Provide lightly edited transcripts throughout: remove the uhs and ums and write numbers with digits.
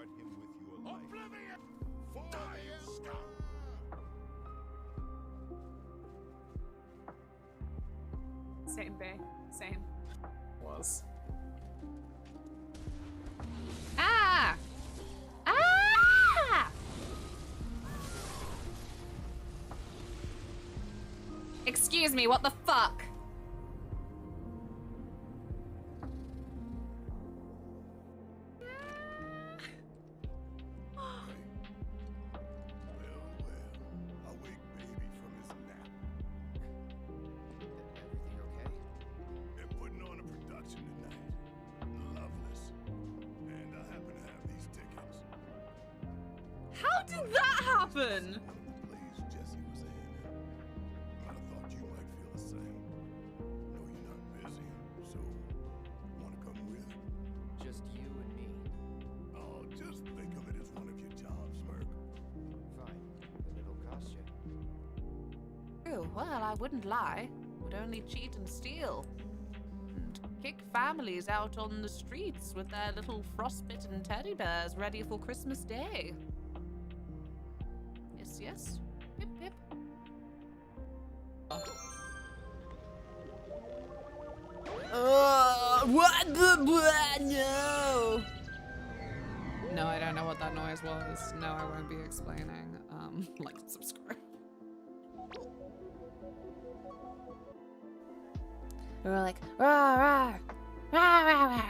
reward him with your life. Oblivion! For the scum! Same, bae. Same. Was. Ah! Ah! Excuse me, what the fuck? Well, awake baby from his nap. Everything okay? They're putting on a production tonight. Loveless. And I happen to have these tickets. How did that happen? The plays Jesse was in. I thought you might feel the same. No, you're not busy, so wanna come with? Just you and me. Oh, just think of it as one of your jobs, Merc. Fine. But it'll cost you. Oh, well, I wouldn't lie. Would only cheat and steal. And kick families out on the streets with their little frostbitten teddy bears ready for Christmas Day. Yes, yes. Pip, pip. What the no? No, I don't know what that noise was. No, I won't be explaining. Like and subscribe. We were like, rah, rah, rah, rah, rah.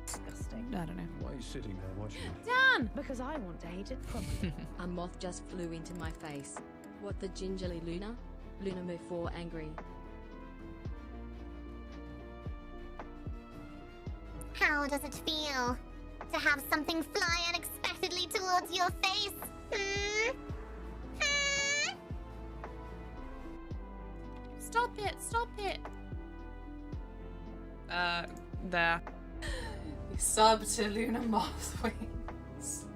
Disgusting. I don't know. Why are you sitting there watching me? Dan! Because I want to hate it properly. A moth just flew into my face. What the gingerly Luna? Luna move 4 angry. How does it feel to have something fly unexpectedly towards your face? Hmm? Hmm? Stop it, stop it. There. You sub to Luna Mothwings.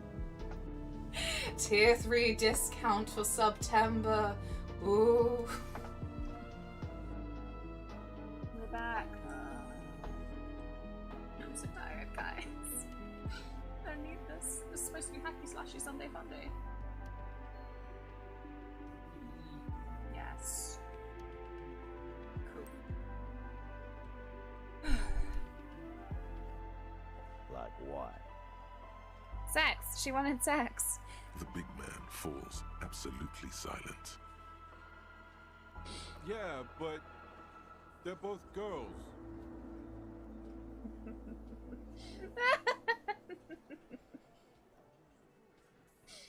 Tier 3 discount for September. Ooh. We're back. I'm so tired, guys. I don't need this. This is supposed to be Hacky Slashy Sunday Funday. Yes. Cool. Like what? Sex. She wanted sex. The big man falls absolutely silent. Yeah, but they're both girls.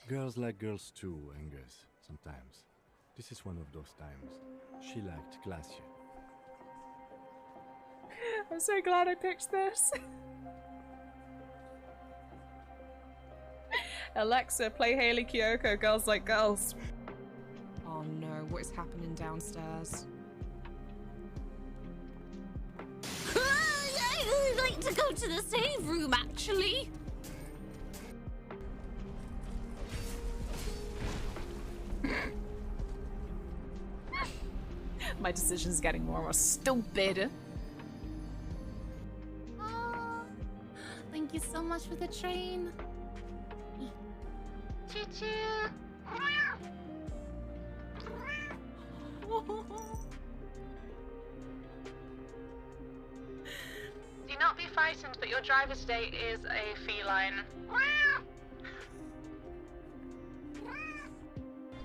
Girls like girls too, Angus, sometimes. This is one of those times. She liked Glacia. I'm so glad I picked this. Alexa, play Hayley Kiyoko, Girls Like Girls. Oh no, what is happening downstairs? I'd like to go to the save room, actually. My decision's getting more and more stupid. Oh, thank you so much for the train. Choo-choo. Do not be frightened, but your driver today is a feline.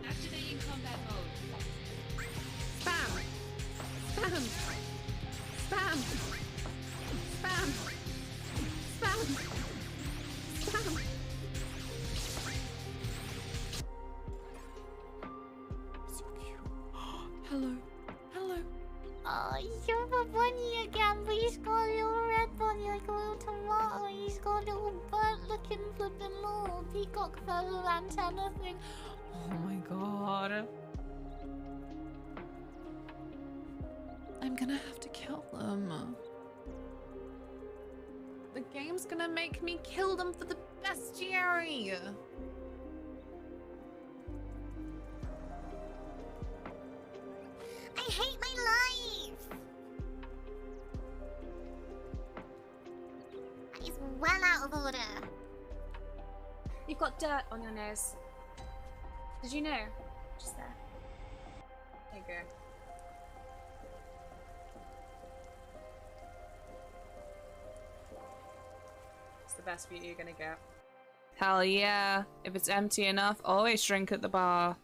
Activating combat mode. Spam! Spam! Spam! Spam! Spam! Spam! So cute. Hello. Hello. Oh, you're the bunny again, but he's got a little red bunny, like a little tomato. He's got a little bird-looking flipping little peacock feather antenna thing. Oh my god. I'm gonna have to kill them. The game's gonna make me kill them for the bestiary. I hate my life. He's well out out of order. You've got dirt on your nose. Did you know? Just there. There you go. It's the best view you're gonna get. Hell yeah. If it's empty enough, always drink at the bar.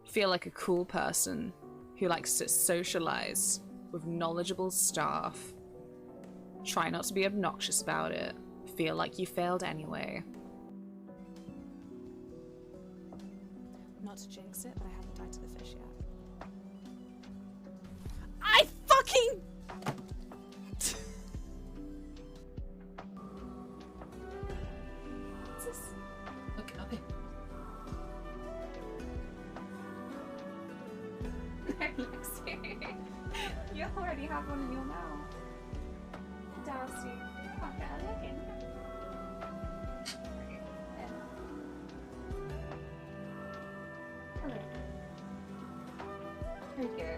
Feel like a cool person who likes to socialize with knowledgeable staff. Try not to be obnoxious about it. Feel like you failed anyway. Not to jinx it, but I haven't died to the fish yet. I fucking... What's this? Look up it. Lexi, you already have one in your mouth. Darcy, you can't get a leg in. Hello. Okay.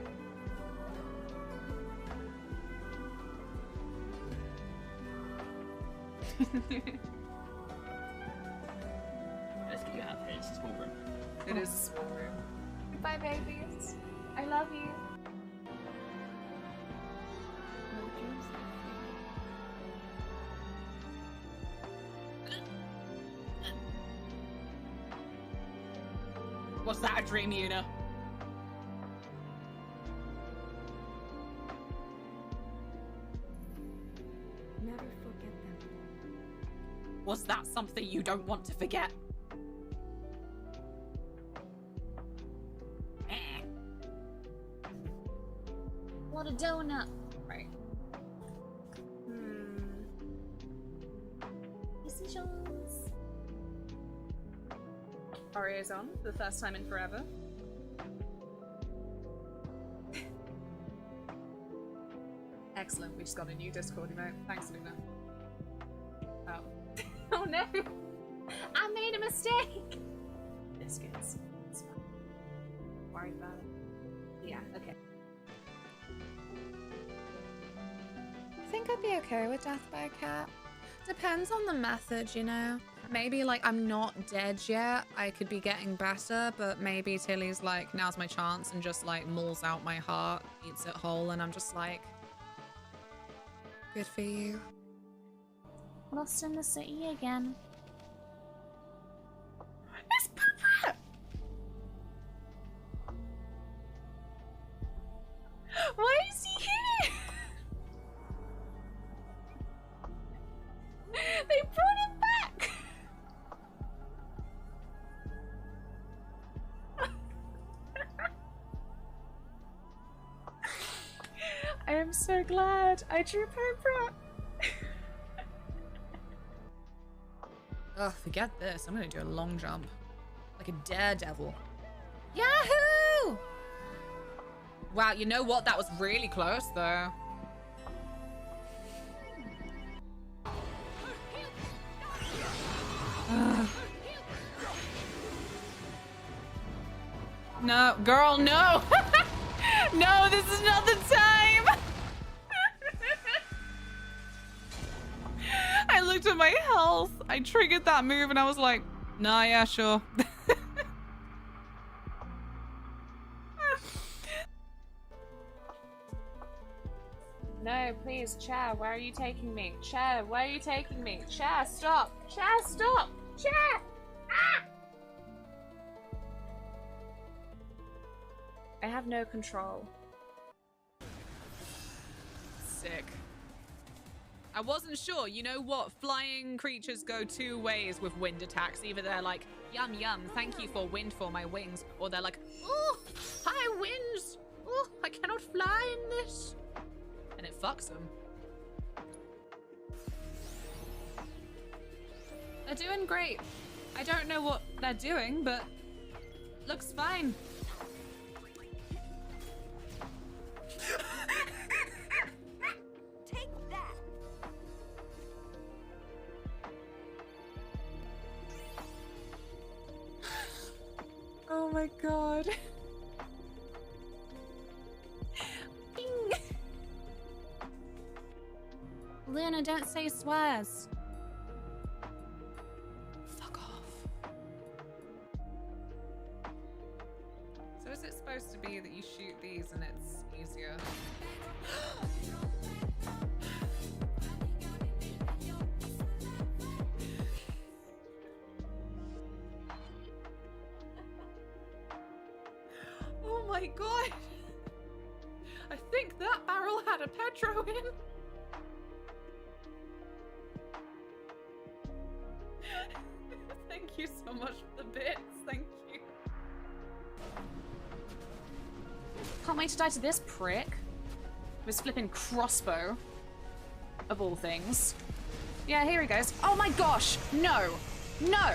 Let's get you out of here. It's a small room. It is a small room. Goodbye, babies. I love you. Was that a dream, Una? Never forget them. Was that something you don't want to forget? What a donut. Right. Decisions. Oreo's on for the first time in forever. Excellent, we just got a new Discord emote. Thanks, Luna. Oh. Oh no! I made a mistake! Biscuits. It's fine. Worried about it. Yeah, okay. I think I'd be okay with death by a cat. Depends on the method, you know? Maybe, like, I'm not dead yet. I could be getting better, but maybe Tilly's like, now's my chance, and just, like, mauls out my heart, eats it whole, and I'm just like, good for you. Lost in the city again. It's Papa! Why is he here? They brought him back! I am so glad I drew Papa. Oh, forget this. I'm gonna do a long jump. Like a daredevil. Yahoo! Wow, you know what? That was really close, though. No, girl, no! No, this is not the time! I looked at my health. I triggered that move and I was like, nah, yeah, sure. No, please, Chair, where are you taking me? Chair, where are you taking me? Chair, stop! Chair, stop! Chair! Ah! I have no control. Sick. I wasn't sure. You know what? Flying creatures go two ways with wind attacks. Either they're like, yum yum, thank you for wind for my wings. Or they're like, oh, high winds. Oh, I cannot fly in this. And it fucks them. They're doing great. I don't know what they're doing, but looks fine. Take that. Oh my god. Bing. Luna, don't say swears. Fuck off. So is it supposed to be that you shoot these and it's easier? Oh my god! I think that barrel had a Petro in. Thank you so much for the bits. Thank you. Can't wait to die to this prick. With his flipping crossbow. Of all things. Yeah, here he goes. Oh my gosh! No! No!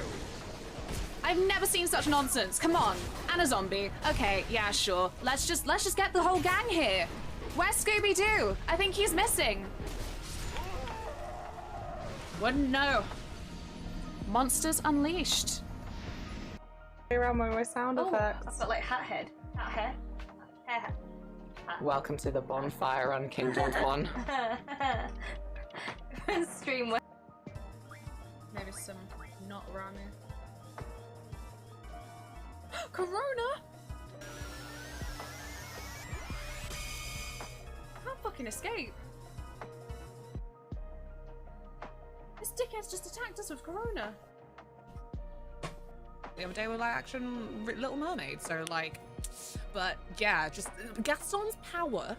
I've never seen such nonsense. Come on. And a zombie. Okay, yeah, sure. Let's just get the whole gang here. Where's Scooby-Doo? I think he's missing. Wouldn't know. Monsters Unleashed. Around my sound effects. I've got like hat head. Hat hair. Welcome to the bonfire unkindled one. Stream. Maybe some not ramen. Corona! Can't fucking escape. This dickhead's just attacked us with Corona. The other day we were like action Little Mermaid, so like, but yeah, just Gaston's power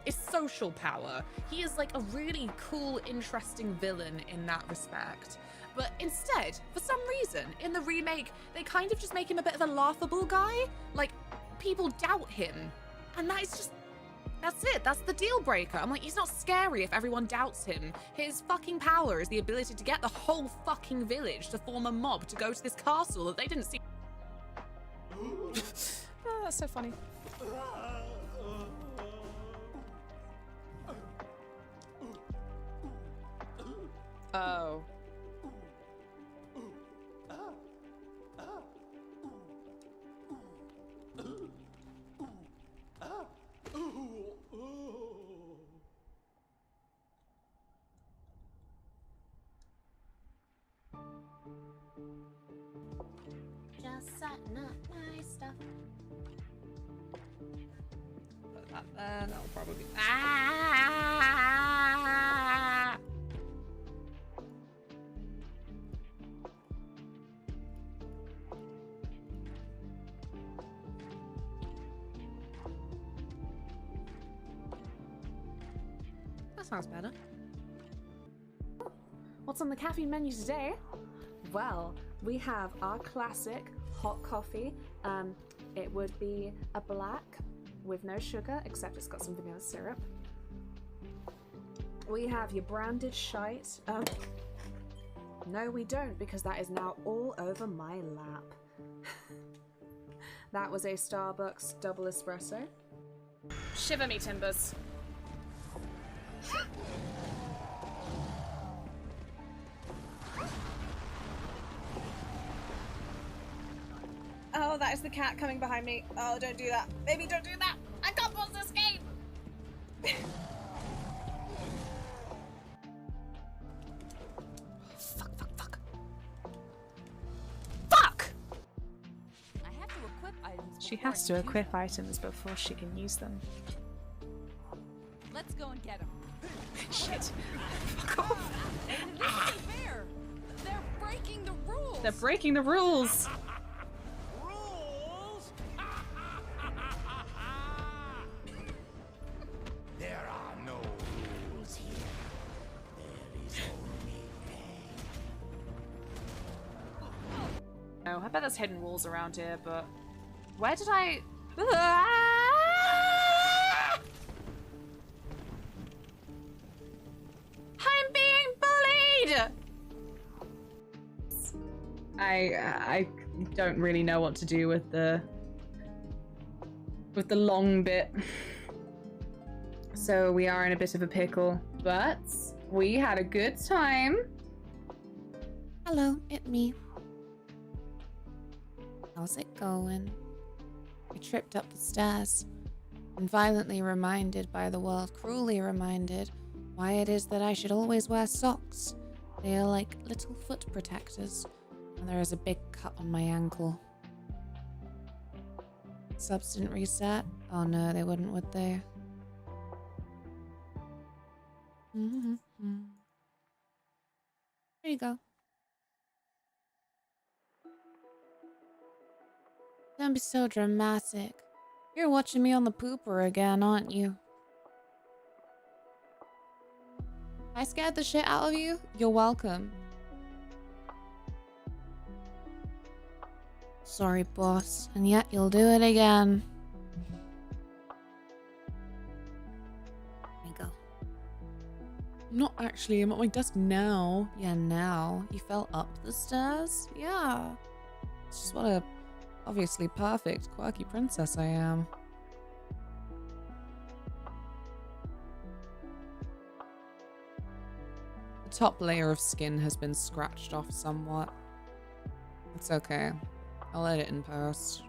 is social power. He is like a really cool, interesting villain in that respect. But instead, for some reason, in the remake, they kind of just make him a bit of a laughable guy. Like, people doubt him. And that is just, that's it. That's the deal breaker. I'm like, he's not scary if everyone doubts him. His fucking power is the ability to get the whole fucking village to form a mob to go to this castle that they didn't see. Oh, that's so funny. Oh. Just setting up my stuff. Put that there, that'll probably be. Ah! That sounds better. What's on the caffeine menu today? Well, we have our classic hot coffee. It would be a black with no sugar, except it's got some vanilla syrup. We have your branded shite. No, we don't, because that is now all over my lap. That was a Starbucks double espresso. Shiver me timbers. Oh, that is the cat coming behind me. Oh, don't do that. Baby, don't do that. I can't pause this game. Fuck. Fuck! I have to equip items. She has to equip items before she can use them. Let's go and get them. Shit. Fuck off. This isn't fair. They're breaking the rules. They're breaking the rules. There are no rules here. There is only pain. No, I bet there's hidden walls around here, but where did I? I'm being bullied. I don't really know what to do with the long bit. So we are in a bit of a pickle, but we had a good time. Hello, it's me. How's it going? I tripped up the stairs and violently reminded by the world, cruelly reminded why it is that I should always wear socks. They are like little foot protectors, and there is a big cut on my ankle. Subs didn't reset? Oh no, they wouldn't, would they? There you go. Don't be so dramatic. You're watching me on the pooper again, aren't you? I scared the shit out of you? You're welcome. Sorry, boss. And yet you'll do it again. There you go. I'm not actually. I'm at my desk now. Yeah, now. You fell up the stairs? Yeah. It's just what a obviously perfect, quirky princess I am. The top layer of skin has been scratched off somewhat. It's okay. I'll edit in post.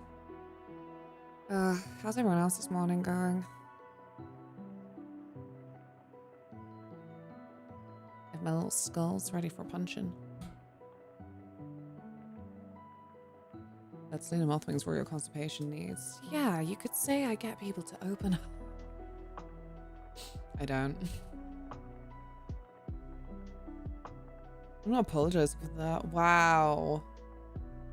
How's everyone else this morning going? I have my little skulls ready for punching. That's Lena Mothwing's Warrior Constipation needs. Yeah, you could say I get people to open up. I don't. I'm not apologizing for that. Wow.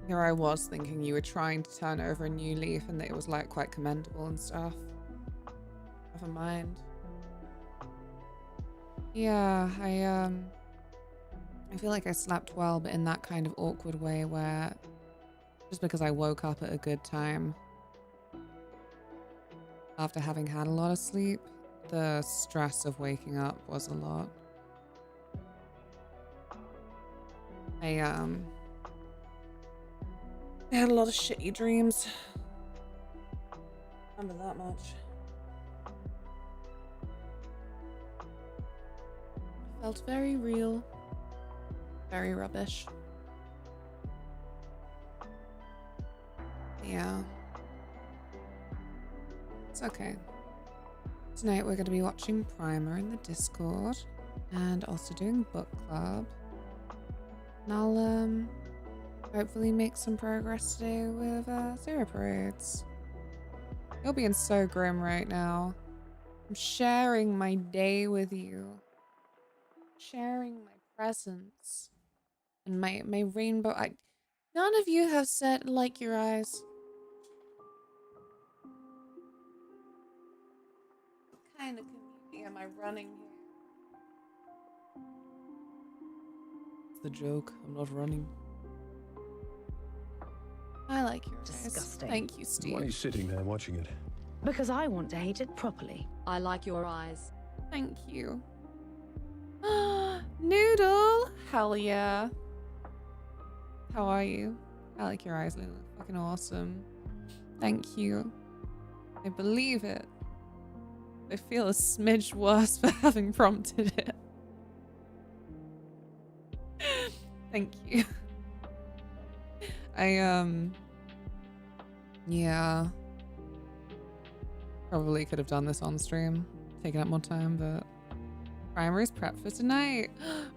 Here I was thinking you were trying to turn over a new leaf and that it was like quite commendable and stuff. Never mind. Yeah, I feel like I slept well, but in that kind of awkward way where just because I woke up at a good time after having had a lot of sleep, the stress of waking up was a lot. I had a lot of shitty dreams. Remember that much. Felt very real. Very rubbish. Yeah. It's okay. Tonight we're going to be watching Primer in the Discord and also doing book club. And I'll hopefully make some progress today with Zero Parades. You're being so grim right now. I'm sharing my day with you. Sharing my presence. And my rainbow. None of you have said like your eyes. What kind of community am I running here? It's the joke. I'm not running. I like your Disgusting. eyes. Thank you, Steve. Why are you sitting there watching it? Because I want to hate it properly. I like your eyes. Thank you. Noodle! Hell yeah. How are you? I like your eyes, Lulu. Fucking awesome. Thank you. I believe it. I feel a smidge worse for having prompted it. Thank you. Yeah. Probably could have done this on stream. Taken up more time, but Primer is prep for tonight.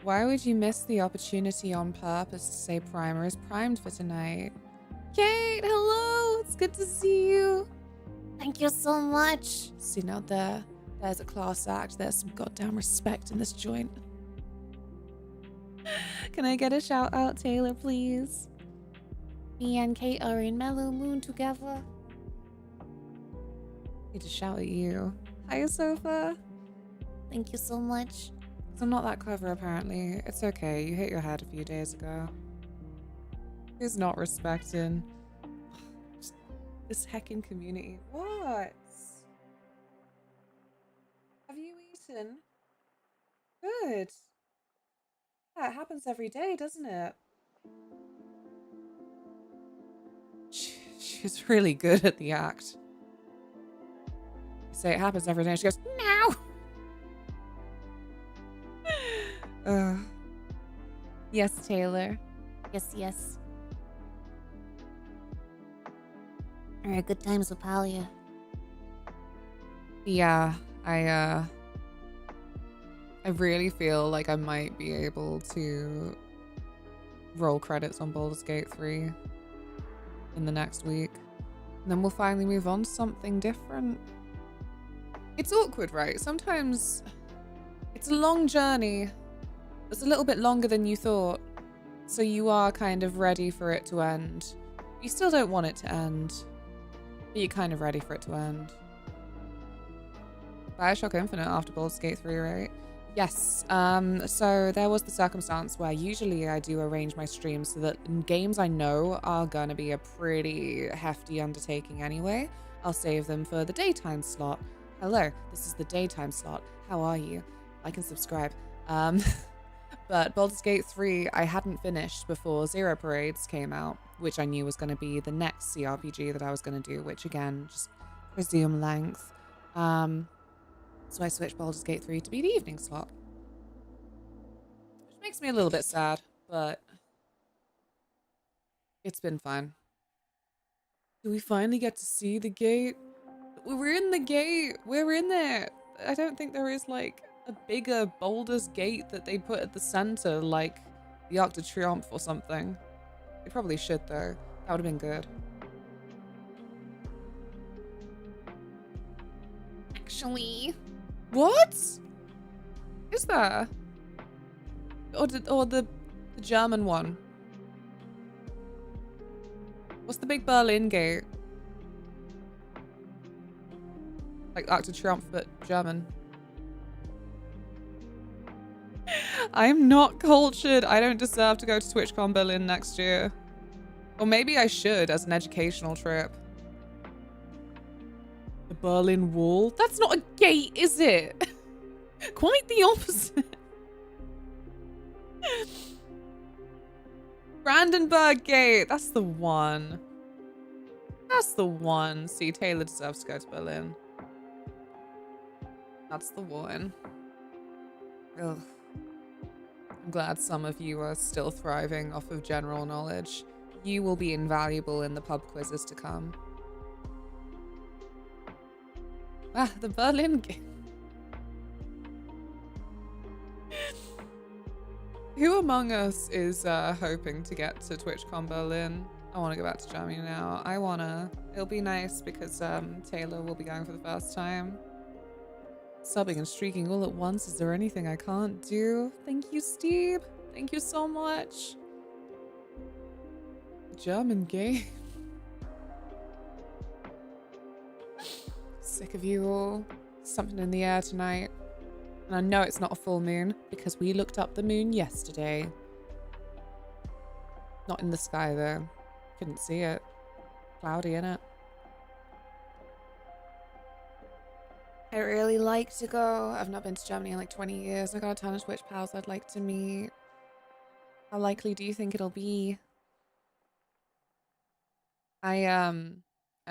Why would you miss the opportunity on purpose to say Primer is primed for tonight? Kate, hello! It's good to see you. Thank you so much. See, now there's a class act. There's some goddamn respect in this joint. Can I get a shout out, Taylor, please? Me and Kate are in Mellow Moon together. Need to shout at you. Hi, Sofa. Thank you so much. I'm not that clever, apparently. It's okay. You hit your head a few days ago. Who's not respecting this heckin' community? What? Have you eaten? Good. Yeah, it happens every day, doesn't it? She's really good at the act. You say it happens every day, she goes, no! Yes, Taylor. Yes. Alright, good times with Palia. Yeah, I I really feel like I might be able to roll credits on Baldur's Gate 3 in the next week. And then we'll finally move on to something different. It's awkward, right? Sometimes it's a long journey. It's a little bit longer than you thought. So you are kind of ready for it to end. You still don't want it to end, but you're kind of ready for it to end. BioShock Infinite after Baldur's Gate 3, right? Yes. So there was the circumstance where usually I do arrange my streams so that in games I know are going to be a pretty hefty undertaking anyway, I'll save them for the daytime slot. Hello, this is the daytime slot. How are you? Like and subscribe. But Baldur's Gate 3 I hadn't finished before Zero Parades came out, which I knew was going to be the next CRPG that I was going to do, which again, just resume length. So I switched Baldur's Gate 3 to be the evening slot. Which makes me a little bit sad, but it's been fine. Do we finally get to see the gate? We're in the gate! We're in there! I don't think there is like a bigger Baldur's Gate that they put at the center, like the Arc de Triomphe or something. They probably should though. That would have been good. Actually... What? Is there? Or the German one? What's the big Berlin gate? Like Arc de Triomphe, but German. I'm not cultured. I don't deserve to go to TwitchCon Berlin next year. Or maybe I should as an educational trip. The Berlin Wall? That's not a gate, is it? Quite the opposite. Brandenburg Gate. That's the one. That's the one. See, Taylor deserves to go to Berlin. That's the one. Ugh. I'm glad some of you are still thriving off of general knowledge. You will be invaluable in the pub quizzes to come. Ah, the Berlin Gate. Who among us is hoping to get to TwitchCon Berlin? I want to go back to Germany now. It'll be nice because Taylor will be going for the first time. Subbing and streaking all at once. Is there anything I can't do? Thank you, Steve. Thank you so much. German game. Sick of you all. Something in the air tonight. And I know it's not a full moon because we looked up the moon yesterday. Not in the sky though. Couldn't see it. Cloudy, innit? I'd really like to go. I've not been to Germany in like 20 years. I got a ton of Twitch pals I'd like to meet. How likely do you think it'll be? I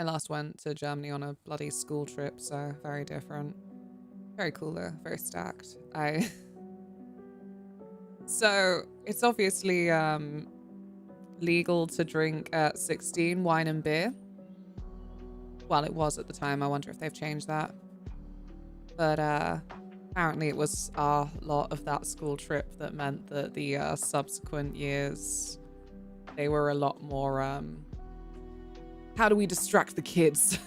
last went to Germany on a bloody school trip, so very different. Very cool though, very stacked. So it's obviously legal to drink at 16 wine and beer. Well, it was at the time. I wonder if they've changed that. But apparently it was a lot of that school trip that meant that the subsequent years, they were a lot more, how do we distract the kids?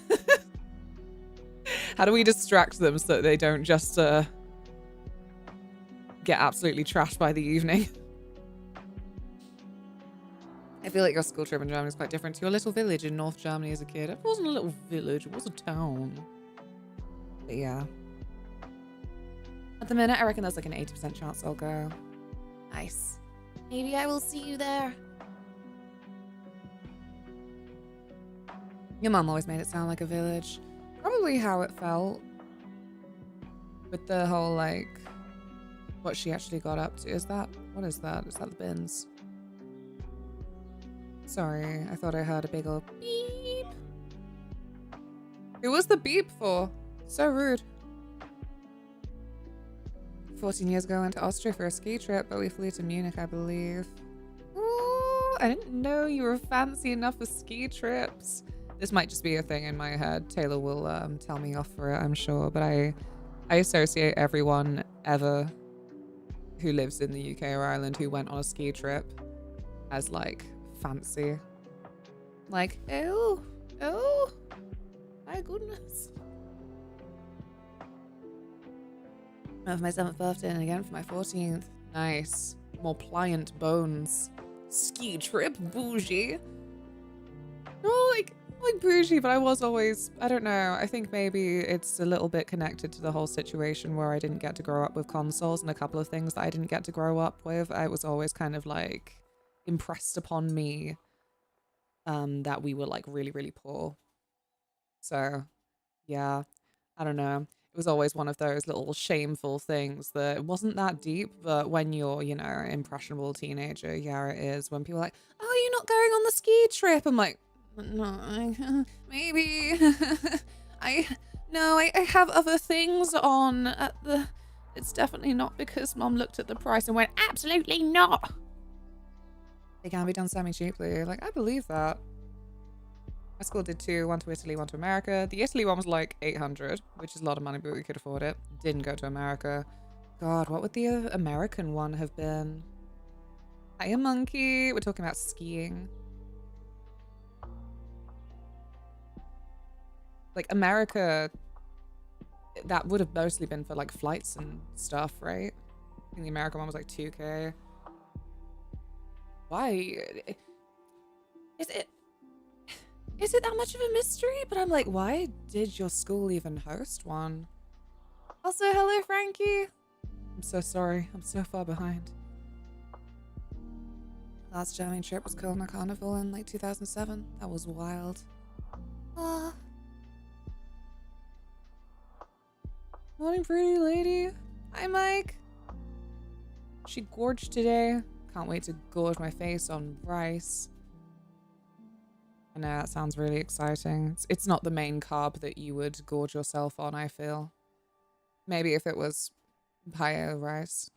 How do we distract them so that they don't just get absolutely trashed by the evening? I feel like your school trip in Germany is quite different to your little village in North Germany as a kid. It wasn't a little village, it was a town. But yeah. At the minute, I reckon there's like an 80% chance I'll go. Nice. Maybe I will see you there. Your mum always made it sound like a village. Probably how it felt. With the whole, like, what she actually got up to. What is that? Is that the bins? Sorry, I thought I heard a big old beep. Who was the beep for? So rude. 14 years ago, I went to Austria for a ski trip, but we flew to Munich, I believe. Ooh, I didn't know you were fancy enough for ski trips. This might just be a thing in my head. Taylor will tell me off for it, I'm sure. But I associate everyone ever who lives in the UK or Ireland who went on a ski trip as like fancy. Like, oh, my goodness. For my 7th birthday and again for my 14th. Nice. More pliant bones. Ski trip, bougie. No, like bougie, but I was always, I don't know, I think maybe it's a little bit connected to the whole situation where I didn't get to grow up with consoles, and a couple of things that I didn't get to grow up with. I was always kind of like impressed upon me that we were like really, really poor. So yeah, I don't know. It was always one of those little shameful things that wasn't that deep, but when you're, you know, an impressionable teenager, yeah, it is. When people are like, oh, you're not going on the ski trip. I'm like, no, maybe. I have other things on at the... It's definitely not because Mom looked at the price and went, absolutely not. It can be done semi-cheaply. Like, I believe that. My school did 2, one to Italy, one to America. The Italy one was like 800, which is a lot of money, but we could afford it. Didn't go to America. God, what would the American one have been? Hiya, monkey. We're talking about skiing. Like, America, that would have mostly been for like flights and stuff, right? I think the American one was like 2K. Why? Is it that much of a mystery? But I'm like, why did your school even host one? Also, hello, Frankie. I'm so sorry. I'm so far behind. Last German trip was Kölner Carnival in like 2007. That was wild. Morning, pretty lady. Hi, Mike. She gorged today. Can't wait to gorge my face on rice. I know, that sounds really exciting. It's not the main carb that you would gorge yourself on, I feel. Maybe if it was paella rice.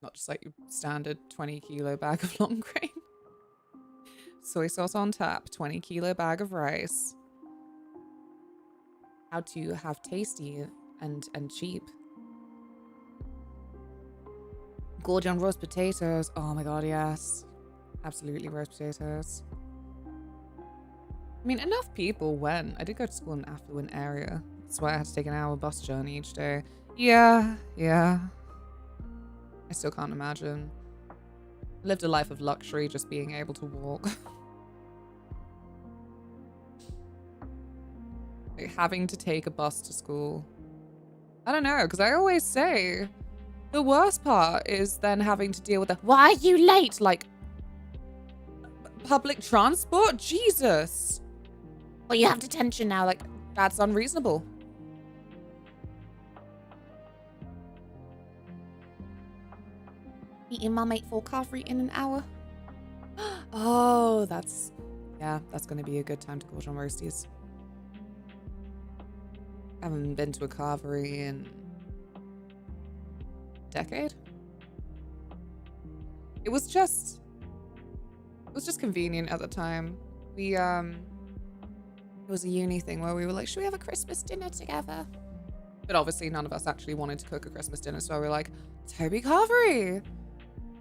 Not just like your standard 20-kilo bag of long grain. Soy sauce on tap, 20-kilo bag of rice. How to have tasty and cheap. Gorge on roast potatoes. Oh my god, yes. Absolutely roast potatoes. I mean, enough people went. I did go to school in an affluent area. That's why I had to take an hour bus journey each day. Yeah. I still can't imagine. I lived a life of luxury just being able to walk. Like having to take a bus to school. I don't know, because I always say the worst part is then having to deal with the, why are you late? Like, public transport? Jesus. Well, you have detention now. Like, that's unreasonable. Meeting Mum 8-4 carvery in an hour. Oh, that's going to be a good time to gorge on roasties. I haven't been to a carvery in a decade. It was just convenient at the time. We it was a uni thing where we were like, should we have a Christmas dinner together? But obviously none of us actually wanted to cook a Christmas dinner, so we were like, Toby Carvery.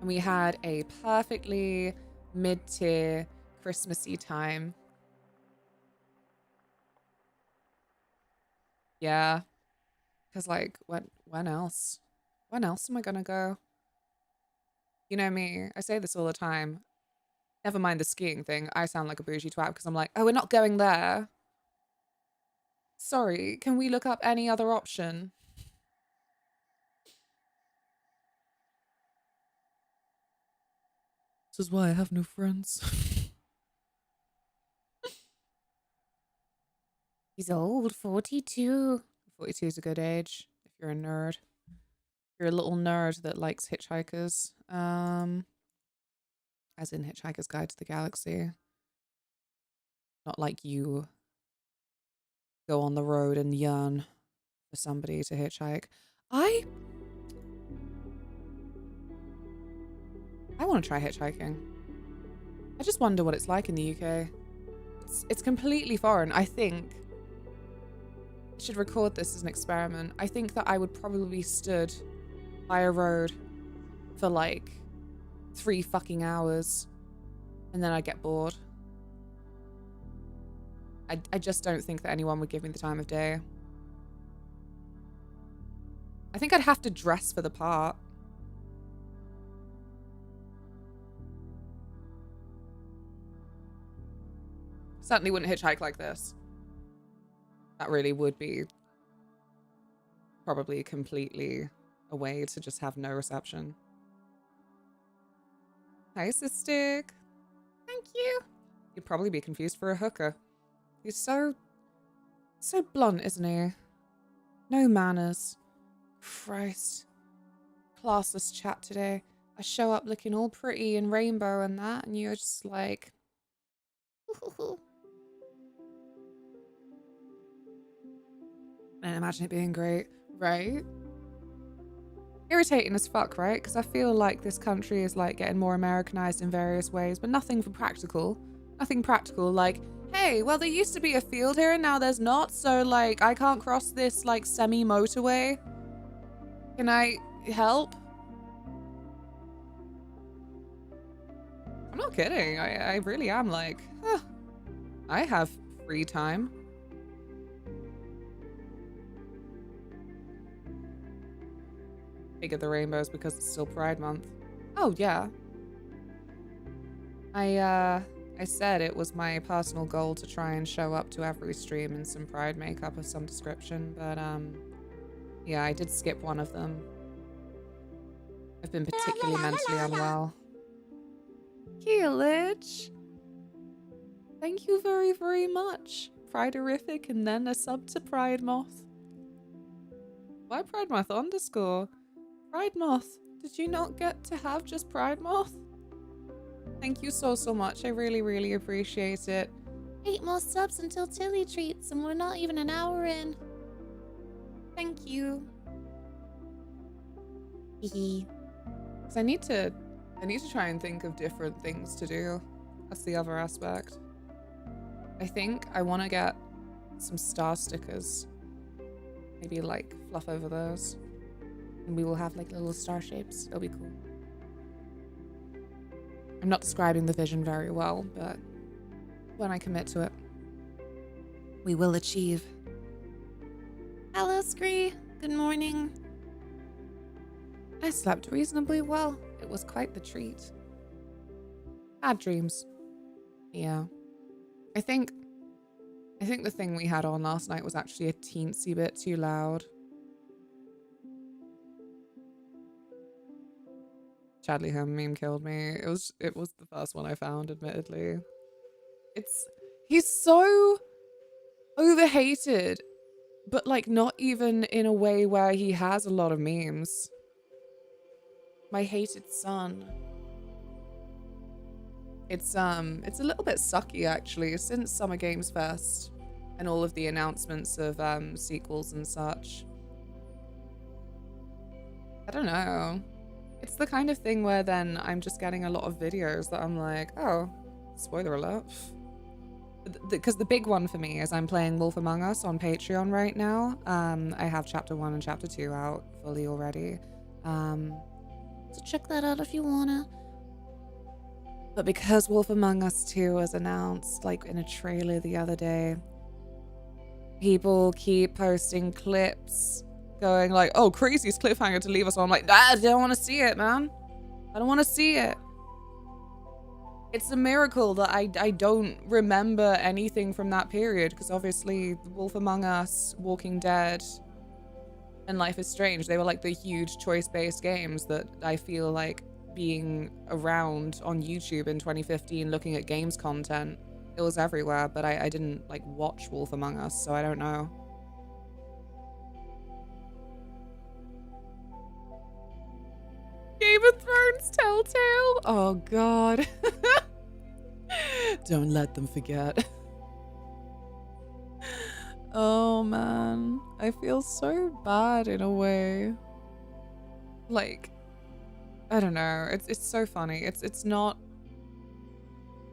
And we had a perfectly mid-tier Christmassy time. Yeah. Because like, when else? When else am I gonna go? You know me, I say this all the time. Never mind the skiing thing. I sound like a bougie twat because I'm like, oh, we're not going there. Sorry, can we look up any other option? This is why I have no friends. He's old, 42. 42 is a good age if you're a nerd. If you're a little nerd that likes hitchhikers. As in Hitchhiker's Guide to the Galaxy. Not like you go on the road and yearn for somebody to hitchhike. I want to try hitchhiking. I just wonder what it's like in the UK. It's completely foreign. I think I should record this as an experiment. I think that I would probably be stood by a road for like 3 fucking hours, and then I'd get bored. I just don't think that anyone would give me the time of day. I think I'd have to dress for the part. Certainly wouldn't hitchhike like this. That really would be probably completely a way to just have no reception. Hi, Sistig. Thank you. You'd probably be confused for a hooker. He's so blunt, isn't he? No manners. Christ. Classless chat today. I show up looking all pretty and rainbow and that, and you're just like... I don't imagine it being great, right? Irritating as fuck, right? Because I feel like this country is like getting more Americanized in various ways, but nothing for practical. Nothing practical, like, hey, well, there used to be a field here and now there's not, so like, I can't cross this like semi-motorway. Can I help? I'm not kidding. I really am like, huh, I have free time. Bigger the rainbows because it's still Pride Month. Oh yeah. I said it was my personal goal to try and show up to every stream in some Pride makeup of some description, but yeah, I did skip one of them. I've been particularly mentally unwell. Keelich! Thank you very, very much. Priderific and then a sub to Pride Moth. Why Pride Moth _? Pride Moth, did you not get to have just Pride Moth? Thank you so much. I really, really appreciate it. 8 more subs until Tilly treats, and we're not even an hour in. Thank you. Hehe. Because I need to try and think of different things to do. That's the other aspect. I think I want to get some star stickers. Maybe like fluff over those. And we will have like little star shapes. It'll be cool. I'm not describing the vision very well, but when I commit to it, we will achieve. Hello, Scree. Good morning. I slept reasonably well. It was quite the treat. Had dreams. Yeah. I think the thing we had on last night was actually a teensy bit too loud. Chadley Home meme killed me. It was the first one I found, admittedly. He's so overhated, but like not even in a way where he has a lot of memes. My hated son. It's a little bit sucky actually since Summer Games Fest and all of the announcements of sequels and such. I don't know. It's the kind of thing where then I'm just getting a lot of videos that I'm like, oh, spoiler alert. Because the big one for me is I'm playing Wolf Among Us on Patreon right now. I have chapter 1 and chapter 2 out fully already. So check that out if you wanna. But because Wolf Among Us 2 was announced like in a trailer the other day, people keep posting clips going like, oh, craziest cliffhanger to leave us on. I'm like, I don't want to see it, man. I don't want to see it. It's a miracle that I don't remember anything from that period, because obviously Wolf Among Us, Walking Dead, and Life is Strange, they were like the huge choice-based games that I feel like being around on YouTube in 2015 looking at games content, it was everywhere, but I didn't like watch Wolf Among Us, so I don't know. Game of Thrones Telltale? Oh god. Don't let them forget. Oh man, I feel so bad in a way. Like, I don't know, it's so funny. It's not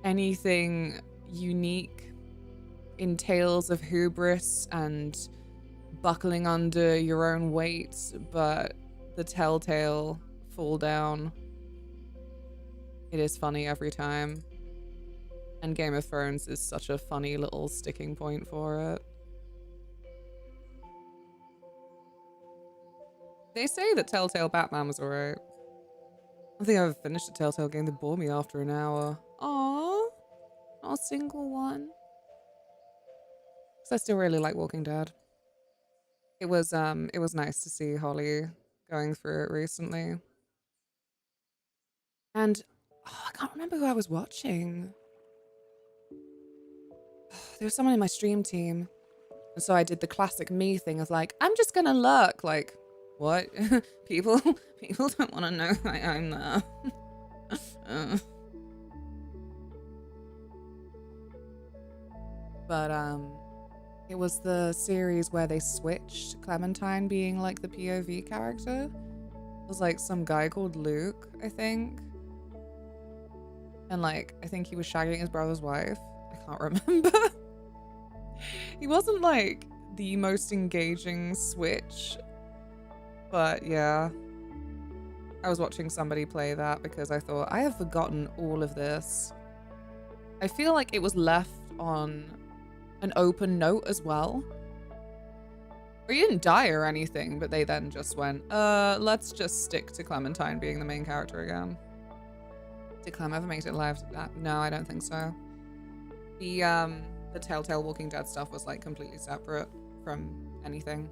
anything unique in tales of hubris and buckling under your own weight, but the Telltale fall down. It is funny every time. And Game of Thrones is such a funny little sticking point for it. They say that Telltale Batman was alright. I don't think I've ever finished a Telltale game that bored me after an hour. Aww. Not a single one. Because I still really like Walking Dead. It was nice to see Holly going through it recently. And I can't remember who I was watching. There was someone in my stream team. And so I did the classic me thing of like, I'm just gonna lurk. Like, what? people don't want to know I'm there. But it was the series where they switched Clementine being like the POV character. It was like some guy called Luke, I think. And like, I think he was shagging his brother's wife. I can't remember. He wasn't like the most engaging switch. But yeah. I was watching somebody play that because I thought, I have forgotten all of this. I feel like it was left on an open note as well. Or he didn't die or anything, but they then just went, let's just stick to Clementine being the main character again. Did Clem ever make it live? No, I don't think so. The Telltale Walking Dead stuff was like completely separate from anything.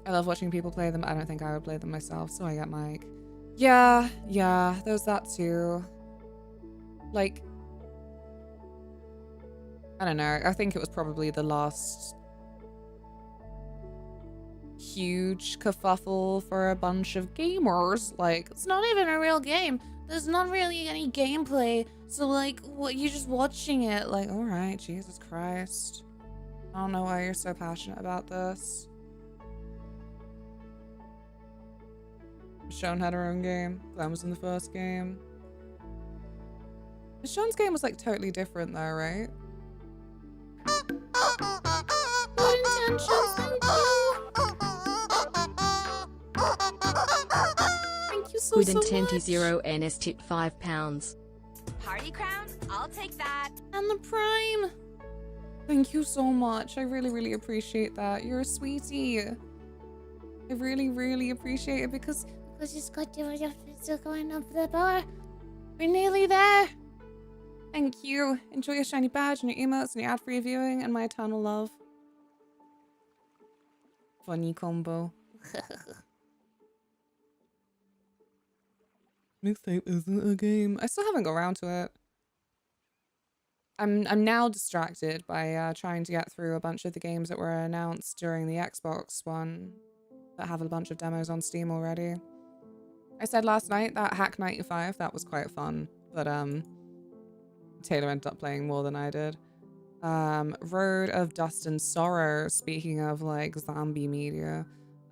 I love watching people play them. I don't think I would play them myself, so I get Mike. Yeah, there's that too. Like, I don't know. I think it was probably the last huge kerfuffle for a bunch of gamers. Like, it's not even a real game. There's not really any gameplay. So, like, what, you're just watching it. Like, alright, Jesus Christ. I don't know why you're so passionate about this. Michonne had her own game. Glenn was in the first game. Michonne's game was like totally different though, right? Good intentions, thank you so Good much. intent 0 NS tip £5. Party crown? I'll take that. And the Prime. Thank you so much. I really, really appreciate that. You're a sweetie. I really, really appreciate it because it's got to still going up the bar. We're nearly there. Thank you. Enjoy your shiny badge and your emotes and your ad-free viewing and my eternal love. Funny combo. Mixtape isn't a game. I still haven't got around to it. I'm now distracted by trying to get through a bunch of the games that were announced during the Xbox one that have a bunch of demos on Steam already. I said last night that Hack 95, that was quite fun, but Taylor ended up playing more than I did. Road of Dust and Sorrow, speaking of like zombie media.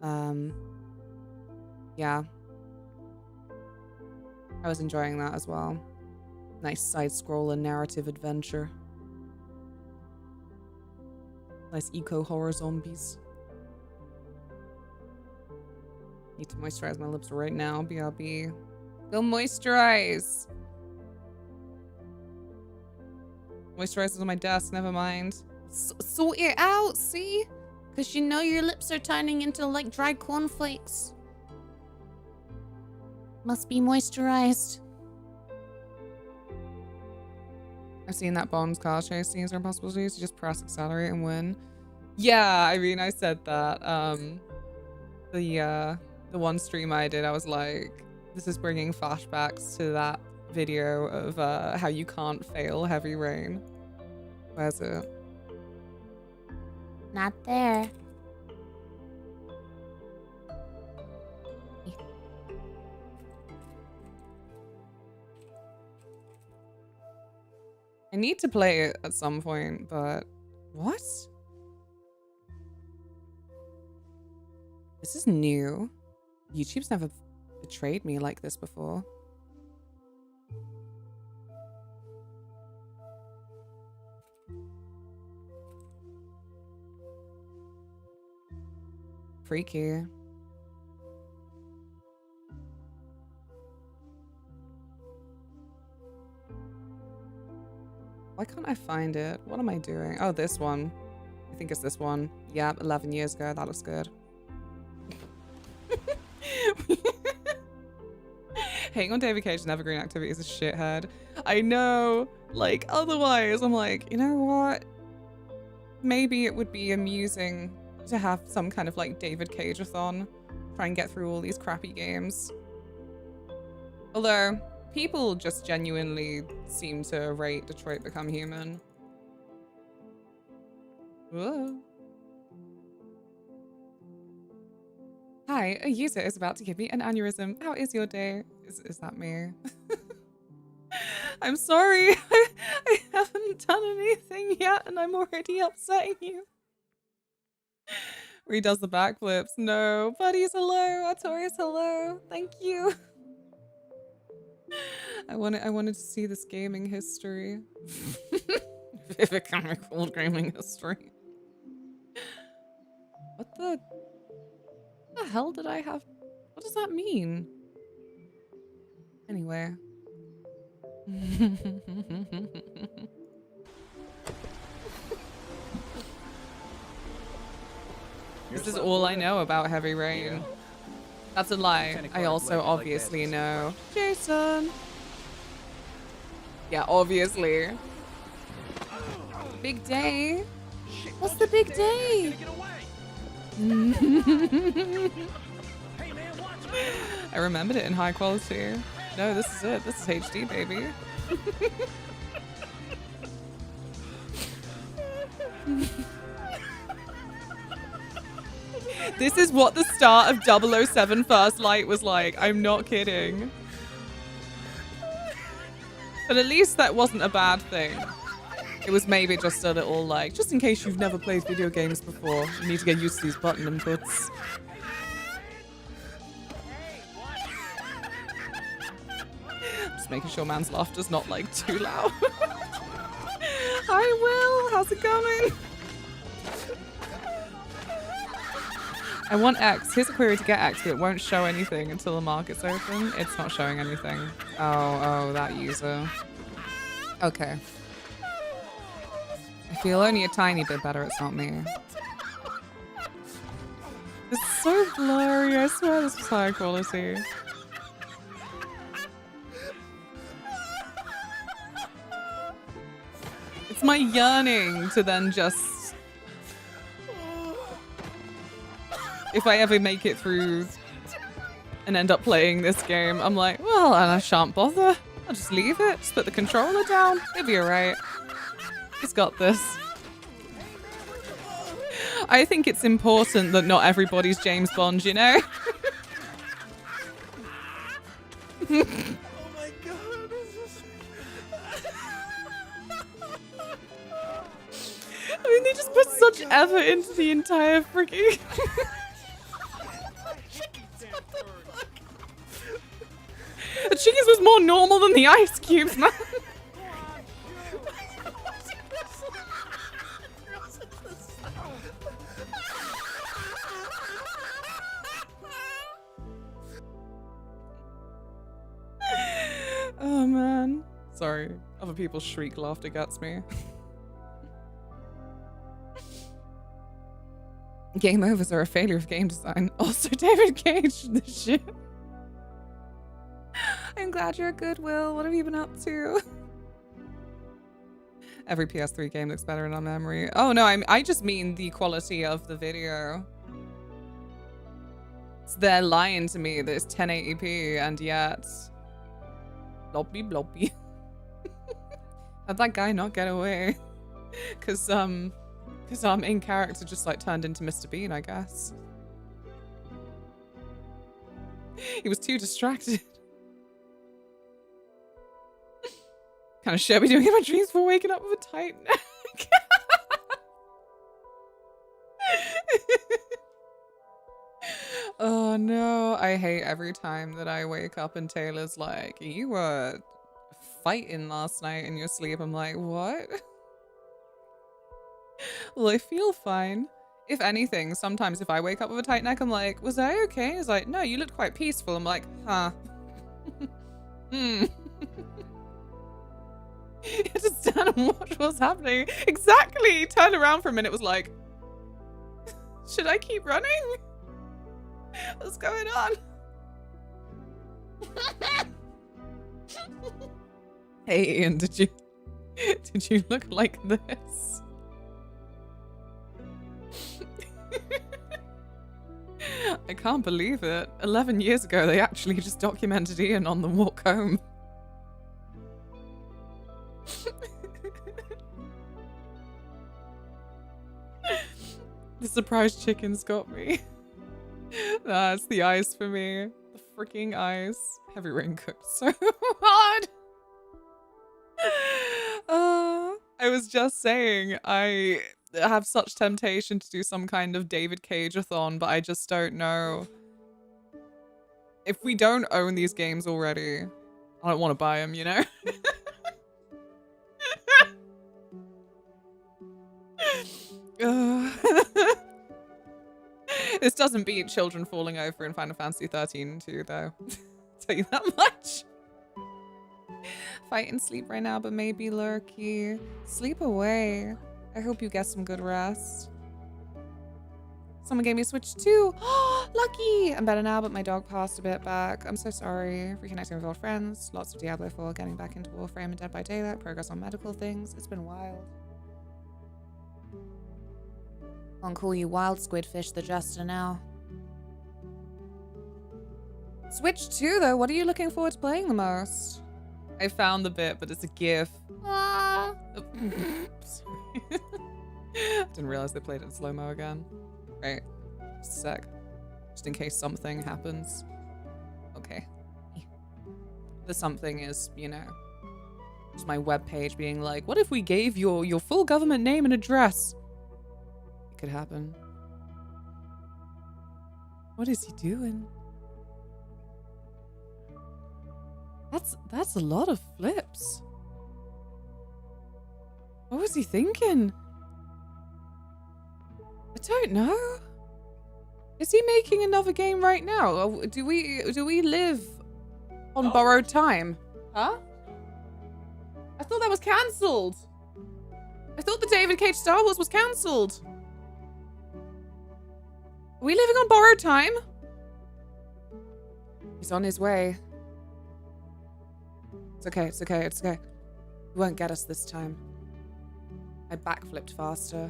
Yeah. I was enjoying that as well. Nice side-scroller narrative adventure. Nice eco-horror zombies. Need to moisturize my lips right now, BRB. Go moisturize! Moisturizer's on my desk, never mind. Sort it out, see? Because you know your lips are turning into like dry cornflakes. Must be moisturized. I've seen that Bond's car chase scenes are impossible to do, so just press accelerate and win. Yeah, I mean, I said that. The one stream I did, I was like, this is bringing flashbacks to that video of how you can't fail Heavy Rain. Where's it? Not there. I need to play it at some point, but what? This is new. YouTube's never betrayed me like this before. Freaky. Why can't I find it? What am I doing? Oh, this one. I think it's this one. Yeah, 11 years ago. That looks good. Hating on David Cage's Evergreen activity is a shithead. I know. Like, otherwise, I'm like, you know what? Maybe it would be amusing to have some kind of like David Cage-a-thon. Try and get through all these crappy games. Although, people just genuinely seem to rate Detroit Become Human. Whoa. Hi, a user is about to give me an aneurysm. How is your day? Is that me? I'm sorry. I haven't done anything yet and I'm already upsetting you. Where he does the backflips. No. Buddies, hello. Artorias, hello. Thank you. I wanted to see this gaming history. If it can recall gaming history. What the hell did I have? What does that mean? Anyway. This is all I know about Heavy Rain. Yeah. That's a lie. I also obviously know. Jason! Yeah, obviously. Big day? What's the big day? I remembered it in high quality. No, this is it. This is HD, baby. This is what the start of 007 First Light was like. I'm not kidding. But at least that wasn't a bad thing. It was maybe just a little like, just in case you've never played video games before, you need to get used to these button inputs. Just making sure man's laughter's not like too loud. Hi Will, how's it going? I want X. Here's a query to get X, but it won't show anything until the market's open. It's not showing anything. Oh, that user. Okay. I feel only a tiny bit better it's not me. It's so blurry, I swear this was high quality. It's my yearning to then just... If I ever make it through and end up playing this game, I'm like, well, and I shan't bother. I'll just leave it. Just put the controller down. It'll be alright. He's got this. I think it's important that not everybody's James Bond, you know? Oh my god, this is... I mean, they just put such effort into the entire freaking... The chickens was more normal than the ice cubes, man. Oh man. Sorry. Other people's shriek laughter gets me. Game overs are a failure of game design. Also David Cage, this shit. I'm glad you're good, Will. What have you been up to? Every PS3 game looks better in our memory. Oh no, I just mean the quality of the video. They're lying to me that it's 1080p and yet... Bloppy bloppy. How'd that guy not get away? Cause our main character just like turned into Mr. Bean, I guess. He was too distracted. Kind of shit are we doing in my dreams for waking up with a tight neck? Oh no, I hate every time that I wake up and Taylor's like, you were fighting last night in your sleep. I'm like, what? Well, I feel fine. if anything, sometimes if I wake up with a tight neck, I'm like, was I okay? He's like, no, you looked quite peaceful. I'm like, huh. Hmm. You had to stand and watch what's happening. Exactly. Turned around for a minute, was like, should I keep running? What's going on? Hey Ian, did you look like this? I can't believe it. 11 years ago, they actually just documented Ian on the walk home. The surprise chickens got me. That's the eyes for me. The freaking eyes. Heavy Rain cooked so hard. I was just saying, I have such temptation to do some kind of David Cage-a-thon, but I just don't know. If we don't own these games already, I don't want to buy them, you know? This doesn't beat children falling over in Final Fantasy 13 too, though. Tell you that much. Fight and sleep right now, but maybe lurky. Sleep away. I hope you get some good rest. Someone gave me a Switch too. Lucky! I'm better now, but my dog passed a bit back. I'm so sorry. Reconnecting with old friends. Lots of Diablo 4, getting back into Warframe and Dead by Daylight. Progress on medical things. It's been wild. I'll call you Wild Squidfish the Jester now. Switch 2 though, what are you looking forward to playing the most? I found the bit, but it's a GIF. Ah. Sorry. Didn't realize they played it in slow-mo again. Right, just a sec. Just in case something happens. Okay. The something is, you know, just my webpage being like, what if we gave your full government name and address? It could happen. What is he doing? That's a lot of flips. What was he thinking? I don't know. Is he making another game right now? Or do we live on borrowed time? Huh? I thought that was cancelled. I thought the David Cage Star Wars was cancelled. Are we living on borrowed time? He's on his way. It's okay, it's okay, it's okay. He won't get us this time. I backflipped faster.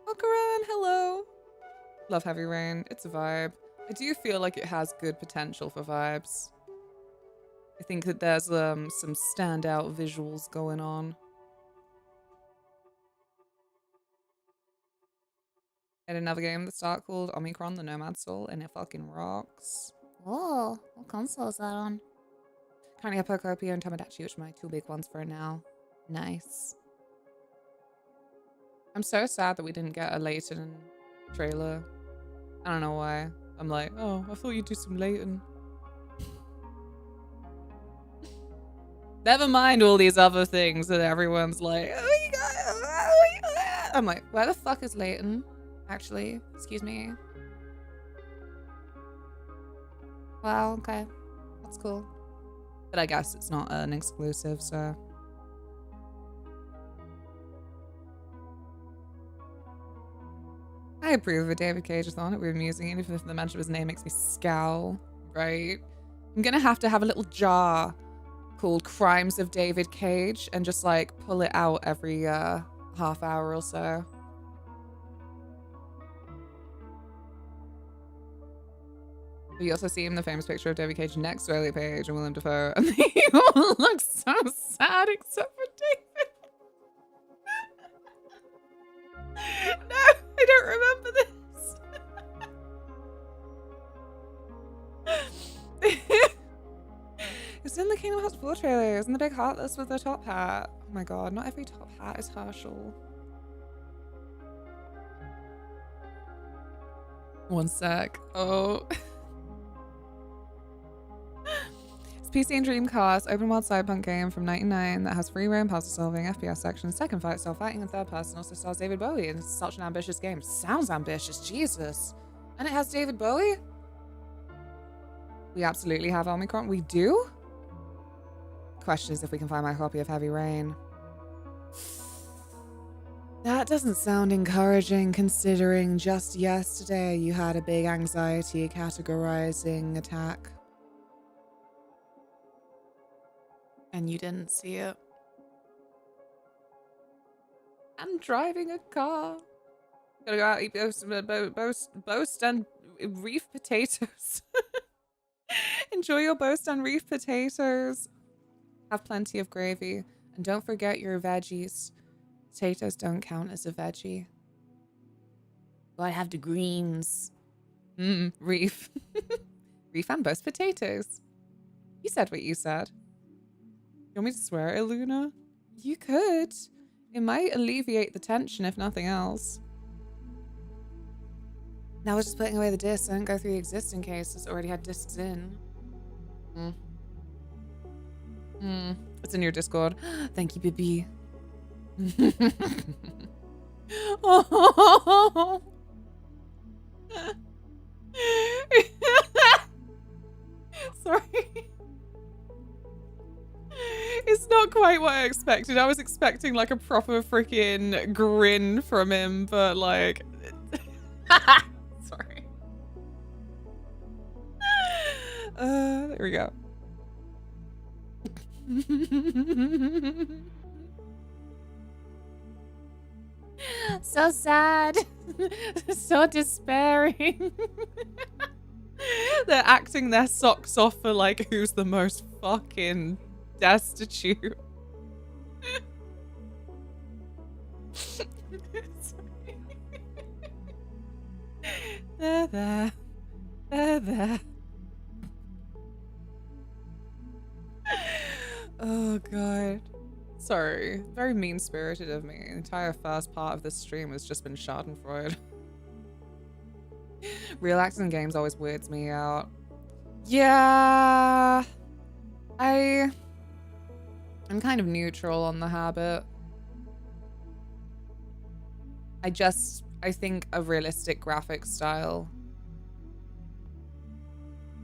Okaran, hello. Love Heavy Rain. It's a vibe. I do feel like it has good potential for vibes. I think that there's some standout visuals going on. I had another game at the start called Omicron, the Nomad Soul, and it fucking rocks. Oh, what console is that on? Currently have Pokopia and Tomodachi, which are my two big ones for now. Nice. I'm so sad that we didn't get a Layton trailer. I don't know why. I'm like, oh, I thought you'd do some Layton. Never mind all these other things that everyone's like, oh my god, oh my god. I'm like, where the fuck is Layton? Actually, excuse me. Wow, okay. That's cool. But I guess it's not an exclusive, so. I approve of a David Cage-a-thon. It would be amusing, even if the mention of his name makes me scowl, right? I'm gonna have to have a little jar called Crimes of David Cage and just like pull it out every half hour or so. We also see him in the famous picture of David Cage next to Elliot Page and Willem Dafoe, and they all look so sad except for David. No, I don't remember this. It's in the Kingdom Hearts 4 trailer. It's in the big heartless with the top hat. Oh my god, not every top hat is Herschel. One sec. Oh. PC and Dreamcast open world cyberpunk game from 1999 that has free roam, puzzle solving, FPS section, second fight style fighting, and third person. Also stars David Bowie, and it's such an ambitious game. Sounds ambitious, Jesus. And it has David Bowie? We absolutely have Omicron. We do? Question is if we can find my copy of Heavy Rain. That doesn't sound encouraging considering just yesterday you had a big anxiety categorizing attack. And you didn't see it. And driving a car. Gotta go out, eat boast and reef potatoes. Enjoy your boast and reef potatoes. Have plenty of gravy. And don't forget your veggies. Potatoes don't count as a veggie. Gotta have the greens. Reef. Reef and boast potatoes. You said what you said. You want me to swear at Luna? You could. It might alleviate the tension if nothing else. Now we're just putting away the discs. I didn't go through the existing cases. Already had discs in. It's in your Discord. Thank you, Bibi. Oh. Sorry. It's not quite what I expected. I was expecting like a proper freaking grin from him, but like... Sorry. There we go. So sad. So despairing. They're acting their socks off for like who's the most fucking destitute. They're there. They're there. Oh god. Sorry. Very mean-spirited of me. The entire first part of this stream has just been schadenfreude. Real acting in games always weirds me out. Yeah. I'm kind of neutral on the habit. I think a realistic graphic style.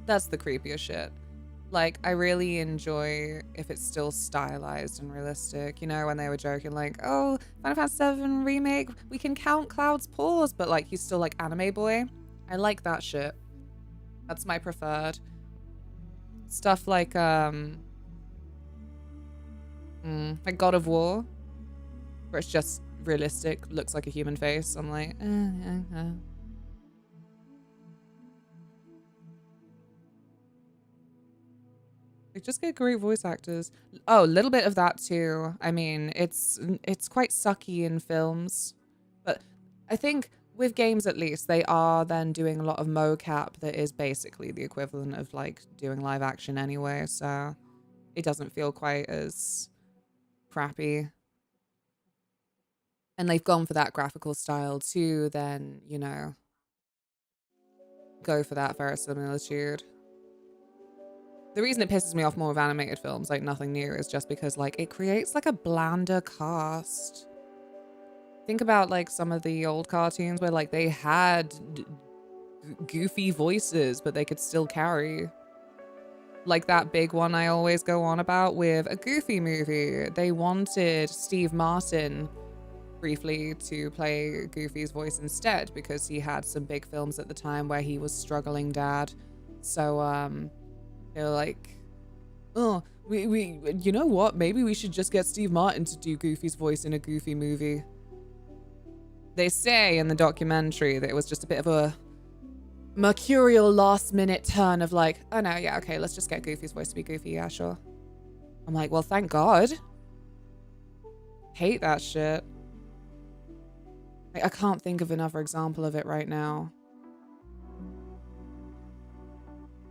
That's the creepier shit. Like, I really enjoy if it's still stylized and realistic. You know, when they were joking, like, oh, Final Fantasy VII Remake, we can count Cloud's paws, but, like, he's still, like, anime boy. I like that shit. That's my preferred. Stuff like God of War, where it's just realistic, looks like a human face. I'm like, Like, just get great voice actors. Oh, a little bit of that too. I mean, it's quite sucky in films, but I think with games at least, they are then doing a lot of mocap that is basically the equivalent of like doing live action anyway, so it doesn't feel quite as crappy. And they've gone for that graphical style too, then, you know, go for that verisimilitude. The reason it pisses me off more with animated films, like Nothing New, is just because like it creates like a blander cast. Think about like some of the old cartoons where like they had goofy voices, but they could still carry. Like that big one I always go on about with a Goofy movie. They wanted Steve Martin briefly to play Goofy's voice instead because he had some big films at the time where he was struggling dad. So they're like, oh, we you know what? Maybe we should just get Steve Martin to do Goofy's voice in a Goofy movie. They say in the documentary that it was just a bit of a mercurial last minute turn of like, oh no, yeah, okay, let's just get Goofy's voice to be Goofy, yeah, sure. I'm like, well, thank God. Hate that shit. Like, I can't think of another example of it right now.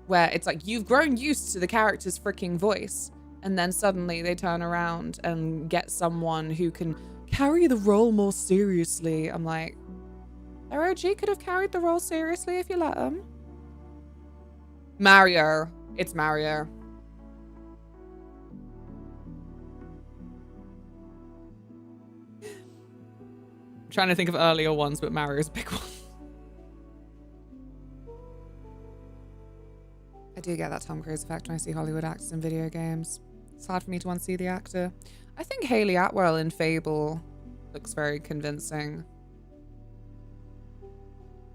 Where it's like, you've grown used to the character's freaking voice, and then suddenly they turn around and get someone who can carry the role more seriously. I'm like, their OG could have carried the role seriously if you let them. Mario. It's Mario. trying to think of earlier ones, but Mario's a big one. I do get that Tom Cruise effect when I see Hollywood actors in video games. It's hard for me to unsee the actor. I think Hayley Atwell in Fable looks very convincing.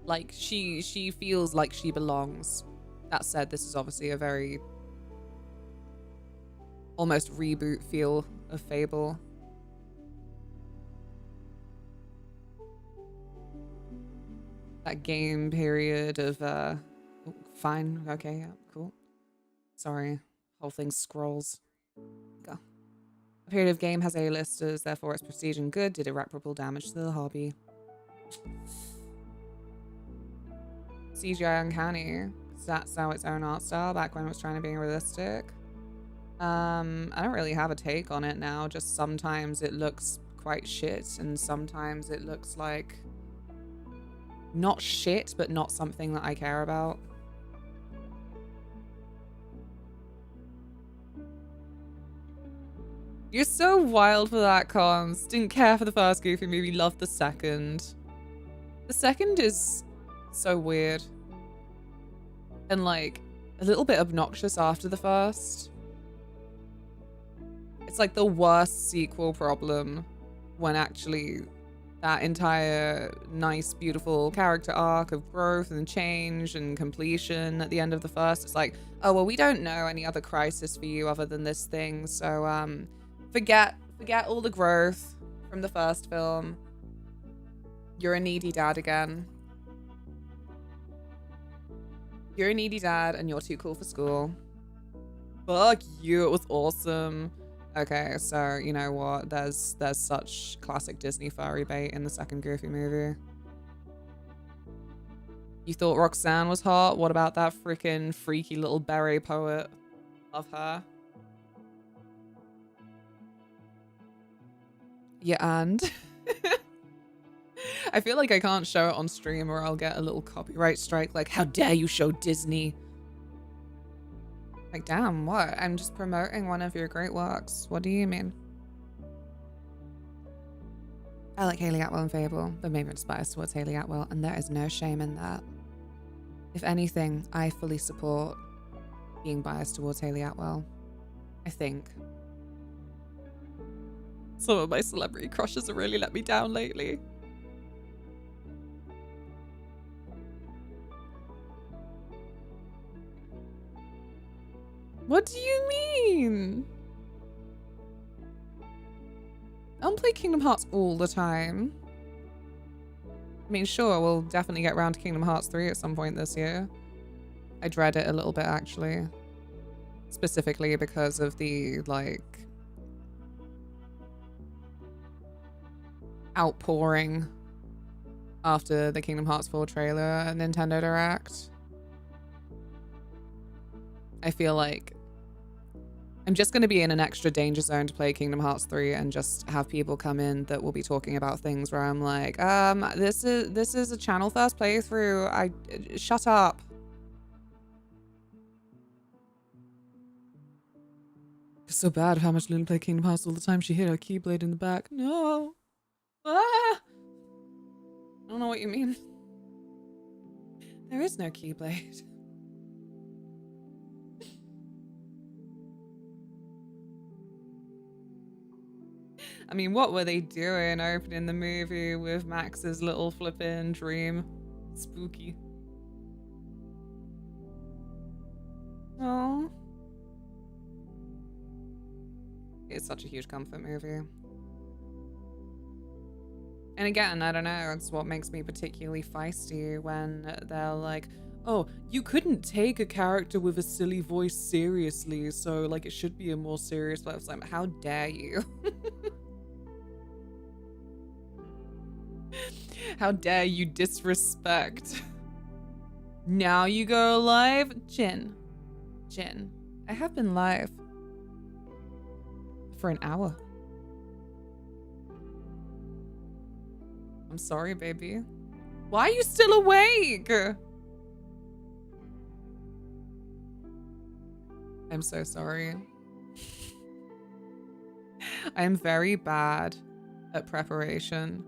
Like, she feels like she belongs. That said, this is obviously a very almost reboot feel of Fable. That game period of oh, fine, okay, yeah, cool. Sorry, whole thing scrolls. Go. A period of game has A-listers, therefore its prestige and good did irreparable damage to the hobby. CGI uncanny. That's now its own art style back when it was trying to be realistic. I don't really have a take on it now. Just sometimes it looks quite shit and sometimes it looks like not shit, but not something that I care about. You're so wild for that, Cons. Didn't care for the first Goofy movie, loved the second. The second is so weird. And like, a little bit obnoxious after the first. It's like the worst sequel problem when actually that entire nice, beautiful character arc of growth and change and completion at the end of the first, it's like, oh, well, we don't know any other crisis for you other than this thing. So, forget all the growth from the first film. You're a needy dad again. You're a needy dad and you're too cool for school. Fuck you, it was awesome. Okay, so you know what? There's such classic Disney furry bait in the second Goofy movie. You thought Roxanne was hot? What about that freaking freaky little beret poet? Love her. Yeah, and I feel like I can't show it on stream or I'll get a little copyright strike. Like, how dare you show Disney? Like, damn, what? I'm just promoting one of your great works. What do you mean? I like Hayley Atwell in Fable, but maybe I'm just biased towards Hayley Atwell, and there is no shame in that. If anything, I fully support being biased towards Hayley Atwell. I think. Some of my celebrity crushes have really let me down lately. What do you mean? I don't play Kingdom Hearts all the time. I mean, sure, we'll definitely get around to Kingdom Hearts 3 at some point this year. I dread it a little bit, actually. Specifically because of the, like, outpouring after the Kingdom Hearts 4 trailer at Nintendo Direct. I feel like I'm just going to be in an extra danger zone to play Kingdom Hearts 3 and just have people come in that will be talking about things where I'm like, this is a channel first playthrough. Shut up. It's so bad how much Luna played Kingdom Hearts all the time. She hit her Keyblade in the back. No. Ah! I don't know what you mean. There is no Keyblade. I mean, what were they doing opening the movie with Max's little flippin' dream? Spooky. Oh. It's such a huge comfort movie. And again, I don't know, it's what makes me particularly feisty when they're like, oh, you couldn't take a character with a silly voice seriously, so like it should be a more serious voice. Like, how dare you? How dare you disrespect? Now you go live? Jin, I have been live for an hour. I'm sorry, baby. Why are you still awake? I'm so sorry. I am very bad at preparation.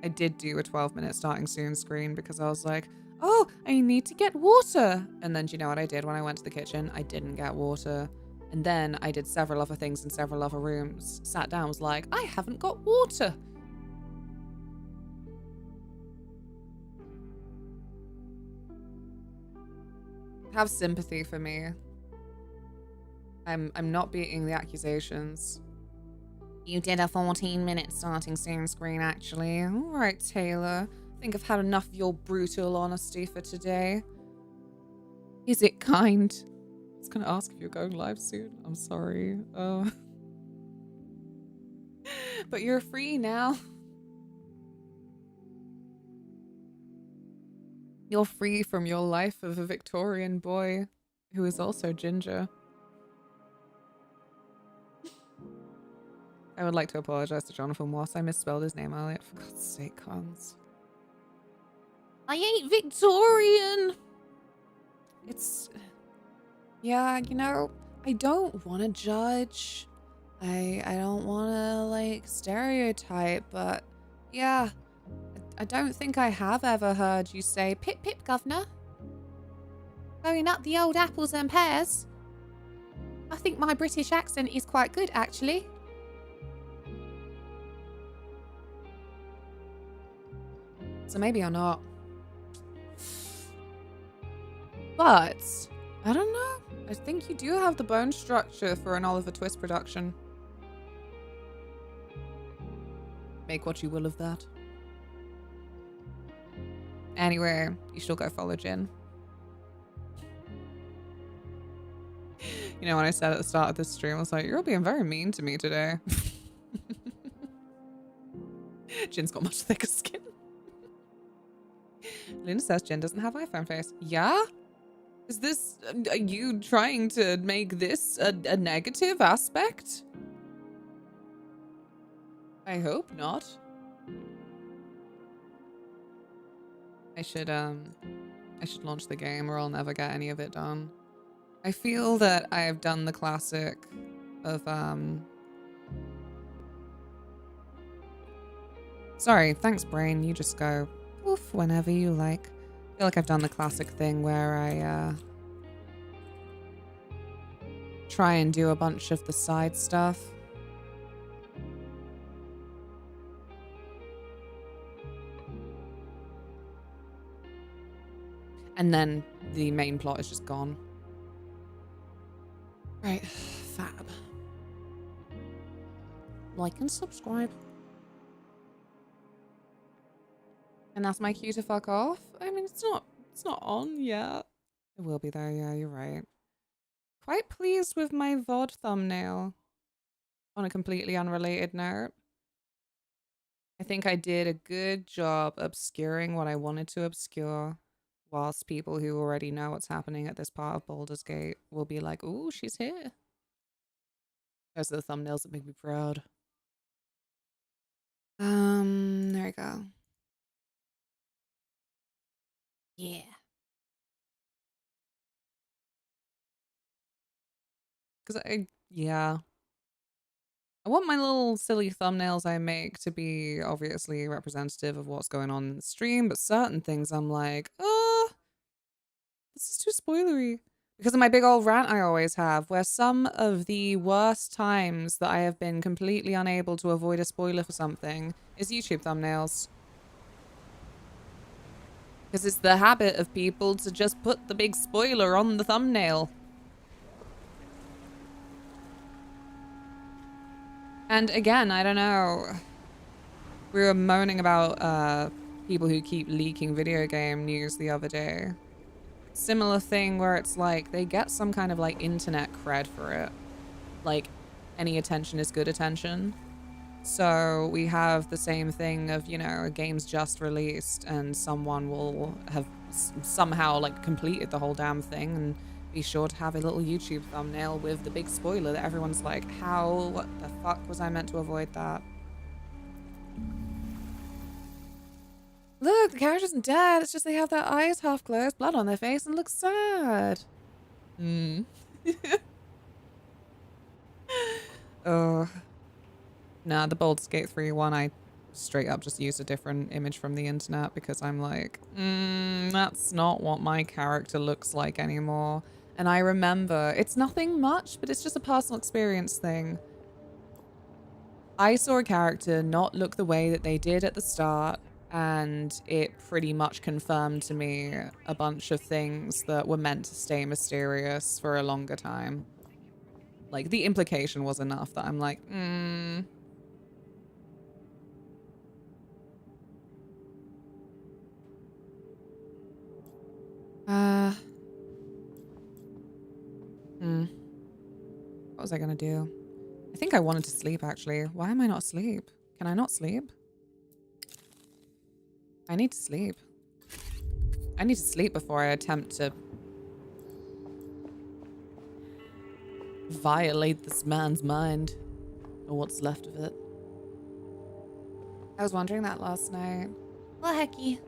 I did do a 12-minute starting soon screen because I was like, oh, I need to get water. And then do you know what I did when I went to the kitchen? I didn't get water. And then I did several other things in several other rooms. Sat down, was like, I haven't got water. Have sympathy for me. I'm not beating the accusations. You did a 14-minute starting soon screen, actually. All right, Taylor. I think I've had enough of your brutal honesty for today. Is it kind? I was going to ask if you're going live soon. I'm sorry. But you're free now. You're free from your life of a Victorian boy who is also ginger. I would like to apologize to Jonathan Wass. I misspelled his name earlier. For God's sake, cons. I ain't Victorian. It's... Yeah, you know, I don't want to judge. I don't want to, like, stereotype, but yeah, I don't think I have ever heard you say, pip pip, governor. Going up the old apples and pears. I think my British accent is quite good, actually. So maybe you're not. But, I don't know. I think you do have the bone structure for an Oliver Twist production. Make what you will of that. Anyway, you should go follow Jin. You know, when I said at the start of this stream, I was like, you're all being very mean to me today. Jin's got much thicker skin. Luna says Jin doesn't have iPhone face. Yeah? Is this... are you trying to make this a negative aspect? I hope not. I should launch the game or I'll never get any of it done. I feel that I have done the classic of, Sorry, thanks, brain. You just go poof whenever you like. I feel like I've done the classic thing where I, try and do a bunch of the side stuff. And then the main plot is just gone. Right, fab. Like and subscribe. And that's my cue to fuck off? I mean, it's not on yet. It will be though, yeah, you're right. Quite pleased with my VOD thumbnail. On a completely unrelated note. I think I did a good job obscuring what I wanted to obscure. Whilst people who already know what's happening at this part of Baldur's Gate will be like, ooh, she's here. Those are the thumbnails that make me proud. There we go. Yeah. Because yeah. I want my little silly thumbnails I make to be obviously representative of what's going on in the stream, but certain things I'm like, this is too spoilery. Because of my big old rant I always have, where some of the worst times that I have been completely unable to avoid a spoiler for something is YouTube thumbnails. Because it's the habit of people to just put the big spoiler on the thumbnail. And again, I don't know. We were moaning about people who keep leaking video game news the other day. Similar thing where it's like they get some kind of like internet cred for it. Like any attention is good attention. So we have the same thing of, you know, a game's just released and someone will have somehow like completed the whole damn thing and be sure to have a little YouTube thumbnail with the big spoiler that everyone's like, what the fuck was I meant to avoid that? Look, the character isn't dead. It's just they have their eyes half closed, blood on their face, and look sad. Oh. Nah, the Baldur's Gate 3 one, I straight up just used a different image from the internet because I'm like, that's not what my character looks like anymore. And I remember, it's nothing much, but it's just a personal experience thing. I saw a character not look the way that they did at the start, and it pretty much confirmed to me a bunch of things that were meant to stay mysterious for a longer time. Like, the implication was enough that I'm like, What was I gonna do? I think I wanted to sleep, actually. Why am I not asleep? Can I not sleep? I need to sleep. I need to sleep before I attempt to violate this man's mind. Or what's left of it. I was wondering that last night. Well, hecky.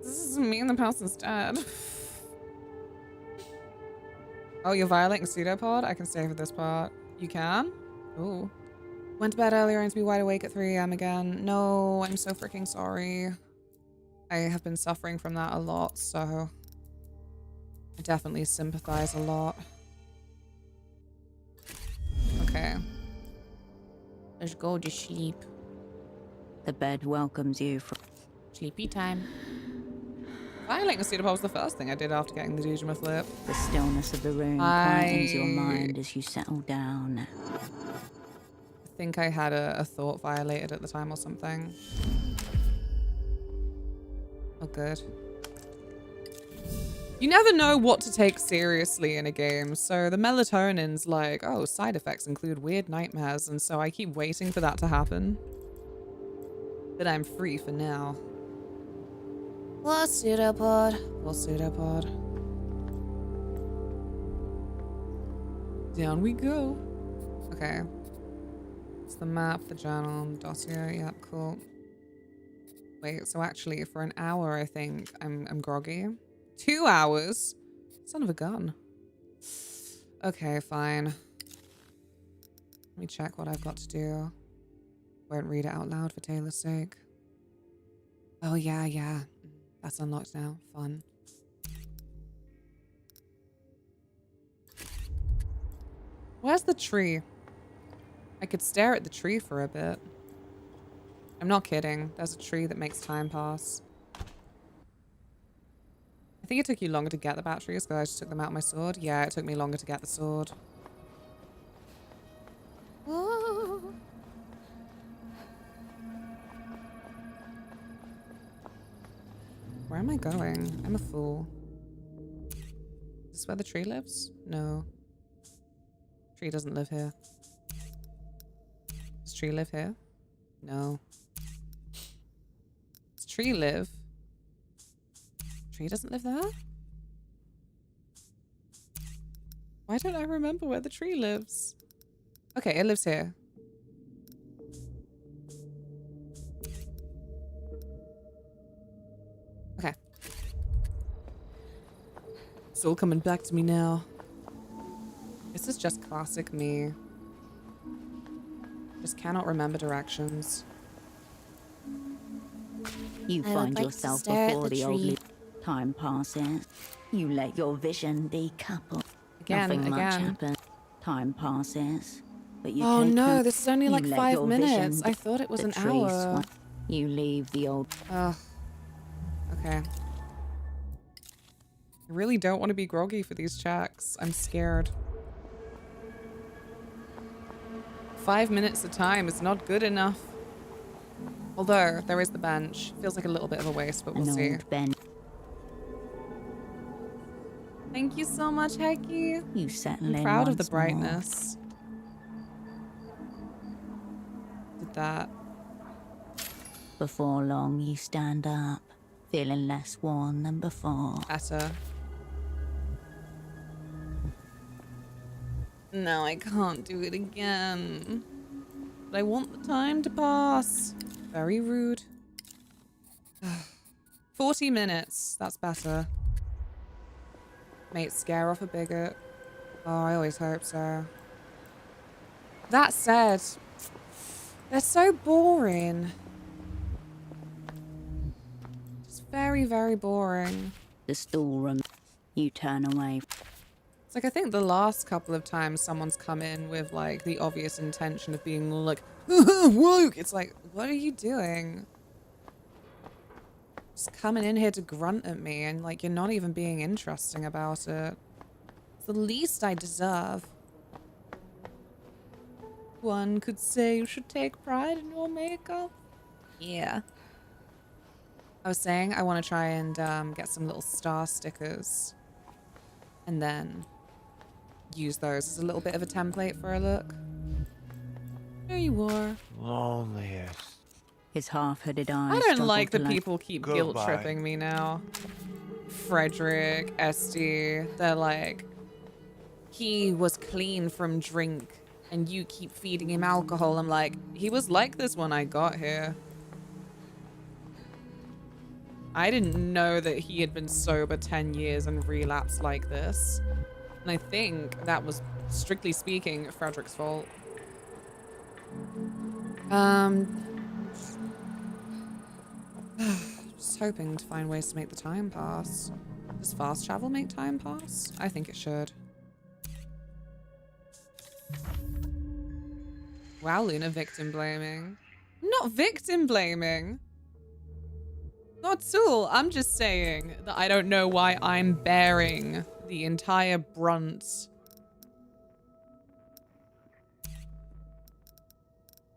This is me and the person's dead. Oh, you're violating pseudopod? I can stay for this part. You can? Ooh. Went to bed earlier and to be wide awake at 3 AM again. No, I'm so freaking sorry. I have been suffering from that a lot, so I definitely sympathize a lot. Okay. Let's go to sleep. The bed welcomes you for sleepy time. Violating a pseudopod was the first thing I did after getting the Dujima flip. The stillness of the room quietens your mind as you settle down. I think I had a thought violated at the time or something. Oh, good. You never know what to take seriously in a game, so the melatonin's like, oh, side effects include weird nightmares, and so I keep waiting for that to happen. But I'm free for now. Poor pseudopod. Poor pseudopod. Down we go. Okay. It's the map, the journal, the dossier. Yep, cool. Wait, so actually for an hour I think I'm groggy. 2 hours? Son of a gun. Okay, fine. Let me check what I've got to do. Won't read it out loud for Taylor's sake. Oh yeah. That's unlocked now. Fun. Where's the tree? I could stare at the tree for a bit. I'm not kidding. There's a tree that makes time pass. I think it took you longer to get the batteries because I just took them out of my sword. Yeah, it took me longer to get the sword. Whoa. Where am I going? I'm a fool. Is this where the tree lives? No. Tree doesn't live here. Does tree live here? No. Does tree live? Tree doesn't live there? Why don't I remember where the tree lives? Okay, it lives here. Okay. It's all coming back to me now. This is just classic me. Just cannot remember directions. You find yourself before the old time passes. You let your vision decouple. Nothing much happens. Time passes. But you oh no, this is only like 5 minutes. I thought it was an hour. You leave the old... Ugh. Okay. I really don't want to be groggy for these checks. I'm scared. 5 minutes of time is not good enough. Although, there is the bench. Feels like a little bit of a waste, but we'll see. Thank you so much, Hecky. You settle I'm proud of the brightness. Did that. Before long, you stand up, feeling less worn than before. Better. No, I can't do it again. But I want the time to pass. Very rude. 40 minutes. That's better. Mate, scare off a bigot. Oh, I always hope so. That said, they're so boring. Just very, very boring. The storeroom. You turn away. It's like, I think the last couple of times someone's come in with like the obvious intention of being like, woke. It's like, what are you doing? Just coming in here to grunt at me and like, you're not even being interesting about it. It's the least I deserve. One could say you should take pride in your makeup. Yeah. I was saying I want to try and get some little star stickers. And then use those as a little bit of a template for a look. There you are. Loneliest. His half-hooded eyes. I don't struggle like to that people keep guilt-tripping me now. Frederick, Esty, they're like, he was clean from drink and you keep feeding him alcohol. I'm like, he was like this when I got here. I didn't know that he had been sober 10 years and relapsed like this. And I think that was, strictly speaking, Frederick's fault. Just hoping to find ways to make the time pass. Does fast travel make time pass? I think it should. Wow, Luna, victim blaming. Not victim blaming. Not at all. I'm just saying that I don't know why I'm bearing the entire brunt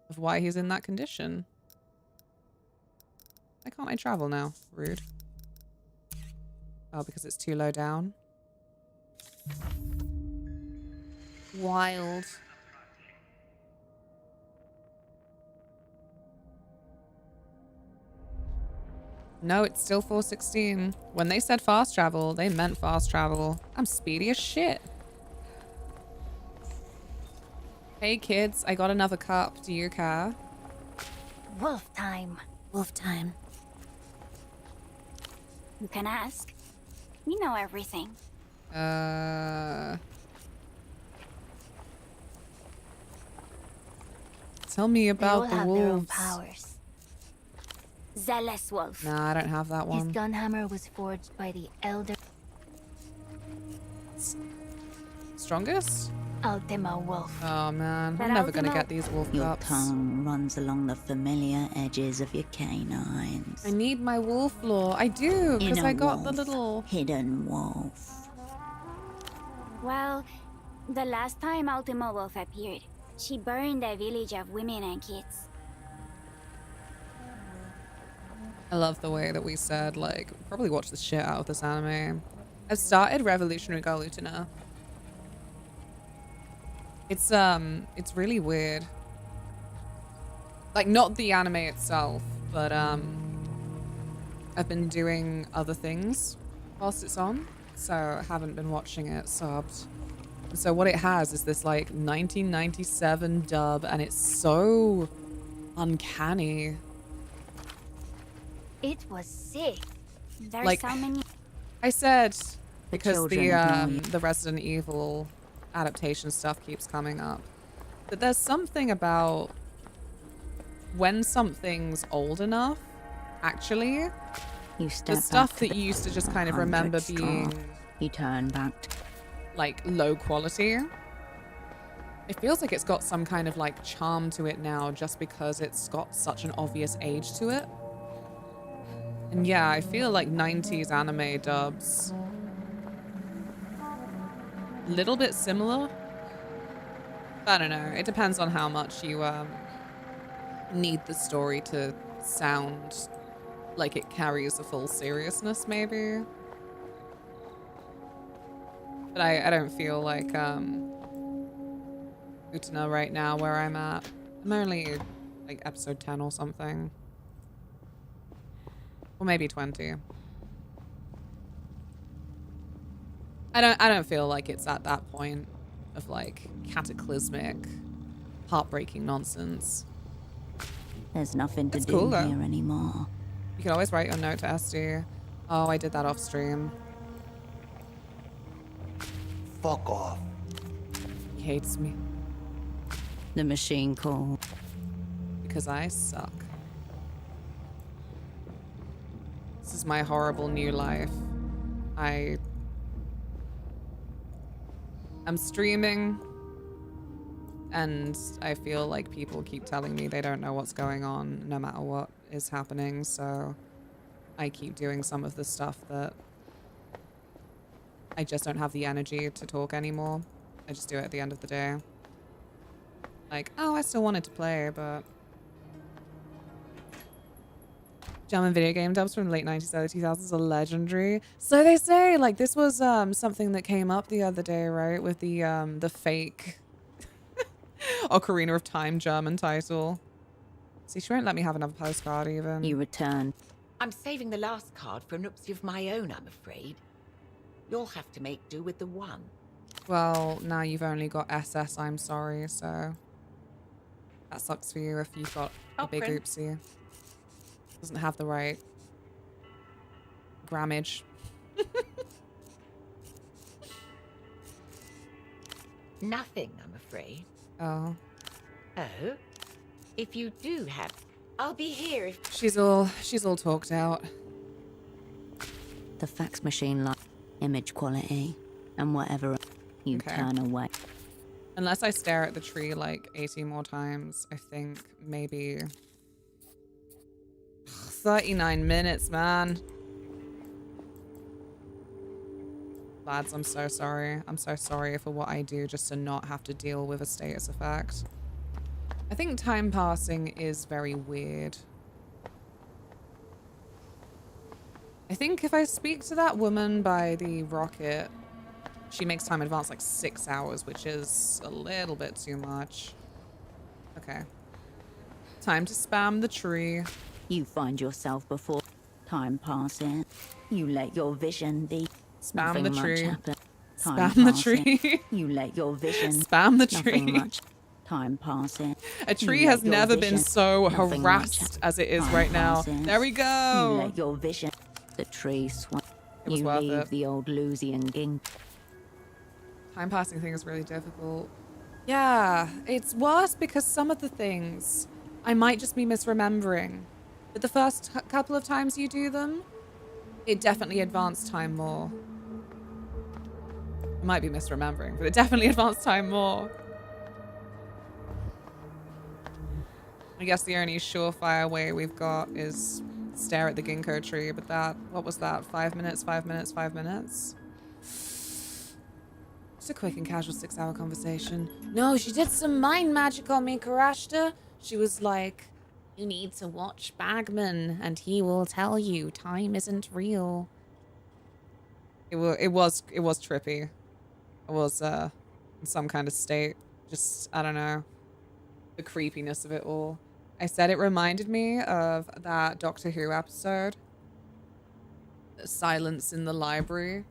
of why he's in that condition. Why can't I travel now? Rude. Oh, because it's too low down. Wild. No, it's still 4:16. When they said fast travel, they meant fast travel. I'm speedy as shit. Hey kids, I got another cup. Do you care? Wolf time. Wolf time. You can ask. We know everything. Tell me about the They all have their own wolves. powers. Zealous Wolf. Nah, I don't have that His one. gun hammer was forged by the elder Strongest? Ultima Wolf. Oh man, But I'm never gonna Ultima- get these wolf Your cups. tongue runs along the familiar edges of your canines. I need my wolf lore. I do, because Inner I got wolf, the little... hidden wolf. Well, the last time Ultima Wolf appeared, she burned a village of women and kids. I love the way that we said, like, probably watch the shit out of this anime. I've started Revolutionary Girl Utena. It's really weird. Like, not the anime itself, but, I've been doing other things whilst it's on, so I haven't been watching it subbed. And so what it has is this, like, 1997 dub, and it's so uncanny. It was sick. There's Like, so many. I said because children ignore you. the Resident Evil adaptation stuff keeps coming up, that there's something about when something's old enough, actually, You step the stuff back to that the you used to just kind of remember 100 being straw. You turn back to like low quality. It feels like it's got some kind of like charm to it now just because it's got such an obvious age to it. And yeah, I feel like 90s anime dubs, little bit similar. I don't know. It depends on how much you need the story to sound like it carries a full seriousness, maybe. But I don't feel like Utena right now where I'm at. I'm only like episode 10 or something. Or maybe 20. I don't feel like it's at that point of like cataclysmic, heartbreaking nonsense. There's nothing to It's do cool, though. here anymore. You can always write your note to SD. Oh, I did that off stream. Fuck off. He hates me. The machine called. Because I suck. This is my horrible new life. I'm streaming, and I feel like people keep telling me they don't know what's going on no matter what is happening, so I keep doing some of the stuff that I just don't have the energy to talk anymore. I just do it at the end of the day. Like, oh, I still wanted to play, but... German video game dubs from the late 90s, early 2000s are legendary. So they say, like, this was something that came up the other day, right? With the fake Ocarina of Time German title. See, she won't let me have another postcard even. You return. I'm saving the last card for an oopsie of my own, I'm afraid. You'll have to make do with the one. Well, now you've only got SS, I'm sorry, so... That sucks for you if you've got a big oopsie. Doesn't have the right grammage. Nothing, I'm afraid. Oh. Oh? If you do have... I'll be here if... She's all talked out. The fax machine like image quality and whatever you turn away. Unless I stare at the tree like 80 more times, I think maybe 39 minutes, man. Lads, I'm so sorry. I'm so sorry for what I do just to not have to deal with a status effect. I think time passing is very weird. I think if I speak to that woman by the rocket, she makes time advance like 6 hours, which is a little bit too much. Okay. Time to spam the tree. You find yourself before time passes. You let your vision be. Spam the tree. Spam the tree. You let your vision. Spam the tree. Much. Time passes. A tree has never been so harassed as it is right now. There we go. You let your vision. The tree swing. You worth leave it. the old Lusian ging. Time passing thing is really difficult. Yeah, it's worse because some of the things I might just be misremembering. But the first couple of times you do them, it definitely advanced time more. I might be misremembering, but it definitely advanced time more. I guess the only surefire way we've got is stare at the ginkgo tree, but that, what was that? 5 minutes, 5 minutes, 5 minutes? Just a quick and casual 6-hour conversation. No, she did some mind magic on me, Karashta. She was like, you need to watch Bagman and he will tell you time isn't real. It was trippy. I was in some kind of state. Just, I don't know. The creepiness of it all. I said it reminded me of that Doctor Who episode. Silence in the Library.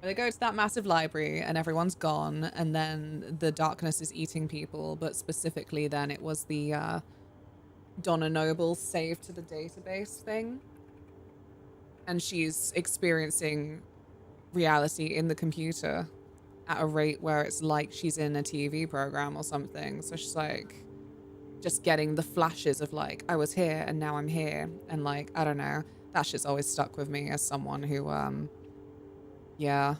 They go to that massive library and everyone's gone and then the darkness is eating people, but specifically then it was the Donna Noble save to the database thing. And she's experiencing reality in the computer at a rate where it's like she's in a TV program or something. So she's like just getting the flashes of like, I was here and now I'm here. And like, I don't know, that shit's always stuck with me as someone who, yeah.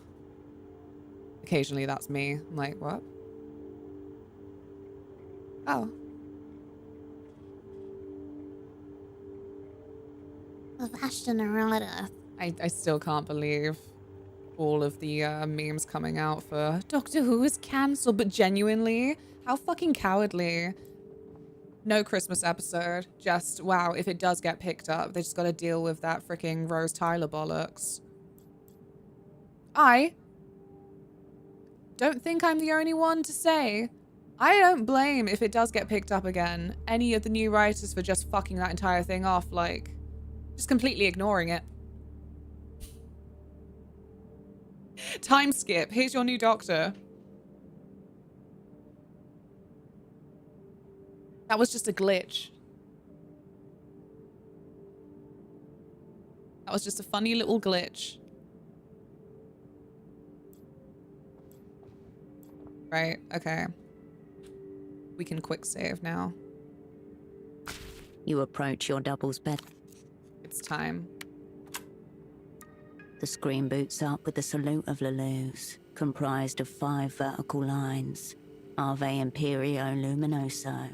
Occasionally that's me. I'm like, what? Oh. Of Ashton Arata. I still can't believe all of the memes coming out for Doctor Who is cancelled, but genuinely, how fucking cowardly. No Christmas episode. Just, wow, if it does get picked up, they just gotta deal with that freaking Rose Tyler bollocks. I don't think I'm the only one to say I don't blame, if it does get picked up again, any of the new writers for just fucking that entire thing off, like, just completely ignoring it. Time skip. Here's your new Doctor. That was just a glitch. That was just a funny little glitch. Right, okay. We can quick save now. You approach your double's bed. It's time. The screen boots up with the salute of Lelou's, comprised of 5 vertical lines. Ave Imperio Luminoso.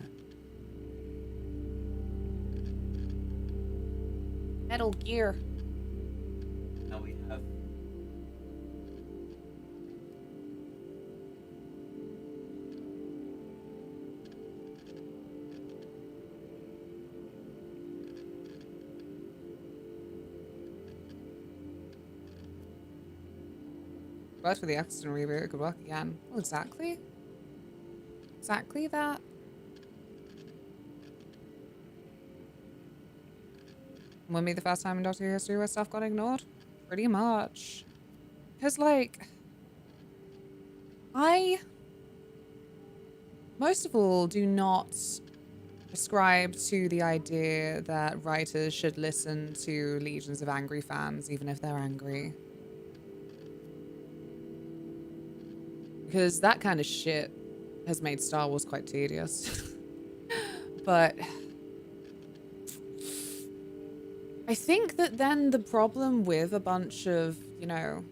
Metal Gear. Now we have. Worked for the Exton reboot, it could work again. Well, exactly. Exactly that. Wouldn't be the first time in Doctor Who history where stuff got ignored. Pretty much. Because, like, I, most of all, do not ascribe to the idea that writers should listen to legions of angry fans, even if they're angry. Because that kind of shit has made Star Wars quite tedious. But I think that then the problem with a bunch of, you know,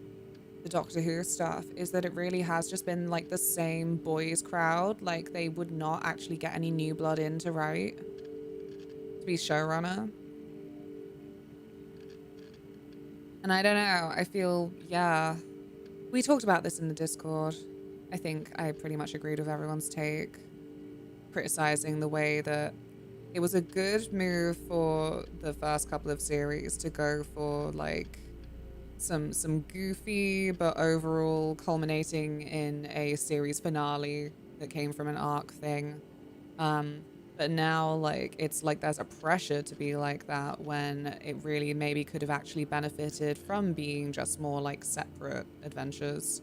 the Doctor Who stuff is that it really has just been like the same boys crowd. Like they would not actually get any new blood in to write, to be showrunner. And I don't know, I feel, yeah. We talked about this in the Discord. I think I pretty much agreed with everyone's take, criticizing the way that it was a good move for the first couple of series to go for like some goofy but overall culminating in a series finale that came from an arc thing. But now like it's like there's a pressure to be like that when it really maybe could have actually benefited from being just more like separate adventures.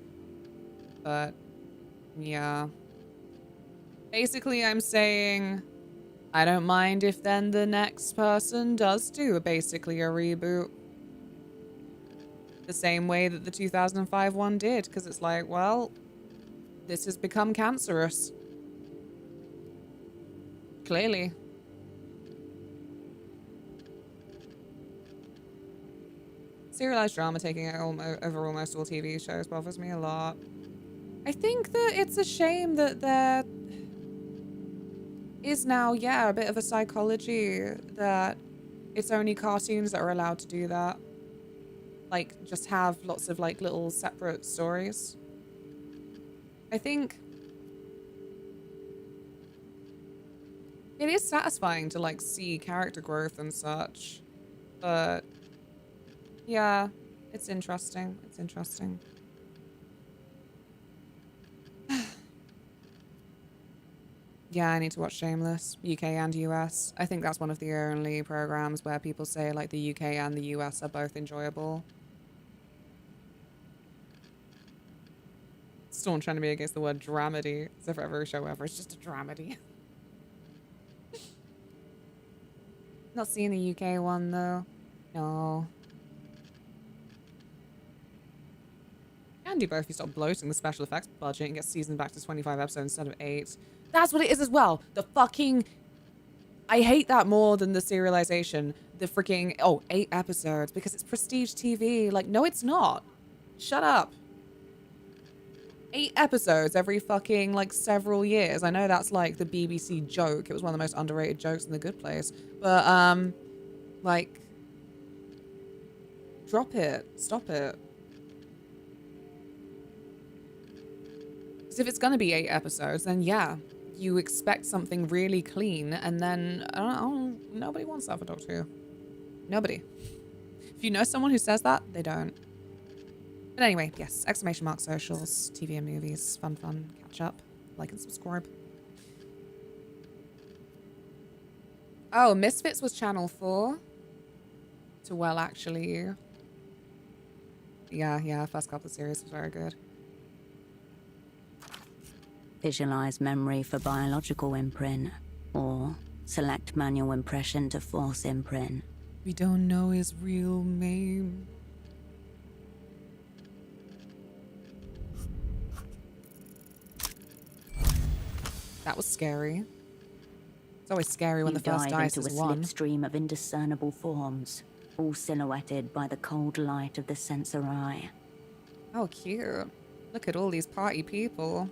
But yeah. Basically, I'm saying I don't mind if then the next person does do basically a reboot. The same way that the 2005 one did, because it's like, well, this has become cancerous. Clearly. Serialized drama taking it over almost all TV shows bothers me a lot. I think that it's a shame that there is now, yeah, a bit of a psychology that it's only cartoons that are allowed to do that. Like, just have lots of, like, little separate stories. I think it is satisfying to, like, see character growth and such. But, yeah, it's interesting. It's interesting. Yeah, I need to watch Shameless, UK and US. I think that's one of the only programs where people say like the UK and the US are both enjoyable. Still trying to be against the word dramedy. As if every show ever is just a dramedy. Not seeing the UK one though. No. Can do both if you stop bloating the special effects budget and get seasoned back to 25 episodes instead of 8. That's what it is as well. The fucking... I hate that more than the serialization. The freaking... Oh, 8 episodes because it's prestige TV. Like, no, it's not. Shut up. 8 episodes every fucking, like, several years. I know that's, like, the BBC joke. It was one of the most underrated jokes in The Good Place. But, like... Drop it. Stop it. Because if it's going to be 8 episodes, then yeah, you expect something really clean, and then, I don't know, nobody wants that for Doctor Who. Nobody. If you know someone who says that, they don't. But anyway, yes, exclamation mark socials, TV and movies, fun, catch up, like and subscribe. Oh, Misfits was Channel 4? To well, actually. Yeah, first couple of series was very good. Visualize memory for biological imprint, or select manual impression to force imprint. We don't know his real name. That was scary. It's always scary when You the first dive dice into is a one. slipstream of indiscernible forms, all silhouetted by the cold light of the sensor eye. Oh, cute. Look at all these party people.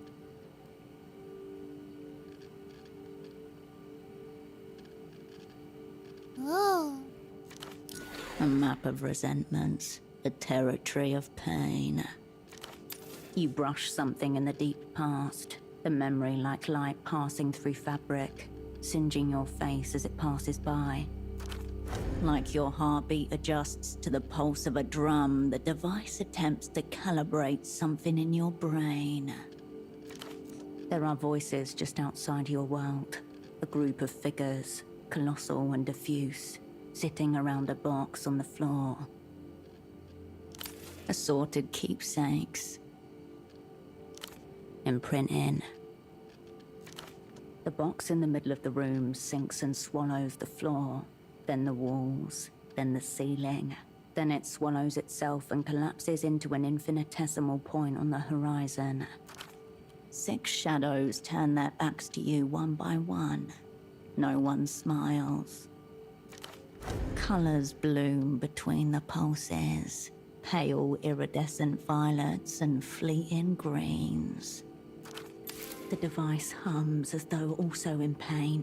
Oh. A map of resentments, a territory of pain. You brush something in the deep past, the memory like light passing through fabric, singeing your face as it passes by. Like your heartbeat adjusts to the pulse of a drum, the device attempts to calibrate something in your brain. There are voices just outside your world, a group of figures, colossal and diffuse, sitting around a box on the floor. Assorted keepsakes. Imprinting. The box in the middle of the room sinks and swallows the floor, then the walls, then the ceiling. Then it swallows itself and collapses into an infinitesimal point on the horizon. 6 shadows turn their backs to you one by one. No one smiles. Colors bloom between the pulses. Pale iridescent violets and fleeting greens. The device hums as though also in pain.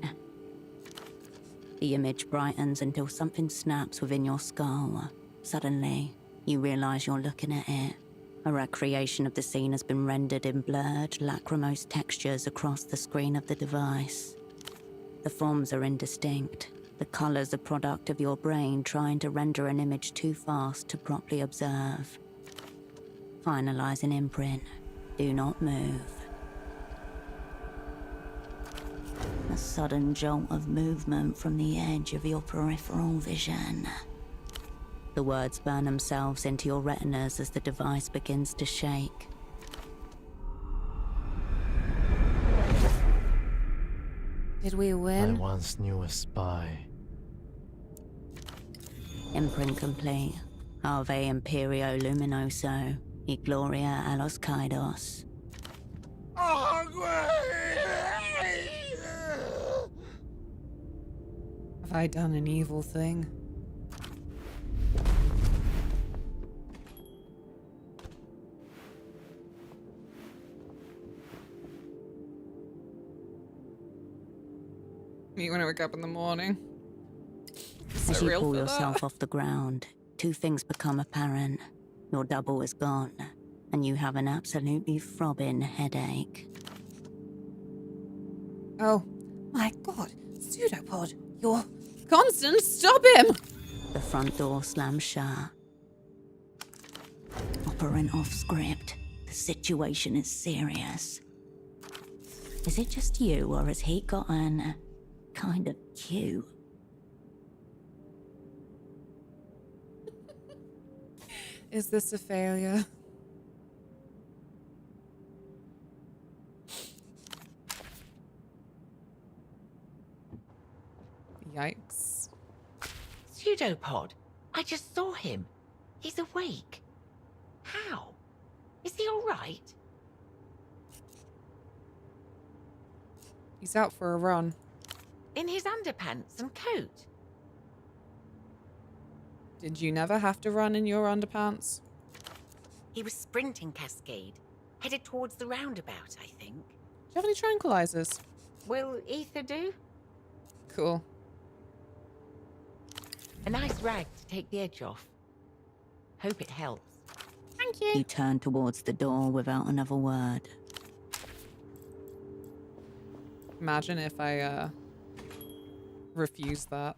The image brightens until something snaps within your skull. Suddenly, you realize you're looking at it. A recreation of the scene has been rendered in blurred, lachrymose textures across the screen of the device. The forms are indistinct. The colors a product of your brain trying to render an image too fast to properly observe. Finalize an imprint. Do not move. A sudden jolt of movement from the edge of your peripheral vision. The words burn themselves into your retinas as the device begins to shake. Did we win? I once knew a spy. Imprint complete. Ave Imperio Luminoso. Y Gloria a los Kaidos. Have I done an evil thing? Me when I wake up in the morning. As you Surreal pull for yourself that. off the ground, 2 things become apparent. Your double is gone, and you have an absolutely throbbing headache. Oh my god, Pseudopod, you're constant, stop him! The front door slams shut. Operant off script. The situation is serious. Is it just you, or has he gotten kind of cute? Is this a failure? Yikes. Pseudopod, I just saw him. He's awake. How? Is he all right? He's out for a run. In his underpants and coat? Did you never have to run in your underpants? He was sprinting Cascade, headed towards the roundabout, I think. Do you have any tranquilizers? Will Ether do? Cool. A nice rag to take the edge off. Hope it helps. Thank you. You turn towards the door without another word. Imagine if I, refused that.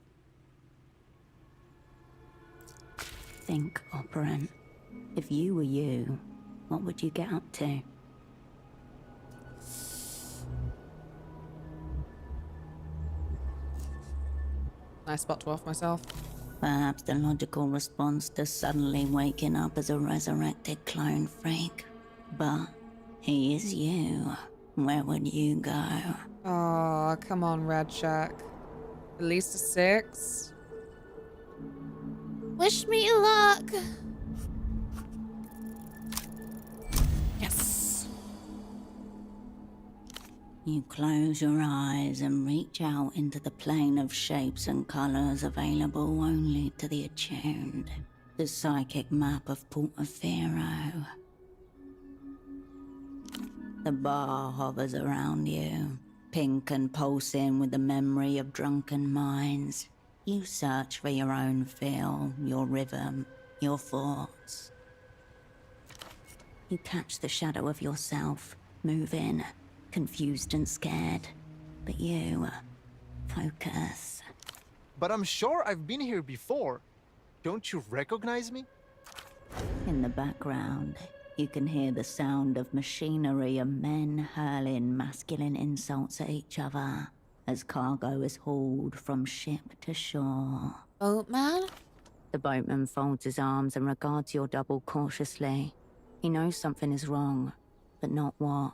Think, Operant. If you were you, what would you get up to? Nice spot to off myself. Perhaps the logical response to suddenly waking up as a resurrected clone freak. But he is you. Where would you go? Oh, come on, Red Shack. At least a 6. Wish me luck. Yes. You close your eyes and reach out into the plane of shapes and colors available only to the attuned. The psychic map of Portofino. The bar hovers around you, pink and pulsing with the memory of drunken minds. You search for your own feel, your rhythm, your thoughts. You catch the shadow of yourself, moving, confused and scared. But you focus. But I'm sure I've been here before. Don't you recognize me? In the background, you can hear the sound of machinery and men hurling masculine insults at each other as cargo is hauled from ship to shore. Boatman? The boatman folds his arms and regards your double cautiously. He knows something is wrong, but not what.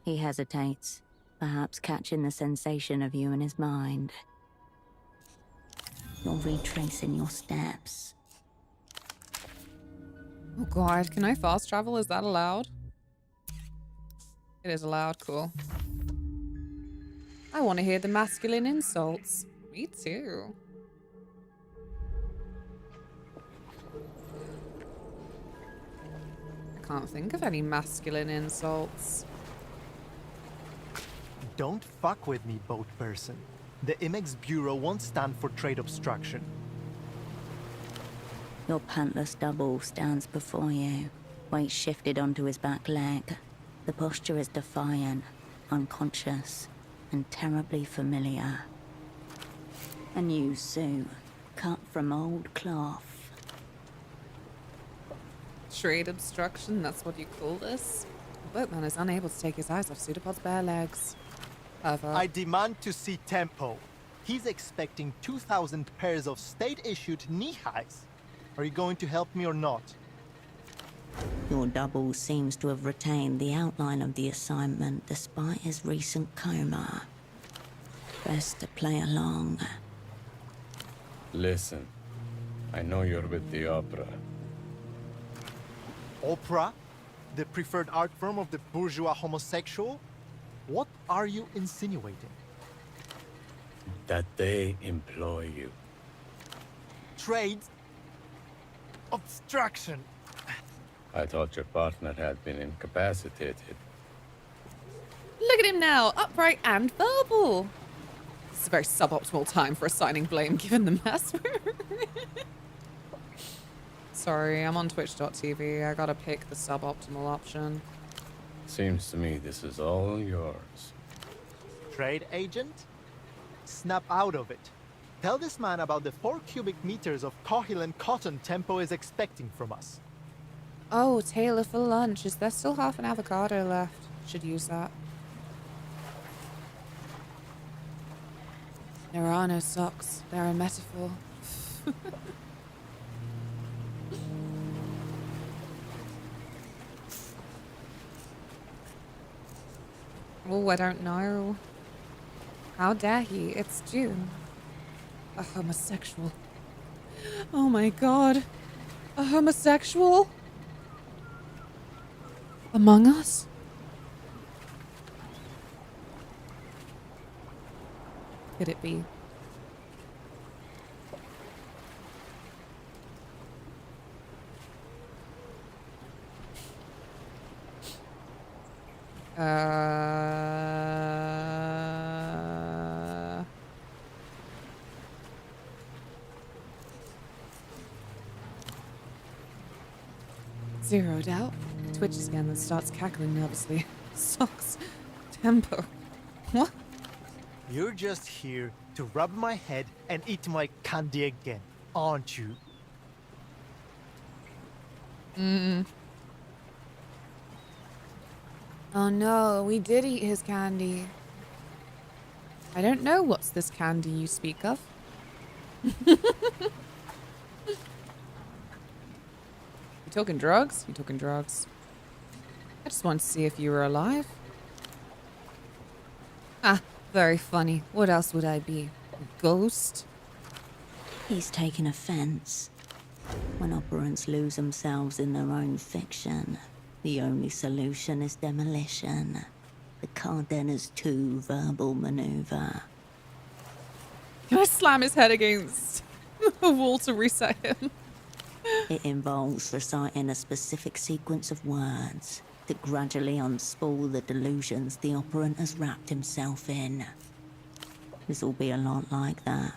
He hesitates, perhaps catching the sensation of you in his mind. You're retracing your steps. Oh god, can I fast travel? Is that allowed? It is allowed, cool. I want to hear the masculine insults. Me too. I can't think of any masculine insults. Don't fuck with me, boat person. The IMEX Bureau won't stand for trade obstruction. Your pantless double stands before you, weight shifted onto his back leg. The posture is defiant, unconscious, and terribly familiar. A new suit, cut from old cloth. Trade obstruction, that's what you call this? The boatman is unable to take his eyes off Pseudopod's bare legs. However, I demand to see Tempo. He's expecting 2,000 pairs of state-issued knee-highs. Are you going to help me or not? Your double seems to have retained the outline of the assignment despite his recent coma. Best to play along. Listen, I know you're with the opera. Opera? The preferred art form of the bourgeois homosexual? What are you insinuating? That they employ you. Trade obstruction. I thought your partner had been incapacitated. look at him now, upright and verbal. This is a very suboptimal time for assigning blame given the mess. Sorry, I'm on twitch.tv. I gotta pick the suboptimal option. Seems to me this is all yours. Trade agent? Snap out of it. Tell this man about the 4 cubic meters of Cohilan cotton Tempo is expecting from us. Oh, Taylor for lunch. Is there still half an avocado left? Should use that. There are no socks. They're a metaphor. Oh, I don't know. How dare he? It's June. A homosexual. Oh my god. A homosexual? Among Us? Could it be? Zero doubt. Twitches again, then starts cackling nervously. Socks. Tempo. What? You're just here to rub my head and eat my candy again, aren't you? Oh no, we did eat his candy. I don't know what's this candy you speak of. You talking drugs? You talking drugs? I just wanted to see if you were alive. Ah, very funny. What else would I be? A ghost? He's taken offense. When operants lose themselves in their own fiction, the only solution is demolition. the Cardenas 2 verbal maneuver. Can I slam his head against the wall to reset him? It involves reciting a specific sequence of words that gradually unspool the delusions the operant has wrapped himself in. This will be a lot like that,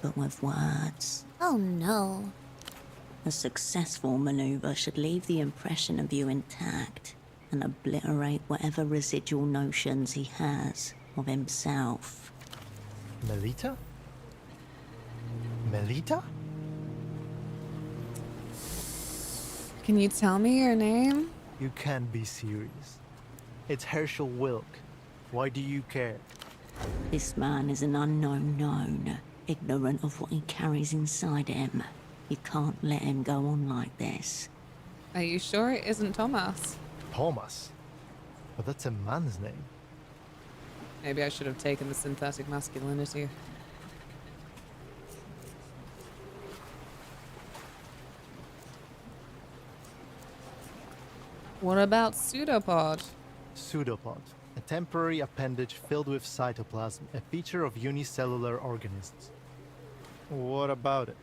but with words. Oh no. A successful maneuver should leave the impression of you intact and obliterate whatever residual notions he has of himself. Melita? Melita? Can you tell me your name? You can't be serious. It's Herschel Wilk. Why do you care? This man is an unknown known, ignorant of what he carries inside him. You can't let him go on like this. Are you sure it isn't Thomas? Thomas? But that's a man's name. Maybe I should have taken the synthetic masculinity. What about pseudopod? Pseudopod. A temporary appendage filled with cytoplasm, a feature of unicellular organisms. What about it?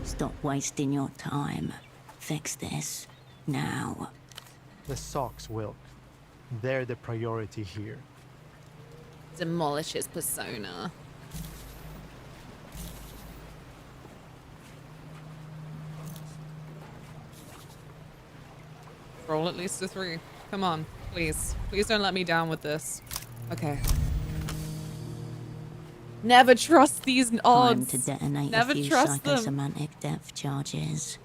Stop wasting your time. Fix this. Now. The socks, Wilk. They're the priority here. Demolish his persona. Roll at least a 3. Come on, please. Please don't let me down with this. Okay. Never trust these odds. Time to detonate Never a few trust them. psychosomatic depth charges.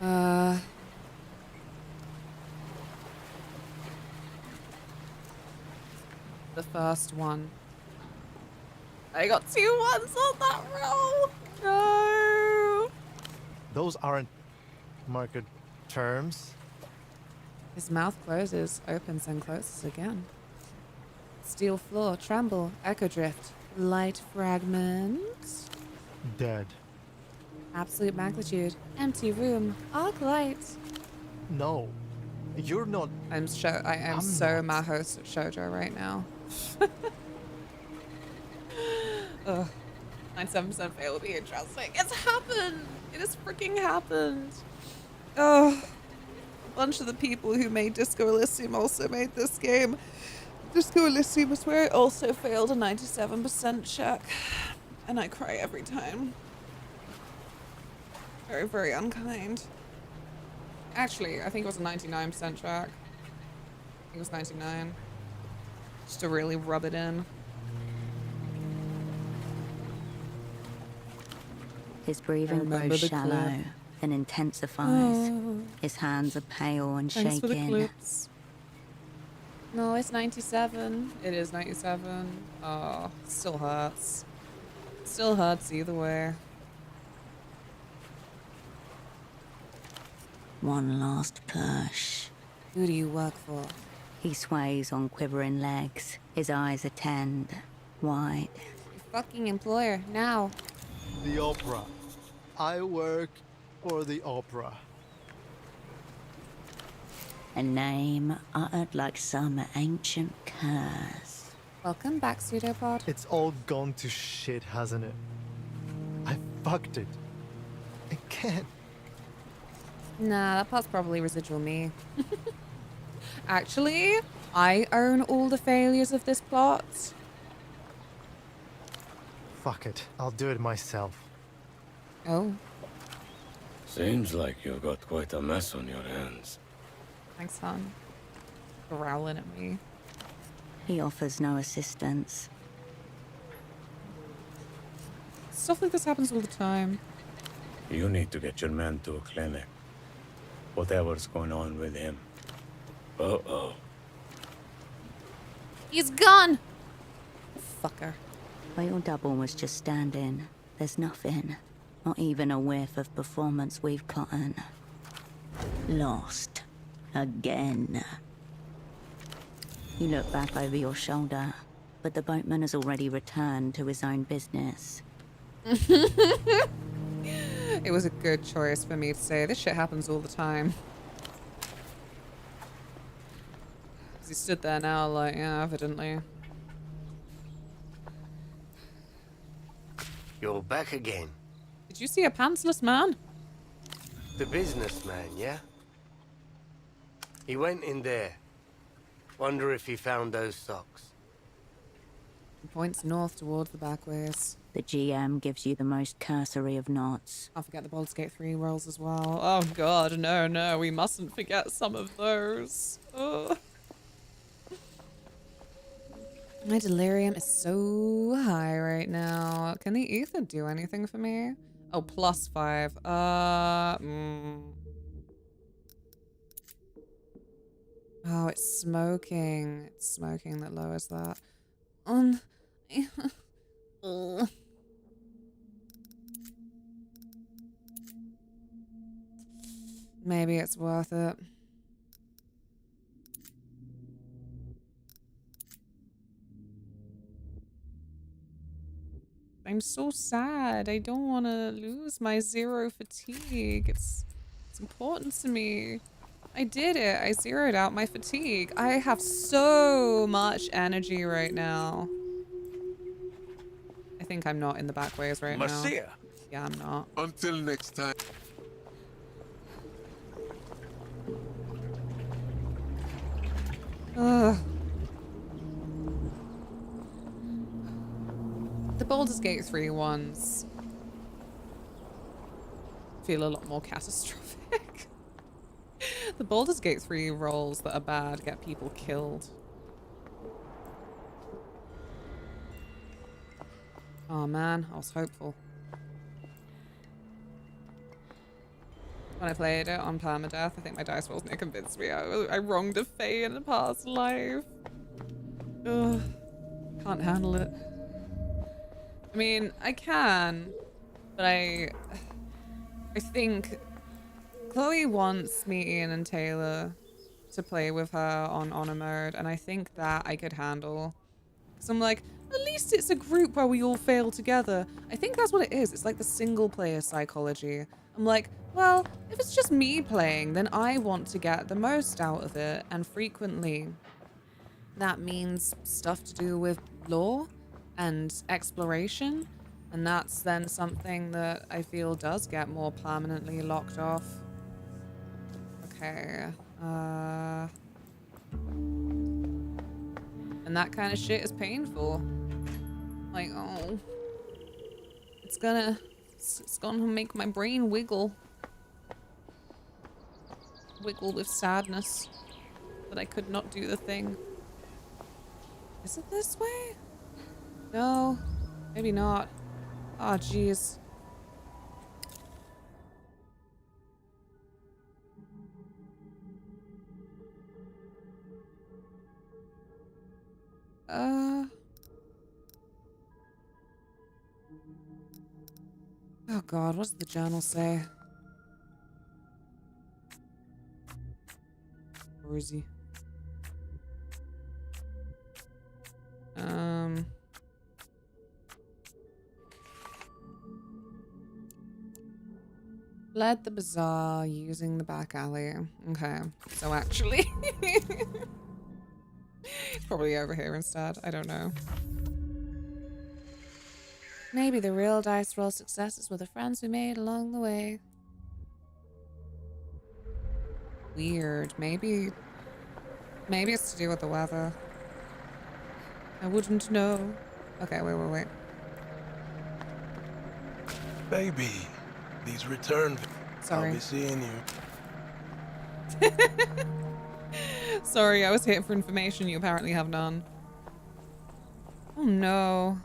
The first one. I got 2 ones on that roll. No. Those aren't market terms. His mouth closes, opens, and closes again. Steel floor, tremble, echo drift, light fragments. Dead. Absolute magnitude, empty room, arc light. No. You're not. I am so Maho Shoujo right now. Ugh. 97% fail would be interesting. It's happened! It has freaking happened. Oh. A bunch of the people who made Disco Elysium also made this game. Disco Elysium is where I also failed a 97% check. And I cry every time. Very, very unkind. Actually, I think it was a 99% track. I think it was 99. Just to really rub it in. His breathing remember grows the shallow, clip. then intensifies. Oh. His hands are pale and Thanks for the shaking. clips. No, it's 97. It is 97. Oh, still hurts. Still hurts either way. One last push. Who do you work for? He sways on quivering legs. His eyes attend, wide. Your fucking employer, now. The opera. I work for the opera. A name uttered like some ancient curse. Welcome back, Pseudopod. It's all gone to shit, hasn't it? I fucked it. I can't. Nah, that part's probably residual me. Actually, I own all the failures of this plot. Fuck it. I'll do it myself. Oh. Seems like you've got quite a mess on your hands. Thanks, hon. Growling at me. He offers no assistance. Stuff like this happens all the time. You need to get your man to a clinic. Whatever's going on with him. Uh-oh. He's gone! Fucker. Where your double was just standing, there's nothing. Not even a whiff of performance we've gotten. Lost. Again. You look back over your shoulder, but the boatman has already returned to his own business. It was a good choice for me to say. This shit happens all the time. He stood there now, like, yeah, evidently. You're back again. Did you see a pantsless man? The businessman, yeah? He went in there. Wonder if he found those socks. He points north towards the back ways. The GM gives you the most cursory of nods. I'll forget the Baldur's Gate 3 rolls as well. Oh god, no, we mustn't forget some of those. Oh. My delirium is so high right now. Can the ether do anything for me? Oh, +5. Oh, it's smoking. It's smoking that lowers that. Maybe it's worth it. I'm so sad. I don't want to lose my 0 fatigue. It's important to me. I did it. I zeroed out my fatigue. I have so much energy right now. I think I'm not in the back ways right now. Marcia. Yeah, I'm not. Until next time. Ugh. The Baldur's Gate 3 ones feel a lot more catastrophic. The Baldur's Gate 3 rolls that are bad get people killed. Oh man, I was hopeful. When I played it on permadeath, I think my dice rolls near convinced me I wronged a fae in a past life. Ugh. Can't handle it. I mean, I can, but I think Chloe wants me, Ian, and Taylor to play with her on honor mode, and I think that I could handle. Because I'm like, at least it's a group where we all fail together. I think that's what it is. It's like the single player psychology. I'm like, well, if it's just me playing, then I want to get the most out of it, and frequently that means stuff to do with lore and exploration, and that's then something that I feel does get more permanently locked off. Okay, and that kind of shit is painful. Like, oh, it's gonna make my brain wiggle with sadness that I could not do the thing. Is it this way? No, maybe not. Oh, jeez. Oh god, what does the journal say? Where is he? Fled the bazaar using the back alley. Okay, so actually probably over here instead. I don't know. Maybe the real dice roll successes were the friends we made along the way. Weird. Maybe it's to do with the weather. I wouldn't know. Okay, wait. Baby, these return. Sorry. I'll be seeing you. Sorry, I was here for information you apparently have none. Oh no.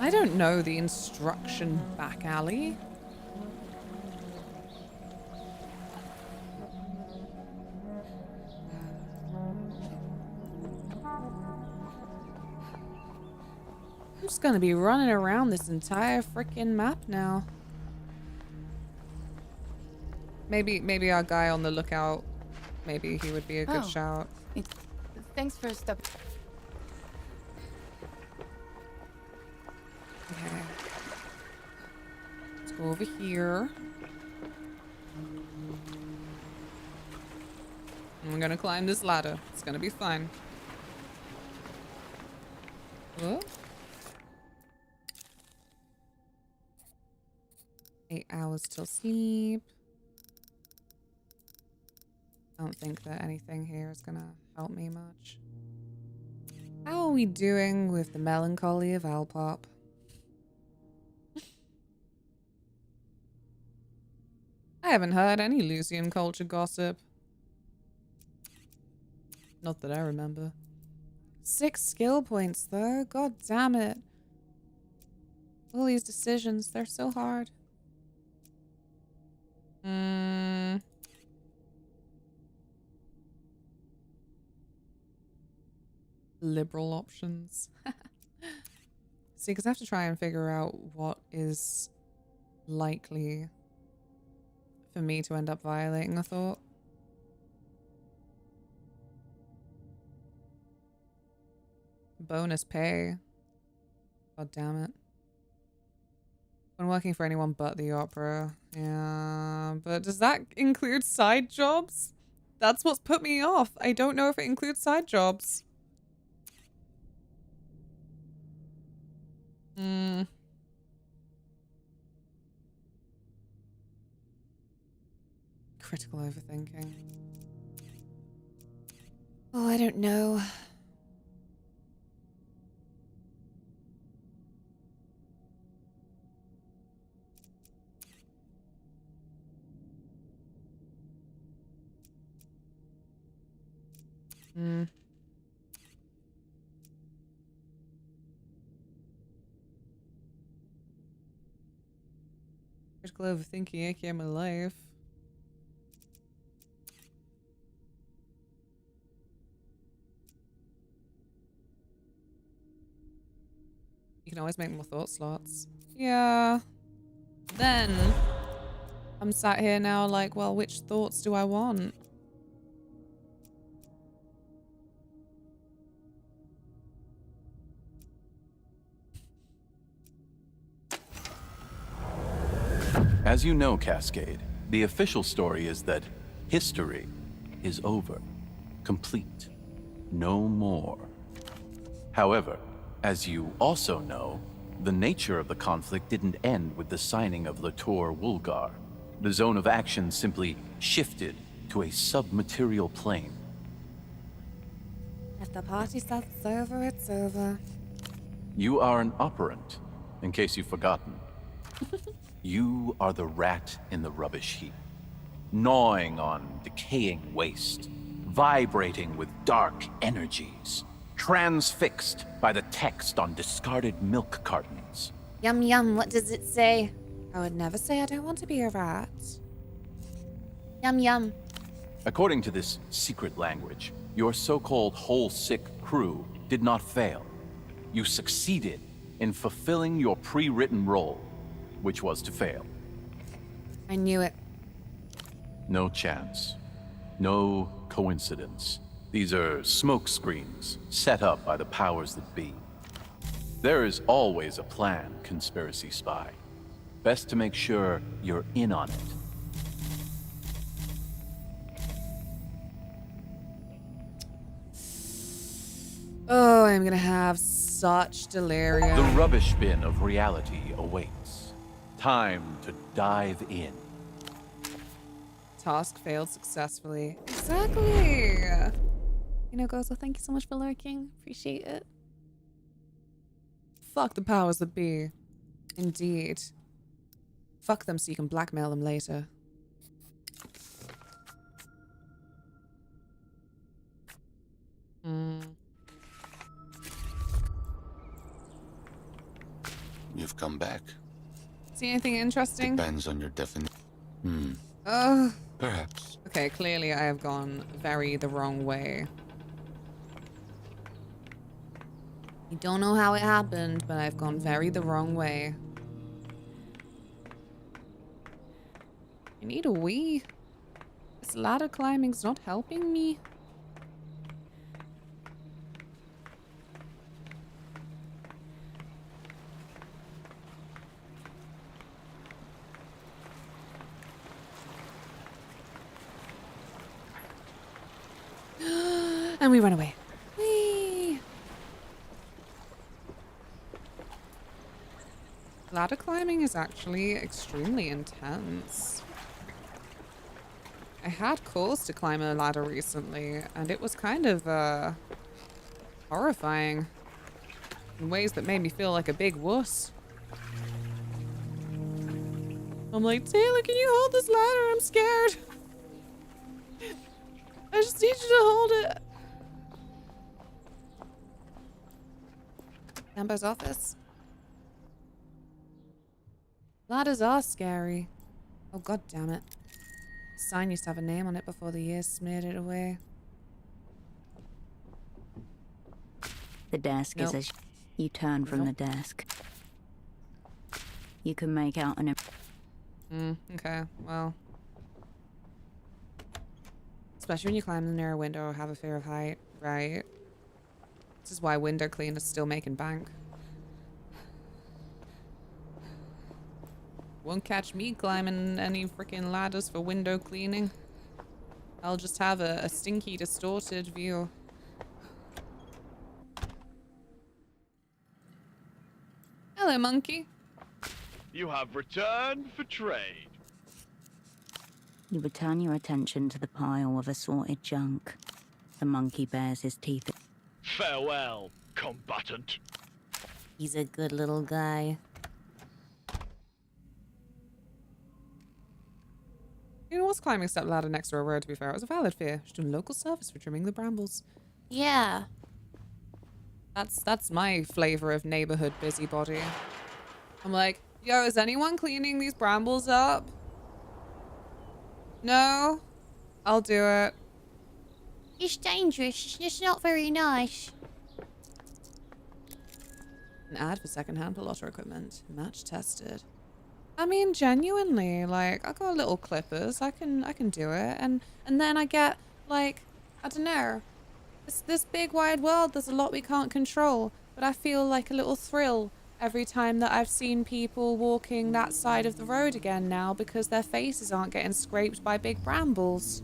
I don't know the instruction back alley. I'm just gonna be running around this entire freaking map now. Maybe our guy on the lookout, maybe he would be a good shout. Thanks for stopping. Okay. Let's go over here. I'm gonna climb this ladder. It's gonna be fine. Oh. 8 hours till sleep. I don't think that anything here is gonna help me much. How are we doing with the melancholy of Alpop? I haven't heard any Lucian culture gossip. Not that I remember. 6 skill points though, god damn it. All these decisions, they're so hard. Liberal options. See, because I have to try and figure out what is likely for me to end up violating a thought. Bonus pay. God damn it. When working for anyone but the opera. Yeah, but does that include side jobs? That's what's put me off. I don't know if it includes side jobs. Critical overthinking. Oh, I don't know. Critical overthinking, aka my life. You can always make more thought slots. Yeah. Then I'm sat here now like, well, which thoughts do I want? As you know, Cascade, the official story is that history is over. Complete. No more. However, as you also know, the nature of the conflict didn't end with the signing of Latour Woolgar. The zone of action simply shifted to a submaterial plane. If the party says it's over, it's over. You are an operant, in case you've forgotten. You are the rat in the rubbish heap, gnawing on decaying waste, vibrating with dark energies, transfixed by the text on discarded milk cartons. Yum yum, what does it say? I would never say I don't want to be a rat. Yum yum. According to this secret language, your so-called whole sick crew did not fail. You succeeded in fulfilling your pre-written role, which was to fail. I knew it. No chance. No coincidence. These are smoke screens set up by the powers that be. There is always a plan, conspiracy spy. Best to make sure you're in on it. Oh, I'm gonna have such delirium. The rubbish bin of reality awaits. Time to dive in. Task failed successfully. Exactly. You know, Gozo, thank you so much for lurking. Appreciate it. Fuck the powers that be. Indeed. Fuck them so you can blackmail them later. You've come back. See anything interesting? Depends on your definition. Perhaps. Okay, clearly I have gone very the wrong way. I don't know how it happened, but I've gone very the wrong way. I need a wee. This ladder climbing's not helping me. And we run away. Whee! Ladder climbing is actually extremely intense. I had calls to climb a ladder recently, and it was kind of horrifying in ways that made me feel like a big wuss. I'm like, Taylor, can you hold this ladder? I'm scared. I just need you to hold it. Amber's office. Ladders are scary. Oh, god damn it. The sign used to have a name on it before the years smeared it away. The desk is as you turn from the desk. You can make out an... Okay, well. Especially when you climb near a window or have a fear of height, right? This is why window cleaners still making bank. Won't catch me climbing any freaking ladders for window cleaning. I'll just have a stinky, distorted view. Hello, monkey. You have returned for trade. You return your attention to the pile of assorted junk. The monkey bares his teeth. Farewell, combatant. He's a good little guy. You know what's climbing a step ladder next to a road, to be fair? It was a valid fear. Just doing local service for trimming the brambles. Yeah. That's my flavor of neighborhood busybody. I'm like, yo, is anyone cleaning these brambles up? No? I'll do it. It's dangerous. It's not very nice. An ad for secondhand plotter equipment. Match tested. I mean, genuinely, like, I got little clippers. I can do it. And then I get, like, I don't know. It's this big wide world. There's a lot we can't control. But I feel like a little thrill every time that I've seen people walking that side of the road again now because their faces aren't getting scraped by big brambles.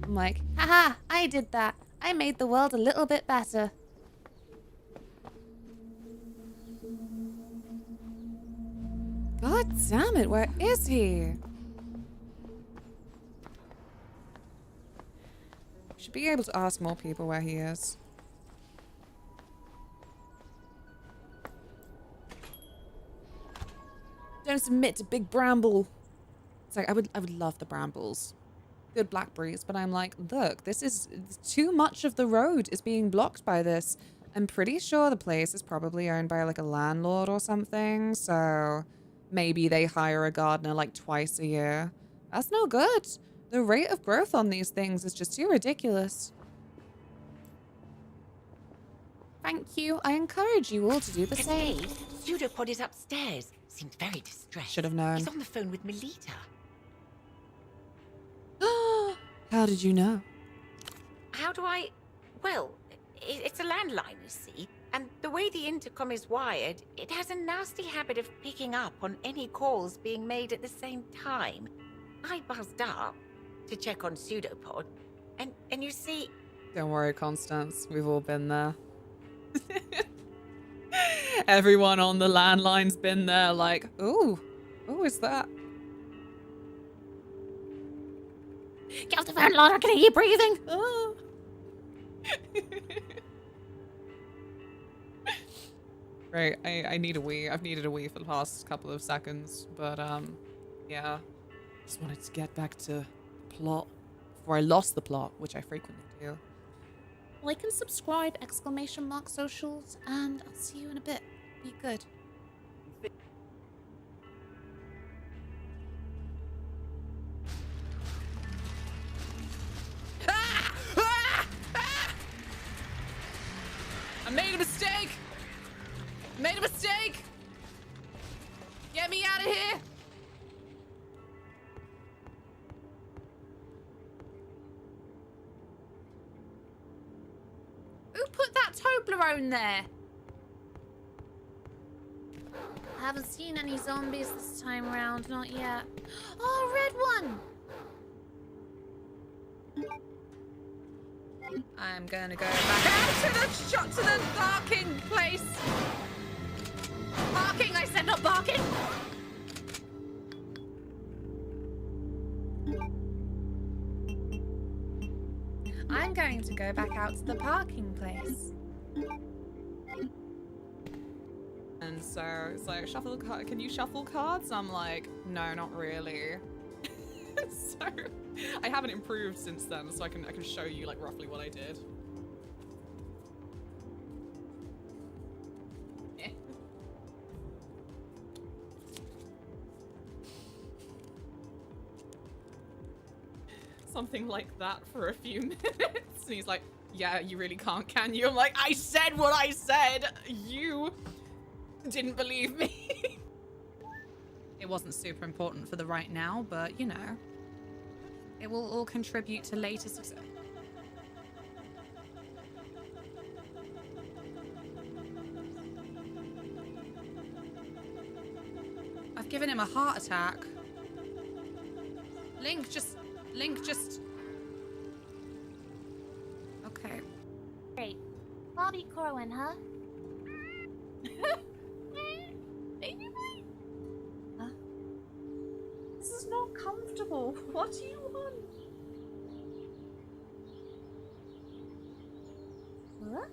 I'm like, haha, I did that. I made the world a little bit better. God damn it, where is he? Should be able to ask more people where he is. Don't submit to big bramble. It's like I would love the brambles. Good blackberries, but I'm like, look, this is too much of the road is being blocked by this. I'm pretty sure the place is probably owned by like a landlord or something, so maybe they hire a gardener like twice a year. That's no good. The rate of growth on these things is just too ridiculous. Thank you. I encourage you all to do the same. Pseudopod is upstairs. Seems very distressed. Should have known. He's on the phone with Melita. How did you know? How do I... Well, it's a landline, you see. And the way the intercom is wired, it has a nasty habit of picking up on any calls being made at the same time. I buzzed up to check on Pseudopod, and you see... Don't worry, Constance. We've all been there. Everyone on the landline's been there like, ooh, who is that? Get off the phone, Lord, I can hear you breathing. Oh. Right, I need a wee. I've needed a wee for the past couple of seconds, but yeah. Just wanted to get back to plot before I lost the plot, which I frequently do. Like and subscribe, ! Socials, and I'll see you in a bit. Be good. I made a mistake! Made a mistake! Get me out of here! Who put that Toblerone there? I haven't seen any zombies this time around, not yet. Oh, red one! I'm gonna go back out to the barking place. Barking, I said, not barking. I'm going to go back out to the parking place. And so it's like, shuffle the card. Can you shuffle cards? I'm like, no, not really. So I haven't improved since then, so I can show you like roughly what I did. Something like that for a few minutes. And he's like, yeah, you really can't, can you? I'm like, I said what I said. You didn't believe me. It wasn't super important for the right now, but you know, it will all contribute to later success. I've given him a heart attack. Link just... Okay. Great. Bobby Corwin, huh? Baby boy? Huh? This is not comfortable. What do you want? What?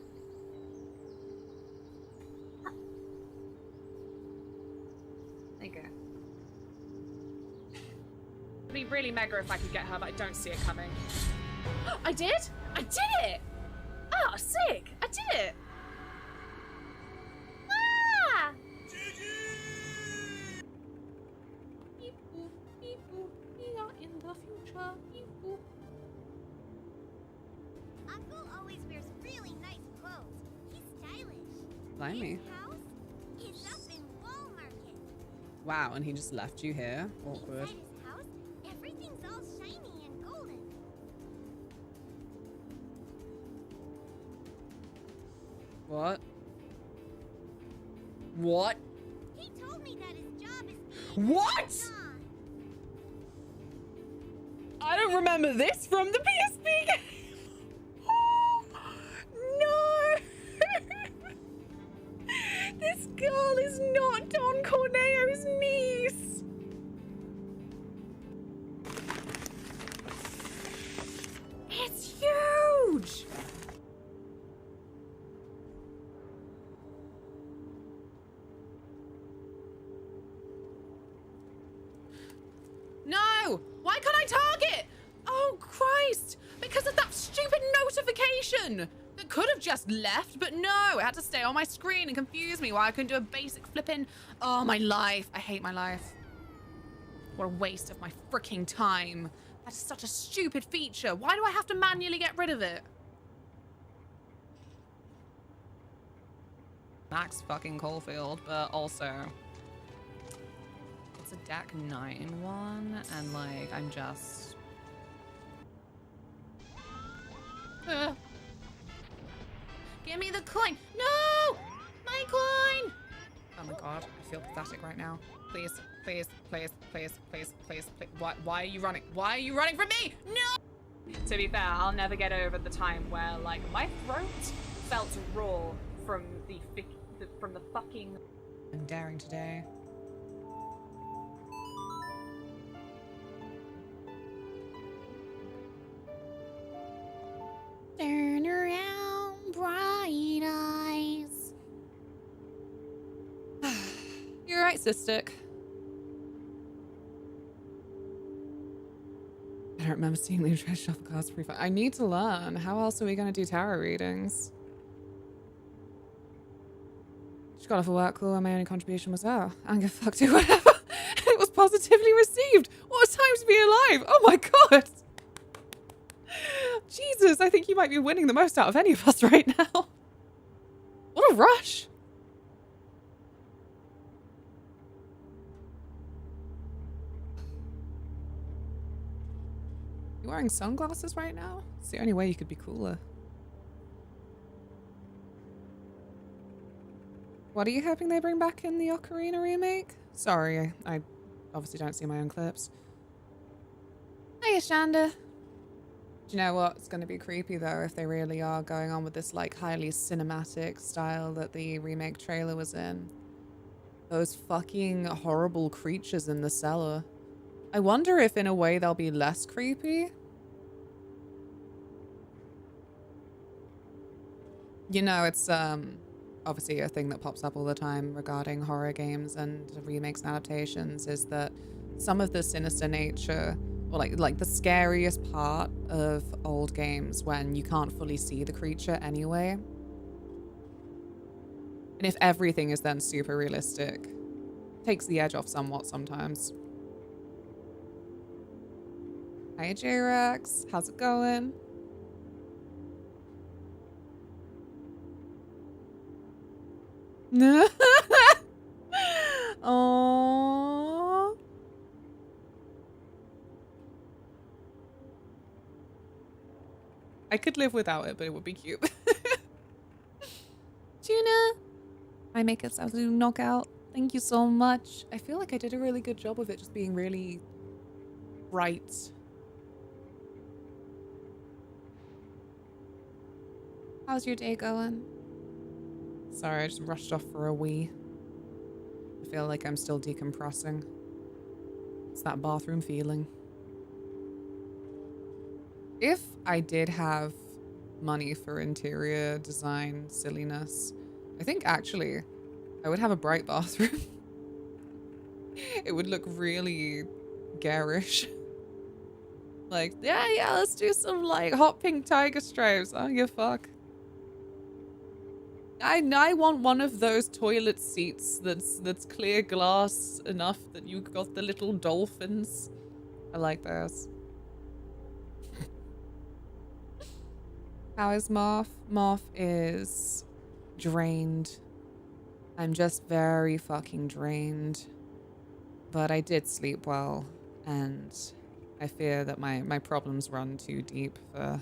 There you go. It'd be really mega if I could get her, but I don't see it coming. I did? I did it! Oh, sick! I did it! Ah! We are in the future. Uncle always wears really nice clothes. He's stylish. Blimey. His house is up in Wall Market. Wow, and he just left you here? Awkward. Inside his house, everything's all shiny and golden. What? What? He told me that his job is being What? I don't remember this from the PSP game. Oh, no. This girl is not Don Corneo's niece. It's huge. No! Why can't I target? Oh, Christ! Because of that stupid notification! That could have just left, but no! It had to stay on my screen and confuse me while I couldn't do a basic flipping... Oh, my life. I hate my life. What a waste of my freaking time. That is such a stupid feature. Why do I have to manually get rid of it? Max fucking Caulfield, but also... It's a DAC 9 one, and like, I'm just... Give me the coin! No! My coin! Oh my god, I feel pathetic right now. Please, please, please, please, please, please, please. Why are you running? Why are you running from me? No! To be fair, I'll never get over the time where, like, my throat felt raw from the fucking... I'm daring today. Turn around, bright eyes. You're right, Sistik. I don't remember seeing Liam try to shuffle cards free. I need to learn. How else are we going to do tarot readings? Just got off of work call and my only contribution was, oh, I don't give a fuck, do whatever. And it was positively received. What a time to be alive. Oh my god. Jesus, I think you might be winning the most out of any of us right now. What a rush. You wearing sunglasses right now? It's the only way you could be cooler. What are you hoping they bring back in the Ocarina remake? Sorry, I obviously don't see my own clips. Hiya, Shanda. Do you know what's going to be creepy though if they really are going on with this like highly cinematic style that the remake trailer was in? Those fucking horrible creatures in the cellar. I wonder if in a way they'll be less creepy. You know, it's obviously a thing that pops up all the time regarding horror games and remakes and adaptations is that some of the sinister nature or like the scariest part of old games when you can't fully see the creature anyway. And if everything is then super realistic, takes the edge off somewhat sometimes. Hi J-Rex, how's it going? Aww. I could live without it, but it would be cute. Tuna, my makeup's absolute knockout. Thank you so much. I feel like I did a really good job of it just being really bright. How's your day going? Sorry, I just rushed off for a wee. I feel like I'm still decompressing. It's that bathroom feeling. If I did have money for interior design silliness, I think actually I would have a bright bathroom. It would look really garish. Like, yeah, let's do some like hot pink tiger stripes. I don't give a fuck. I want one of those toilet seats that's clear glass enough that you got the little dolphins. I like those. How is Marth? Marth is drained. I'm just very fucking drained. But I did sleep well, and I fear that my problems run too deep for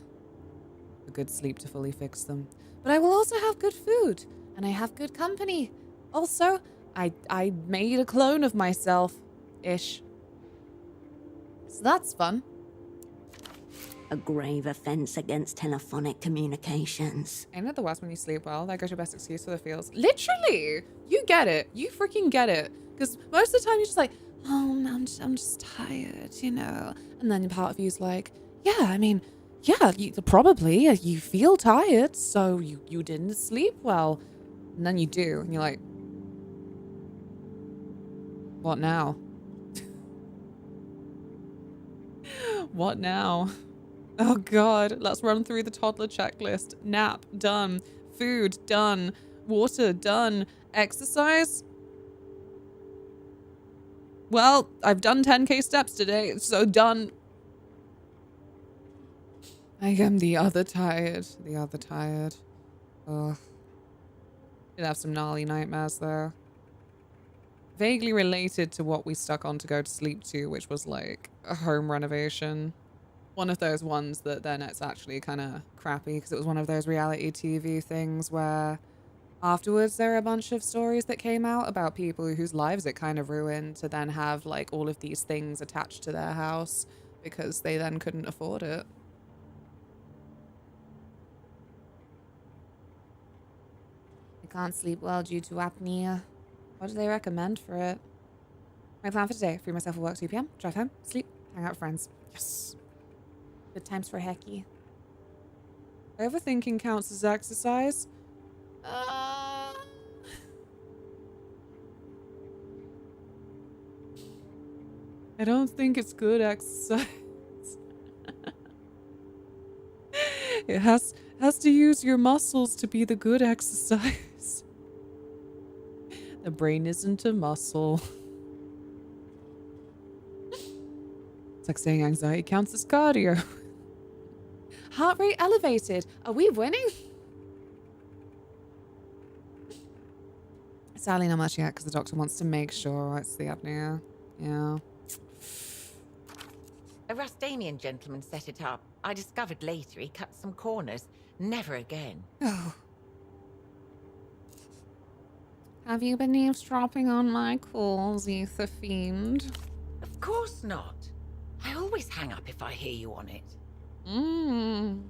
a good sleep to fully fix them. But I will also have good food, and I have good company. Also, I made a clone of myself-ish. So that's fun. A grave offense against telephonic communications. Ain't it the worst when you sleep well? That goes your best excuse for the feels. Literally! You get it. You freaking get it. Because most of the time you're just like, oh, I'm just tired, you know? And then part of you's like, yeah, I mean, yeah, probably you feel tired, so you didn't sleep well. And then you do, and you're like, what now? What now? Oh god, let's run through the toddler checklist. Nap, done. Food, done. Water, done. Exercise? Well, I've done 10k steps today, so done. I am the other tired. The other tired. Ugh. Did have some gnarly nightmares though. Vaguely related to what we stuck on to go to sleep to, which was like a home renovation. One of those ones that then it's actually kind of crappy because it was one of those reality TV things where afterwards there are a bunch of stories that came out about people whose lives it kind of ruined to then have like all of these things attached to their house because they then couldn't afford it. I can't sleep well due to apnea. What do they recommend for it? My plan for today, free myself at work 2 p.m, drive home, sleep, hang out with friends. Yes. Good times for a hecky. Overthinking counts as exercise? I don't think it's good exercise. It has to use your muscles to be the good exercise. The brain isn't a muscle. It's like saying anxiety counts as cardio. Heart rate elevated. Are we winning? Sadly not much yet because the doctor wants to make sure it's the apnea. Yeah. A Rustanian gentleman set it up. I discovered later he cut some corners. Never again. Oh. Have you been eavesdropping on my calls, Ether Fiend? Of course not. I always hang up if I hear you on it. I'm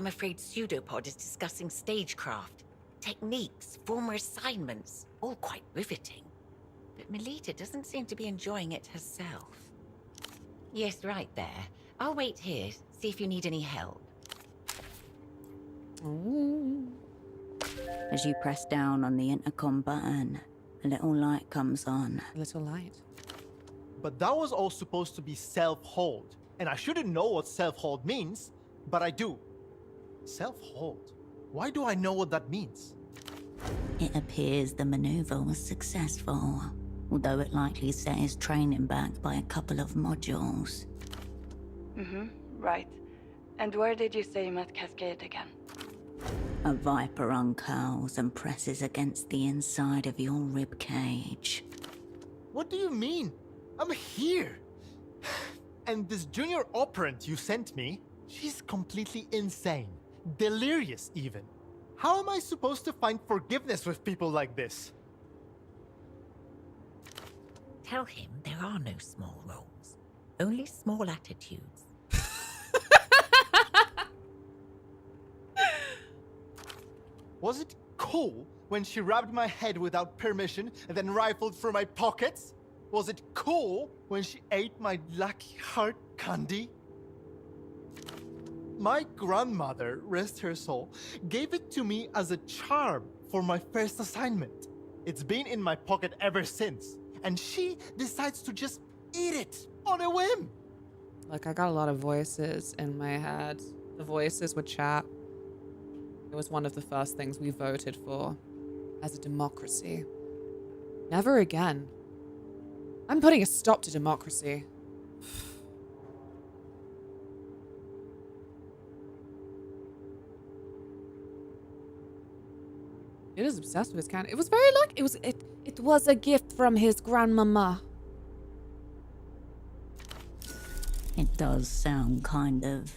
afraid Pseudopod is discussing stagecraft, techniques, former assignments, all quite riveting. But Melita doesn't seem to be enjoying it herself. Yes, right there. I'll wait here, see if you need any help. As you press down on the intercom button, a little light comes on. A little light. But that was all supposed to be self-hold. And I shouldn't know what self-hold means, but I do. Self-hold? Why do I know what that means? It appears the maneuver was successful, although it likely set his training back by a couple of modules. Right. And where did you say you met Cascade again? A viper uncurls and presses against the inside of your rib cage. What do you mean? I'm here! And this junior operant you sent me, she's completely insane. Delirious, even. How am I supposed to find forgiveness with people like this? Tell him there are no small roles, only small attitudes. Was it cool when she rubbed my head without permission and then rifled through my pockets? Was it cool when she ate my lucky heart candy? My grandmother, rest her soul, gave it to me as a charm for my first assignment. It's been in my pocket ever since, and she decides to just eat it on a whim. Like, I got a lot of voices in my head. The voices would chat. It was one of the first things we voted for as a democracy. Never again. I'm putting a stop to democracy. It is obsessed with his cat. It was very lucky. It was a gift from his grandmama. It does sound kind of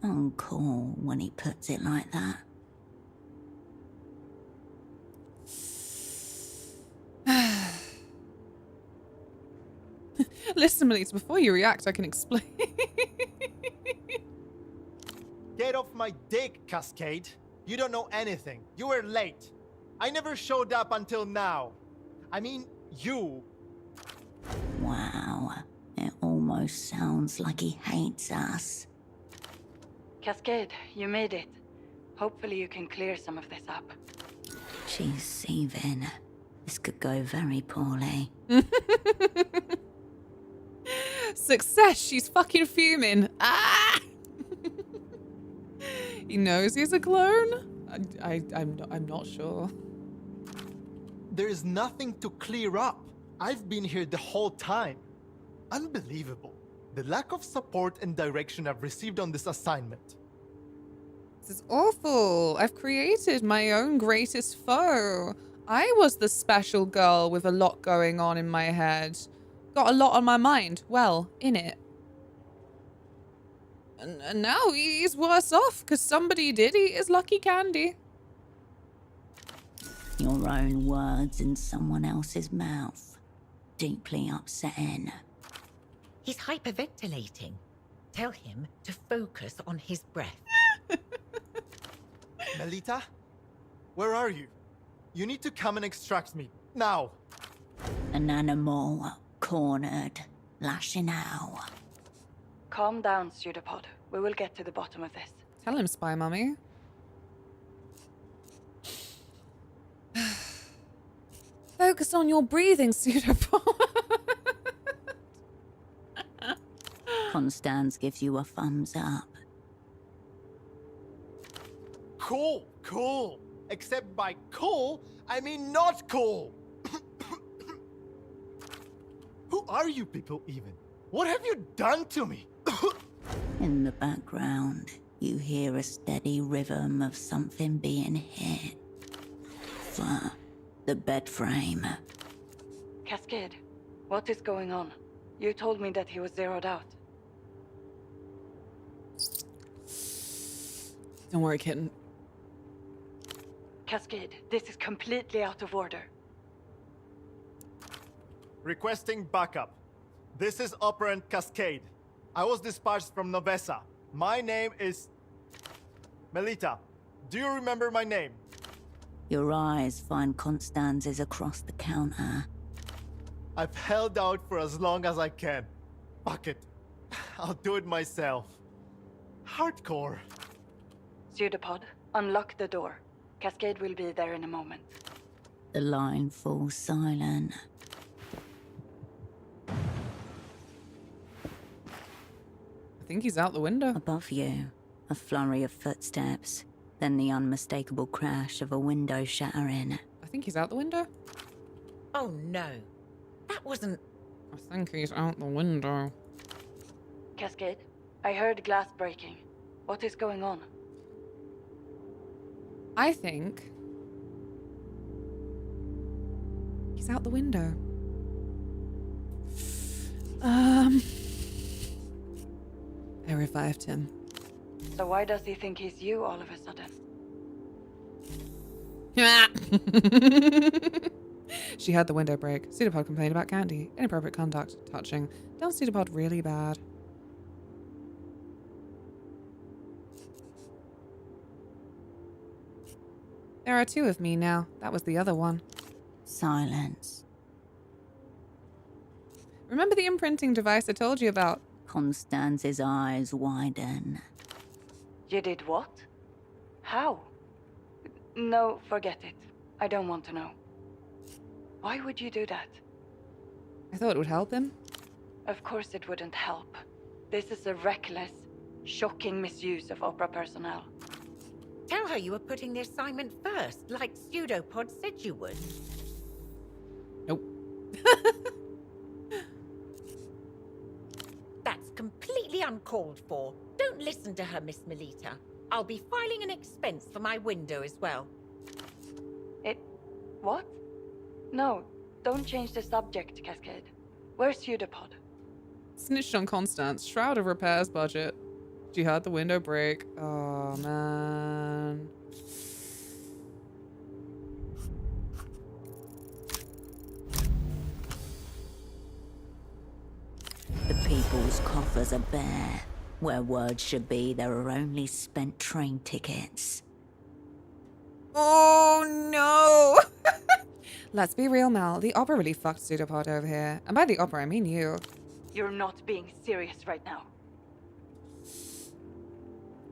uncool when he puts it like that. Listen, Melita, before you react, I can explain. Get off my dick, Cascade. You don't know anything. You were late. I never showed up until now. I mean, you. Wow. It almost sounds like he hates us. Cascade, you made it. Hopefully you can clear some of this up. She's seething. This could go very poorly. Success! She's fucking fuming. Ah! He knows he's a clone? I'm not sure. There is nothing to clear up. I've been here the whole time. Unbelievable. The lack of support and direction I've received on this assignment. This is awful. I've created my own greatest foe. I was the special girl with a lot going on in my head. Got a lot on my mind. Well, in it. And now he's worse off because somebody did eat his lucky candy. Your own words in someone else's mouth. Deeply upsetting. He's hyperventilating. Tell him to focus on his breath. Melita? Where are you? You need to come and extract me. Now! An animal cornered, lashing out. Calm down, Pseudopod. We will get to the bottom of this. Tell him, Spy Mummy. Focus on your breathing, Pseudopod. Constance gives you a thumbs up. Cool, cool. Except by cool, I mean not cool. Who are you people even? What have you done to me? In the background, you hear a steady rhythm of something being hit. The bed frame. Cascade, what is going on? You told me that he was zeroed out. Don't worry, kitten. Cascade, this is completely out of order. Requesting backup. This is Operant Cascade. I was dispatched from Novesa. My name is... Melita. Do you remember my name? Your eyes find Constanz's across the counter. I've held out for as long as I can. Fuck it. I'll do it myself. Hardcore. Pseudopod, unlock the door. Cascade will be there in a moment. The line falls silent. I think he's out the window. Above you, a flurry of footsteps, then the unmistakable crash of a window shattering. I think he's out the window. Oh no. That wasn't... I think he's out the window. Cascade, I heard glass breaking. What is going on? I think... he's out the window. I revived him. So why does he think he's you all of a sudden? She had the window break. Pseudopod complained about Candy. Inappropriate conduct. Touching. Down Pseudopod really bad. There are two of me now. That was the other one. Silence. Remember the imprinting device I told you about? Constanz's eyes widen. You did what? How? No, forget it. I don't want to know. Why would you do that? I thought it would help him. Of course it wouldn't help. This is a reckless, shocking misuse of Opera personnel. Tell her you were putting the assignment first, like Pseudopod said you would. Nope. That's completely uncalled for. Don't listen to her, Miss Melita. I'll be filing an expense for my window as well. What? No, don't change the subject, Cascade. Where's Pseudopod? Snitched on Constance. Shroud of repairs budget. She had the window break. Oh, man. The people's coffers are bare. Where words should be, there are only spent train tickets. Oh, no! Let's be real, Mel. The opera really fucked Pseudopod over here. And by the opera, I mean you. You're not being serious right now.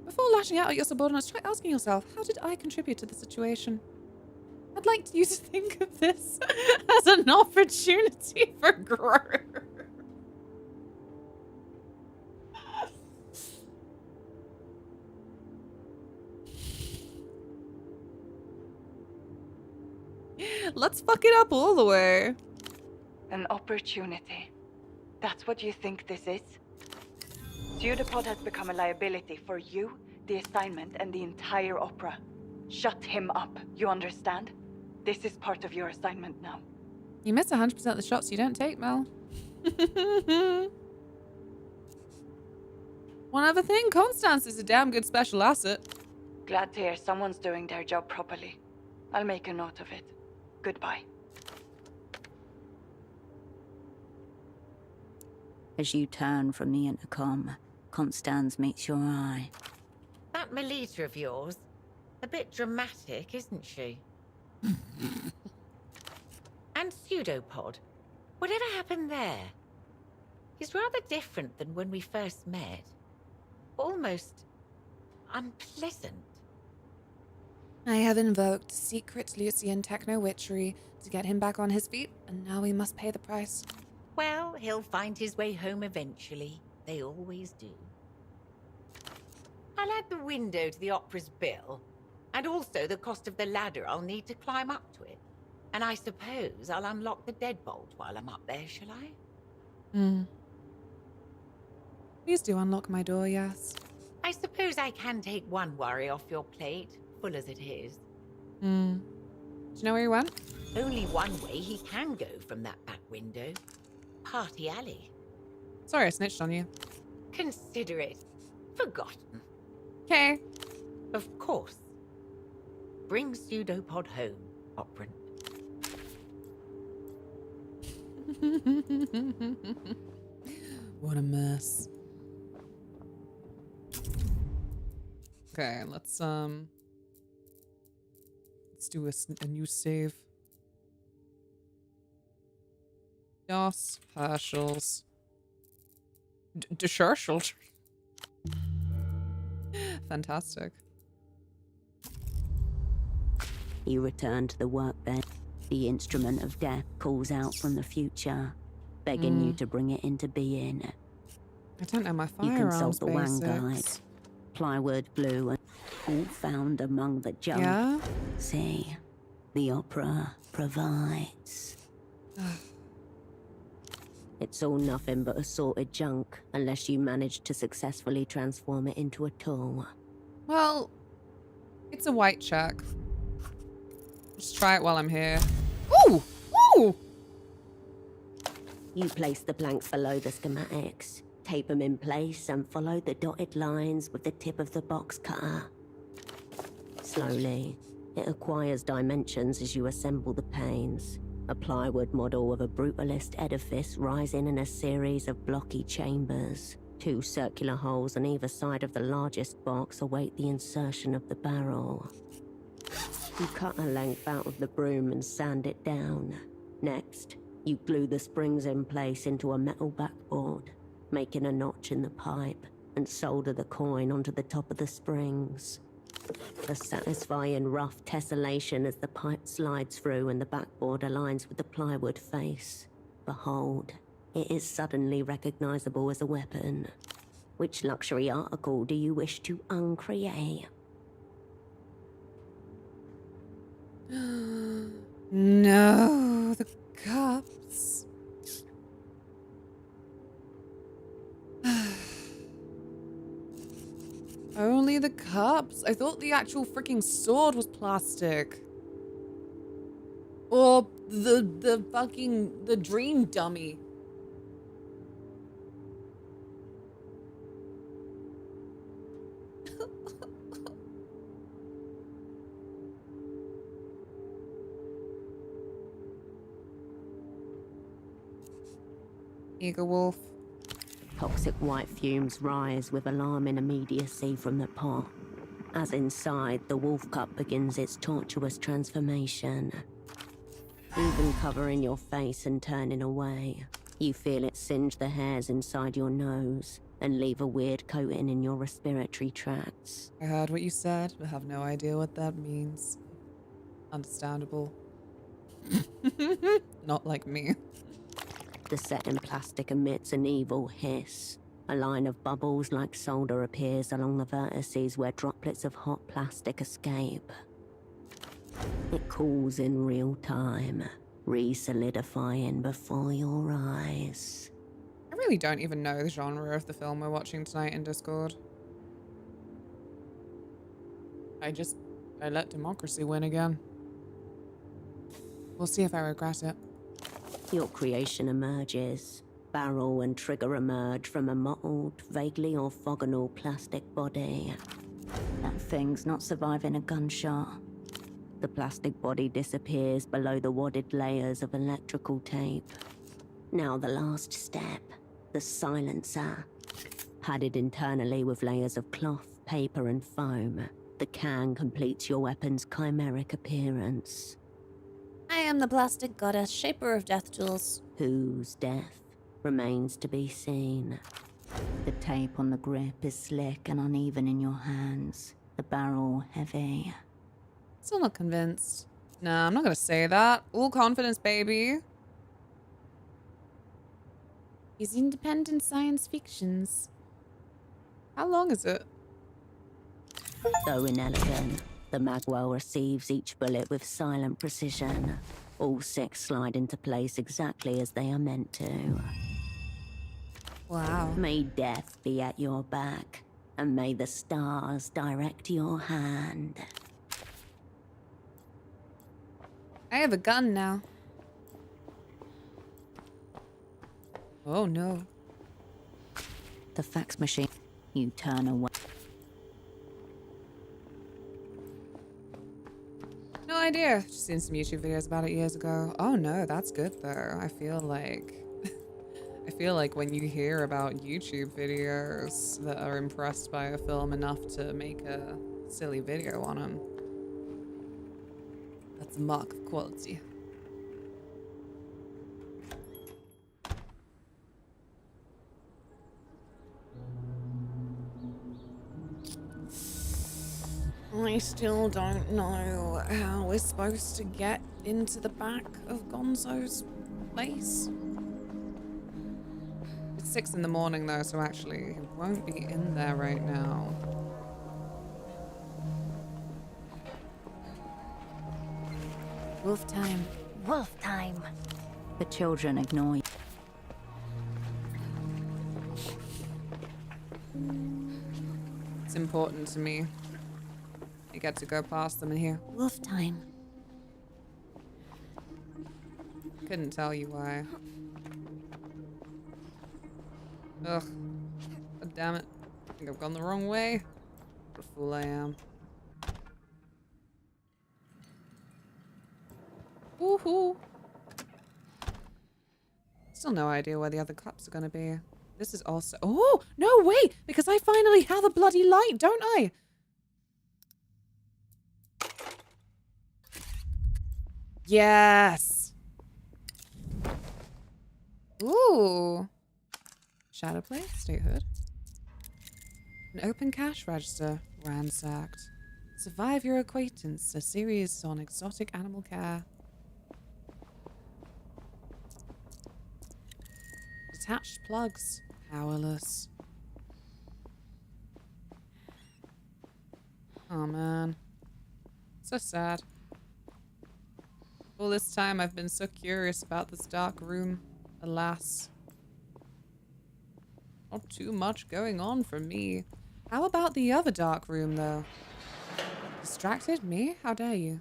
Before lashing out at your subordinates, try asking yourself, how did I contribute to the situation? I'd like you to think of this as an opportunity for growth. Let's fuck it up all the way. An opportunity. That's what you think this is? Pseudopod has become a liability for you, the assignment, and the entire opera. Shut him up, you understand? This is part of your assignment now. You miss 100% of the shots you don't take, Mel. One other thing, Constance is a damn good special asset. Glad to hear someone's doing their job properly. I'll make a note of it. Goodbye. As you turn from the intercom, Constance meets your eye. That Melita of yours, a bit dramatic, isn't she? And Pseudopod, whatever happened there? He's rather different than when we first met. Almost unpleasant. I have invoked secret Lucian techno-witchery to get him back on his feet, and now we must pay the price. Well, he'll find his way home eventually. They always do. I'll add the window to the opera's bill, and also the cost of the ladder I'll need to climb up to it. And I suppose I'll unlock the deadbolt while I'm up there, shall I? Please do unlock my door, yes. I suppose I can take one worry off your plate, full as it is. Do you know where he went? Only one way he can go from that back window. Party Alley. Sorry I snitched on you. Consider it forgotten. Okay. Of course. Bring Pseudopod home, Operant. What a mess. Okay, let's do a new save. DOS partials. Descharsheld. Fantastic. You return to the workbench. The instrument of death calls out from the future, begging you to bring it into being. I don't know my You firearms consult the WAN guide. basics. Plywood, glue, and all found among the junk. Yeah? See, the opera provides. It's all nothing but assorted junk, unless you manage to successfully transform it into a tool. Well, it's a white check. Just try it while I'm here. Ooh! Ooh! You place the blanks below the schematics, tape them in place, and follow the dotted lines with the tip of the box cutter. Slowly, it acquires dimensions as you assemble the panes. A plywood model of a brutalist edifice rising in a series of blocky chambers. 2 circular holes on either side of the largest box await the insertion of the barrel. You cut a length out of the broom and sand it down. Next, you glue the springs in place into a metal backboard, making a notch in the pipe, and solder the coin onto the top of the springs. A satisfying rough tessellation as the pipe slides through and the backboard aligns with the plywood face. Behold, it is suddenly recognizable as a weapon. Which luxury article do you wish to uncreate? No, the cups. Only the cups? I thought the actual freaking sword was plastic. Or the dream dummy. Eager wolf. Toxic white fumes rise with alarming immediacy from the pot. As inside, the wolf cup begins its tortuous transformation. Even covering your face and turning away, you feel it singe the hairs inside your nose and leave a weird coating in your respiratory tracts. I heard what you said, but have no idea what that means. Understandable. Not like me. The setting plastic emits an evil hiss. A line of bubbles like solder appears along the vertices where droplets of hot plastic escape. It cools in real time, re-solidifying before your eyes. I really don't even know the genre of the film we're watching tonight in Discord. I let democracy win again. We'll see if I regret it. Your creation emerges. Barrel and trigger emerge from a mottled, vaguely orthogonal plastic body. That thing's not surviving a gunshot. The plastic body disappears below the wadded layers of electrical tape. Now the last step, the silencer. Padded internally with layers of cloth, paper and foam, the can completes your weapon's chimeric appearance. I am the plastic goddess, shaper of death tools. Whose death remains to be seen. The tape on the grip is slick and uneven in your hands, the barrel heavy. Still not convinced. Nah, I'm not gonna say that. All confidence, baby. These independent science fictions. How long is it? Though inelegant, the Magwell receives each bullet with silent precision. All 6 slide into place exactly as they are meant to. Wow. May death be at your back, and may the stars direct your hand. I have a gun now. Oh no. The fax machine. You turn away. No idea. Just seen some YouTube videos about it years ago. Oh no, that's good though. I feel like I feel like when you hear about YouTube videos that are impressed by a film enough to make a silly video on them, that's a mark of quality. I still don't know how we're supposed to get into the back of Gonzo's place. It's 6 in the morning though, so actually he won't be in there right now. Wolf time. Wolf time. The children ignore you. It's important to me. You get to go past them and hear wolf time. Couldn't tell you why. Ugh. God damn it. I think I've gone the wrong way. What a fool I am. Woohoo! Still no idea where the other cops are gonna be. This is also— oh! No, wait! Because I finally have a bloody light, don't I? Yes! Ooh! Shadowplay, statehood. An open cash register, ransacked. Survive your acquaintance, a series on exotic animal care. Detached plugs, powerless. Oh man. So sad. All this time I've been so curious about this dark room. Alas. Not too much going on for me. How about the other dark room though? Distracted? Me? How dare you?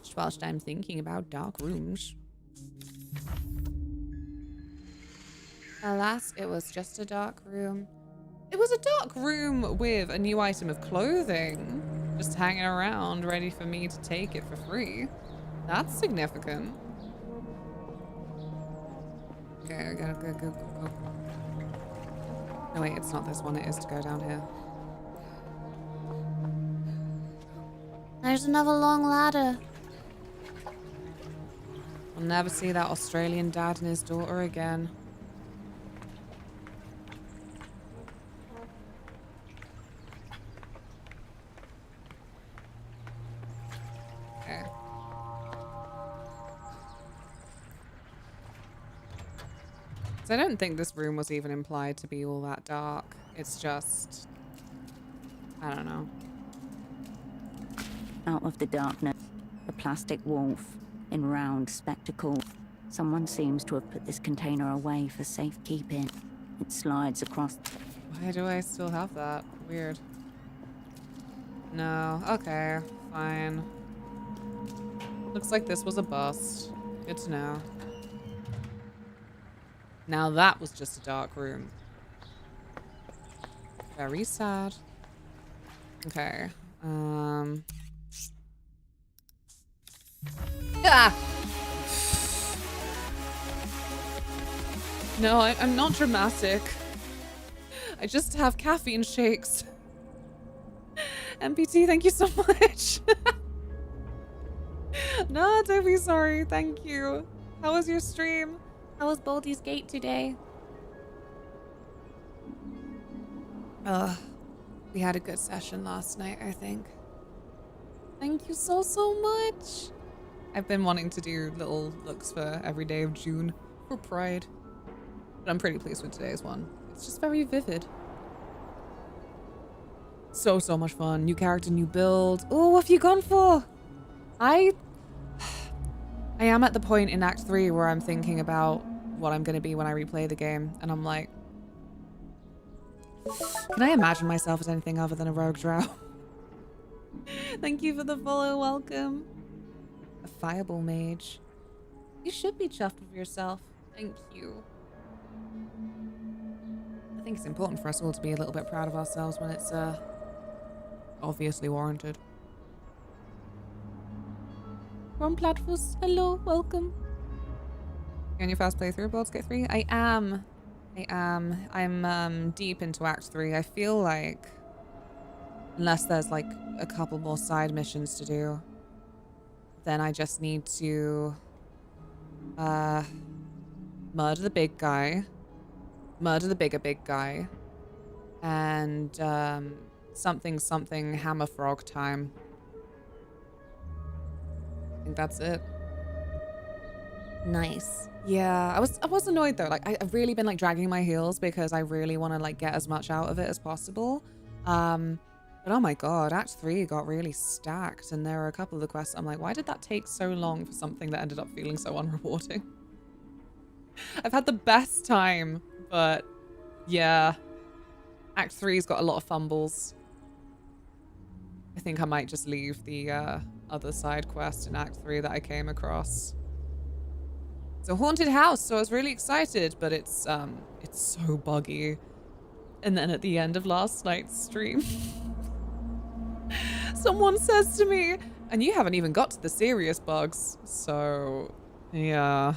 Just whilst I'm thinking about dark rooms. Alas, it was just a dark room. It was a dark room with a new item of clothing. Just hanging around, ready for me to take it for free. That's significant. Okay, I gotta go. No wait, it's not this one, it is to go down here. There's another long ladder. I'll never see that Australian dad and his daughter again. Okay. So I don't think this room was even implied to be all that dark. It's just— I don't know. Out of the darkness, the plastic wolf in round spectacles. Someone seems to have put this container away for safekeeping. It slides across. Why do I still have that? Weird. No. Okay. Fine. Looks like this was a bust. Good to know. Now that was just a dark room. Very sad. Okay. Ah! No, I'm not dramatic. I just have caffeine shakes. MPT, thank you so much. No, don't be sorry. Thank you. How was your stream? How was Baldur's Gate today? We had a good session last night, I think. Thank you so much. I've been wanting to do little looks for every day of June for Pride. But I'm pretty pleased with today's one. It's just very vivid. So much fun. New character, new build. Oh, what have you gone for? I am at the point in Act 3 where I'm thinking about what I'm going to be when I replay the game. And I'm like, can I imagine myself as anything other than a rogue drow? Thank you for the follow. Welcome. A fireball mage. You should be chuffed with yourself. Thank you. I think it's important for us all to be a little bit proud of ourselves when it's obviously warranted. Ron Platfus, hello, welcome. You on your first playthrough of Baldur's Gate 3? I am. I'm deep into Act 3. I feel like, unless there's like a couple more side missions to do, then I just need to murder the big guy, murder the big guy, and something hammer frog time. I think that's it. Nice. Yeah, I was annoyed though. Like I've really been like dragging my heels because I really want to like get as much out of it as possible. But oh my god, Act 3 got really stacked, and there are a couple of the quests I'm like, why did that take so long for something that ended up feeling so unrewarding? I've had the best time, but yeah, Act 3's got a lot of fumbles. I think I might just leave the other side quest in Act 3 that I came across. It's a haunted house, so I was really excited, but it's so buggy. And then at the end of last night's stream, someone says to me, and you haven't even got to the serious bugs, so yeah.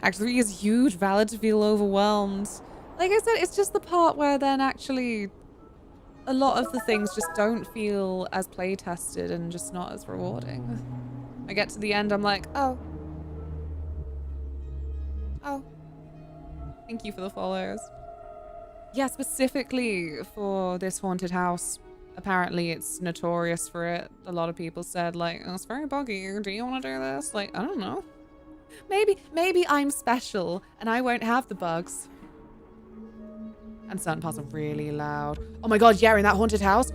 Act 3 is huge, valid to feel overwhelmed. Like I said, it's just the part where then actually a lot of the things just don't feel as play tested and just not as rewarding. I get to the end, I'm like, oh. Thank you for the follows. Yeah, specifically for this haunted house, apparently it's notorious for it. A lot of people said like, oh, it's very buggy. Do you want to do this? Like, I don't know. Maybe I'm special and I won't have the bugs. And certain parts are really loud. Oh my god, yeah, in that haunted house.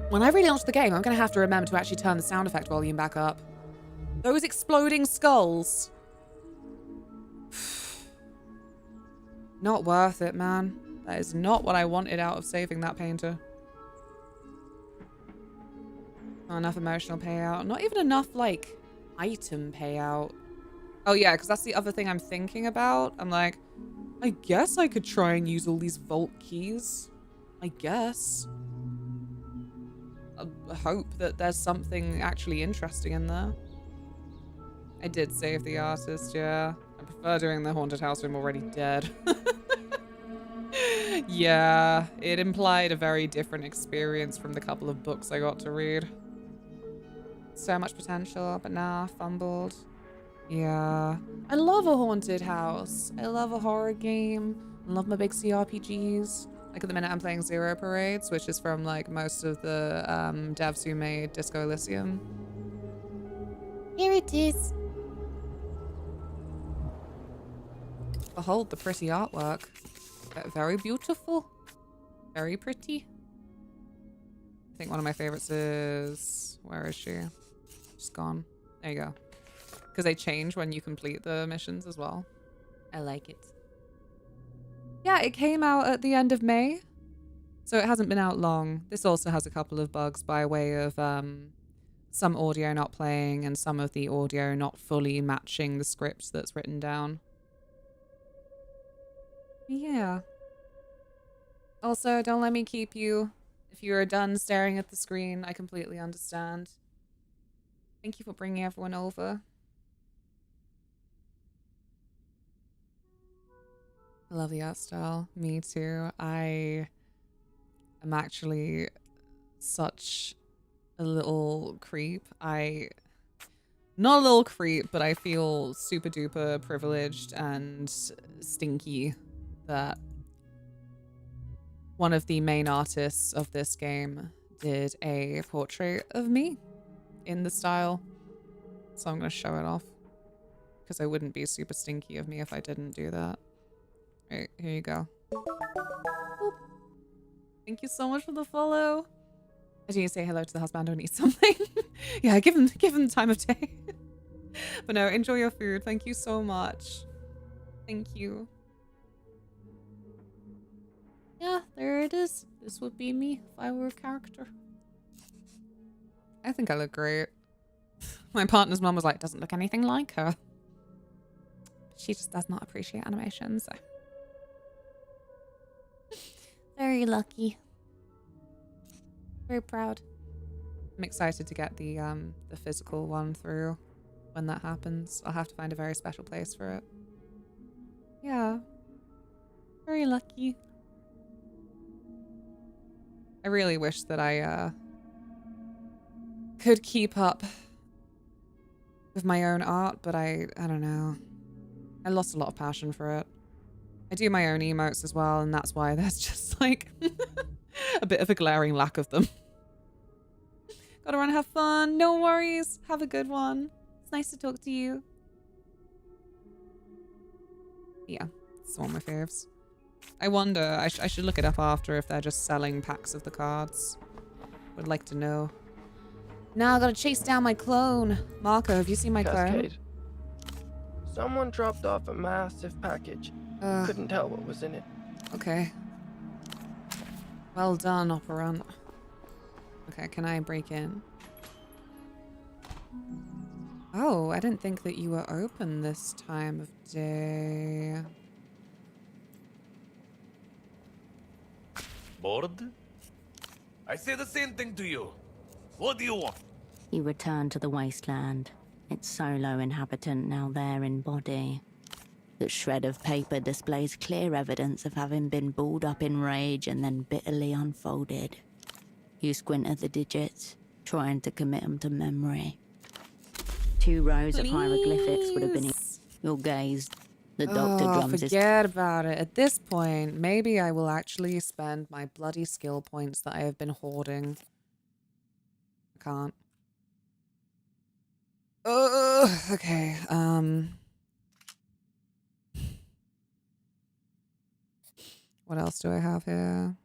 When I relaunch the game, I'm going to have to remember to actually turn the sound effect volume back up. Those exploding skulls. Not worth it, man. That is not what I wanted out of saving that painter. Not enough emotional payout. Not even enough, like, item payout. Oh yeah, because that's the other thing I'm thinking about. I'm like, I guess I could try and use all these vault keys. I guess. I hope that there's something actually interesting in there. I did save the artist, yeah. I prefer doing the haunted house when I'm already dead. Yeah, it implied a very different experience from the couple of books I got to read. So much potential, but nah, fumbled. Yeah. I love a haunted house. I love a horror game. I love my big CRPGs. Like at the minute I'm playing Zero Parades, which is from like most of the devs who made Disco Elysium. Here it is. Behold the pretty artwork. Very beautiful. Very pretty. I think one of my favorites is... Where is she? She's gone. There you go. Because they change when you complete the missions as well. I like it. Yeah, it came out at the end of May. So it hasn't been out long. This also has a couple of bugs by way of some audio not playing and some of the audio not fully matching the script that's written down. Yeah. Also, don't let me keep you. If you are done staring at the screen, I completely understand. Thank you for bringing everyone over. I love the art style. Me too. I am actually such a little creep. Not a little creep, but I feel super duper privileged and stinky that one of the main artists of this game did a portrait of me in the style. So I'm going to show it off because I wouldn't be super stinky of me if I didn't do that. Right, here you go. Boop. Thank you so much for the follow. I need to say hello to the husband who needs something. Yeah, give him time of day. But no, enjoy your food. Thank you so much. Thank you. Yeah, there it is. This would be me if I were a character. I think I look great. My partner's mum was like, doesn't look anything like her. She just does not appreciate animation, so. Very lucky. Very proud. I'm excited to get the physical one through. when that happens. I'll have to find a very special place for it. Yeah. Very lucky. I really wish that I could keep up with my own art, but I don't know. I lost a lot of passion for it. I do my own emotes as well, and that's why there's just like a bit of a glaring lack of them. Gotta run, have fun. No worries. Have a good one. It's nice to talk to you. Yeah, it's one of my faves. I wonder, I should look it up after if they're just selling packs of the cards. Would like to know. Now I gotta chase down my clone. Marco, have you seen my clone? Cascade. Someone dropped off a massive package. Couldn't tell what was in it. Okay. Well done, Operant. Okay, can I break in? Oh, I didn't think that you were open this time of day. Bored? I say the same thing to you. What do you want? You return to the wasteland. Its solo inhabitant now there in body. The shred of paper displays clear evidence of having been balled up in rage and then bitterly unfolded. You squint at the digits, trying to commit them to memory. 2 rows of hieroglyphics would have been your gaze. The doctor drums his... forget about it. At this point, maybe I will actually spend my bloody skill points that I have been hoarding. I can't. Okay, what else do I have here?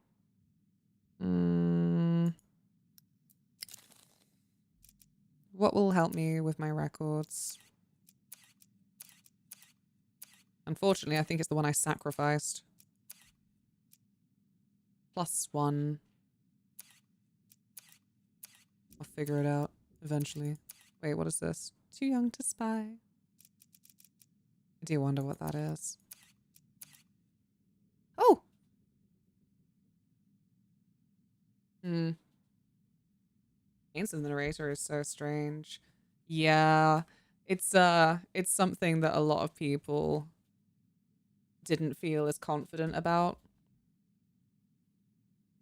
What will help me with my records? Unfortunately, I think it's the one I sacrificed. +1. I'll figure it out eventually. Wait, what is this? Too young to spy. I do wonder what that is. Oh! Gains of the narrator is so strange. Yeah, it's something that a lot of people didn't feel as confident about.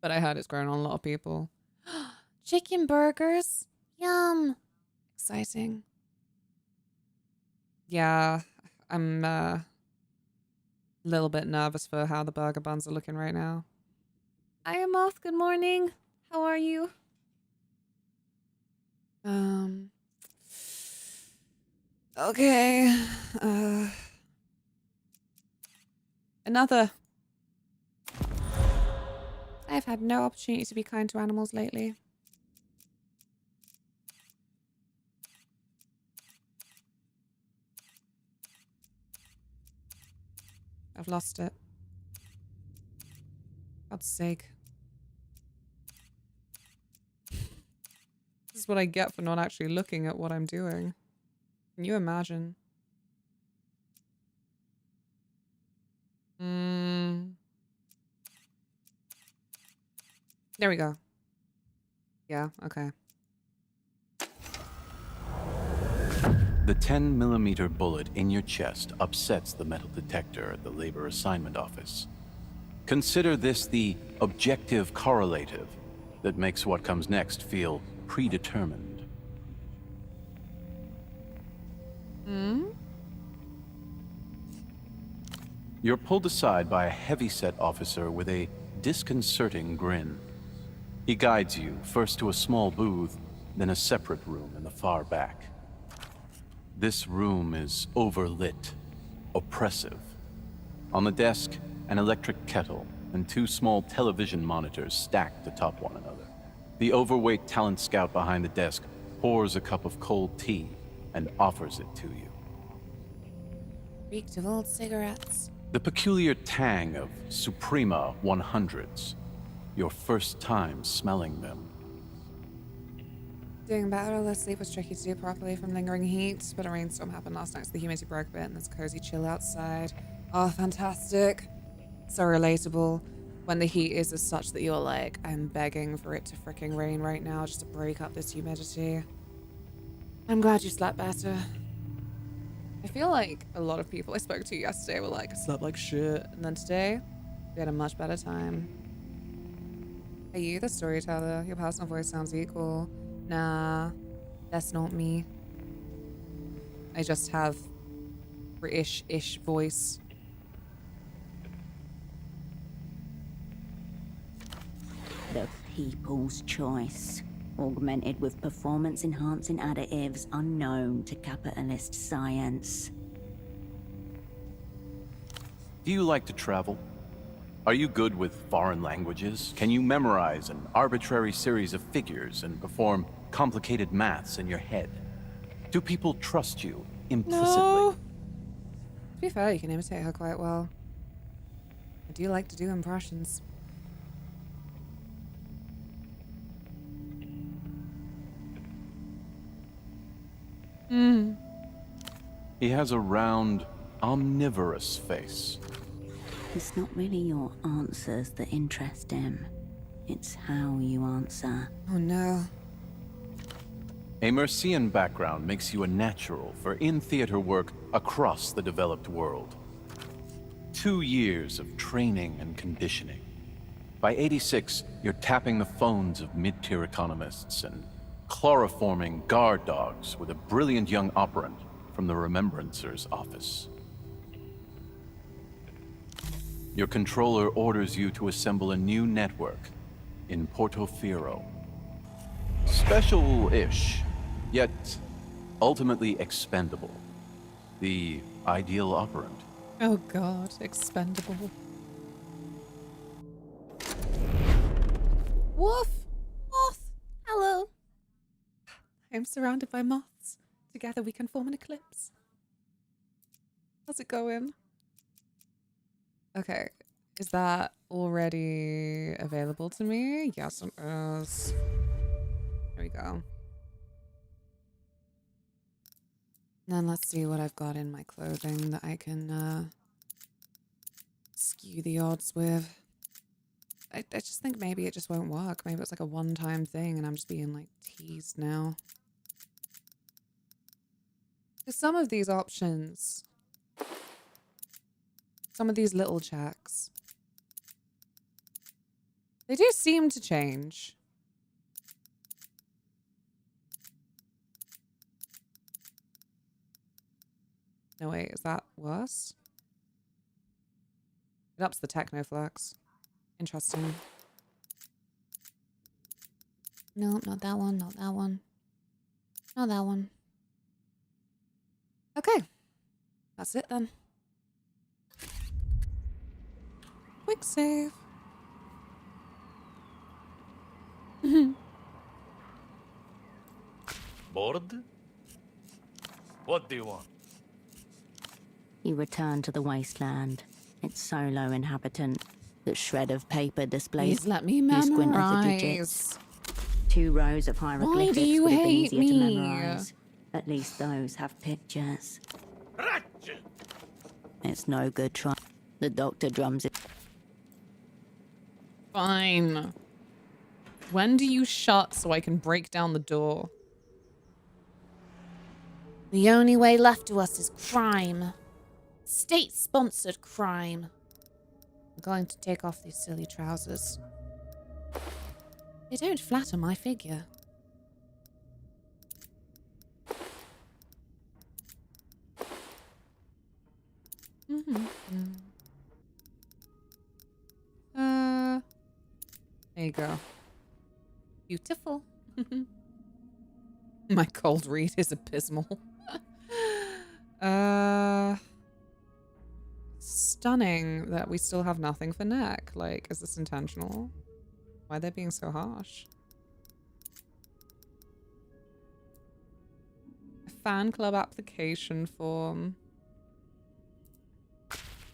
But I heard it's grown on a lot of people. Chicken burgers. Yum. Exciting. Yeah, I'm a little bit nervous for how the burger buns are looking right now. I am off. Good morning. How are you? Okay. Another. I've had no opportunity to be kind to animals lately. I've lost it. God's sake. This is what I get for not actually looking at what I'm doing. Can you imagine? There we go. Yeah, okay. The 10mm bullet in your chest upsets the metal detector at the labor assignment office. Consider this the objective correlative that makes what comes next feel predetermined. You're pulled aside by a heavy-set officer with a disconcerting grin. He guides you first to a small booth, then a separate room in the far back. This room is overlit, oppressive. On the desk, an electric kettle and 2 small television monitors stacked atop one another. The overweight talent scout behind the desk pours a cup of cold tea and offers it to you. Reeked of old cigarettes. The peculiar tang of Suprema 100s. Your first time smelling them. Doing better. The sleep was tricky to do properly from lingering heat, but a rainstorm happened last night, so the humidity broke a bit, and there's a cozy chill outside. Oh, fantastic. So relatable. When the heat is as such that you're like, I'm begging for it to fricking rain right now just to break up this humidity. I'm glad you slept better. I feel like a lot of people I spoke to yesterday were like, I slept like shit. And then today, we had a much better time. Are you the storyteller? Your personal voice sounds equal. Nah, that's not me. I just have British-ish voice. The people's choice, augmented with performance-enhancing additives unknown to capitalist science. Do you like to travel? Are you good with foreign languages? Can you memorize an arbitrary series of figures and perform complicated maths in your head? Do people trust you implicitly? No. To be fair, you can imitate her quite well. I do like to do impressions. He has a round, omnivorous face. It's not really your answers that interest him. It's how you answer. Oh no. A Mercian background makes you a natural for in-theater work across the developed world. 2 years of training and conditioning. By 86, you're tapping the phones of mid-tier economists and chloroforming guard dogs with a brilliant young operant from the Remembrancer's office. Your controller orders you to assemble a new network in Portofino. Special-ish, yet ultimately expendable. The ideal operant. Oh god, expendable. Woof! Moth! Hello! I am surrounded by moths. Together we can form an eclipse. How's it going? Okay, is that already available to me? Yes, it is. There we go. And then let's see what I've got in my clothing that I can skew the odds with. I just think maybe it just won't work. Maybe it's like a one-time thing and I'm just being like teased now. Because some of these options, some of these little checks, they do seem to change. No, wait, is that worse? It ups the technoflux. Interesting. No, not that one, not that one. Not that one. Okay. That's it then. Quick save. Bored? What do you want? You return to the wasteland. Its solo inhabitant. The shred of paper displays. Please let me You squint at the memorize. digits. 2 rows of hieroglyphics do you would have been hate easier to me? memorize. At least those have pictures. It's no good trying. The doctor drums it. Fine. When do you shut so I can break down the door? The only way left to us is crime. State-sponsored crime. I'm going to take off these silly trousers. They don't flatter my figure. There you go. Beautiful. My cold read is abysmal. Stunning that we still have nothing for Neck. Like, is this intentional? Why are they being so harsh? A fan club application form.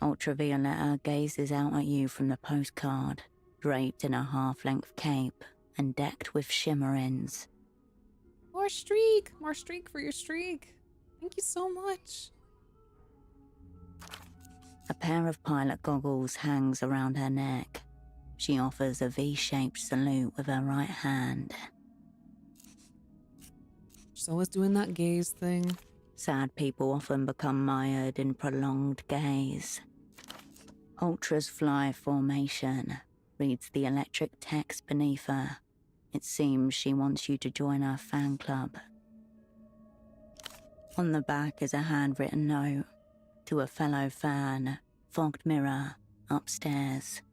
Ultravioletta gazes out at you from the postcard, draped in a half-length cape and decked with shimmerins. More streak for your streak. Thank you so much. A pair of pilot goggles hangs around her neck. She offers a V-shaped salute with her right hand. She's always doing that gaze thing. Sad people often become mired in prolonged gaze. Ultra's fly formation reads the electric text beneath her. It seems she wants you to join her fan club. On the back is a handwritten note to a fellow fan, Fogged Mirror, upstairs.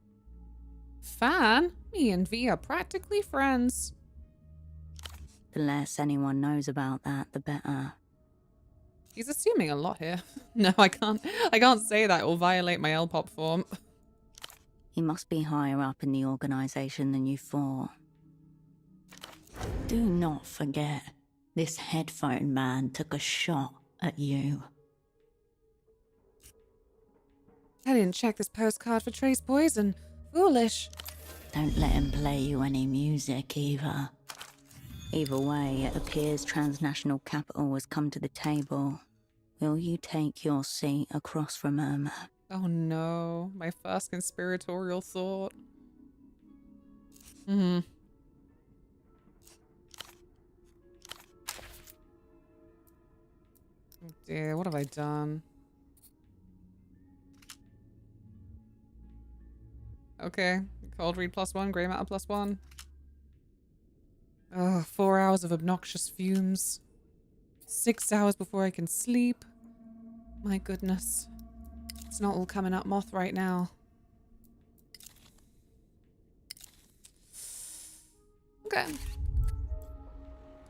Fan? Me and V are practically friends. The less anyone knows about that, the better. He's assuming a lot here. No, I can't say that. It will violate my L-pop form. He must be higher up in the organization than you thought. Do not forget, this headphone man took a shot at you. I didn't check this postcard for trace poison. Foolish. Don't let him play you any music either. Either way, it appears transnational capital has come to the table. Will you take your seat across from him? Oh no, my first conspiratorial thought. Oh dear, what have I done? Okay, cold read +1, grey matter +1. Oh, 4 hours of obnoxious fumes. 6 hours before I can sleep. My goodness. It's not all coming up moth right now. Okay.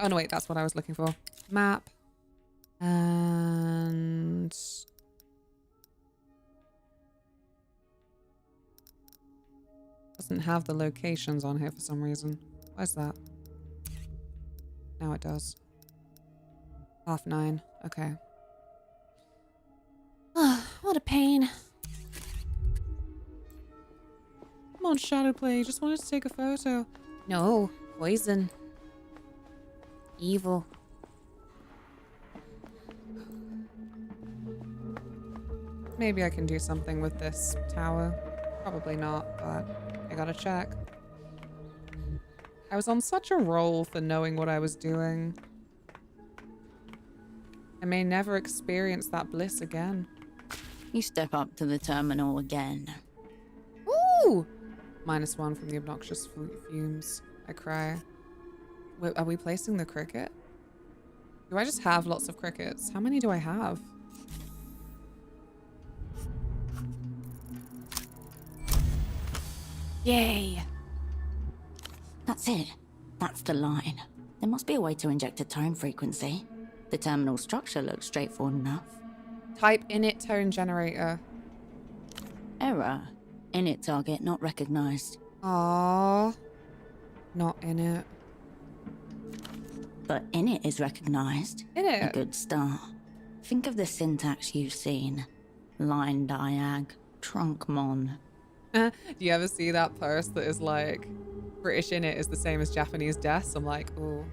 Oh no, wait, that's what I was looking for. Map. And... doesn't have the locations on here for some reason. Where's that? Now it does. 9:30. Okay. What a pain. Come on, Shadowplay. Just wanted to take a photo. No. Poison. Evil. Maybe I can do something with this tower. Probably not, but I gotta check. I was on such a roll for knowing what I was doing. I may never experience that bliss again. You step up to the terminal again. Ooh! -1 from the obnoxious fumes. I cry. Wait, are we placing the cricket? Do I just have lots of crickets? How many do I have? Yay! That's it. That's the line. There must be a way to inject a tone frequency. The terminal structure looks straightforward enough. Type init tone generator. Error. Init target not recognized. Aww. Not init. But init is recognized. Init. A good start. Think of the syntax you've seen. Line diag, trunk mon. Do you ever see that post that is like, British init is the same as Japanese des? I'm like, oh,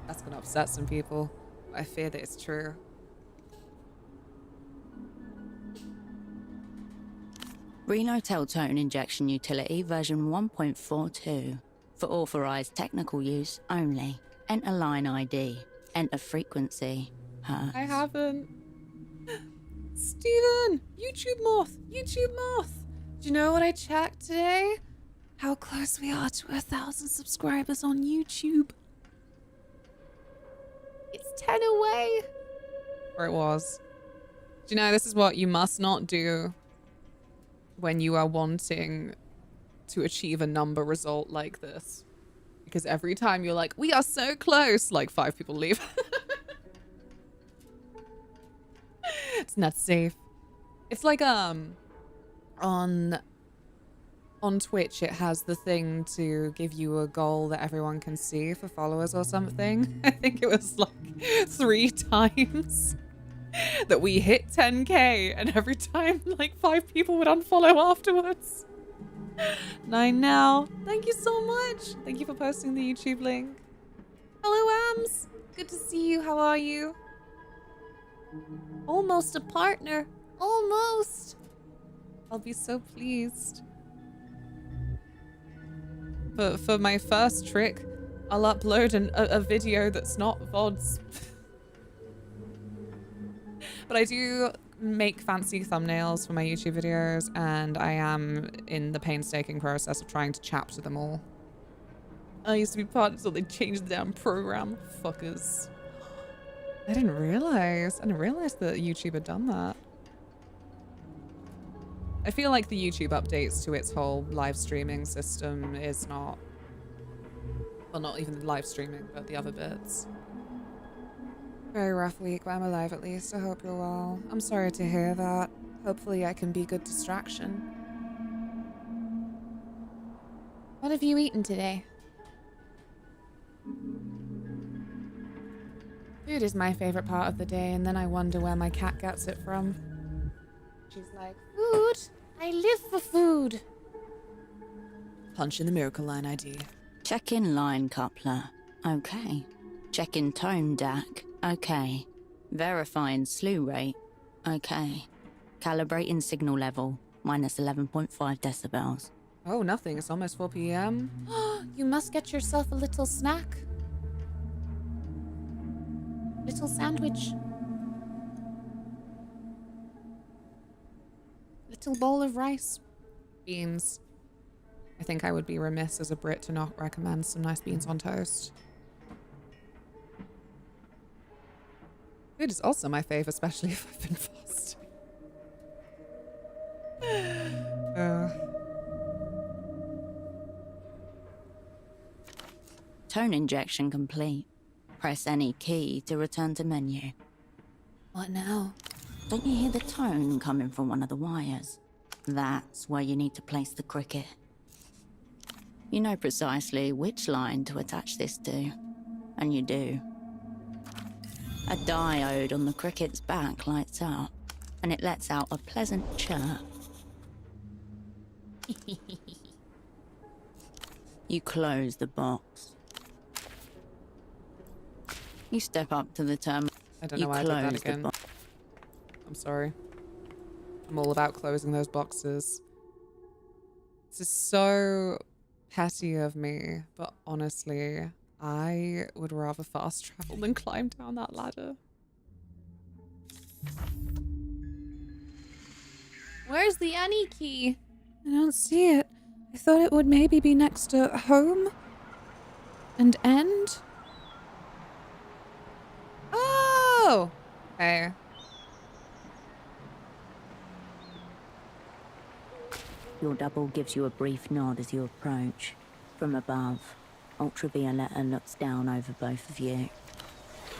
that's gonna upset some people. I fear that it's true. Renotel tone injection utility version 1.42. For authorized technical use only. Enter line ID. Enter frequency. Hertz. I haven't. Steven! YouTube moth! YouTube moth! Do you know what I checked today? How close we are to 1,000 subscribers on YouTube. It's 10 away. Or it was. Do you know, this is what you must not do when you are wanting to achieve a number result like this. Because every time you're like, we are so close, like 5 people leave. It's not safe. It's like, on Twitch, it has the thing to give you a goal that everyone can see for followers or something. I think it was like 3 times that we hit 10k, and every time like 5 people would unfollow afterwards. 9 now. Thank you so much. Thank you for posting the YouTube link. Hello, Ams. Good to see you. How are you? Almost a partner. Almost. I'll be so pleased. For my first trick, I'll upload a video that's not VODs. But I do make fancy thumbnails for my YouTube videos, and I am in the painstaking process of trying to chapter them all. I used to be part until they changed the damn program. Fuckers. I didn't realize that YouTube had done that. I feel like the YouTube updates to its whole live streaming system is not... Well, not even live streaming, but the other bits. Very rough week, but I'm alive at least. I hope you're well. I'm sorry to hear that. Hopefully I can be good distraction. What have you eaten today? Food is my favorite part of the day, and then I wonder where my cat gets it from. She's like, food? I live for food. Punch in the Miracle Line ID. Check in line coupler. Okay. Check in tone DAC. Okay. Verifying slew rate. Okay. Calibrating signal level. Minus 11.5 decibels. Oh, nothing. It's almost 4 p.m. You must get yourself a little snack. Little sandwich. Little bowl of rice. Beans. I think I would be remiss as a Brit to not recommend some nice beans on toast. Food is also my fave, especially if I've been fasting. Tone injection complete. Press any key to return to menu. What now? Don't you hear the tone coming from one of the wires? That's where you need to place the cricket. You know precisely which line to attach this to, and you do. A diode on the cricket's back lights up, and it lets out a pleasant chirp. You close the box. You step up to the terminal. I don't know why I did that again. I'm sorry. I'm all about closing those boxes. This is so petty of me, but honestly, I would rather fast travel than climb down that ladder. Where's the Annie key? I don't see it. I thought it would maybe be next to home and end. Oh! Okay. Your double gives you a brief nod as you approach. From above, Ultravioletta looks down over both of you.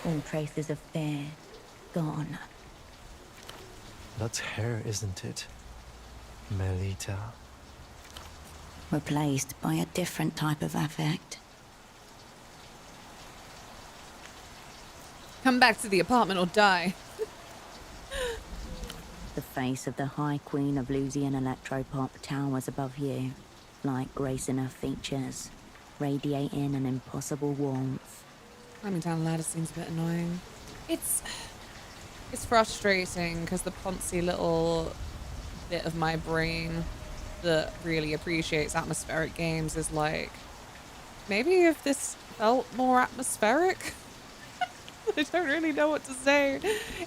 All traces of fear gone. That's her, isn't it? Melita. Replaced by a different type of affect. Come back to the apartment or die. The face of the High Queen of Lusian Electropop towers above you, like grace in her features, radiating an impossible warmth. Climbing down the ladder seems a bit annoying. It's frustrating because the poncy little bit of my brain that really appreciates atmospheric games is like, maybe if this felt more atmospheric? I don't really know what to say.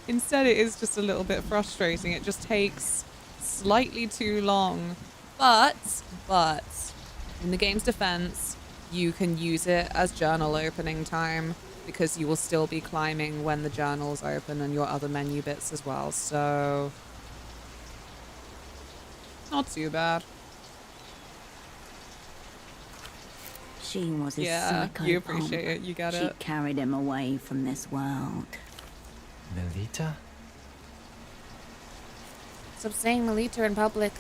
Instead, it is just a little bit frustrating. It just takes slightly too long. But, in the game's defense, you can use it as journal opening time because you will still be climbing when the journal's open and your other menu bits as well. So, not too bad. She was a psycho you appreciate it. You get it. She carried him away from this world. Melita? Stop saying Melita in public.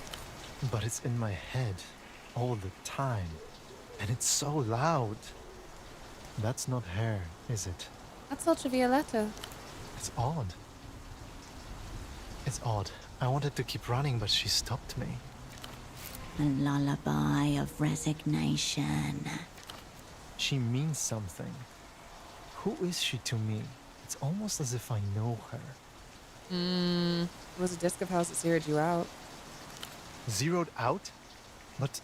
But it's in my head all the time. And it's so loud. That's not her, is it? That's Ultravioletta. It's odd. It's odd. I wanted to keep running, but she stopped me. A lullaby of resignation. She means something. Who is she to me? It's almost as if I know her. It was a disc of hers that zeroed you out. Zeroed out? But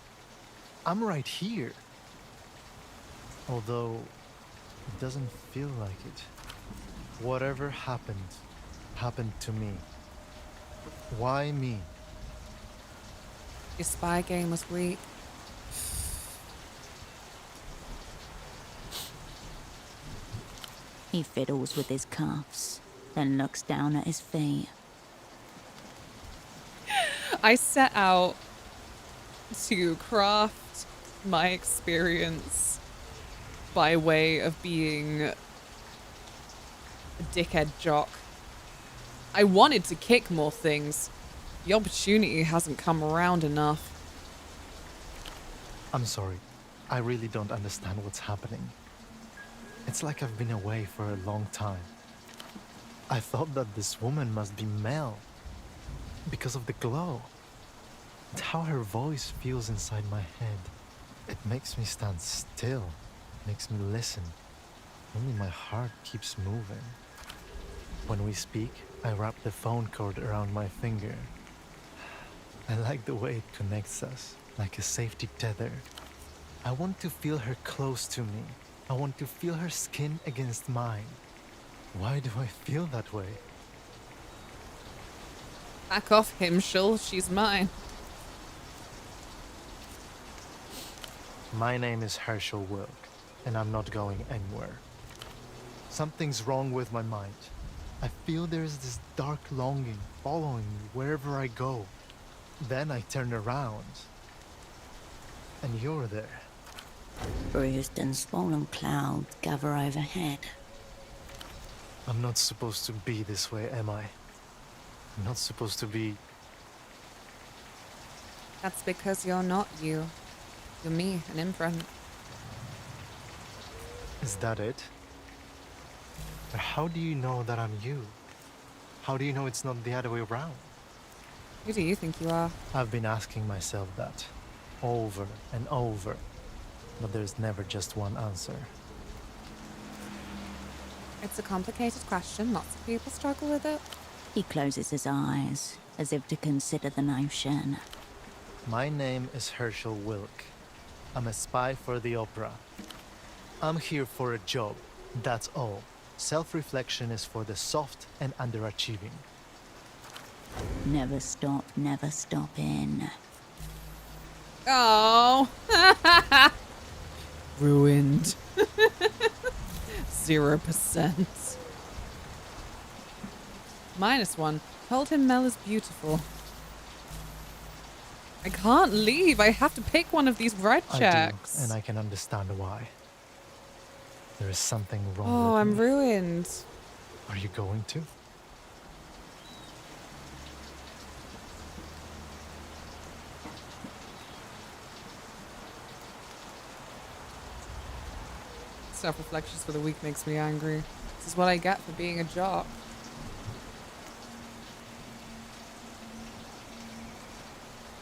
I'm right here. Although, it doesn't feel like it. Whatever happened, happened to me? Why me? Your spy game was weak. He fiddles with his cuffs, then looks down at his feet. I set out to craft my experience by way of being a dickhead jock. I wanted to kick more things. The opportunity hasn't come around enough. I'm sorry. I really don't understand what's happening. It's like I've been away for a long time. I thought that this woman must be Mel because of the glow. And how her voice feels inside my head. It makes me stand still, makes me listen. Only my heart keeps moving. When we speak, I wrap the phone cord around my finger. I like the way it connects us, like a safety tether. I want to feel her close to me. I want to feel her skin against mine. Why do I feel that way? Back off, Himshel. She's mine. My name is Herschel Wilk, and I'm not going anywhere. Something's wrong with my mind. I feel there's this dark longing following me wherever I go. Then I turn around, and you're there. Bruised and swollen clouds gather overhead. I'm not supposed to be this way, am I? I'm not supposed to be... That's because you're not you. You're me, an imprint. Is that it? But how do you know that I'm you? How do you know it's not the other way around? Who do you think you are? I've been asking myself that over and over, but there's never just one answer. It's a complicated question. Lots of people struggle with it. He closes his eyes, as if to consider the notion. My name is Herschel Wilk. I'm a spy for the opera. I'm here for a job, that's all. Self-reflection is for the soft and underachieving. Never stopping. Oh. Ruined. 0%. -1. Told him Mel is beautiful. I can't leave. I have to pick one of these red checks. I do, and I can understand why. There is something wrong Oh, with I'm me. ruined. Are you going to? Self-reflections for the week makes me angry. This is what I get for being a jock.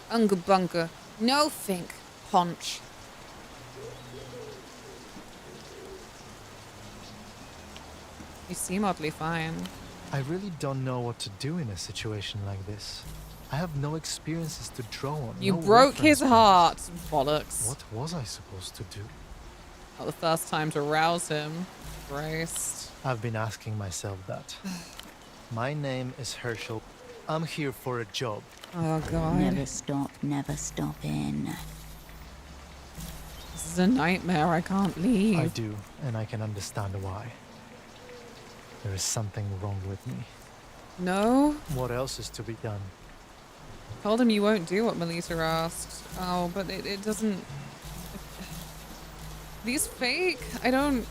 Unga bunga. No think, Ponch. You seem oddly fine. I really don't know what to do in a situation like this. I have no experiences to draw on. You no broke his reference heart, bollocks. What was I supposed to do? Not the first time to rouse him. Christ. I've been asking myself that. My name is Herschel. I'm here for a job. Oh, God. Never stopping. This is a nightmare. I can't leave. I do, and I can understand why. There is something wrong with me. No? What else is to be done? Told him you won't do what Melissa asked. Oh, but it doesn't... These fake? I don't...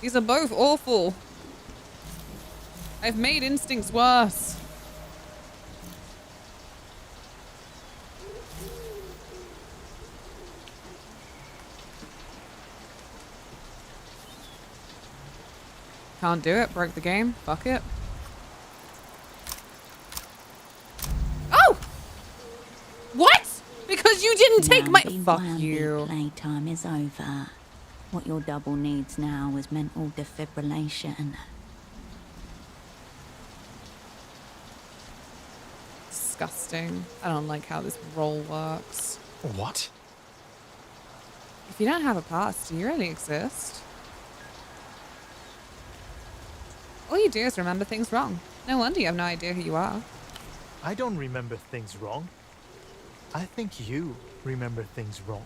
These are both awful. I've made instincts worse. Can't do it. Broke the game. Fuck it. Oh! What? Because you didn't take my... Fuck you. Playtime is over. What your double needs now is mental defibrillation. Disgusting. I don't like how this role works. What? If you don't have a past, do you really exist? All you do is remember things wrong. No wonder you have no idea who you are. I don't remember things wrong. I think you remember things wrong.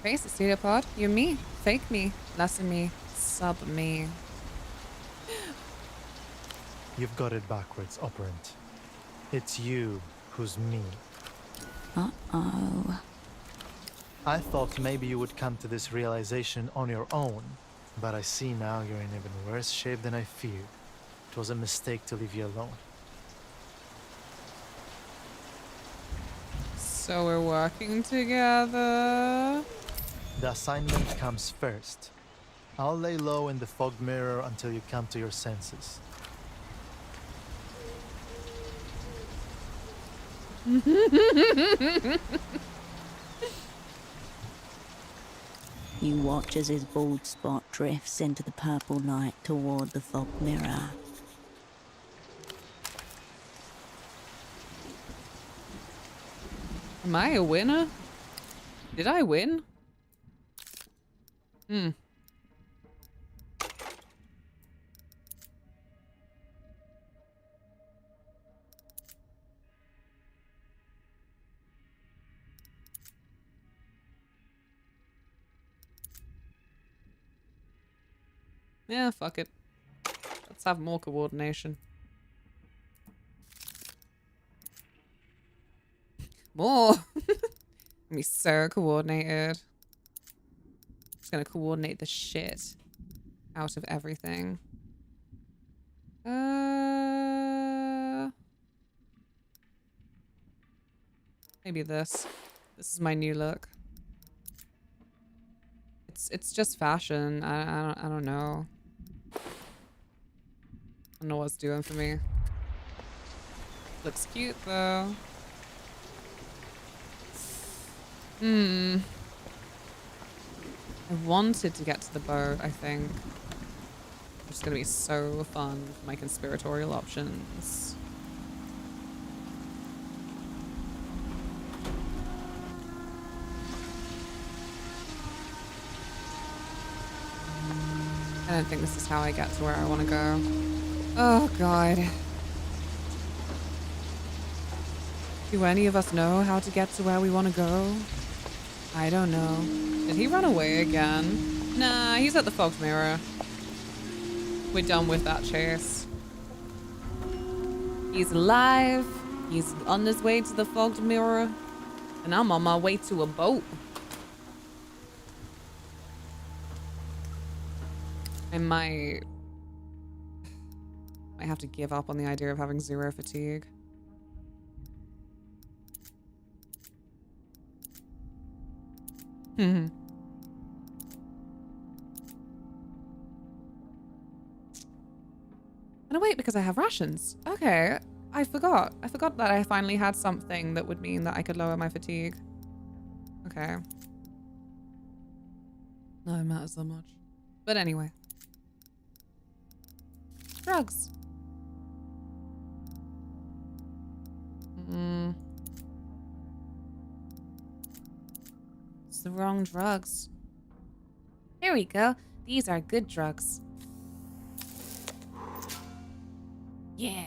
Face it, pseudopod. You're me. Fake me. Lesson me. Sub me. You've got it backwards, Operant. It's you who's me. Uh-oh. I thought maybe you would come to this realization on your own, but I see now you're in even worse shape than I feared. It was a mistake to leave you alone. So we're working together. The assignment comes first. I'll lay low in the fog mirror until you come to your senses. You watch as his bald spot drifts into the purple light toward the fog mirror. Am I a winner? Did I win? Yeah, fuck it. Let's have more coordination. More! Be so coordinated. Just gonna coordinate the shit out of everything. Maybe this. This is my new look. It's just fashion. I don't know. I don't know what it's doing for me. Looks cute though. I wanted to get to the boat, I think. It's gonna be so fun with my conspiratorial options. I don't think this is how I get to where I want to go. Oh god. Do any of us know how to get to where we want to go? I don't know. Did he run away again? Nah, he's at the fog mirror. We're done with that chase. He's alive. He's on his way to the fogged mirror. And I'm on my way to a boat. I might have to give up on the idea of having 0 fatigue. Oh no, wait, because I have rations. Okay, I forgot. I forgot that I finally had something that would mean that I could lower my fatigue. Okay. No, it matters so much. But anyway. Drugs. It's the wrong drugs. Here we go. These are good drugs. Yeah.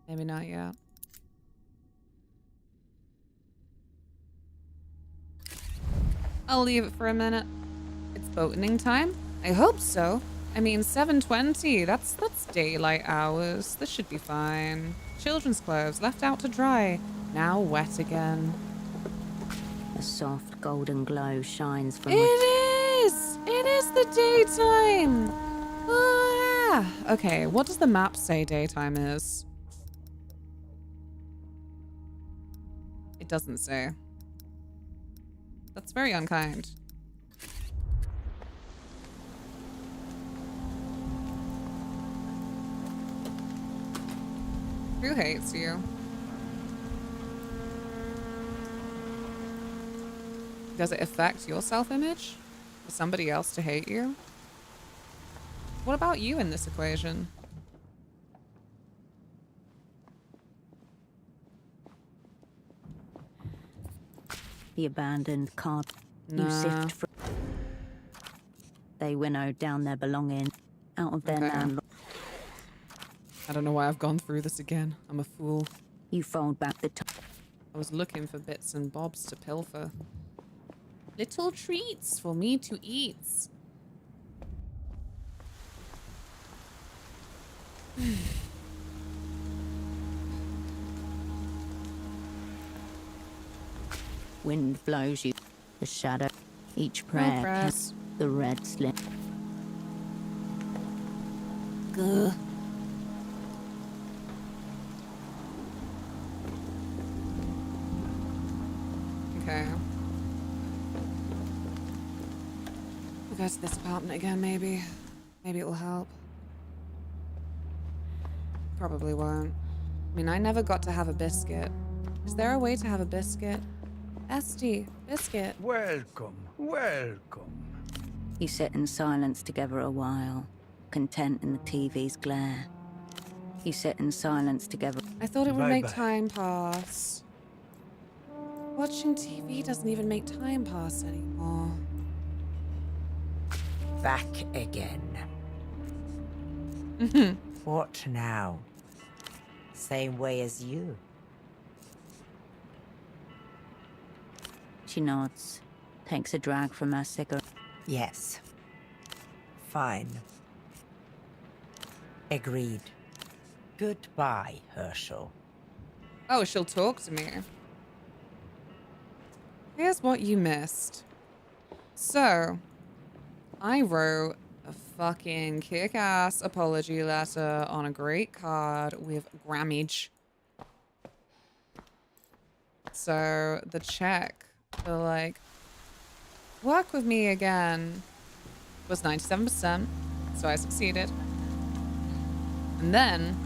Maybe not yet. I'll leave it for a minute. It's boating time? I hope so. I mean, 7:20. That's daylight hours. This should be fine. Children's clothes left out to dry. Now wet again. A soft golden glow shines from It is! It is the daytime! Ah! Okay, what does the map say daytime is? It doesn't say. That's very unkind. Who hates you? Does it affect your self-image? For somebody else to hate you? What about you in this equation? The abandoned card. You Nah. sift through. They winnowed down their belongings out of their land. I don't know why I've gone through this again. I'm a fool. You fold back the top. I was looking for bits and bobs to pilfer. Little treats for me to eat. Wind blows you. The shadow. Each prayer press. casts the red slit. Gah. Okay. We'll go to this apartment again, maybe. Maybe it'll help. Probably won't. I mean, I never got to have a biscuit. Is there a way to have a biscuit? Esty, biscuit. Welcome, welcome. You sit in silence together a while, content in the TV's glare. You sit in silence together. I thought it would make Bye-bye. time pass. Watching TV doesn't even make time pass anymore. Back again. What now? Same way as you. She nods, takes a drag from her cigarette. Yes. Fine. Agreed. Goodbye, Herschel. Oh, she'll talk to me. Here's what you missed. So, I wrote a fucking kick-ass apology letter on a great card with grammage. So, the check for, like, work with me again was 97%, so I succeeded. And then,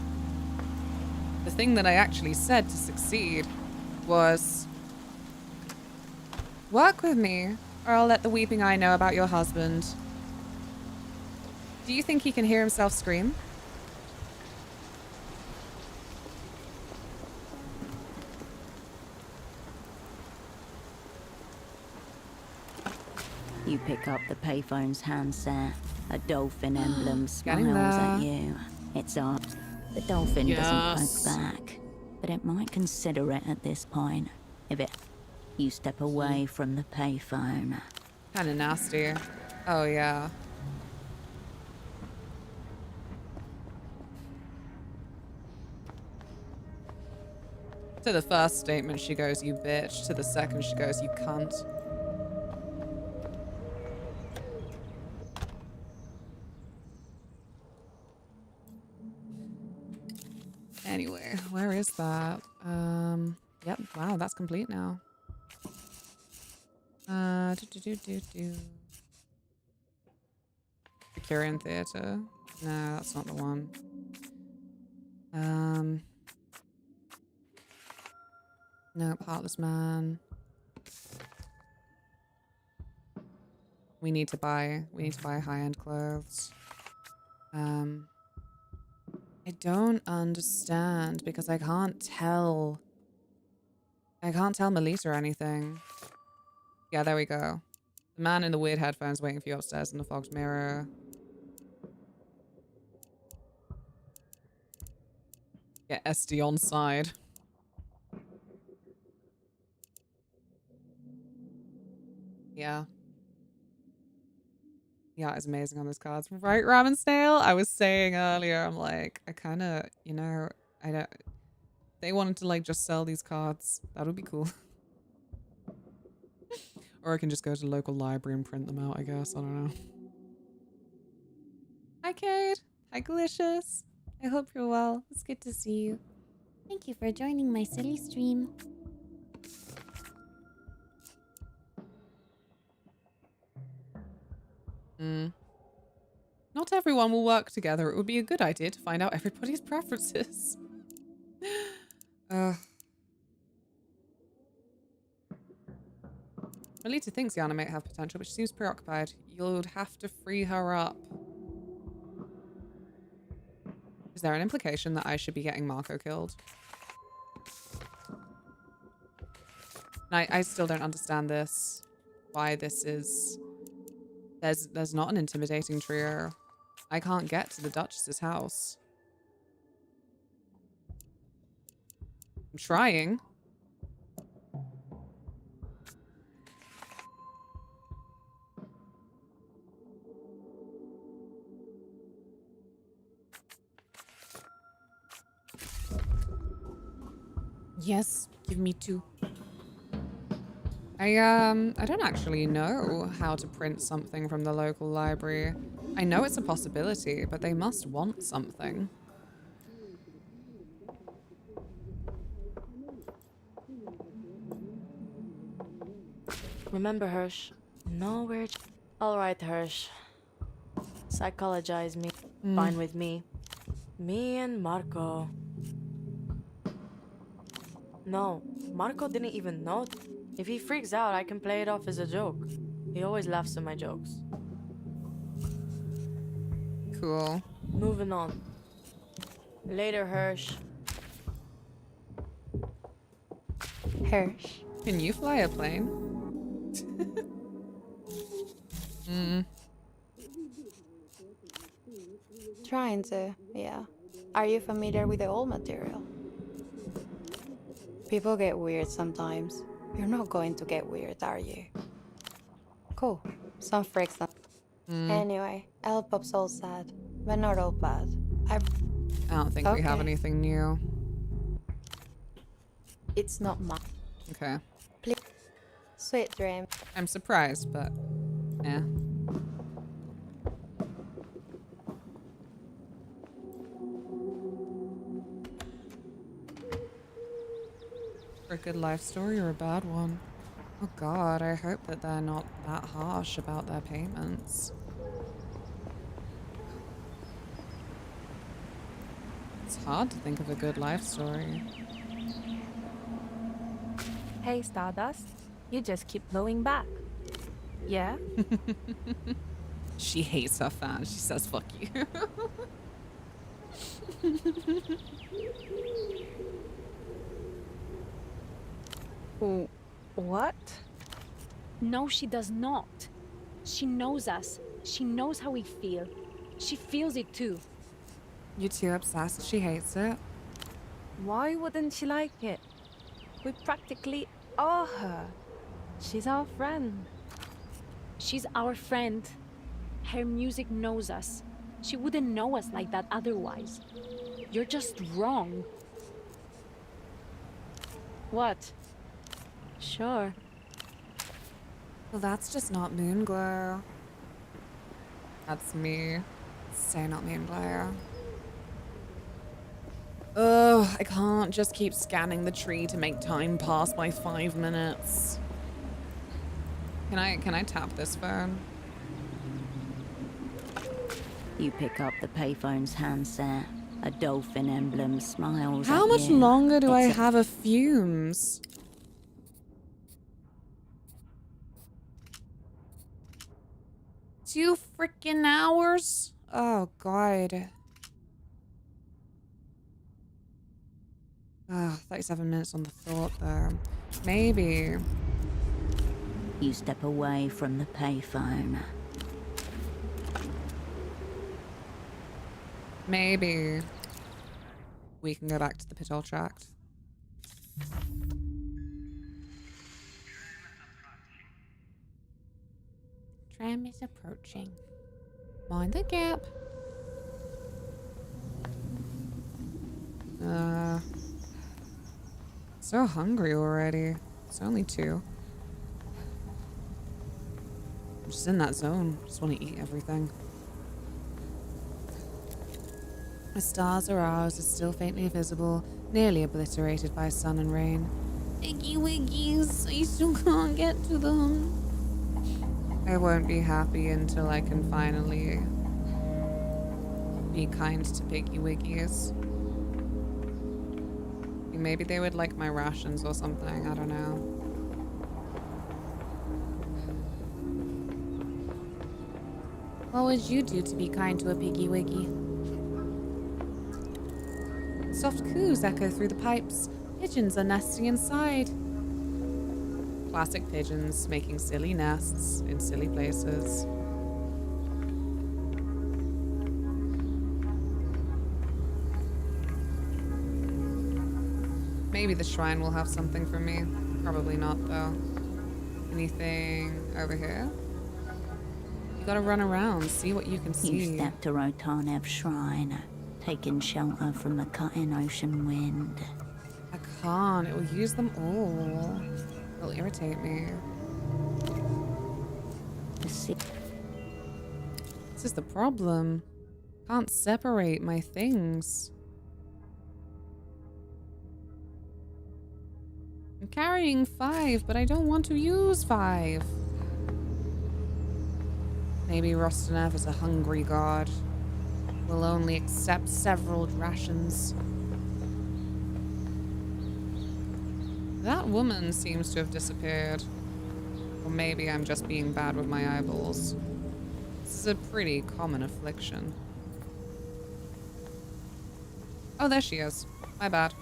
the thing that I actually said to succeed was, work with me, or I'll let the weeping eye know about your husband. Do you think he can hear himself scream? You pick up the payphone's handset. A dolphin emblem Getting smiles at there. you. It's up. The dolphin Yes. doesn't poke back, but it might consider it at this point. If it... You step away from the payphone. Kinda nasty. Oh, yeah. To the first statement, she goes, you bitch. To the second, she goes, you cunt. Anyway, where is that? Yep, wow, that's complete now. Victorian Theatre. No, that's not the one. Nope, Heartless Man. We need to buy high-end clothes. I don't understand because I can't tell Melita anything. Yeah, there we go. The man in the weird headphones waiting for you upstairs in the fogged mirror. Get SD on side. Yeah. Yeah, it's amazing on those cards. Right, Ramen Snail? I was saying earlier, I'm like, I kind of, you know, I don't... They wanted to, like, just sell these cards. That would be cool. Or I can just go to the local library and print them out, I guess. I don't know. Hi, Kate. Hi, Galicious. I hope you're well. It's good to see you. Thank you for joining my silly stream. Not everyone will work together. It would be a good idea to find out everybody's preferences. Melita thinks Yana might have potential, but she seems preoccupied. You'll have to free her up. Is there an implication that I should be getting Marco killed? I still don't understand this. Why this is... There's not an intimidating trio. I can't get to the Duchess's house. I'm trying. Yes, give me 2. I don't actually know how to print something from the local library. I know it's a possibility, but they must want something. Remember, Hirsch? No, we're... Alright, Hirsch. Psychologize me. Fine with me. Me and Marco. No, Marco didn't even know. If he freaks out, I can play it off as a joke. He always laughs at my jokes. Cool. Moving on. Later, Hirsch. Hirsch. Can you fly a plane? Trying to, yeah. Are you familiar with the old material? People get weird sometimes. You're not going to get weird, are you? Cool. Some freaks. Anyway, L-Pop's all sad, but not all bad. I don't think we have anything new. It's not mine. Okay. Please. Sweet dream. I'm surprised, but yeah. For a good life story or a bad one? Oh god, I hope that they're not that harsh about their payments. It's hard to think of a good life story. Hey, Stardust. You just keep blowing back. Yeah? She hates her fans. She says, fuck you. What? No, she does not. She knows us. She knows how we feel. She feels it too. You too obsessed? She hates it. Why wouldn't she like it? We practically are her. She's our friend. She's our friend. Her music knows us. She wouldn't know us like that otherwise. You're just wrong. What? Sure. Well, that's just not Moonglow. That's me. So not Moonglow. Ugh, I can't just keep scanning the tree to make time pass by 5 minutes. Can I tap this phone? You pick up the payphone's handset. A dolphin emblem smiles How at much you. longer do I It's a- have of fumes? Two freaking hours? Oh, God. 37 minutes on the thought there. Maybe. You step away from the payphone. Maybe we can go back to the Pitol Tract. Tram is approaching. Mind the gap. So hungry already. It's only 2. I'm just in that zone. Just want to eat everything. The stars or ours are still faintly visible, nearly obliterated by sun and rain. Iggy wiggies, I still can't get to them. I won't be happy until I can finally be kind to Piggy Wiggies. Maybe they would like my rations or something, I don't know. What would you do to be kind to a Piggy Wiggy? Soft coos echo through the pipes. Pigeons are nesting inside. Classic pigeons making silly nests in silly places. Maybe the shrine will have something for me. Probably not, though. Anything over here? You gotta run around, see what you can see. You step to Rotanev's shrine, taking shelter from the cutting ocean wind. I can't. It will use them all. It'll irritate me. This is the problem. Can't separate my things. I'm carrying 5, but I don't want to use 5. Maybe Rostanev is a hungry god. Will only accept several rations. That woman seems to have disappeared. Or maybe I'm just being bad with my eyeballs. This is a pretty common affliction. Oh, there she is. My bad.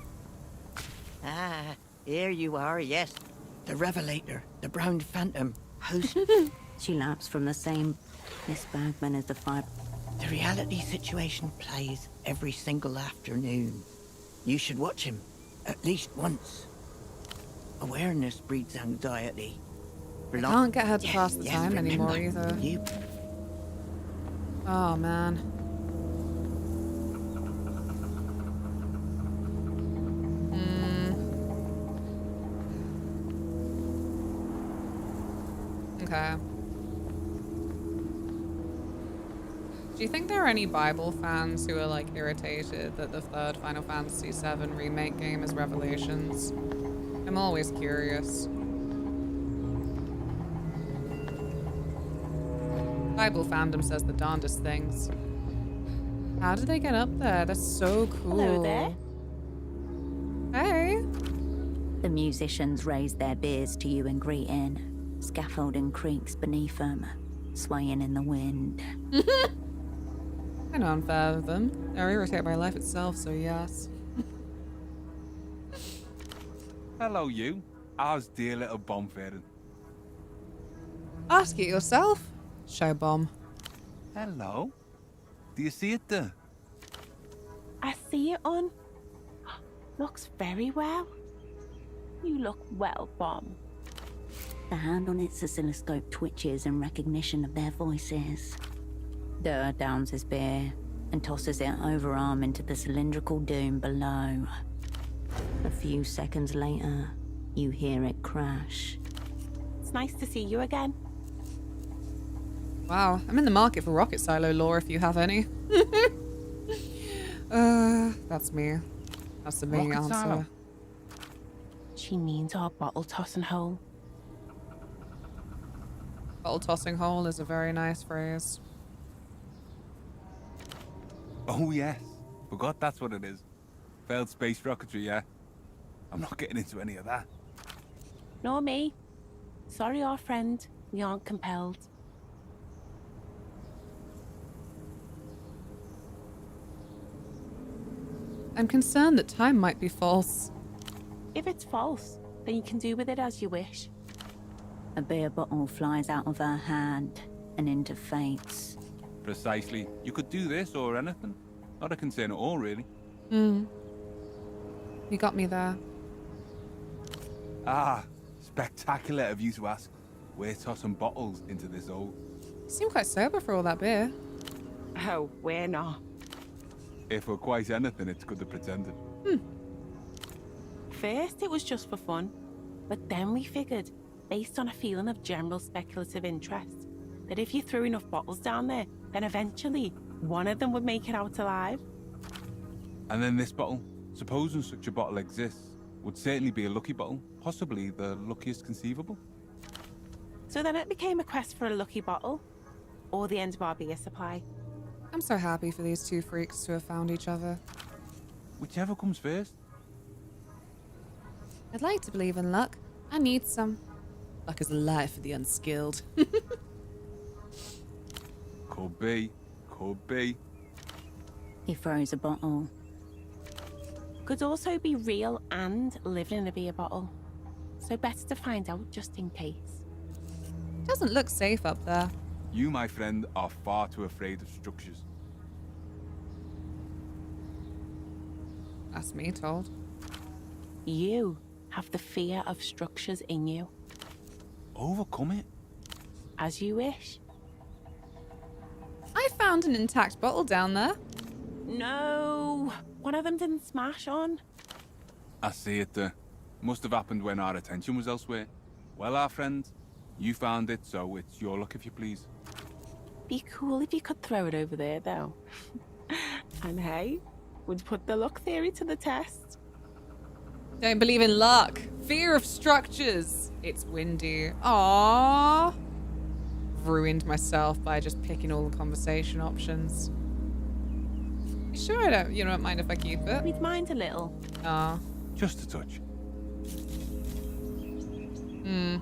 Ah, here you are, yes. The Revelator, the Brown Phantom, host. She laps from the same Miss Bagman as the five. The reality situation plays every single afternoon. You should watch him, at least once. Awareness breeds anxiety. I can't get her to pass the yes, time anymore remember, either. You... Oh, man. Okay. Do you think there are any Bible fans who are like irritated that the third Final Fantasy VII remake game is Revelations? I'm always curious. Bible fandom says the darndest things. How did they get up there? That's so cool. Hello there. Hey. The musicians raise their beers to you in greeting. Scaffolding creaks beneath them, swaying in the wind. I know I'm fair with them. They're irritated by life itself, so yes. Hello, you. How's dear little bomb faring? Ask it yourself. Show bomb. Hello. Do you see it there? I see it on. Looks very well. You look well, Bomb. The hand on its oscilloscope twitches in recognition of their voices. Durr downs his beer and tosses it overarm into the cylindrical dune below. A few seconds later, you hear it crash. It's nice to see you again. Wow, I'm in the market for rocket silo lore if you have any. That's me. That's the main Rocket answer. silo? She means our bottle tossing hole. Bottle tossing hole is a very nice phrase. Oh, yes. Forgot that's what it is. Failed space rocketry, yeah. I'm not getting into any of that. Nor me. Sorry, our friend. We aren't compelled. I'm concerned that time might be false. If it's false, then you can do with it as you wish. A beer bottle flies out of her hand and into Fate's. Precisely. You could do this or anything. Not a concern at all, really. You got me there. Ah, spectacular of you to ask. We're tossing bottles into this hole. You seem quite sober for all that beer. Oh, we're not. If we're quite anything, it's good to pretend it. First, it was just for fun. But then we figured, based on a feeling of general speculative interest, that if you threw enough bottles down there, then eventually one of them would make it out alive. And then this bottle, supposing such a bottle exists, would certainly be a lucky bottle, possibly the luckiest conceivable. So then it became a quest for a lucky bottle, or the end of our beer supply. I'm so happy for these two freaks to have found each other. Whichever comes first. I'd like to believe in luck. I need some. Luck is a lie for the unskilled. Could be. Could be. He throws a bottle. Could also be real and living in a beer bottle. so better to find out just in case. Doesn't look safe up there. You, my friend, are far too afraid of structures. That's me told. You have the fear of structures in you. Overcome it. As you wish. I found an intact bottle down there. No, one of them didn't smash on. I see it there. Must have happened when our attention was elsewhere. Well, our friend, you found it, so it's your luck if you please. Be cool if you could throw it over there, though. And hey, would put the luck theory to the test. Don't believe in luck. Fear of structures. It's windy. Aww. Ruined myself by just picking all the conversation options. You sure you don't mind if I keep it? We'd mind a little. Aw. Just a touch. Hmm.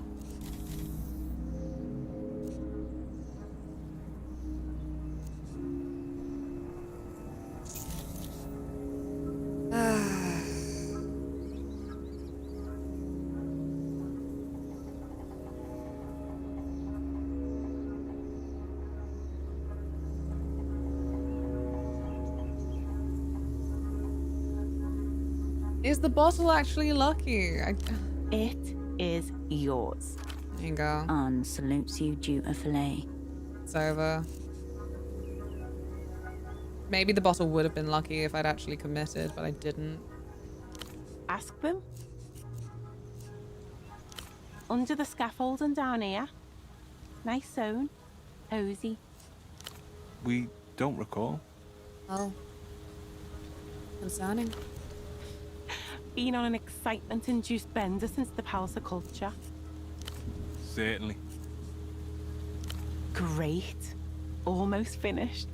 Is the bottle actually lucky? It is yours. There you go. Anne salutes you dutifully. It's over. Maybe the bottle would have been lucky if I'd actually committed, but I didn't. Ask them. Under the scaffolding down here. Nice zone. Cozy. We don't recall. Oh. Concerning. Been on an excitement-induced bender since the Palace of Culture. Certainly. Great. Almost finished.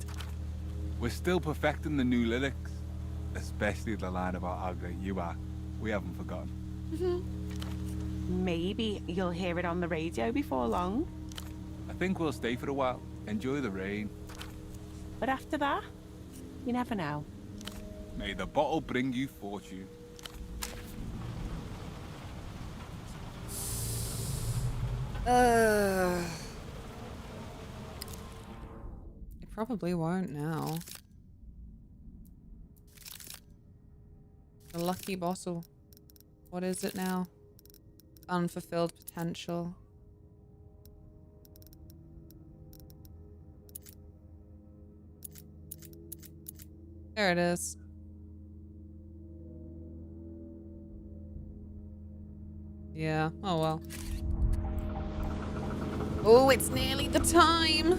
We're still perfecting the new lyrics, especially the line about how great you are. We haven't forgotten. Maybe you'll hear it on the radio before long. I think we'll stay for a while. Enjoy the rain. But after that, you never know. May the bottle bring you fortune. It probably won't now. The lucky bottle. What is it now? Unfulfilled potential. There it is. Yeah, oh well. Oh, it's nearly the time.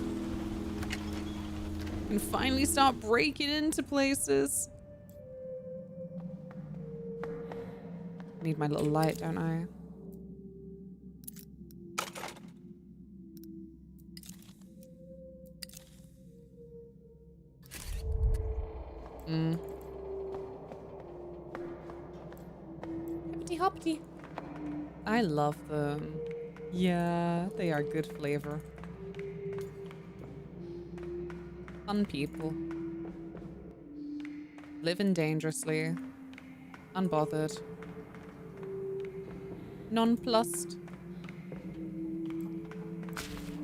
We can finally start breaking into places. I need my little light, don't I? Hippity hoppity. I love them. Yeah, they are good flavor. Fun people. Living dangerously. Unbothered. Nonplussed.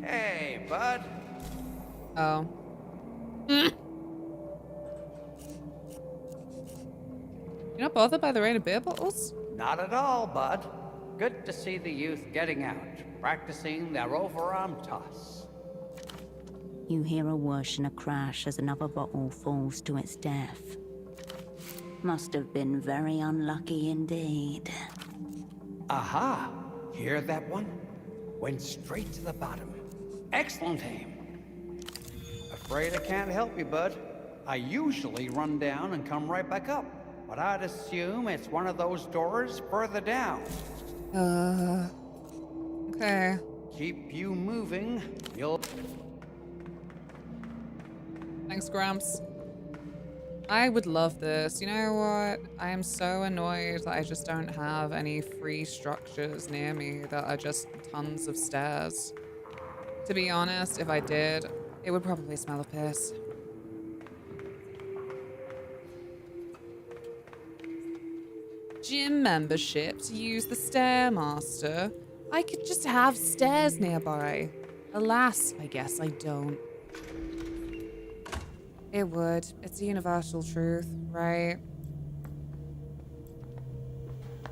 Hey, bud. Oh. You're not bothered by the rain of beer bottles? Not at all, bud. Good to see the youth getting out, practicing their overarm toss. You hear a whoosh and a crash as another bottle falls to its death. Must have been very unlucky indeed. Aha! Hear that one? Went straight to the bottom. Excellent aim. Afraid I can't help you, bud. I usually run down and come right back up, but I'd assume it's one of those doors further down. Okay. Keep you moving. You'll... Thanks, Gramps. I would love this. You know what? I am so annoyed that I just don't have any free structures near me that are just tons of stairs. To be honest, if I did, it would probably smell of piss. gym membership to use the Stairmaster, I could just have stairs nearby. Alas, I guess I don't. It would. It's a universal truth, right?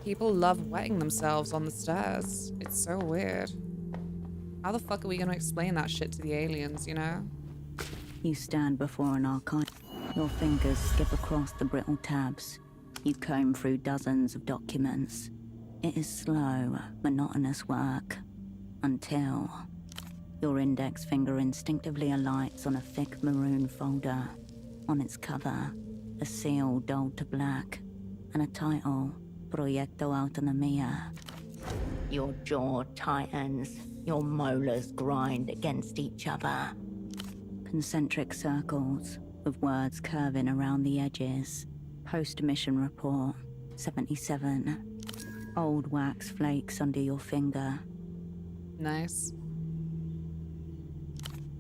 People love wetting themselves on the stairs. It's so weird. How the fuck are we gonna explain that shit to the aliens, you know? You stand before an archive. Your fingers skip across the brittle tabs. You comb through dozens of documents. It is slow, monotonous work. Until your index finger instinctively alights on a thick maroon folder. On its cover, a seal dulled to black, and a title, Proyecto Autonomía. Your jaw tightens. Your molars grind against each other. Concentric circles, with words curving around the edges. Post-mission report, 77. Old wax flakes under your finger. Nice.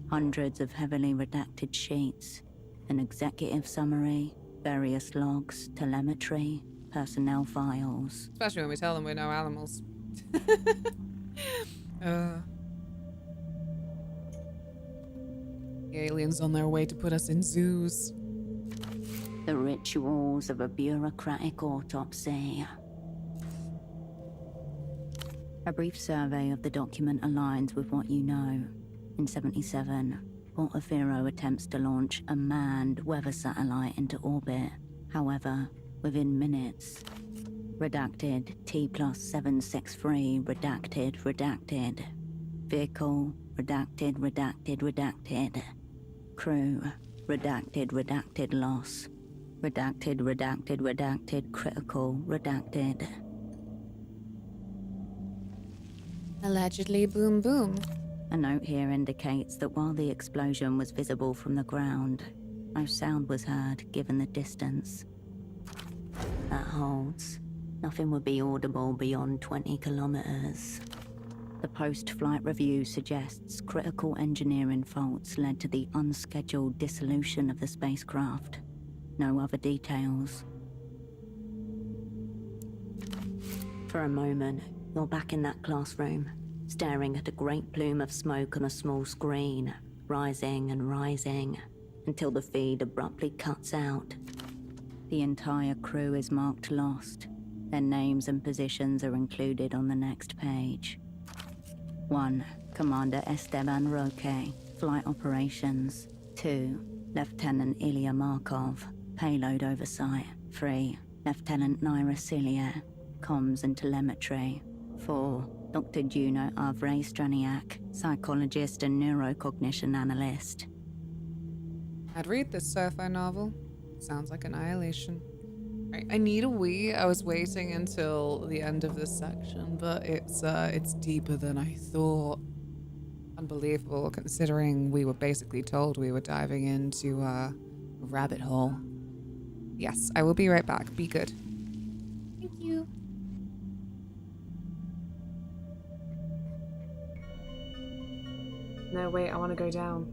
Hundreds of heavily redacted sheets. An executive summary, various logs, telemetry, personnel files. Especially when we tell them we're no animals. The aliens on their way to put us in zoos. The rituals of a bureaucratic autopsy. A brief survey of the document aligns with what you know. In 77, Portaferro attempts to launch a manned weather satellite into orbit. However, within minutes, redacted T+763, redacted. Vehicle, redacted. Crew, redacted loss. Redacted, critical, redacted. Allegedly boom boom. A note here indicates that while the explosion was visible from the ground, no sound was heard given the distance. That holds. Nothing would be audible beyond 20 kilometers. The post-flight review suggests critical engineering faults led to the unscheduled dissolution of the spacecraft. No other details. For a moment, you're back in that classroom, staring at a great plume of smoke on a small screen, rising and rising, until the feed abruptly cuts out. The entire crew is marked lost. Their names and positions are included on the next page. 1. Commander Esteban Roque, Flight Operations. 2. Lieutenant Ilya Markov, Payload Oversight. 3. Lieutenant Naira Cilia, Comms and Telemetry. 4. Dr. Juno Avre Straniak, Psychologist and Neurocognition Analyst. I'd read this sci-fi novel. Sounds like Annihilation. Right, I need a wee. I was waiting until the end of this section, but it's deeper than I thought. Unbelievable, considering we were basically told we were diving into a rabbit hole. Yes, I will be right back. Be good. Thank you. No, wait, I want to go down.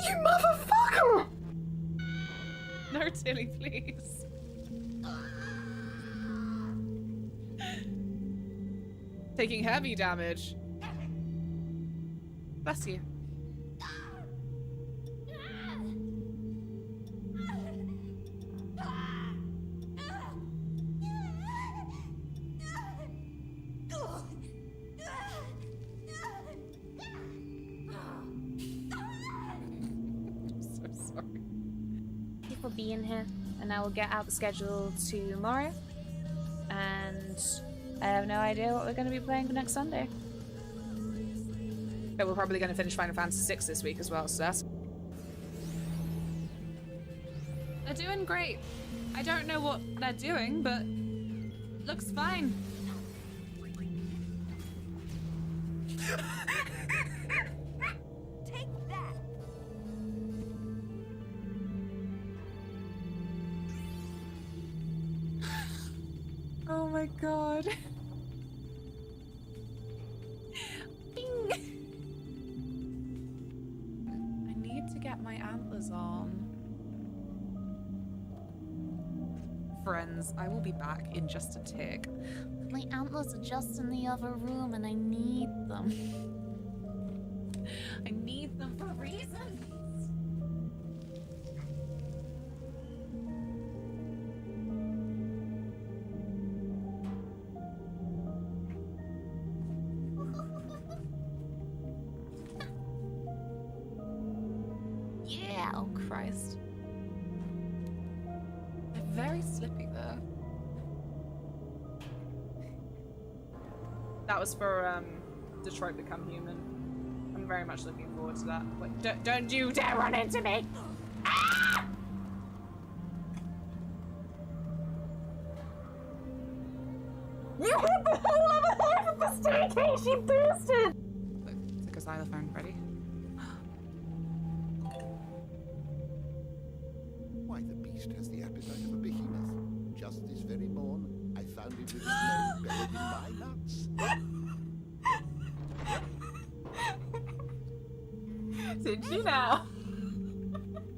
You motherfucker! No, Tilly, please. Taking heavy damage. Bless you. For being here, and I will get out the schedule tomorrow, and I have no idea what we're going to be playing for next Sunday. But we're probably going to finish Final Fantasy VI this week as well, so that's... They're doing great. I don't know what they're doing, but looks fine. Take that. Oh my god. Bing. I need to get my antlers on. Friends, I will be back in just a tick. My antlers are just in the other room and I need them. I need them for reasons. Yeah. Oh, Christ. They're very slippy there. That was for Detroit Become Human. I'm very much looking forward to that. Wait, don't you dare run into me! Ah! You hit the whole other half of the staircase! She boosted! Took a xylophone. Ready? Why, the beast has the appetite of a behemoth. Just this very morn, I found it with his nose buried in my nuts. Did you now?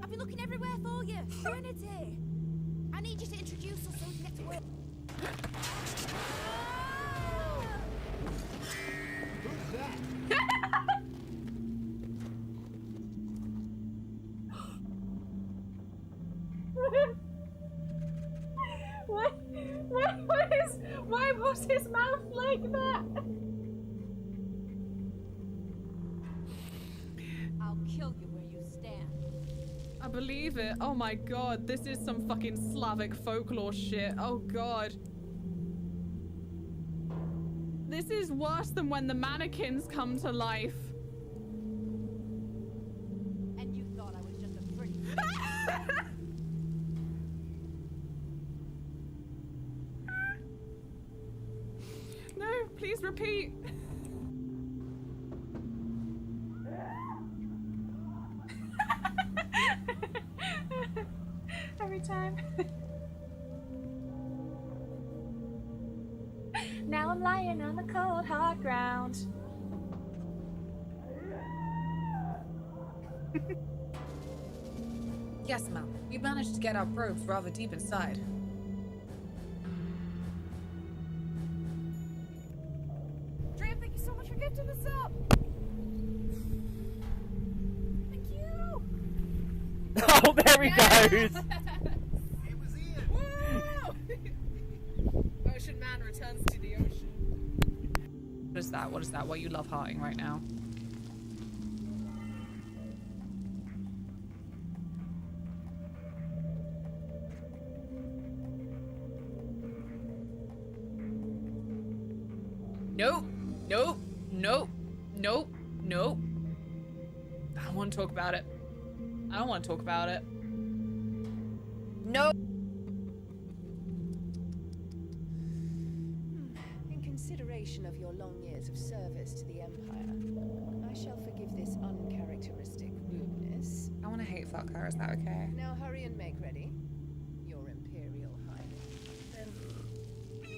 I've been looking everywhere for you. Trinity! I need you to introduce us so we can get to work. Why was his mouth like that? I'll kill you where you stand. I believe it. Oh my god, this is some fucking Slavic folklore shit. Oh god. This is worse than when the mannequins come to life. And you thought I was just a pretty. No, please repeat. Every time. Now I'm lying on the cold, hard ground. Yes, ma'am. We managed to get our probes rather deep inside. Dram, thank you so much for gifting us up. Thank you. Oh, there he goes. Ocean man returns to the ocean. What is that? What is that? What you love hearting right now? Nope. Nope. Nope. Nope. Nope. I don't want to talk about it. I don't want to talk about it. Nope. In consideration of your long years of service to the Empire, I shall forgive this uncharacteristic rudeness. I want to hate fuck her. Is that okay? Now hurry and make ready. Your Imperial Highness.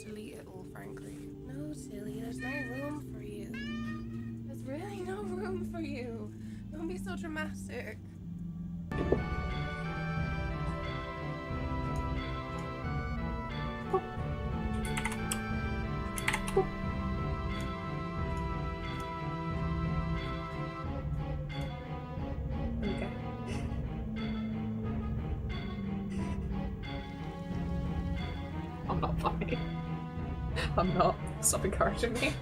Delete it all, frankly. No, silly, there's no room for you. There's really no room for you. Don't be so dramatic. Okay. I'm not funny. I'm not. Stop encouraging me.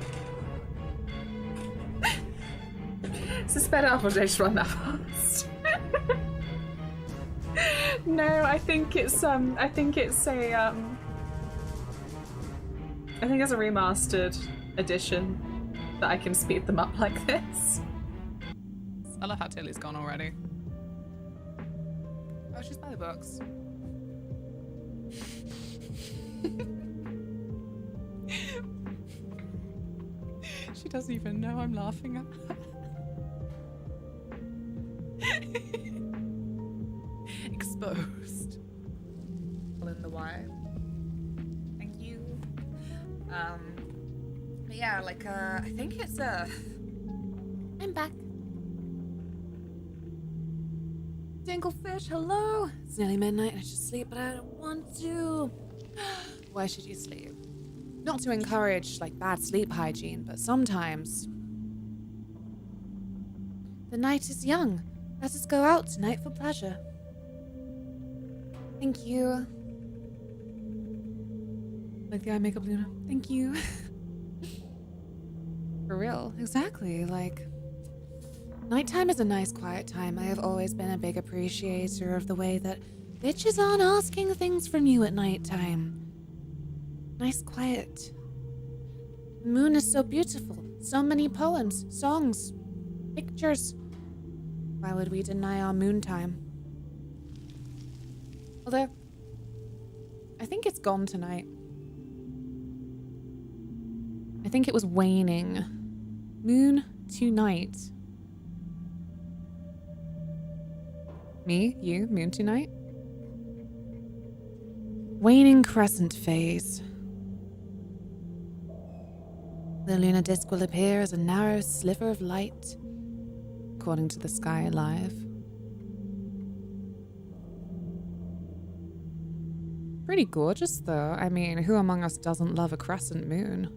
Is this sped up or did I just run that fast? No, I think it's a I think it's a remastered edition that I can speed them up like this. I love how Tilly's gone already. Oh, she's by the books. She doesn't even know I'm laughing at her. Exposed. In the wire. Thank you. But yeah, like I think it's I'm back. Dinglefish, hello. It's nearly midnight. I should sleep, but I don't want to. Why should you sleep? Not to encourage like bad sleep hygiene, but sometimes the night is young. Let us go out tonight for pleasure. Thank you. Like the eye makeup, Luna. Thank you. For real, exactly. Like, nighttime is a nice quiet time. I have always been a big appreciator of the way that bitches aren't asking things from you at nighttime. Nice quiet. The moon is so beautiful. So many poems, songs, pictures. Why would we deny our moon time? Although, I think it's gone tonight. I think it was waning. Moon to night. Me, you, moon to night? Waning crescent phase. The lunar disk will appear as a narrow sliver of light, according to the Sky Live. Pretty gorgeous, though. I mean, who among us doesn't love a crescent moon?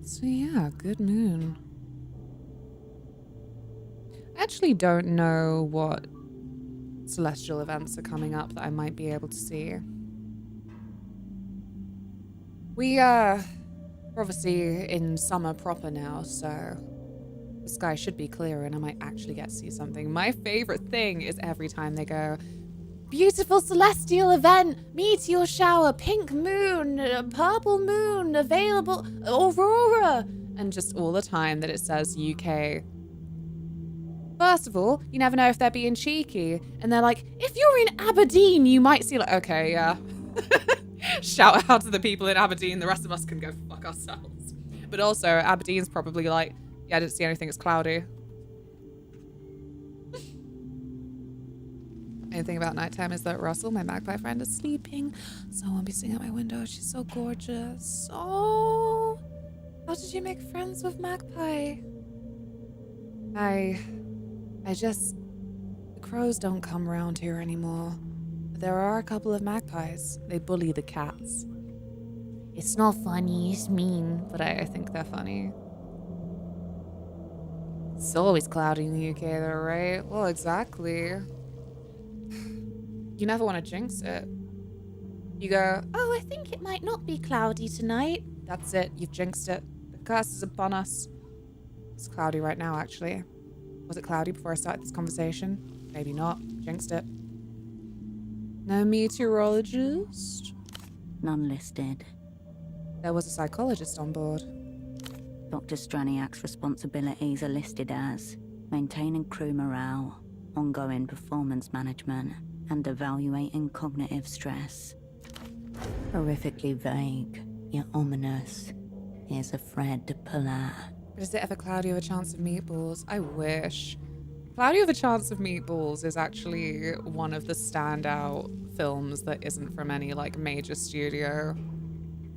So yeah, good moon. I actually don't know what celestial events are coming up that I might be able to see. We're obviously in summer proper now, so the sky should be clearer and I might actually get to see something. My favorite thing is every time they go, beautiful celestial event, meteor shower, pink moon, purple moon, available, aurora, and just all the time that it says UK. First of all, you never know if they're being cheeky, and they're like, if you're in Aberdeen, you might see, like, okay, yeah. Shout out to the people in Aberdeen, the rest of us can go fuck ourselves. But also, Aberdeen's probably like, yeah, I didn't see anything, it's cloudy. Anything about nighttime is that Russell, my magpie friend, is sleeping, so I won't be sitting at my window. She's so gorgeous. Oh, how did you make friends with Magpie? I just, the crows don't come around here anymore. But there are a couple of magpies. They bully the cats. It's not funny, it's mean, but I think they're funny. It's always cloudy in the UK though, right? Well, exactly. You never want to jinx it. You go, oh, I think it might not be cloudy tonight. That's it, you've jinxed it. The curse is upon us. It's cloudy right now, actually. Was it cloudy before I started this conversation? Maybe not. Jinxed it. No meteorologist? None listed. There was a psychologist on board. Dr. Straniak's responsibilities are listed as maintaining crew morale, ongoing performance management, and evaluating cognitive stress. Horrifically vague, yet ominous. Here's a thread to pull at. But is it ever cloudy with a chance of meatballs? I wish. Cloudy with a Chance of Meatballs is actually one of the standout films that isn't from any like major studio.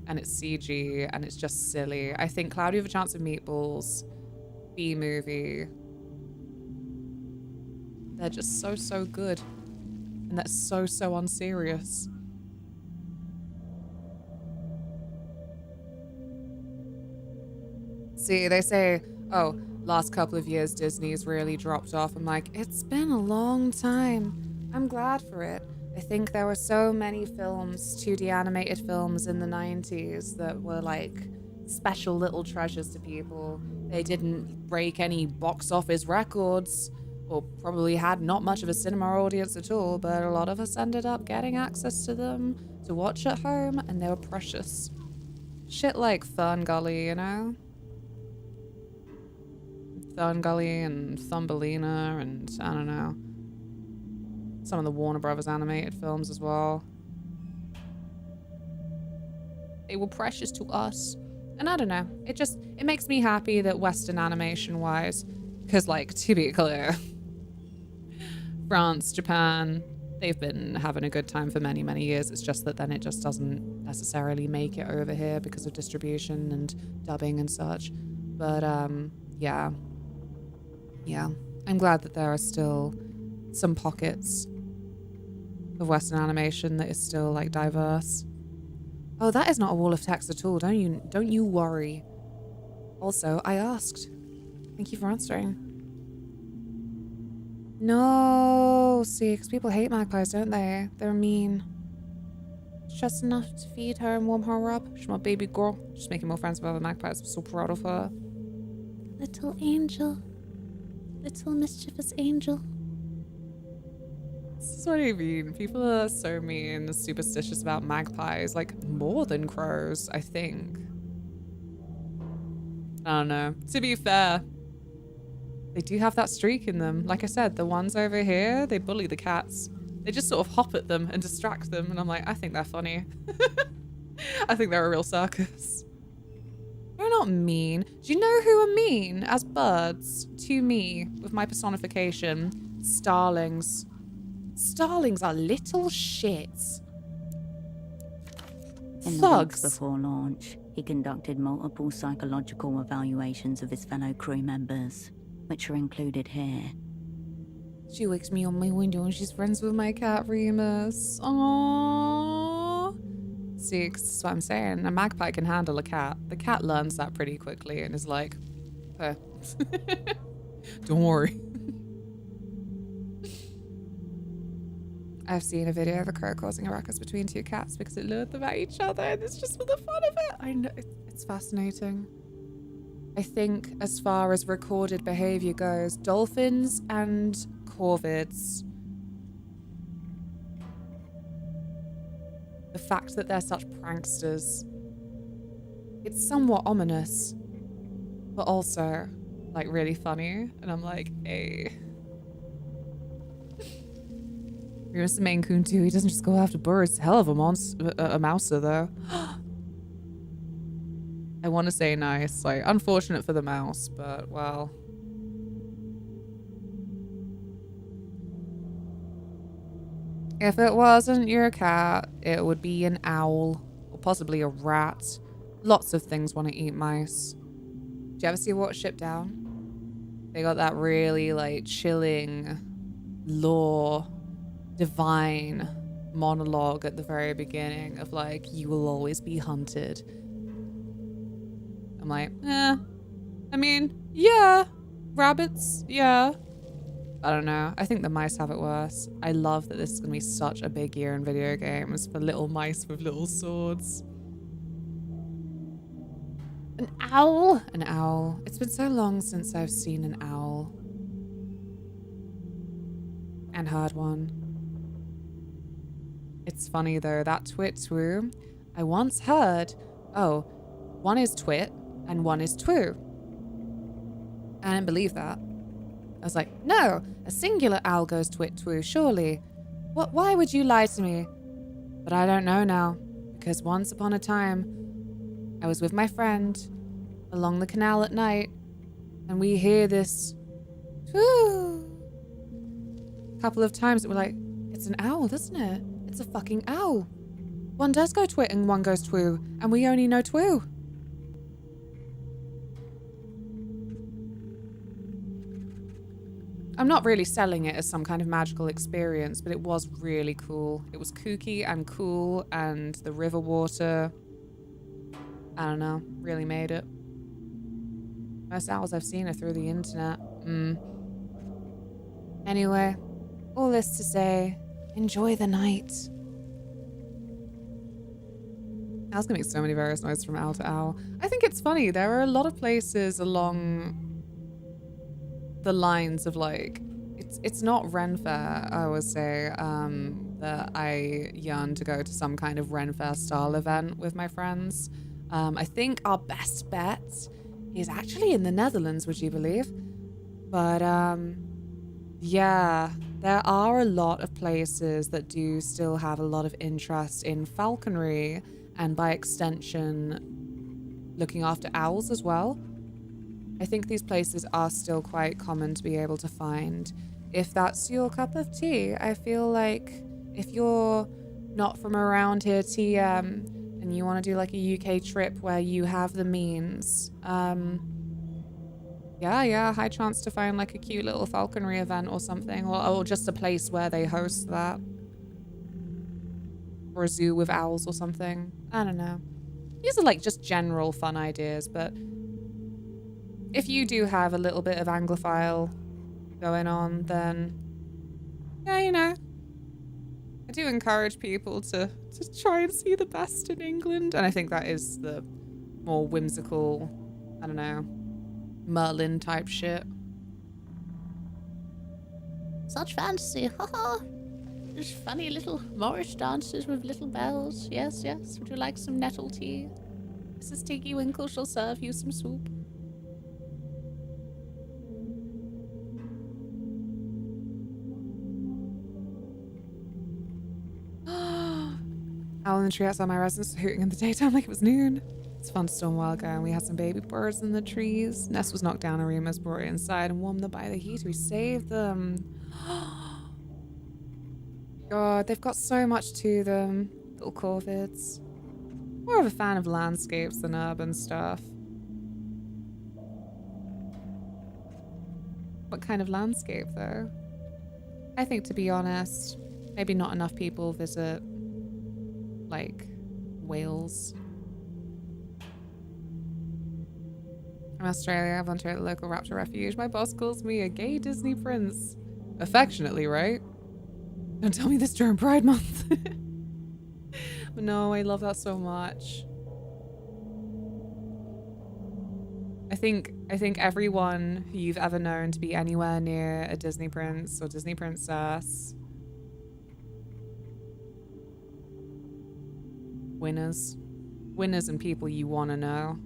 And it's CG and it's just silly. I think Cloudy with a Chance of Meatballs, B-movie, they're just so good. And that's so unserious. See, they say, oh, last couple of years Disney's really dropped off. I'm like, it's been a long time. I'm glad for it. I think there were so many films, 2D animated films in the 90s that were like special little treasures to people. They didn't break any box office records or probably had not much of a cinema audience at all, but a lot of us ended up getting access to them to watch at home, and they were precious. Shit like Ferngully, you know? Ferngully and Thumbelina and I don't know. Some of the Warner Brothers animated films as well. They were precious to us. And I don't know, it makes me happy that Western animation wise, because like, to be clear, France, Japan, they've been having a good time for many, many years. It's just that then it just doesn't necessarily make it over here because of distribution and dubbing and such. But yeah, I'm glad that there are still some pockets of Western animation that is still like diverse. Oh, that is not a wall of text at all. Don't you worry. Also, I asked. Thank you for answering. No, see, because people hate magpies, don't they? They're mean. It's just enough to feed her and warm her up. She's my baby girl. Just making more friends with other magpies. I'm so proud of her. Little angel. Little mischievous angel. This is what I mean. People are so mean and superstitious about magpies. Like, more than crows, I think. I don't know. To be fair, they do have that streak in them. Like I said, the ones over here, they bully the cats. They just sort of hop at them and distract them. And I'm like, I think they're funny. I think they're a real circus. They're not mean. Do you know who are mean as birds to me with my personification? Starlings. Starlings are little shits. In the weeks Thugs. before launch, he conducted multiple psychological evaluations of his fellow crew members, which are included here. She wakes me on my window and she's friends with my cat, Remus. Aww. See, 'cause that's what I'm saying. A magpie can handle a cat. The cat learns that pretty quickly and is like, "Huh." Don't worry. I've seen a video of a crow causing a ruckus between two cats because it lured them at each other, and it's just for the fun of it. I know, it's fascinating. I think as far as recorded behavior goes, dolphins and corvids, the fact that they're such pranksters, it's somewhat ominous, but also like really funny. And I'm like, hey. Remus the Maine Coon too. He doesn't just go after birds. Hell of a mouser though. I want to say nice. Like, unfortunate for the mouse, but well. If it wasn't your cat, it would be an owl or possibly a rat. Lots of things want to eat mice. Do you ever see Watership Down? They got that really like chilling lore, divine monologue at the very beginning of like, you will always be hunted. I'm like, I mean, yeah, rabbits, yeah. I don't know. I think the mice have it worse. I love that this is going to be such a big year in video games for little mice with little swords. An owl? An owl. It's been so long since I've seen an owl. And heard one. It's funny though, that twit twoo. I once heard, oh, one is twit and one is twoo. I didn't believe that. I was like, no, a singular owl goes twit twoo, surely. Why would you lie to me? But I don't know now, because once upon a time, I was with my friend along the canal at night, and we hear this twoo. A couple of times, we're like, it's an owl, isn't it? It's a fucking owl. One does go twit and one goes twoo, and we only know twoo. I'm not really selling it as some kind of magical experience, but it was really cool. It was kooky and cool, and the river water, I don't know, really made it. Most owls I've seen are through the internet. Anyway, all this to say, enjoy the night. I was gonna make so many various noises from owl to owl. I think it's funny. There are a lot of places along the lines of like, it's not Ren Fair, I would say, that I yearn to go to some kind of Ren Fair style event with my friends. I think our best bet is actually in the Netherlands, would you believe? But yeah, there are a lot of places that do still have a lot of interest in falconry and by extension looking after owls as well. I think these places are still quite common to be able to find. If that's your cup of tea, I feel like if you're not from around here, TM, and you want to do like a UK trip where you have the means, Yeah, high chance to find like a cute little falconry event or something, or just a place where they host that. Or a zoo with owls or something. I don't know. These are like just general fun ideas, but if you do have a little bit of Anglophile going on, then yeah, you know, I do encourage people to try and see the best in England. And I think that is the more whimsical, I don't know, Merlin type shit. Such fantasy. Haha. Just funny little Moorish dances with little bells. Yes, yes. Would you like some nettle tea? Mrs. Tiggy Winkle shall serve you some soup. Owl in the tree outside my residence was hooting in the daytime like it was noon. It's a fun storm a while ago, and we had some baby birds in the trees. Nest was knocked down, and Remus brought it inside and warmed them by the heat. We saved them. God, they've got so much to them. Little corvids. More of a fan of landscapes than urban stuff. What kind of landscape, though? I think, to be honest, maybe not enough people visit, like, Wales. In Australia, I volunteer at the local raptor refuge. My boss calls me a gay Disney prince. Affectionately, right? Don't tell me this during Pride Month. But no, I love that so much. I think everyone who you've ever known to be anywhere near a Disney prince or Disney princess, winners and people you want to know.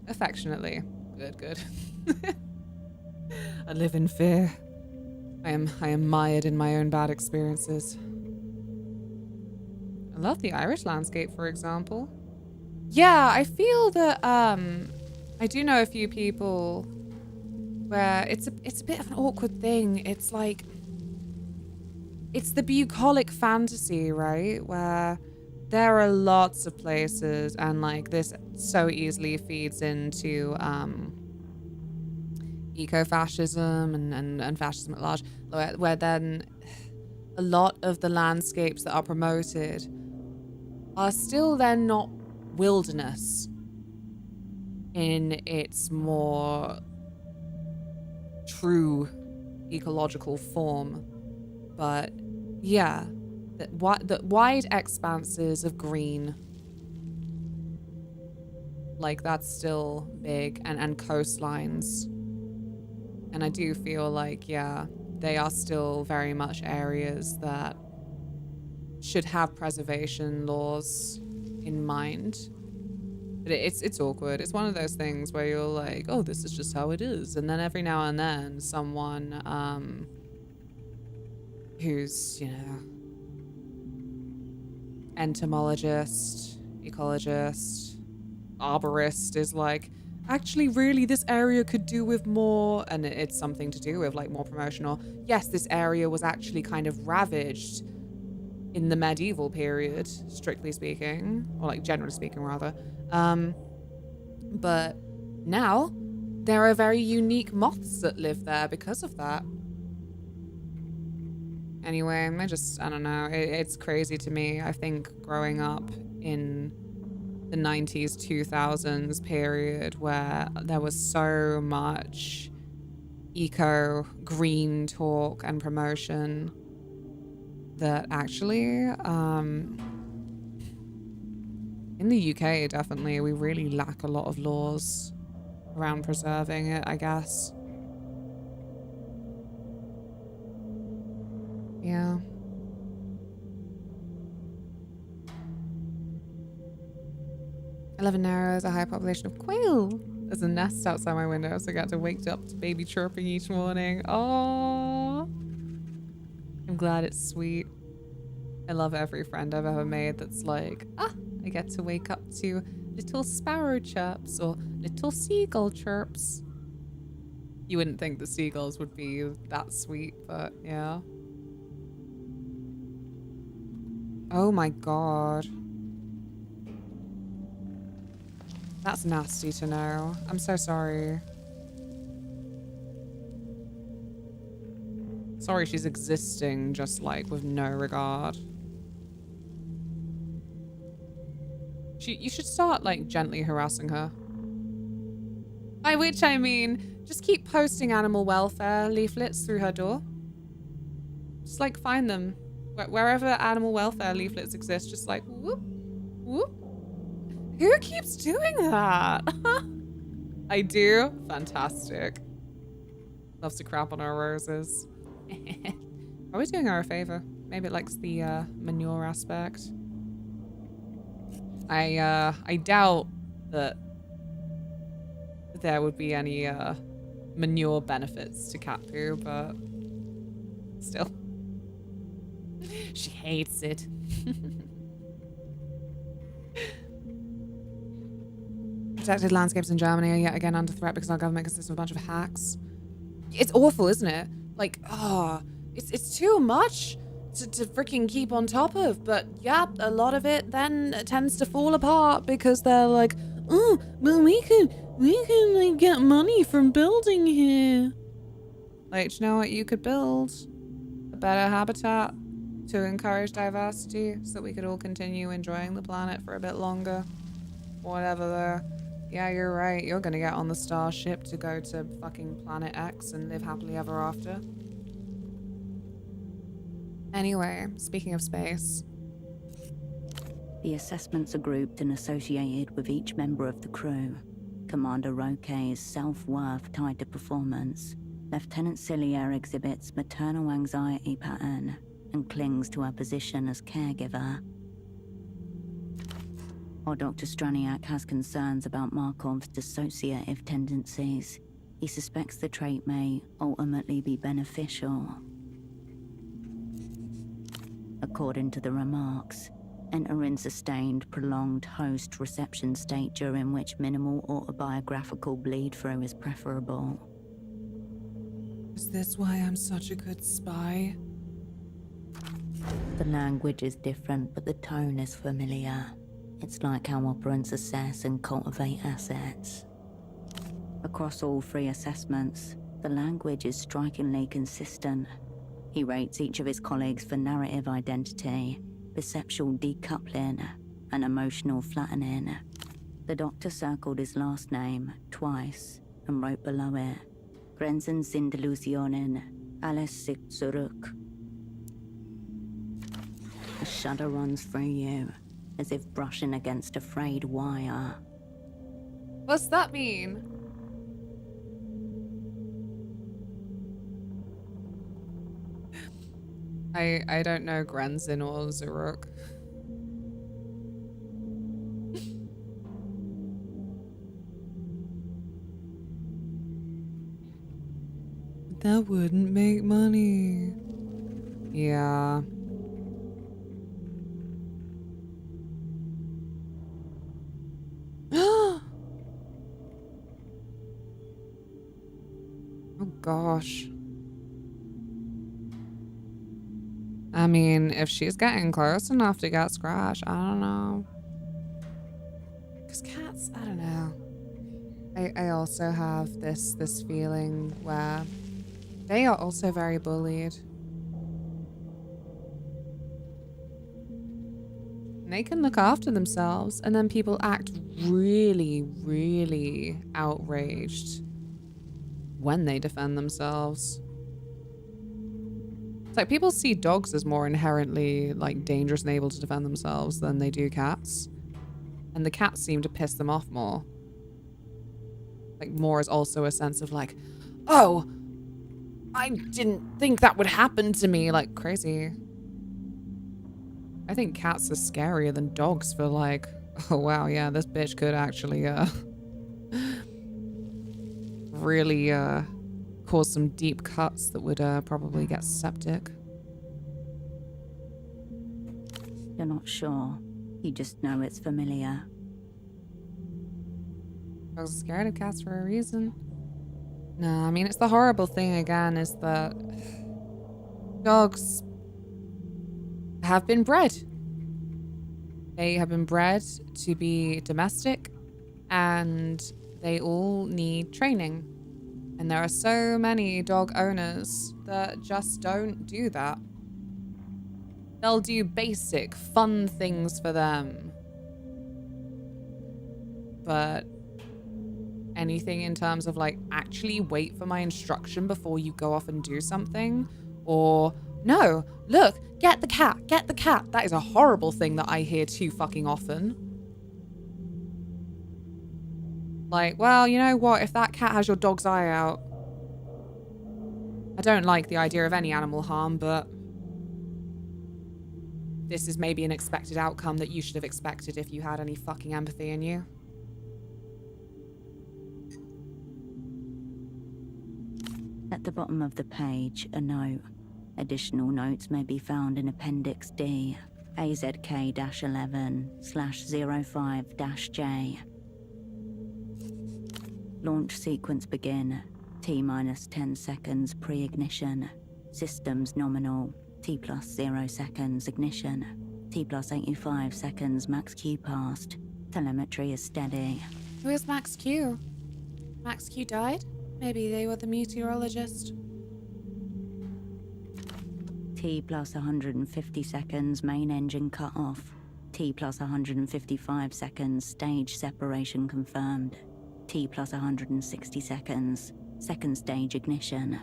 Affectionately. Good. I live in fear. I am mired in my own bad experiences. I love the Irish landscape, for example. Yeah, I feel that I do know a few people where it's a bit of an awkward thing. It's like it's the bucolic fantasy, right? Where there are lots of places, and like this so easily feeds into eco-fascism and fascism at large, where then a lot of the landscapes that are promoted are still then not wilderness in its more true ecological form, but yeah, the wide expanses of green, like that's still big, and coastlines. And I do feel like, yeah, they are still very much areas that should have preservation laws in mind. But it's awkward. It's one of those things where you're like, oh, this is just how it is. And then every now and then someone who's, you know, entomologist, ecologist, arborist is like, actually, really, this area could do with more, and it's something to do with like more promotional. Yes, this area was actually kind of ravaged in the medieval period, strictly speaking, or like generally speaking, rather. But now there are very unique moths that live there because of that. Anyway, I don't know. It's crazy to me. I think growing up in the 90s, 2000s period where there was so much eco green talk and promotion that actually in the UK, definitely, we really lack a lot of laws around preserving it, I guess. Yeah. Eleven Narrows, a high population of quail. There's a nest outside my window, so I got to wake up to baby chirping each morning. Oh, I'm glad it's sweet. I love every friend I've ever made that's like, I get to wake up to little sparrow chirps or little seagull chirps. You wouldn't think the seagulls would be that sweet, but yeah. Oh my god. That's nasty to know. I'm so sorry. Sorry, she's existing just like with no regard. You should start like gently harassing her. By which I mean, just keep posting animal welfare leaflets through her door. Just like find them. Wherever animal welfare leaflets exist, just like whoop, whoop. Who keeps doing that? I do? Fantastic. Loves to crap on our roses. Are we doing her a favor? Maybe it likes the manure aspect. I doubt that there would be any manure benefits to cat poo, but still. She hates it. Protected landscapes in Germany are yet again under threat because our government consists of a bunch of hacks. It's awful, isn't it? Like, it's too much to freaking keep on top of. But yeah, a lot of it then tends to fall apart because they're like, oh, well, we can like get money from building here. Like, do you know what you could build? A better habitat to encourage diversity so that we could all continue enjoying the planet for a bit longer. Whatever though. Yeah, you're right. You're gonna get on the starship to go to fucking Planet X and live happily ever after. Anyway, speaking of space. The assessments are grouped and associated with each member of the crew. Commander Roque's self-worth tied to performance. Lieutenant Cillier exhibits maternal anxiety pattern and clings to her position as caregiver. While Dr. Straniak has concerns about Markov's dissociative tendencies, he suspects the trait may ultimately be beneficial. According to the remarks, enter in sustained, prolonged host-reception state during which minimal autobiographical bleed-through is preferable. Is this why I'm such a good spy? The language is different, but the tone is familiar. It's like how operants assess and cultivate assets. Across all three assessments, the language is strikingly consistent. He rates each of his colleagues for narrative identity, perceptual decoupling, and emotional flattening. The doctor circled his last name twice and wrote below it, Grenzen sind Illusionen, alles sich zurück. A shudder runs through you, as if brushing against a frayed wire. What's that mean? I don't know Grenzen or Zuruk. That wouldn't make money. Yeah. Oh gosh. I mean, if she's getting close enough to get scratched, I don't know. Because cats, I don't know. I also have this feeling where they are also very bullied. And they can look after themselves, and then people act really, really outraged when they defend themselves. It's like people see dogs as more inherently like dangerous and able to defend themselves than they do cats. And the cats seem to piss them off more. Like more is also a sense of like, oh, I didn't think that would happen to me. Like crazy. I think cats are scarier than dogs for like, oh wow, yeah, this bitch could actually really cause some deep cuts that would probably get septic. You're not sure. You just know it's familiar. I was scared of cats for a reason. No, I mean, it's the horrible thing again is that dogs have been bred. They have been bred to be domestic and they all need training. And there are so many dog owners that just don't do that. They'll do basic, fun things for them. But anything in terms of like, actually wait for my instruction before you go off and do something? Or, no, look, get the cat, get the cat. That is a horrible thing that I hear too fucking often. Like, well, you know what? If that cat has your dog's eye out. I don't like the idea of any animal harm, but this is maybe an expected outcome that you should have expected if you had any fucking empathy in you. At the bottom of the page, a note. Additional notes may be found in Appendix D, AZK-11/05-J. Launch sequence begin. T-minus 10 seconds pre-ignition. Systems nominal. T++ 0 seconds ignition. T++ 85 seconds max Q passed. Telemetry is steady. Who is Max Q? Max Q died? Maybe they were the meteorologist. T++ 150 seconds main engine cut off. T++ 155 seconds stage separation confirmed. T++ 160 seconds second stage ignition.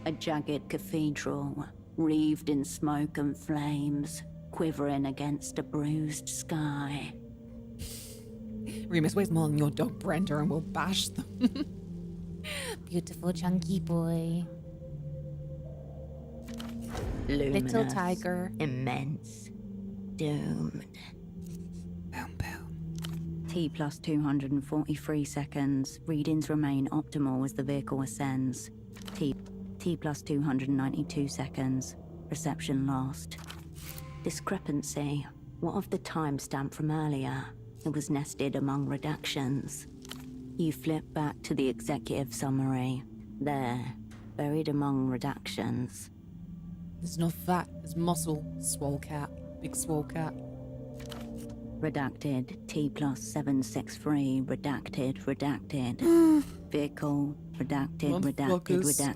A jagged cathedral, wreathed in smoke and flames, quivering against a bruised sky. Remus weighs more than your dog Brenda and we'll bash them. Beautiful chunky boy. Luminous, Little tiger. immense, doomed. Boom, boom. T++ 243 seconds. Readings remain optimal as the vehicle ascends. T++ 292 seconds. Reception lost. Discrepancy. What of the timestamp from earlier? It was nested among redactions. You flip back to the executive summary. There, buried among redactions. There's no fat, there's muscle. Swole cat. Big swole cat. Redacted. T+763. Redacted. Vehicle. Redacted.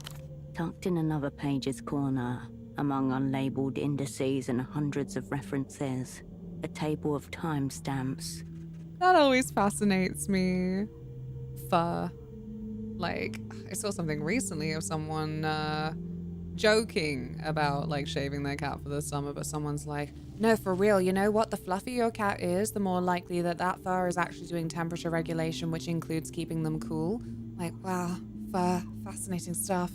Tucked in another page's corner, among unlabeled indices and hundreds of references, a table of timestamps. That always fascinates me. Like, I saw something recently of someone joking about like shaving their cat for the summer, but someone's like, no, for real, you know what? The fluffier your cat is, the more likely that that fur is actually doing temperature regulation, which includes keeping them cool. Like, wow, fur, fascinating stuff.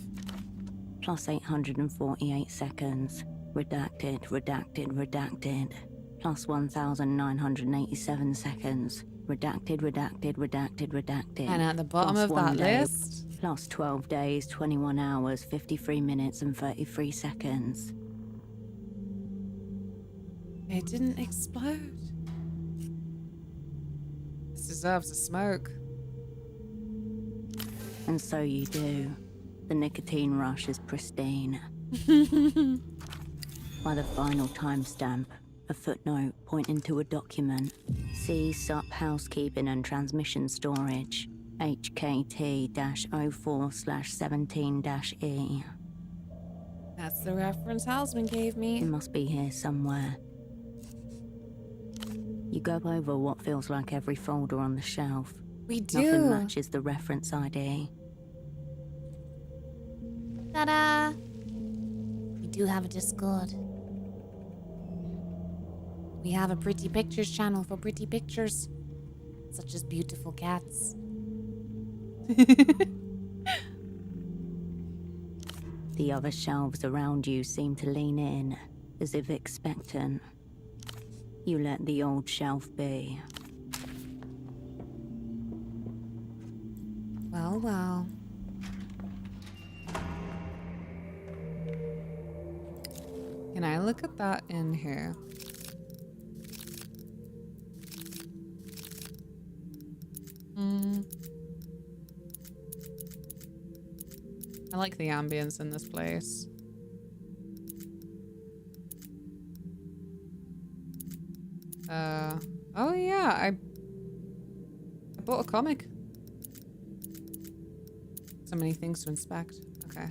Plus 848 seconds. Redacted. Plus 1,987 seconds. Redacted. And at the bottom Plus of 1 that day, list, Plus 12 days, 21 hours, 53 minutes and 33 seconds. it didn't explode. This deserves a smoke. And so you do. The nicotine rush is pristine. By the final timestamp, a footnote pointing to a document. See SUP Housekeeping and Transmission Storage, HKT-04/17-E. That's the reference Houseman gave me. It must be here somewhere. You go over what feels like every folder on the shelf. We do. Nothing matches the reference ID. Ta-da! We do have a Discord. We have a pretty pictures channel for pretty pictures, such as beautiful cats. The other shelves around you seem to lean in, as if expectant. You let the old shelf be. Well, well. Can I look at that in here? I like the ambience in this place. Oh yeah, I bought a comic. So many things to inspect. Okay.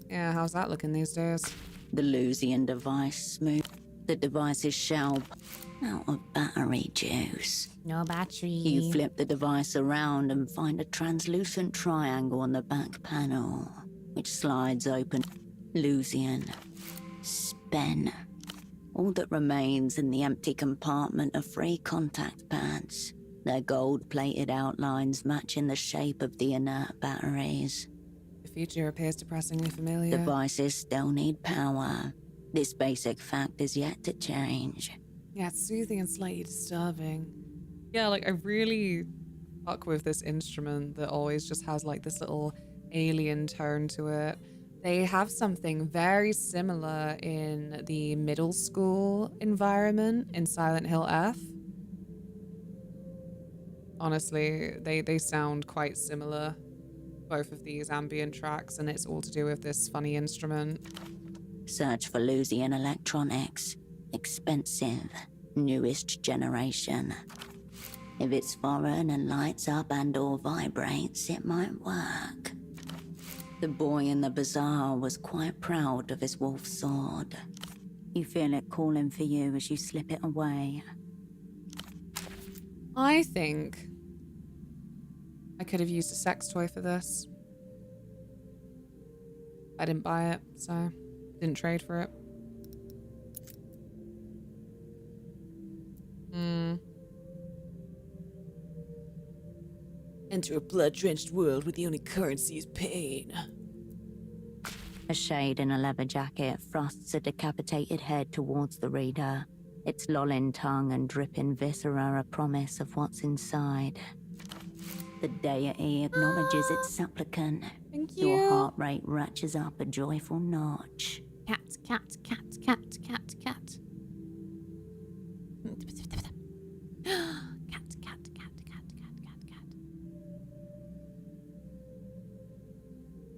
Yeah, how's that looking these days? The Lusian device smooth. The device's shell out of battery juice. No battery. You flip the device around and find a translucent triangle on the back panel, which slides open. Lusian. Spen. All that remains in the empty compartment are 3 contact pads. Their gold-plated outlines matching the shape of the inert batteries. The future appears depressingly familiar. Devices still need power. This basic fact is yet to change. Yeah, it's soothing and slightly disturbing. Yeah, like I really fuck with this instrument that always just has like this little alien tone to it. They have something very similar in the middle school environment in Silent Hill F. Honestly, they sound quite similar, both of these ambient tracks, and it's all to do with this funny instrument. Search for Lusian electronics. Expensive. Newest generation. If it's foreign and lights up and/or vibrates, it might work. The boy in the bazaar was quite proud of his wolf sword. You feel it calling for you as you slip it away. I think I could have used a sex toy for this. I didn't buy it, so didn't trade for it. Enter a blood-drenched world where the only currency is pain. A shade in a leather jacket thrusts a decapitated head towards the reader. Its lolling tongue and dripping viscera a promise of what's inside. The deity acknowledges its supplicant. Thank Your you. heart rate ratchets up a joyful notch. Cat, cat, cat, cat, cat, cat.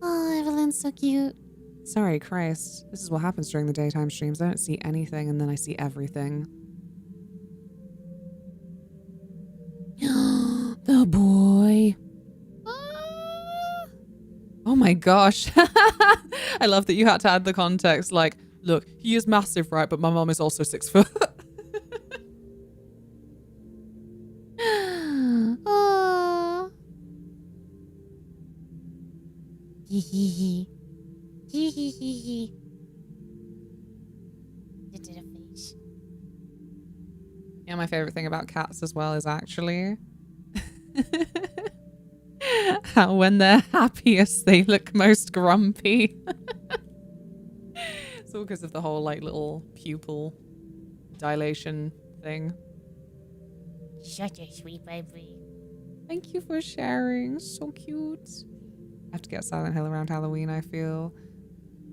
Oh, Evelyn's so cute. Sorry, Christ. This is what happens during the daytime streams. I don't see anything and then I see everything. The boy. Oh my gosh. I love that you had to add the context. Like, look, he is massive, right? But my mom is also 6 foot. Oh. Hee hee hee. Hee hee hee hee. It did a face. Yeah, my favorite thing about cats as well is actually how when they're happiest, they look most grumpy. It's all because of the whole like little pupil dilation thing. Such a sweet baby. Thank you for sharing. So cute. I have to get Silent Hill around Halloween, I feel.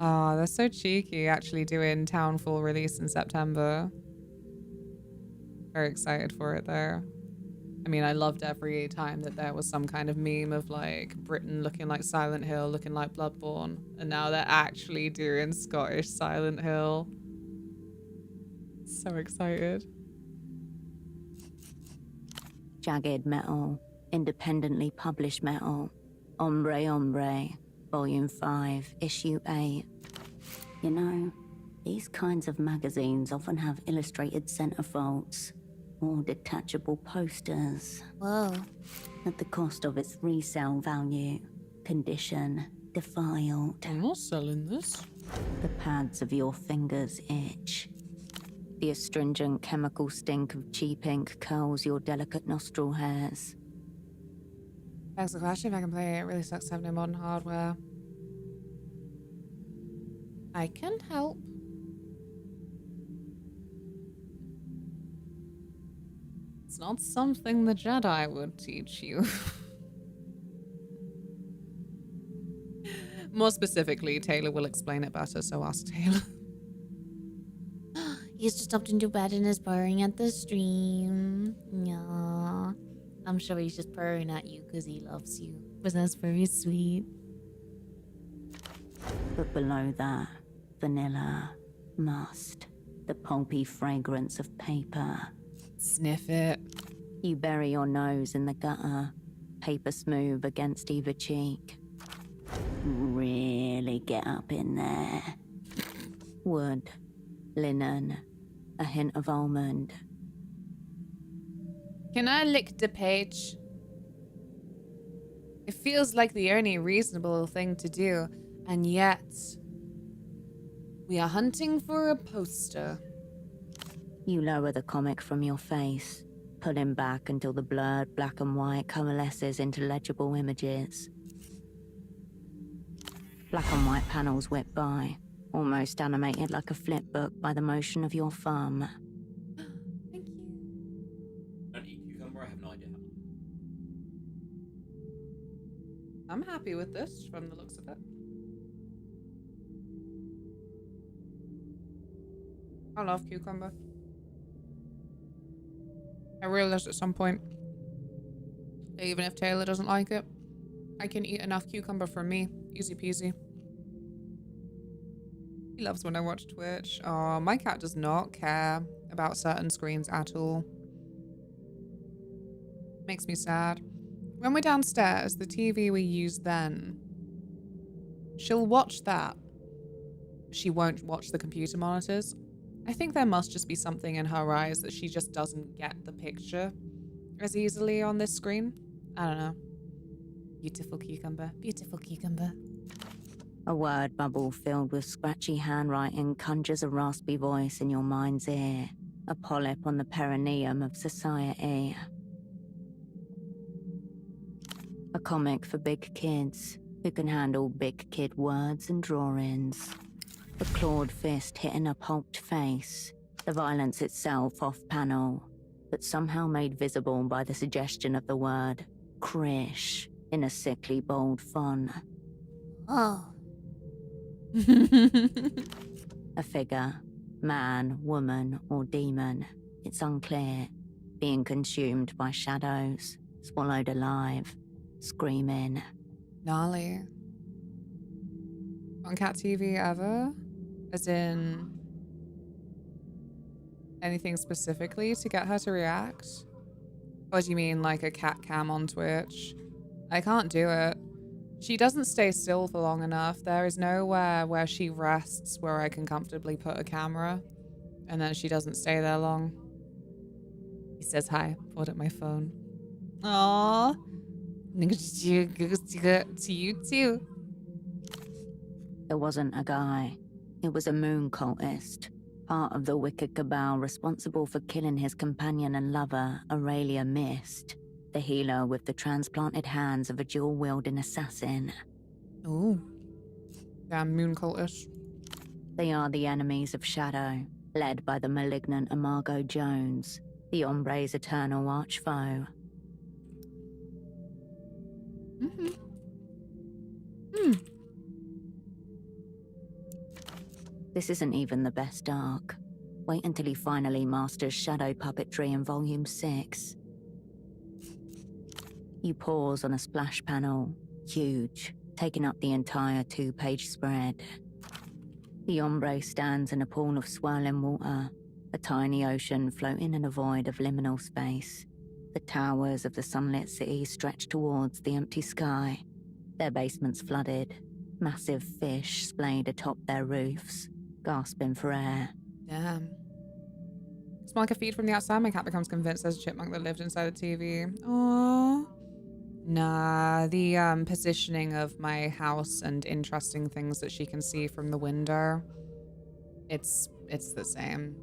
Oh, they're so cheeky actually doing Townfall release in September. Very excited for it there. I mean, I loved every time that there was some kind of meme of like Britain looking like Silent Hill, looking like Bloodborne. And now they're actually doing Scottish Silent Hill. So excited. Jagged Metal. Independently published metal. Ombre Ombre. Volume 5, Issue 8. You know, these kinds of magazines often have illustrated centerfolds or detachable posters. Whoa. At the cost of its resale value, condition, defiled. I'm not selling this. The pads of your fingers itch. The astringent chemical stink of cheap ink curls your delicate nostril hairs. Begs the question if I can play it. It really sucks to have no modern hardware. I can help. It's not something the Jedi would teach you. More specifically, Taylor will explain it better, so ask Taylor. He's just up into bed and is purring at the stream. Yeah. I'm sure he's just purring at you because he loves you. But that's very sweet. But below that, vanilla, must, the pulpy fragrance of paper. Sniff it. You bury your nose in the gutter, paper smooth against either cheek. Really get up in there. Wood, linen, a hint of almond. Can I lick the page? It feels like the only reasonable thing to do, and yet we are hunting for a poster. You lower the comic from your face, pulling back until the blurred black and white coalesces into legible images. Black and white panels whip by, almost animated like a flip book by the motion of your thumb. Don't eat cucumber, I have no idea. I'm happy with this from the looks of it. I love cucumber. I realized at some point, even if Taylor doesn't like it, I can eat enough cucumber for me. Easy peasy. He loves when I watch Twitch. Oh, my cat does not care about certain screens at all. Makes me sad. When we're downstairs, the TV we use then, she'll watch that. She won't watch the computer monitors. I think there must just be something in her eyes that she just doesn't get the picture as easily on this screen. I don't know. Beautiful cucumber. Beautiful cucumber. A word bubble filled with scratchy handwriting conjures a raspy voice in your mind's ear, a polyp on the perineum of society. A comic for big kids who can handle big kid words and drawings. A clawed fist hitting a pulped face, the violence itself off-panel, but somehow made visible by the suggestion of the word Krish in a sickly bold font. Oh. A figure, man, woman, or demon, it's unclear, being consumed by shadows, swallowed alive, screaming. Gnarly. On Cat TV ever? As in anything specifically to get her to react? Or do you mean like a cat cam on Twitch? I can't do it. She doesn't stay still for long enough. There is nowhere where she rests where I can comfortably put a camera. And then she doesn't stay there long. He says hi. Pulled up my phone. Aww. To you too. It wasn't a guy. It was a moon cultist, part of the wicked cabal responsible for killing his companion and lover, Aurelia Mist, the healer with the transplanted hands of a dual-wielding assassin. Ooh. Damn moon cultists. They are the enemies of Shadow, led by the malignant Imago Jones, the Ombre's eternal arch-foe. This isn't even the best arc. Wait until he finally masters shadow puppetry in Volume 6. You pause on a splash panel, huge, taking up the entire 2-page spread. The Ombre stands in a pool of swirling water, a tiny ocean floating in a void of liminal space. The towers of the sunlit city stretch towards the empty sky, their basements flooded, massive fish splayed atop their roofs, gasping for air. Damn. Smell like a feed from the outside. My cat becomes convinced there's a chipmunk that lived inside the TV. Aww. Nah, the positioning of my house and interesting things that she can see from the window, it's the same.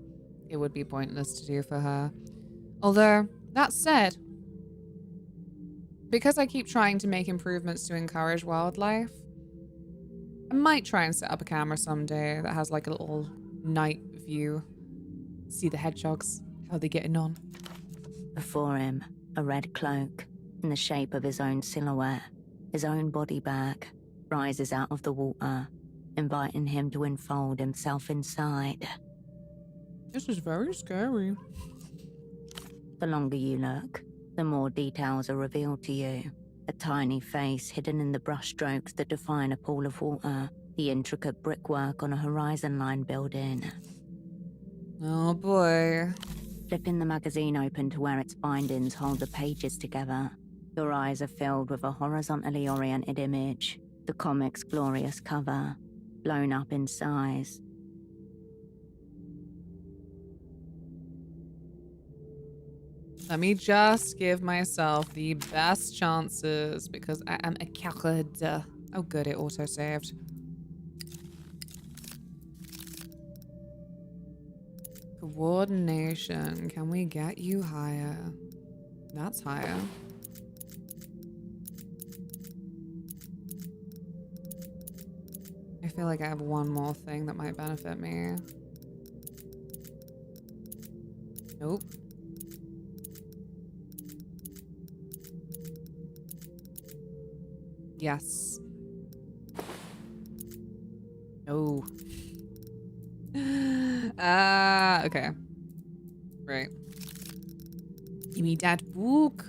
It would be pointless to do for her. Although, that said, because I keep trying to make improvements to encourage wildlife, I might try and set up a camera someday that has like a little night view. See the hedgehogs, how they getting on. Before him, a red cloak, in the shape of his own silhouette, his own body bag, rises out of the water, inviting him to enfold himself inside. This is very scary. The longer you look, the more details are revealed to you. A tiny face hidden in the brushstrokes that define a pool of water, the intricate brickwork on a Horizon Line building. Oh boy. Flipping the magazine open to where its bindings hold the pages together, your eyes are filled with a horizontally oriented image, the comic's glorious cover, blown up in size. Let me just give myself the best chances because I am a coward. Oh good, it auto-saved. Coordination. Can we get you higher? That's higher. I feel like I have one more thing that might benefit me. Nope. Yes. No. Okay. Right. Give me that book.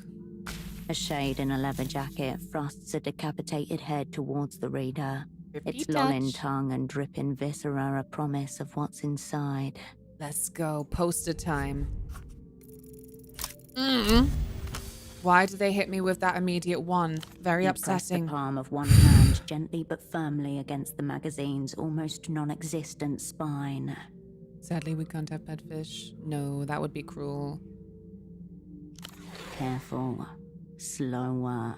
A shade in a leather jacket thrusts a decapitated head towards the reader, its lolling tongue and dripping viscera a promise of what's inside. Let's go. Poster time. Mm-mm. Why do they hit me with that immediate one? Very You upsetting. press the palm of one hand gently but firmly against the magazine's almost non-existent spine. Sadly, we can't have pet fish. No, that would be cruel. Careful. Slower.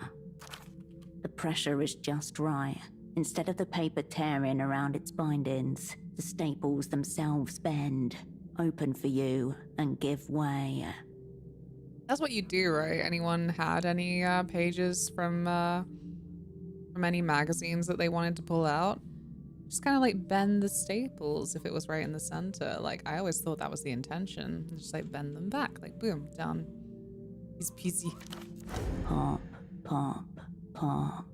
The pressure is just right. Instead of the paper tearing around its bindings, the staples themselves bend, open for you, and give way. That's what you do, right? Anyone had any pages from any magazines that they wanted to pull out? Just kind of like bend the staples if it was right in the center. Like, I always thought that was the intention. Just like bend them back, like boom, done. Easy peasy. Pop, pop, pop.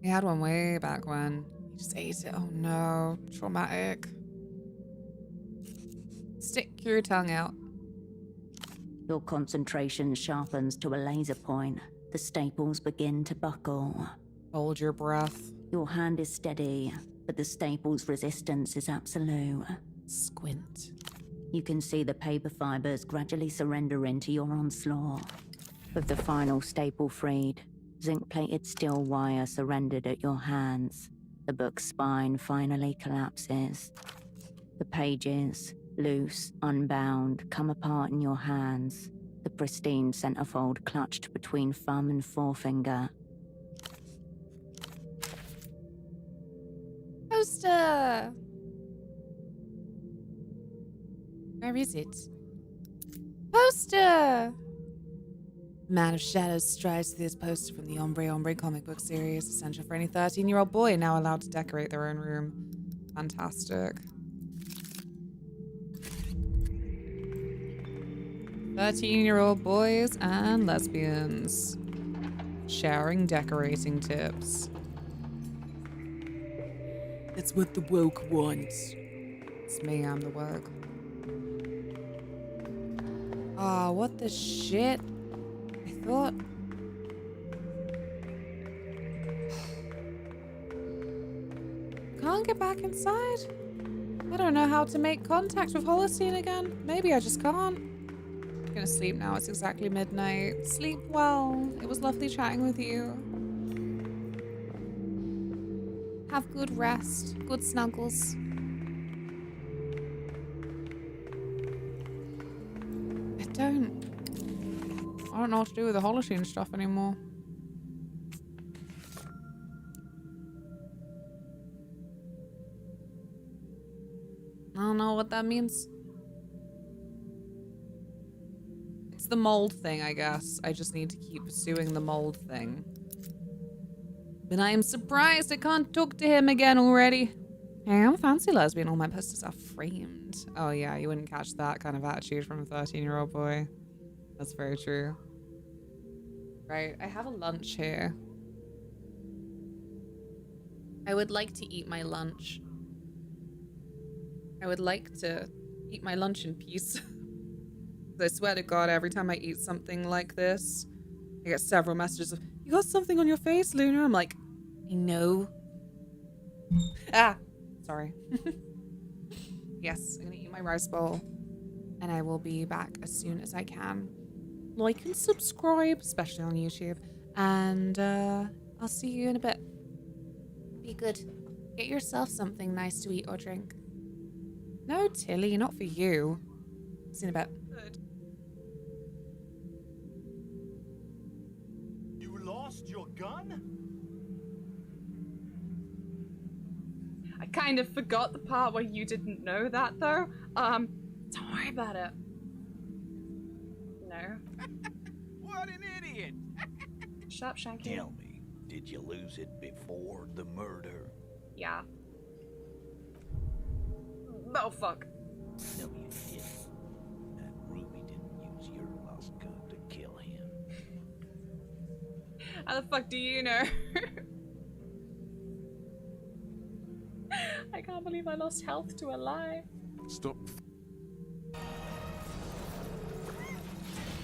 We had one way back when. You just ate it. Oh no, traumatic. Stick your tongue out. Your concentration sharpens to a laser point. The staples begin to buckle. Hold your breath. Your hand is steady, but the staples' resistance is absolute. Squint. You can see the paper fibers gradually surrendering to your onslaught. With the final staple freed, zinc-plated steel wire surrendered at your hands. The book's spine finally collapses. The pages, loose, unbound, come apart in your hands, the pristine centerfold clutched between thumb and forefinger. Poster! Where is it? Poster! Man of Shadows strives to this poster from the Ombre comic book series, essential for any 13-year-old boy now allowed to decorate their own room. Fantastic. 13-year-old boys and lesbians. Sharing decorating tips. It's what the woke wants. It's me, I'm the woke. Ah, what the shit? I thought... Can't get back inside? I don't know how to make contact with Holocene again. Maybe I just can't. I'm gonna sleep now. It's exactly midnight. Sleep well. It was lovely chatting with you. Have good rest. Good snuggles. I don't know what to do with the Holocene stuff anymore. I don't know what that means. It's the mold thing, I guess. I just need to keep pursuing the mold thing. But I am surprised I can't talk to him again already. Hey, I'm a fancy lesbian. All my posters are framed. Oh yeah, you wouldn't catch that kind of attitude from a 13-year-old boy. That's very true. Right, I have a lunch here. I would like to eat my lunch. I would like to eat my lunch in peace. I swear to God, every time I eat something like this, I get several messages of, you got something on your face, Luna? I'm like, I know. Ah, sorry. Yes, I'm gonna eat my rice bowl. and I will be back as soon as I can. Like and subscribe, especially on YouTube, and I'll see you in a bit. Be good. Get yourself something nice to eat or drink. No, Tilly, not for you. See you in a bit. You lost your gun? I kind of forgot the part where you didn't know that, though. Don't worry about it. No. What an idiot! Shut up, Shanky. Tell me, did you lose it before the murder? Yeah. Oh, fuck. No, you didn't. That Ruby didn't use your lost gun to kill him. How the fuck do you know? I can't believe I lost health to a lie. Stop.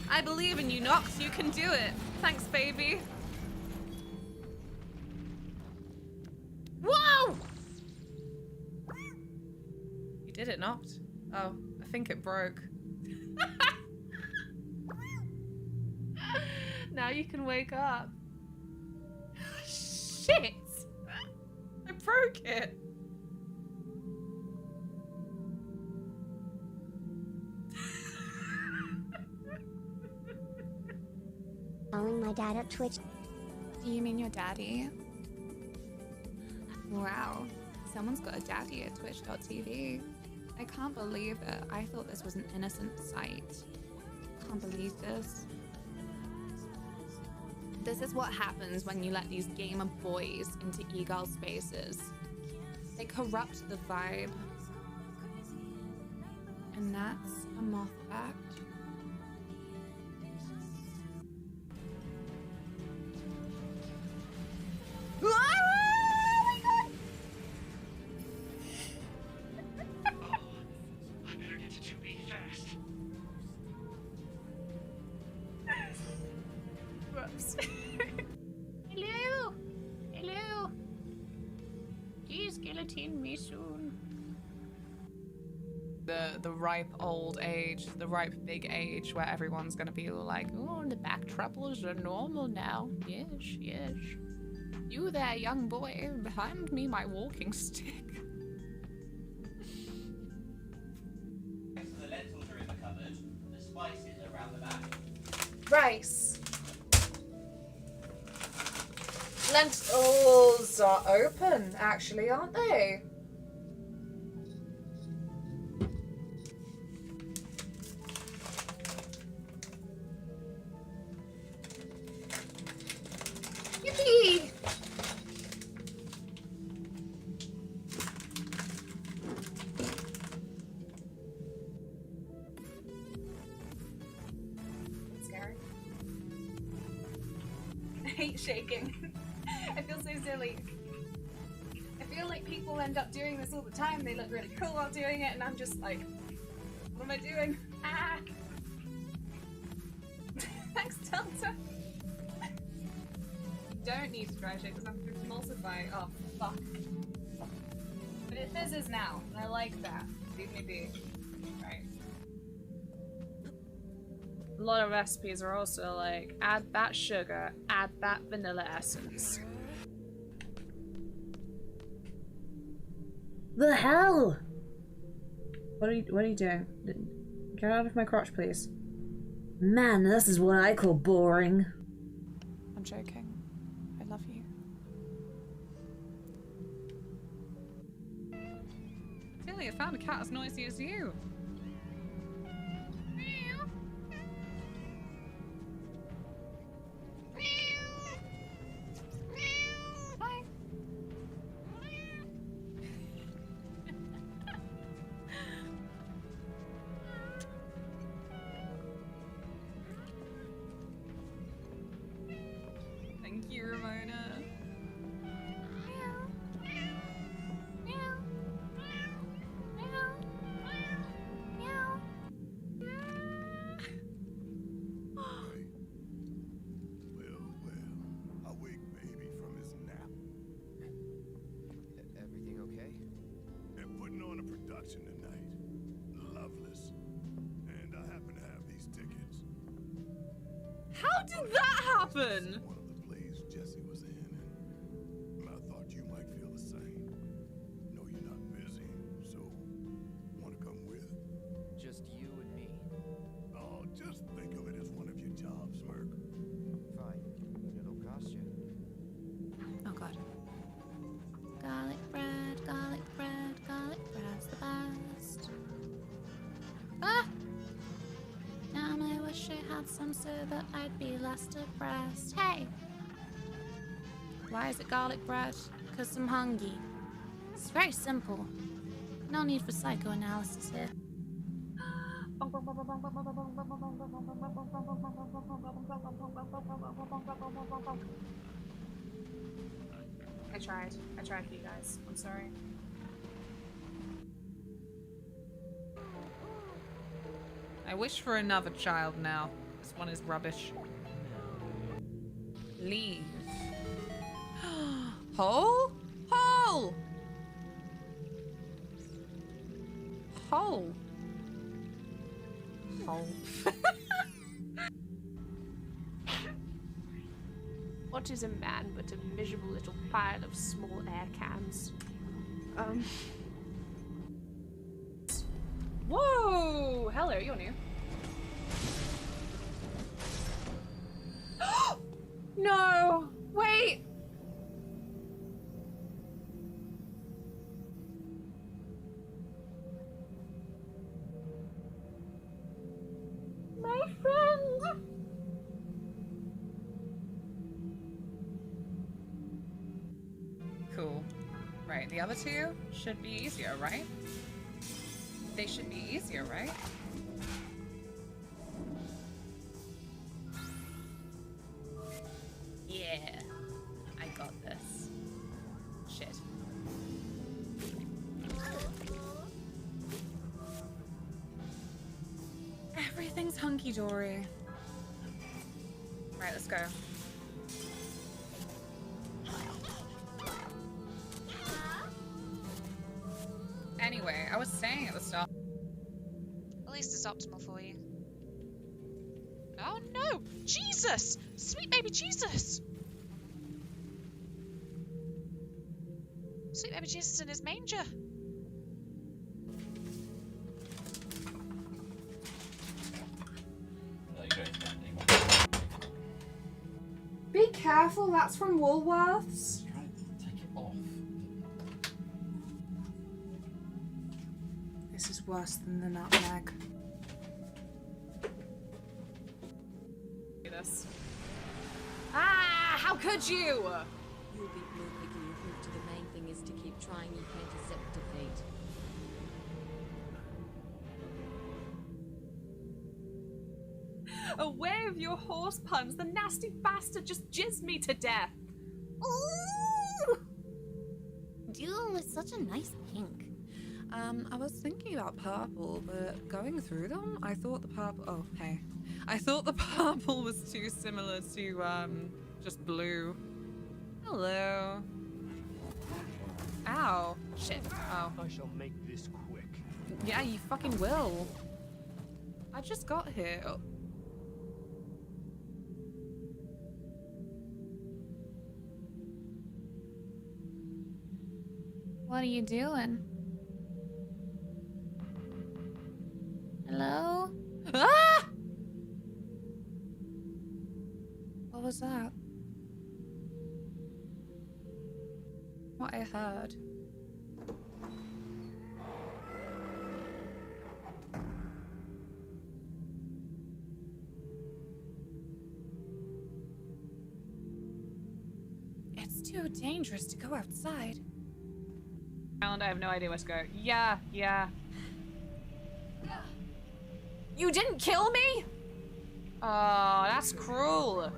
I believe in you, Nox. You can do it. Thanks, baby. Whoa! You did it, Nox. Oh, I think it broke. Now you can wake up. Shit! I broke it. Following my dad at Twitch. Do you mean your daddy? Wow, someone's got a daddy at twitch.tv. I can't believe it. I thought this was an innocent site. Can't believe this. This is what happens when you let these gamer boys into e-girl spaces. They corrupt the vibe. And that's a moth fact. Hello! Hello! Please guillotine me soon. The ripe old age, the ripe big age where everyone's gonna be like, oh, the back troubles are normal now. Yes, yes. You there, young boy, behind me my walking stick. The lentils are in the cupboard. The spices are around the back. Rice. Lentils are open, actually, aren't they? Yippee! Scary. I hate shaking. I feel so silly. I feel like people end up doing this all the time. They look really cool while doing it, and I'm just like, what am I doing? Ah! Thanks, Delta. Don't need to dry shake because I'm going to emulsify. Oh, fuck. But it fizzes now, and I like that. Leave me be. Right. A lot of recipes are also like, add that sugar, add that vanilla essence. The hell? What are you doing? Get out of my crotch, please. Man, this is what I call boring. I'm joking. I love you. Tilly, I found a cat as noisy as you. Hi. Thank you, Ramona. Awake baby from his nap. Everything okay? They're putting on a production tonight. Loveless. How did that happen? One of the plays Jesse was in, and I thought you might feel the same. No, you're not busy, so want to come with? Just you and me. Oh, just think of it as one of your jobs, Merc. Fine. It'll cost you. Oh god. Garlic bread, garlic bread, garlic bread's the best. Ah! Now I wish I had some so that I'd be less depressed. Hey! Why is it garlic bread? Because I'm hungry. It's very simple. No need for psychoanalysis here. I tried for you guys. I'm sorry. I wish for another child now. This one is rubbish. Leave. Hole? Hole! Hole. Hole. What is a man but a miserable little pile of small air cans? Whoa! Hello, you're new. No! Wait! My friend! Cool. Right, the other two should be easier, right? They should be easier, right? Yeah, I got this. Shit. Everything's hunky-dory. Right, let's go. Anyway, I was saying at the start. At least it's optimal for you. Oh no! Jesus! Sweet baby Jesus! Sweet baby Jesus in his manger. Be careful, that's from Woolworths. Take it off. This is worse than the nutmeg. This. Ah! How could you? You'll beat Blue Piggy and Hoopty. The main thing is to keep trying. You can't accept defeat. Away with your horse puns! The nasty bastard just jizzed me to death! Ooh! Duel is such a nice pink. I was thinking about purple, but going through them, I thought the purple. Oh, hey. I thought the purple was too similar to, just blue. Hello. Ow. Shit. Oh. I shall make this quick. Yeah, you fucking will. I just got here. Oh. What are you doing? Hello? Ah! What was that? What I heard. It's too dangerous to go outside. I have no idea where to go. Yeah. You didn't kill me? Oh, that's cruel.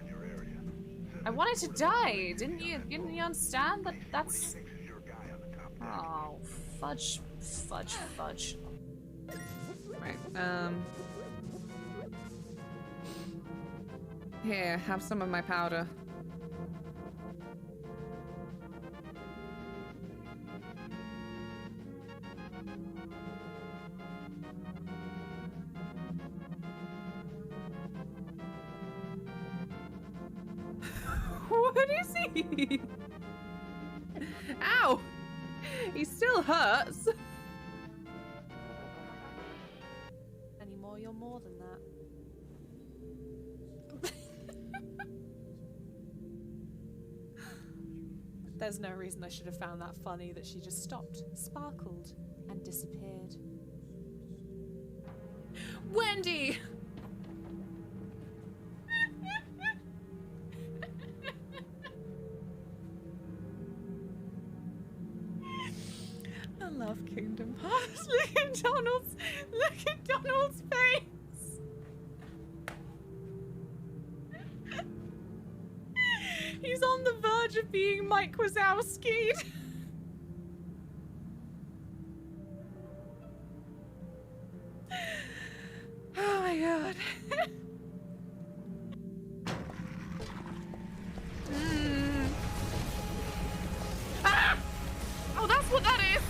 I wanted to die. Didn't you understand that that's... Oh, fudge. Right, Here, have some of my powder. is he? Ow! He still hurts. Anymore, you're more than that. There's no reason I should have found that funny that she just stopped, sparkled, and disappeared. Wendy! I love Kingdom Hearts. Look at Donald's face. He's on the verge of being Mike Wazowski'd. Oh my god. Ah! Oh, that's what that is.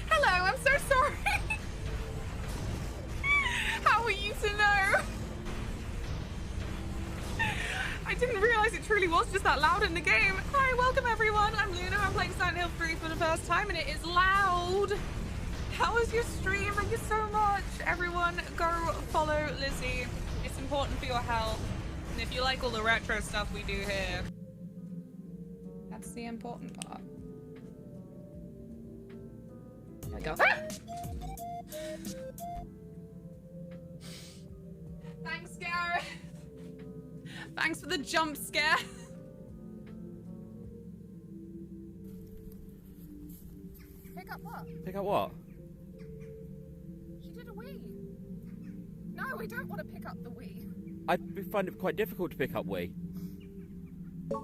Hello, I'm so sorry. How are you to know? I didn't realize it truly was just that loud in the game. Hi, welcome everyone. I'm Luna. I'm playing Silent Hill 3 for the first time and it is loud. How was your stream? Thank you so much. Everyone, go follow Lizzie. It's important for your health. And if you like all the retro stuff we do here, that's the important part. There we go. Ah! Thanks, Gareth. Thanks for the jump scare. Pick up what? Pick up what? She did a Wii. No, we don't want to pick up the Wii. I find it quite difficult to pick up Wii. Oh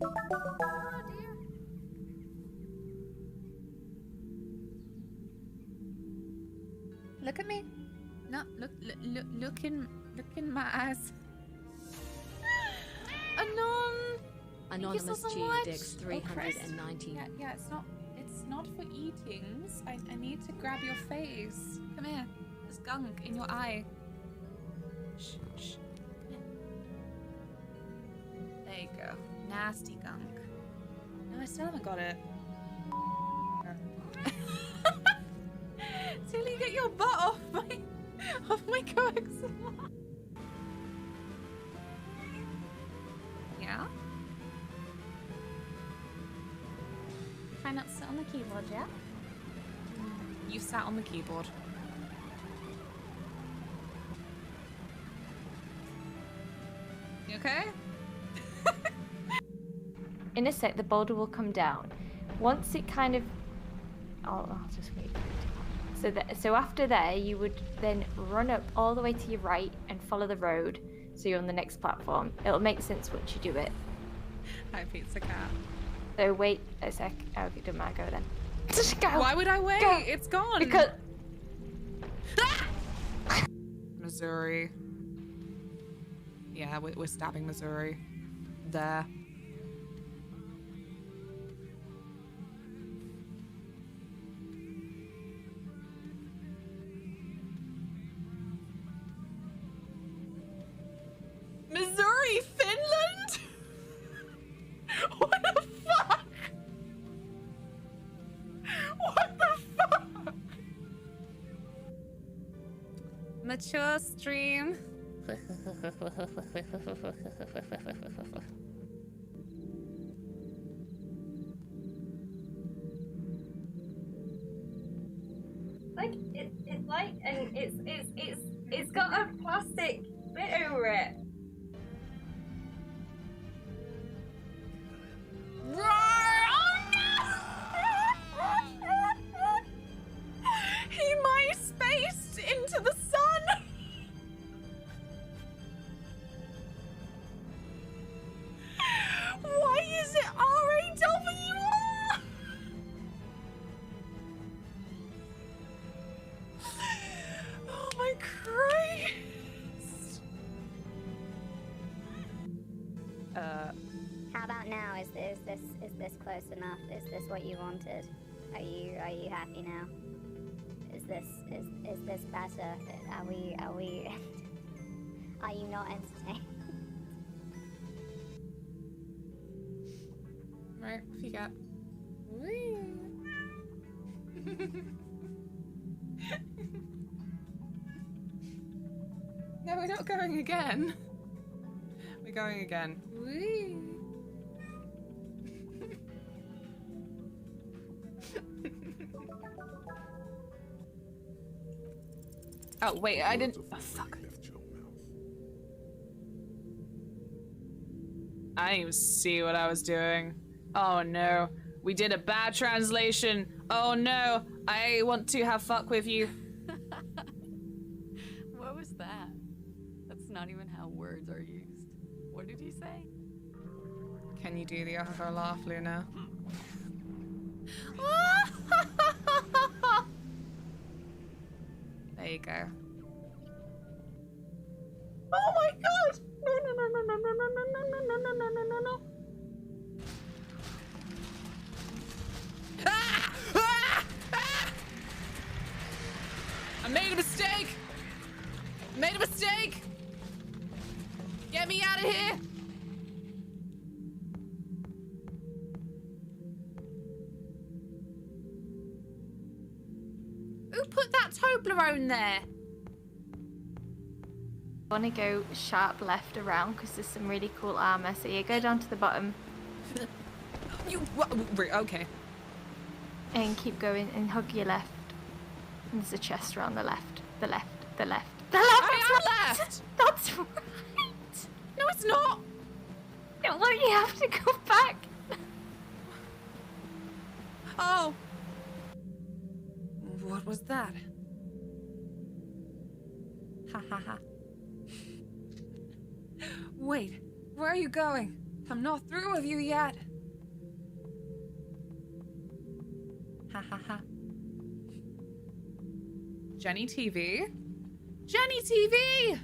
dear. Look at me. No, look in my eyes. Anon. Anonymous Geodix 319. Yeah, it's not for eatings. I need to grab your face. Come here. There's gunk in your eye. Shh, shh. There you go. Nasty gunk. No, I still haven't got it. Till you get your butt off my coax. Yeah? Try not to sit on the keyboard, yeah? You sat on the keyboard. You okay? In a sec, the boulder will come down. Once it kind of... I'll just wait. So after there, you would then run up all the way to your right and follow the road. So you're on the next platform. It'll make sense once you do it. Hi, Pizza Cat. So wait a sec. Oh, okay, don't mind, go then. Just go. Why would I wait? Go. It's gone. Because... Missouri. Yeah, we're stabbing Missouri. There. Missouri, Finland? What the fuck? What the fuck? Mature stream. Like it's like, and it's got a plastic bit over it. Roar! Oh no! He MySpaced into the sun! Why is it RAWR? Oh my Christ! How about now? Is this close enough? Is this what you wanted? Are you happy now? Is this better? Are we are you not entertained? Right, what you got? No, we're not going again. We're going again. Whee! Oh, wait, I didn't. Oh, fuck. I didn't even see what I was doing. Oh no. We did a bad translation. Oh no. I want to have fuck with you. What was that? That's not even how words are used. What did he say? Can you do the other laugh, Luna? There you go. Oh my god! No, no, no, no, no, no, no, no, no, no, no, no, no, no, no. Ah! Ah! Ah! I made a mistake! I made a mistake! Get me out of here! Who put that Toblerone there? I want to go sharp left around because there's some really cool armor. So you go down to the bottom. Okay. And keep going and hug your left. And there's a chest around the left. The left. The left. The left! I am left! That's right! No, it's not! No, well, you have to go back. Oh. What was that? Ha ha ha. Wait, where are you going? I'm not through with you yet. Ha ha ha. Jenny TV? Jenny TV!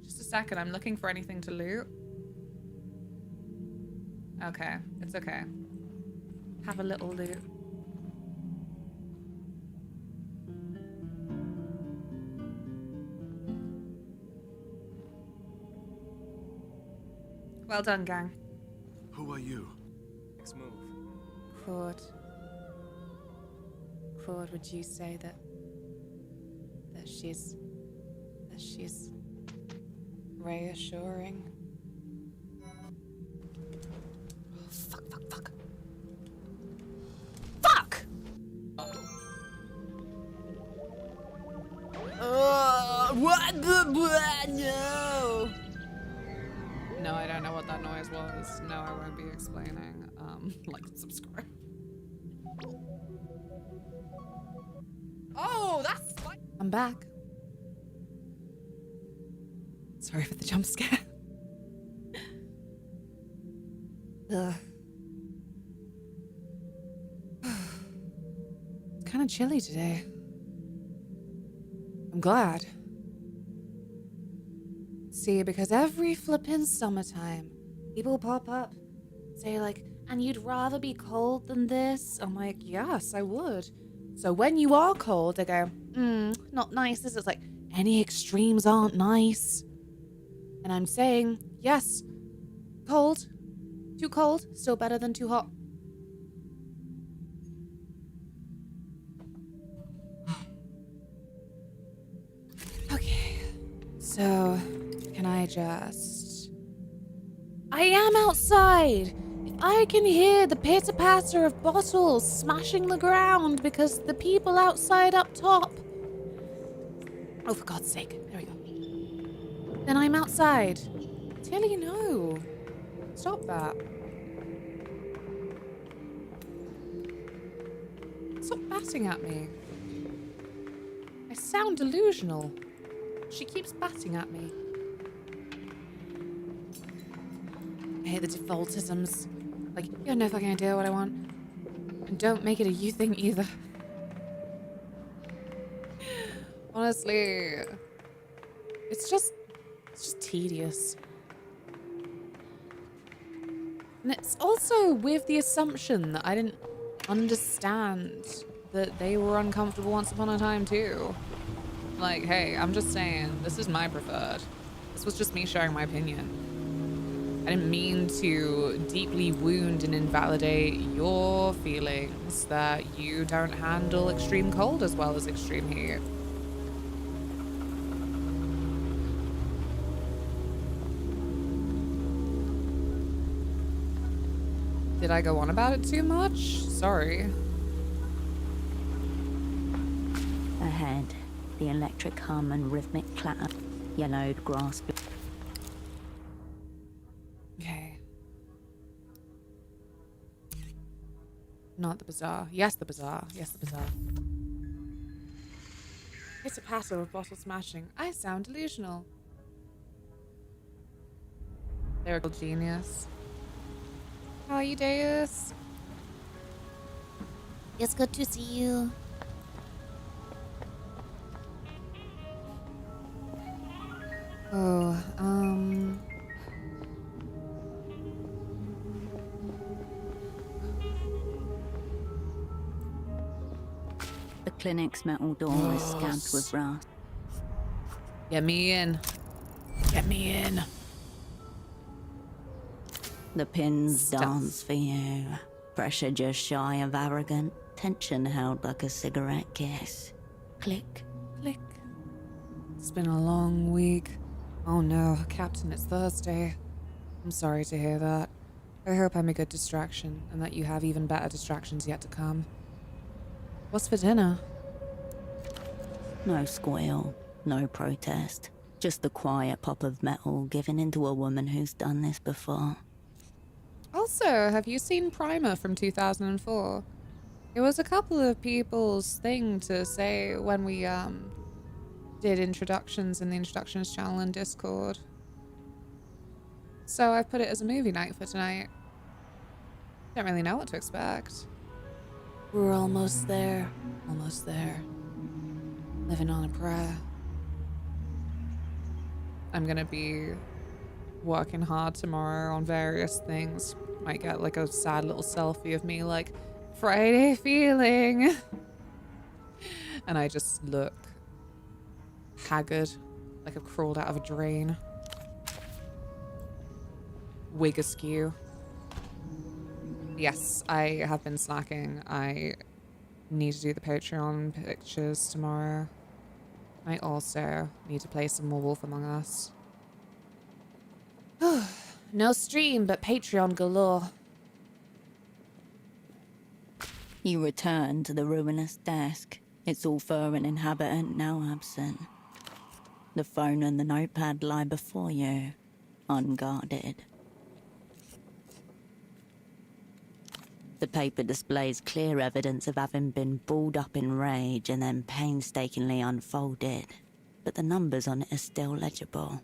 Just a second, I'm looking for anything to loot. Okay, it's okay. Have a little loot. Well done, gang. Who are you? Next move. Claude, would you say that she's reassuring? Oh, fuck. Fuck! What the no! No, I don't know what that noise was. No, I won't be explaining. Like and subscribe. Oh, that's like I'm back. Sorry for the jump scare. Ugh. It's kind of chilly today. I'm glad. See, because every flippin' summertime, people pop up, say like, and you'd rather be cold than this? I'm like, yes, I would. So when you are cold, they go, not nice. This is like, any extremes aren't nice. And I'm saying, yes, cold, too cold, still better than too hot. Okay, so can I just... I am outside! If I can hear the pitter-patter of bottles smashing the ground because the people outside up top... Oh, for God's sake. There we go. Then I'm outside. Tilly, no. Stop that. Stop batting at me. I sound delusional. She keeps batting at me. I hate the defaultisms. Like, you have no fucking idea what I want. And don't make it a you thing either. Honestly, it's just tedious. And it's also with the assumption that I didn't understand that they were uncomfortable once upon a time too. Like, hey, I'm just saying, this is my preferred. This was just me sharing my opinion. I didn't mean to deeply wound and invalidate your feelings that you don't handle extreme cold as well as extreme heat. Did I go on about it too much? Sorry. Ahead, the electric hum and rhythmic clatter, yellowed grass. Okay. Not the bazaar. Yes, the bazaar. Yes, the bazaar. It's a patter of bottle smashing. I sound delusional. Lyrical genius. How are you, Deus? It's good to see you. Oh, The clinic's metal door is scabbed with rust. Get me in. Get me in. The pins dance for you. Pressure just shy of arrogant. Tension held like a cigarette kiss. Click. Click. It's been a long week. Oh no, Captain, it's Thursday. I'm sorry to hear that. I hope I'm a good distraction and that you have even better distractions yet to come. What's for dinner? No squeal, no protest. Just the quiet pop of metal given into a woman who's done this before. Also, have you seen Primer from 2004? It was a couple of people's thing to say when we did introductions in the introductions channel in Discord. So I put it as a movie night for tonight. Don't really know what to expect. We're almost there. Almost there. Living on a prayer. I'm gonna be working hard tomorrow on various things. Might get like a sad little selfie of me like, Friday feeling. And I just look haggard, like I've crawled out of a drain. Wig askew. Yes, I have been slacking. I need to do the Patreon pictures tomorrow. I also need to play some more Wolf Among Us. No stream, but Patreon galore. You return to the ruinous desk. Its all-furring inhabitant now absent. The phone and the notepad lie before you, unguarded. The paper displays clear evidence of having been balled up in rage and then painstakingly unfolded, but the numbers on it are still legible.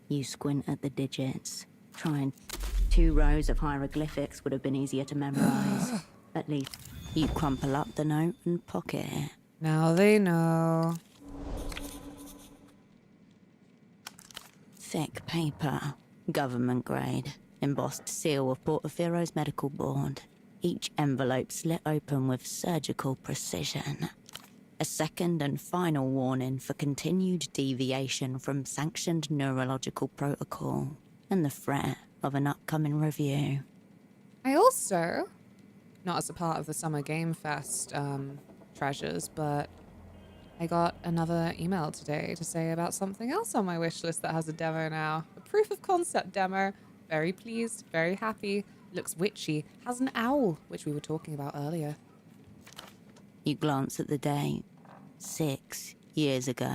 You squint at the digits, trying. 2 rows of hieroglyphics would have been easier to memorize. At least you crumple up the note and pocket it. Now they know. Thick paper, government grade, embossed seal of Portofiero's medical board. Each envelope slit open with surgical precision. A second and final warning for continued deviation from sanctioned neurological protocol and the threat of an upcoming review. I also, not as a part of the Summer Game Fest treasures, but I got another email today to say about something else on my wish list that has a demo now. A proof of concept demo. Very pleased, very happy. Looks witchy. Has an owl, which we were talking about earlier. You glance at the date. 6 years ago.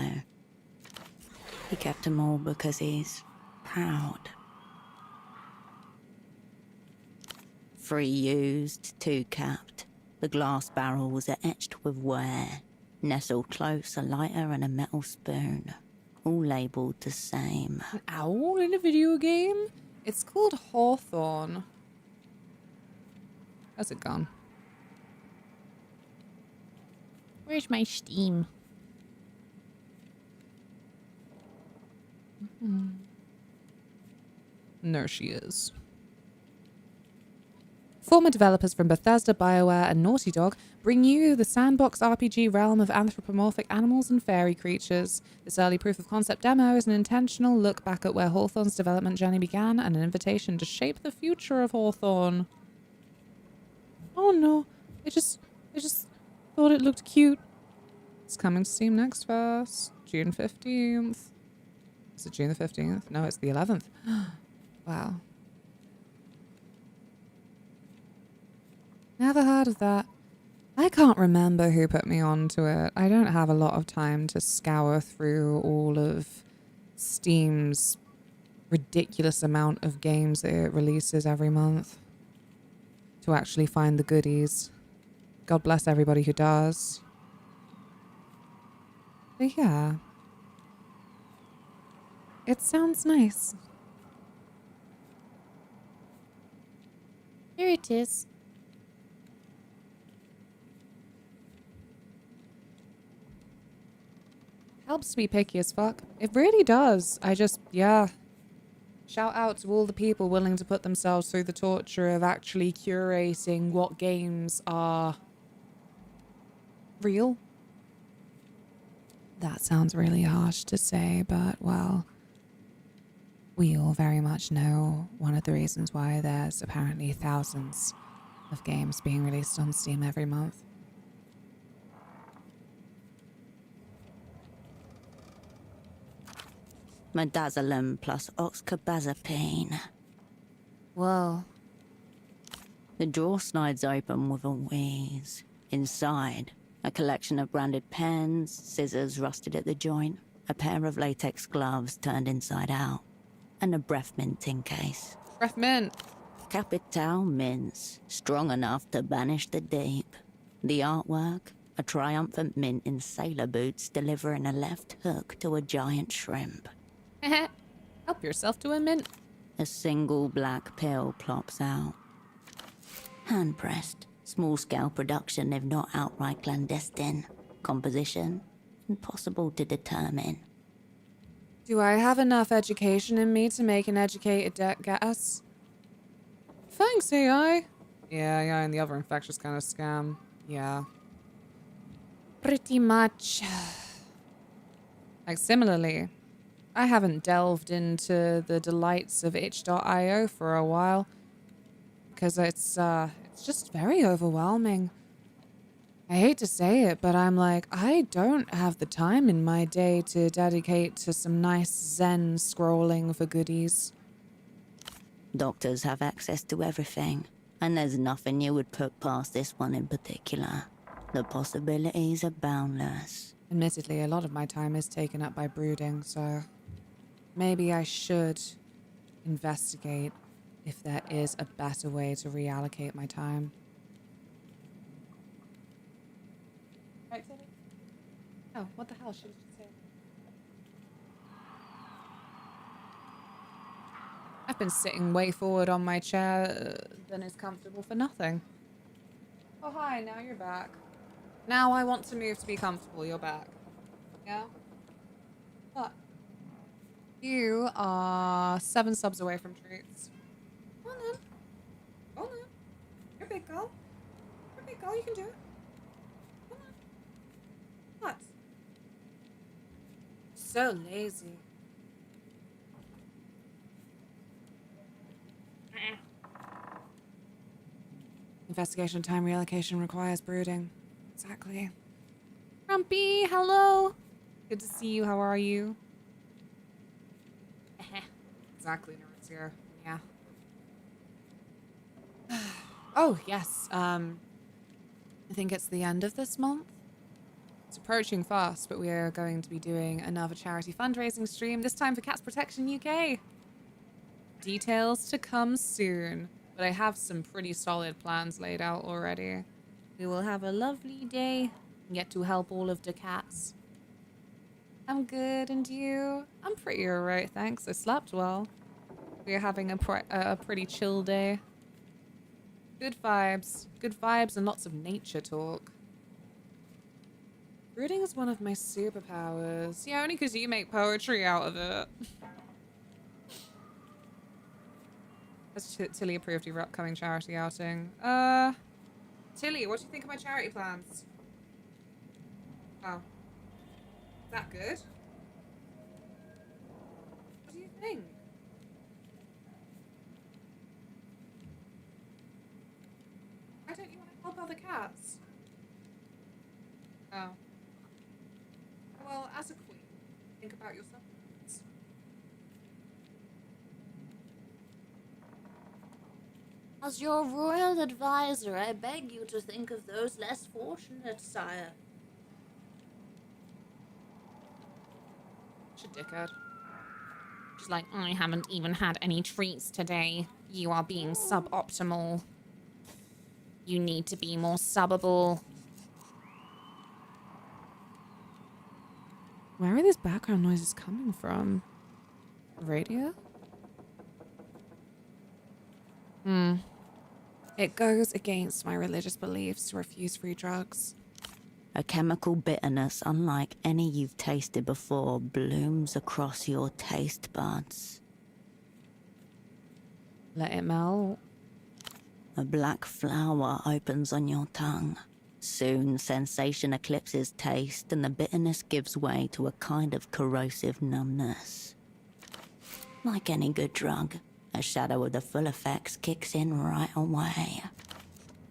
He kept them all because he's proud. 3 used, 2 capped. The glass barrels are etched with wear. Nestled close, a lighter and a metal spoon. All labelled the same. An owl in a video game? It's called Hawthorne. How's it gone? Where's my Steam? There she is. Former developers from Bethesda, BioWare, and Naughty Dog bring you the sandbox RPG realm of anthropomorphic animals and fairy creatures. This early proof of concept demo is an intentional look back at where Hawthorne's development journey began and an invitation to shape the future of Hawthorne. Oh no, I just thought it looked cute. It's coming to Steam next first, June 15th. Is it June the 15th? No, it's the 11th. Wow. Never heard of that. I can't remember who put me onto it. I don't have a lot of time to scour through all of Steam's ridiculous amount of games that it releases every month to actually find the goodies. God bless everybody who does. But yeah. It sounds nice. Here it is. Helps to be picky as fuck. It really does. Yeah. Shout out to all the people willing to put themselves through the torture of actually curating what games are real. That sounds really harsh to say, but well, we all very much know one of the reasons why there's apparently thousands of games being released on Steam every month. Midazolam plus oxcarbazepine. Whoa. The drawer slides open with a wheeze. Inside, a collection of branded pens, scissors rusted at the joint, a pair of latex gloves turned inside out, and a breath minting case. Breath mint. Capital mints, strong enough to banish the deep. The artwork, a triumphant mint in sailor boots delivering a left hook to a giant shrimp. Help yourself to a mint. A single black pill plops out. Hand-pressed, small-scale production if not outright clandestine. Composition, impossible to determine. Do I have enough education in me to make an educated guess? Thanks, AI. Yeah, and the other infectious kind of scam. Yeah. Pretty much. Like, similarly, I haven't delved into the delights of itch.io for a while because it's just very overwhelming. I hate to say it, but I'm like, I don't have the time in my day to dedicate to some nice zen scrolling for goodies. Doctors have access to everything, and there's nothing you would put past this one in particular. The possibilities are boundless. Admittedly, a lot of my time is taken up by brooding, so maybe I should investigate if there is a better way to reallocate my time. Right, Tilly? Oh, what the hell? She was just saying. I've been sitting way forward on my chair than is comfortable for nothing. Oh, hi, now you're back. Now I want to move to be comfortable. You're back. Yeah? What? You are 7 subs away from treats. Hold on. Hold on. You're a big girl. You're a big girl. You can do it. Hold on. What? So lazy. Investigation time reallocation requires brooding. Exactly. Grumpy, hello. Good to see you. How are you? Exactly, nerds here. Yeah. Oh, yes. I think it's the end of this month. It's approaching fast, but we are going to be doing another charity fundraising stream, this time for Cats Protection UK. Details to come soon, but I have some pretty solid plans laid out already. We will have a lovely day and get to help all of the cats. I'm good, and you? I'm pretty alright, thanks. I slept well. We are having a pretty chill day. Good vibes. Good vibes and lots of nature talk. Brooding is one of my superpowers. Yeah, only because you make poetry out of it. Has Tilly approved your upcoming charity outing? Tilly, what do you think of my charity plans? Oh. Is that good? What do you think? Why don't you want to help other cats? Oh. Well, as a queen, think about yourself. As your royal advisor, I beg you to think of those less fortunate, sire. Such a dickhead. She's like, I haven't even had any treats today. You are being suboptimal. You need to be more subbable. Where are these background noises coming from? Radio? It goes against my religious beliefs to refuse free drugs. A chemical bitterness unlike any you've tasted before blooms across your taste buds. Let it melt. A black flower opens on your tongue. Soon, sensation eclipses taste and the bitterness gives way to a kind of corrosive numbness. Like any good drug, a shadow of the full effects kicks in right away.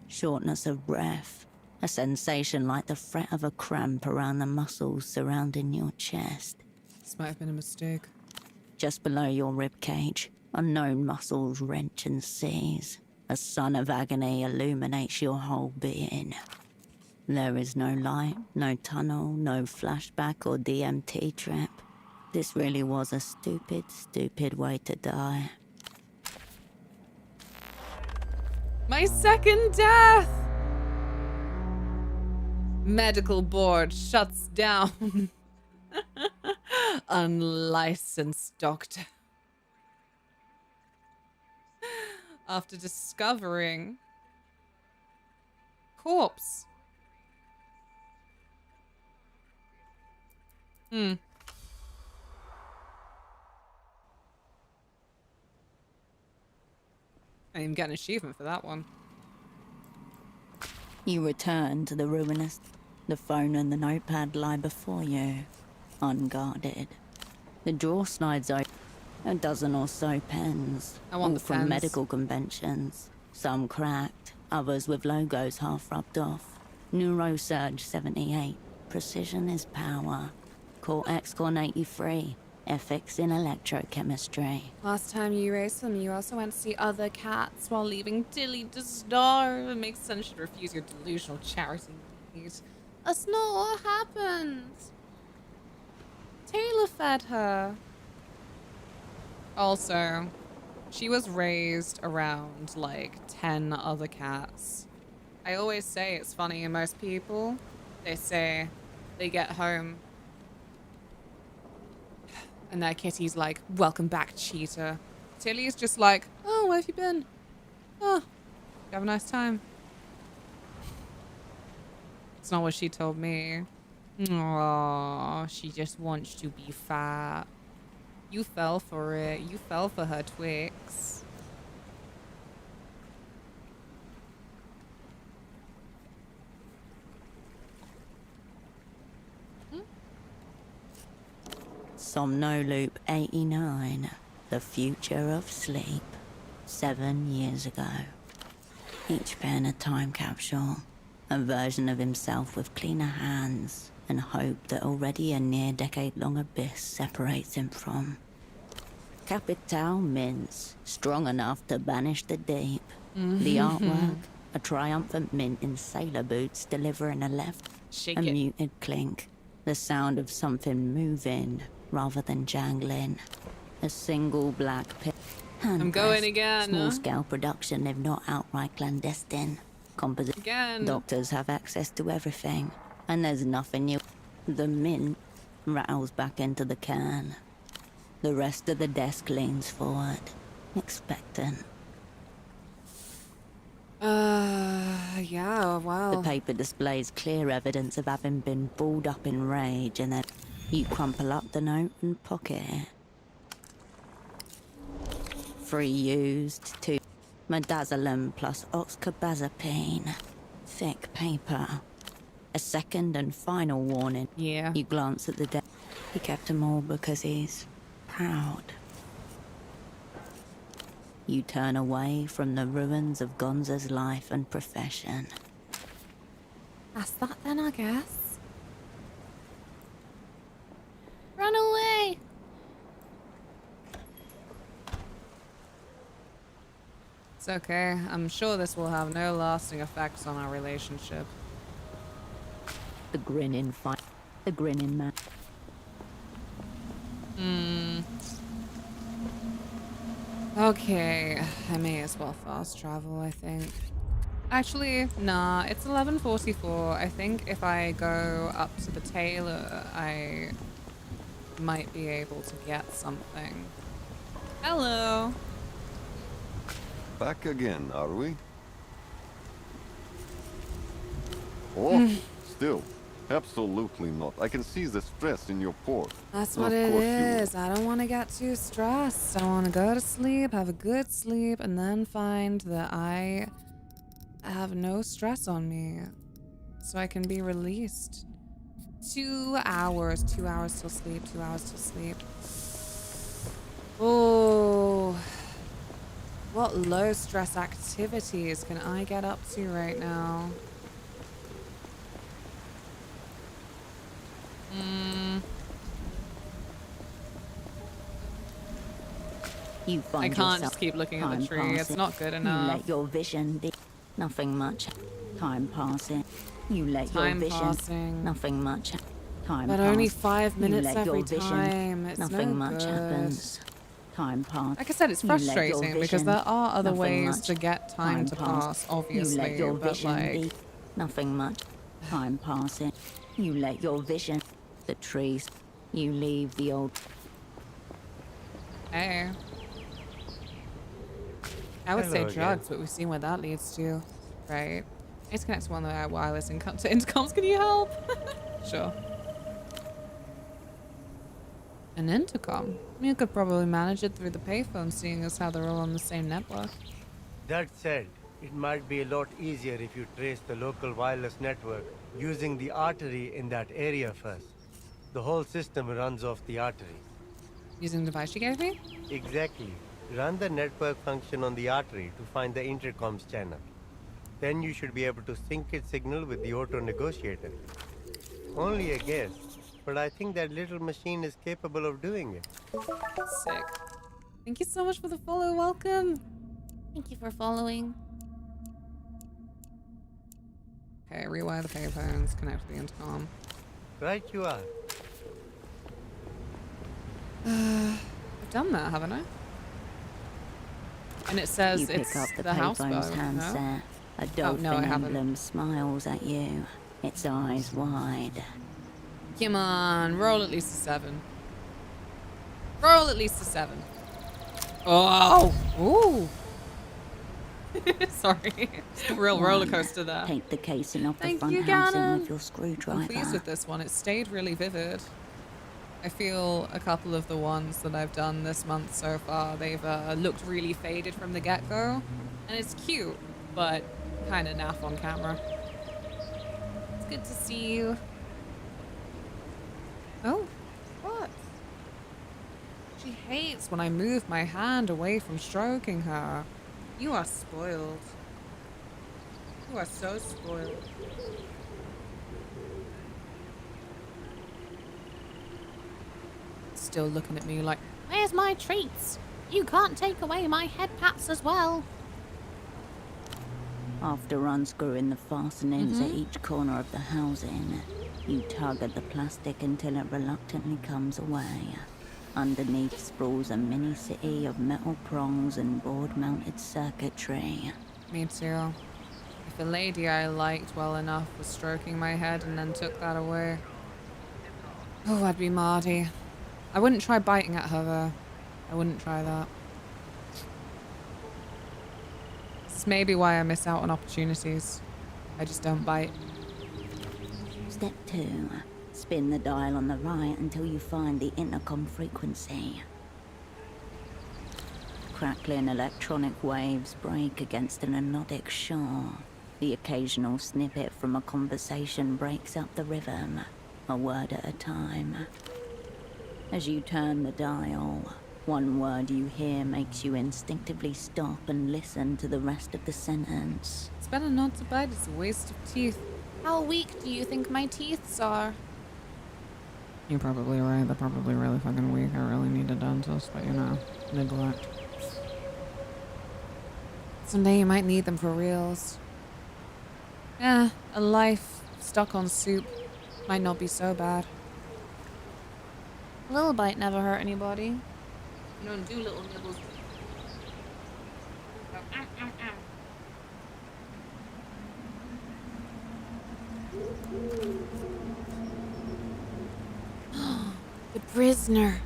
Shortness of breath, a sensation like the fret of a cramp around the muscles surrounding your chest. This might have been a mistake. Just below your ribcage, unknown muscles wrench and seize. A sun of agony illuminates your whole being. There is no light, no tunnel, no flashback or DMT trip. This really was a stupid, stupid way to die. My second death! Medical board shuts down. Unlicensed doctor. After discovering corpse. I didn't get an achievement for that one. You return to the ruinous. The phone and the notepad lie before you, unguarded. The drawer slides open. A dozen or so pens, I want all the from pens. medical conventions. Some cracked, others with logos half rubbed off. Neurosurge 78, precision is power. Cortex-Con 83, ethics in electrochemistry. Last time you erased them, you also went to see other cats while leaving Tilly to starve. It makes sense you'd refuse your delusional charity need. That's not what happened. Taylor fed her. Also, she was raised around like 10 other cats. I always say it's funny in most people. They say they get home and their kitty's like, welcome back, cheetah. Tilly's just like, oh, where have you been? Oh, you have a nice time. It's not what she told me. Aww, she just wants to be fat. You fell for it. You fell for her Twix. Somnoloop 89, the future of sleep, 7 years ago. Each pen a time capsule, a version of himself with cleaner hands and hope that already a near-decade-long abyss separates him from. Capital mints, strong enough to banish the deep. The artwork, a triumphant mint in sailor boots delivering a left, Shake a it. muted clink, the sound of something moving rather than jangling. A single black pin. I'm going again. Small-scale production, if not outright clandestine. Composite. Again. Doctors have access to everything, and there's nothing new. The mint rattles back into the can. The rest of the desk leans forward, expectant. Yeah, wow. The paper displays clear evidence of having been balled up in rage, and then you crumple up the note and pocket it. 3 used, 2 midazolam plus oxcarbazepine. Thick paper. A second and final warning. Yeah. You glance at the deck. He kept them all because he's proud. You turn away from the ruins of Gonza's life and profession. That's that then, I guess. Run away! It's okay. I'm sure this will have no lasting effects on our relationship. The grinning man. Okay, I may as well fast travel, I think. Actually, nah, it's 11:44. I think if I go up to the tailor, I might be able to get something. Hello. Back again, are we? Oh, still. Absolutely not. I can see the stress in your port. That's Of what it course you will. is. I don't want to get too stressed. I want to go to sleep, have a good sleep, and then find that I have no stress on me. So I can be released. 2 hours. 2 hours till sleep. 2 hours till sleep. Oh. What low stress activities can I get up to right now? You find I can't yourself just keep looking at the time tree. It's passing. not good You enough. let your vision be nothing much. Time passing. You let Time your vision passing. nothing much. Time But only pass. 5 You minutes let every your vision, time. It's nothing no much good. happens. Time pass. Like I said, it's You let your frustrating because vision, there are other nothing ways much. to get time to pass, You obviously, let your but vision like, be nothing much. Time passing. You let your vision. The trees. You leave the old. hey. I would say Hello again. drugs, but we've seen where that leads to, right? It's connected to one of our wireless intercoms. Can you help? Sure. An intercom? You could probably manage it through the payphone, seeing as how they're all on the same network. That said, it might be a lot easier if you trace the local wireless network using the artery in that area first. The whole system runs off the artery. Using the device you gave me? Exactly. Run the network function on the artery to find the intercom's channel. Then you should be able to sync its signal with the auto negotiator. Only a guess, but I think that little machine is capable of doing it. Sick. Thank you so much for the follow. Welcome. Thank you for following. Okay, rewire the payphones, connect to the intercom. Right you are. I've done that, haven't I? And it says You pick it's up the the houseboat. payphone's No? handset. A Oh, dolphin no, I haven't. emblem smiles at you, its eyes wide. Come on, roll at least a 7. Roll at least a 7. Oh! Ooh! Sorry. Real roller coaster there. Take the casing off the Thank front you, housing Ganon. with your I'm screwdriver. pleased with this one. It stayed really vivid. I feel a couple of the ones that I've done this month so far, they've looked really faded from the get-go. And it's cute, but kind of naff on camera. It's good to see you. Oh, what? She hates when I move my hand away from stroking her. You are spoiled. You are so spoiled. Still looking at me like, Where's my treats? You can't take away my head pats as well. After unscrewing the fastenings at Mhm. each corner of the housing, you tug at the plastic until it reluctantly comes away. Underneath sprawls a mini city of metal prongs and board-mounted circuitry. me too. If a lady I liked well enough was stroking my head and then took that away. Oh, I'd be Marty. I wouldn't try biting at her though. I wouldn't try that. This is maybe why I miss out on opportunities. I just don't bite. Step 2. Spin the dial on the right until you find the intercom frequency. crackling electronic waves break against an anodic shore. The occasional snippet from a conversation breaks up the rhythm, a word at a time. As you turn the dial, one word you hear makes you instinctively stop and listen to the rest of the sentence. It's better not to bite, it's a waste of teeth. How weak do you think my teeth are? You're probably right, they're probably really fucking weak. I really need a dentist, but you know, neglect. Someday you might need them for reals. Yeah, a life stuck on soup might not be so bad. A little bite never hurt anybody. You don't do little nibbles. The prisoner.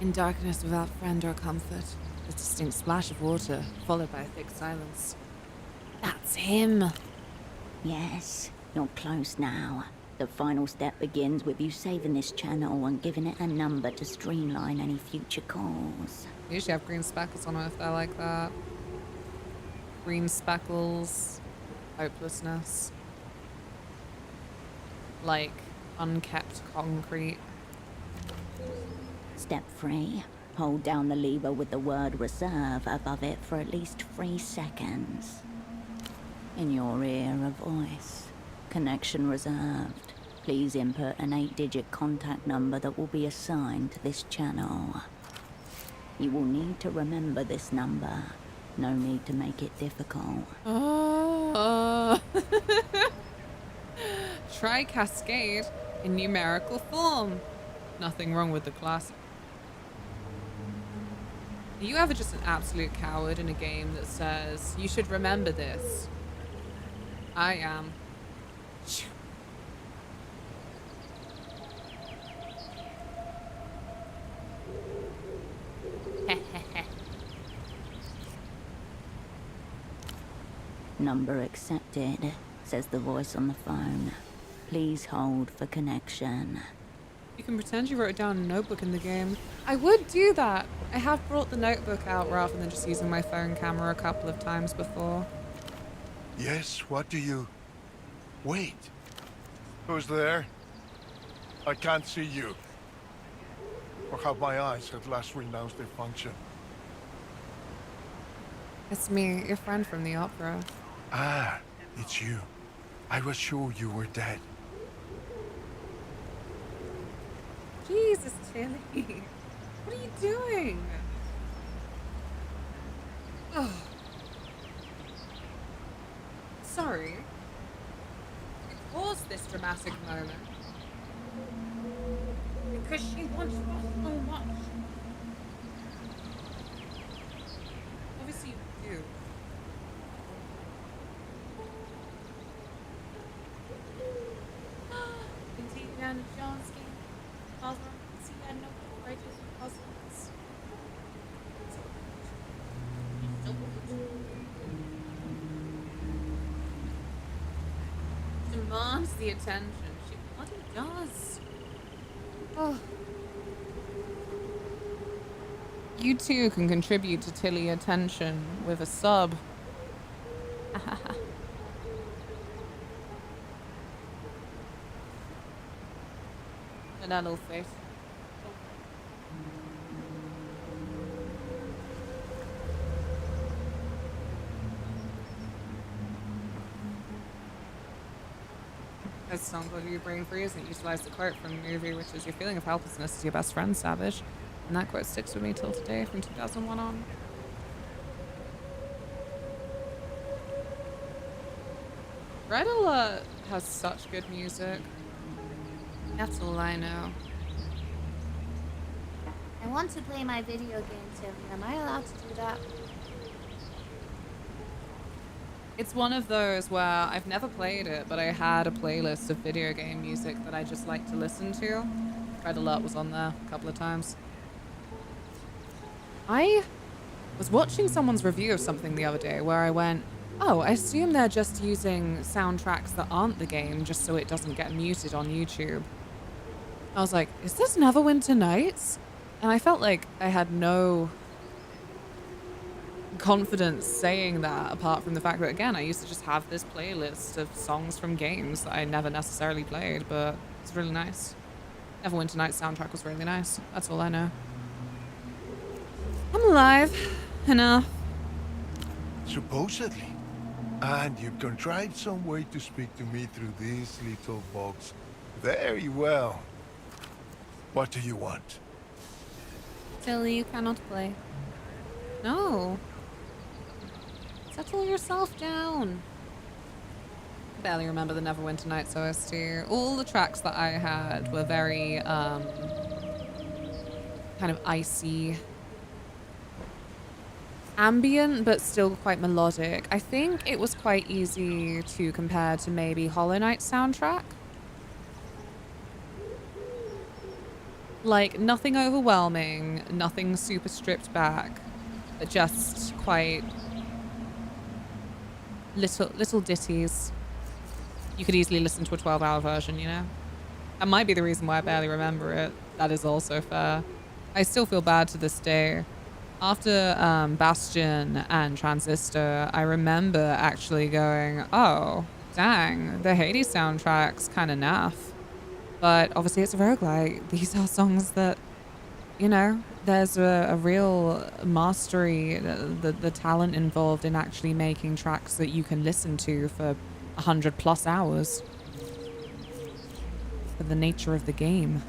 In darkness without friend or comfort, a distinct splash of water, followed by a thick silence. That's him. Yes, you're close now. The final step begins with you saving this channel and giving it a number to streamline any future calls. Usually have green speckles on it if they're like that. Green speckles, hopelessness. Like unkept concrete. Step 3. Hold down the lever with the word reserve above it for at least 3 seconds. In your ear, a voice. Connection reserved. Please input an 8-digit contact number that will be assigned to this channel. You will need to remember this number. No need to make it difficult. Try Cascade in numerical form. Nothing wrong with the classic. Are you ever just an absolute coward in a game that says, you should remember this? I am. Number accepted, says the voice on the phone. Please hold for connection. You can pretend you wrote it down in a notebook in the game. I would do that. I have brought the notebook out rather than just using my phone camera a couple of times before. Yes, what do you... Wait. Who's there? I can't see you. Or have my eyes at last renounced their function? It's me, your friend from the opera. Ah, it's you. I was sure you were dead. Jesus, Tilly. What are you doing? Oh. Sorry. You caused this dramatic moment. Because she wants us so much. Obviously you do. Indiana Jones game. Puzzle. See that no righteous puzzles. Demands the attention. She bloody does. Oh. You too can contribute to Tilly attention with a sub. And that little face. There's a song called Your Brain Freeze and it utilized the quote from the movie, which is your feeling of helplessness is your best friend, Savage. And that quote sticks with me till today from 2001 on. Red Alert has such good music. That's all I know. I want to play my video game, Tilly. Am I allowed to do that? It's one of those where I've never played it, but I had a playlist of video game music that I just like to listen to. Red Alert was on there a couple of times. I was watching someone's review of something the other day where I went, oh, I assume they're just using soundtracks that aren't the game just so it doesn't get muted on YouTube. I was like, is this Neverwinter Nights? And I felt like I had no confidence saying that, apart from the fact that, again, I used to just have this playlist of songs from games that I never necessarily played, but it's really nice. Neverwinter Nights soundtrack was really nice. That's all I know. I'm alive. Enough. Supposedly. And you've contrived some way to speak to me through this little box. Very well. What do you want? Tilly, you cannot play. No. Settle yourself down. I barely remember the Neverwinter Nights OST. All the tracks that I had were very, kind of icy. Ambient, but still quite melodic. I think it was quite easy to compare to maybe Hollow Knight's soundtrack. Like, nothing overwhelming, nothing super stripped back, but just quite little ditties. You could easily listen to a 12-hour version, you know? That might be the reason why I barely remember it. That is also fair. I still feel bad to this day. After Bastion and Transistor, I remember actually going, oh, dang, the Hades soundtrack's kind of naff. But obviously it's a roguelike. These are songs that, you know, there's a real mastery, the talent involved in actually making tracks that you can listen to for 100+ hours. For the nature of the game.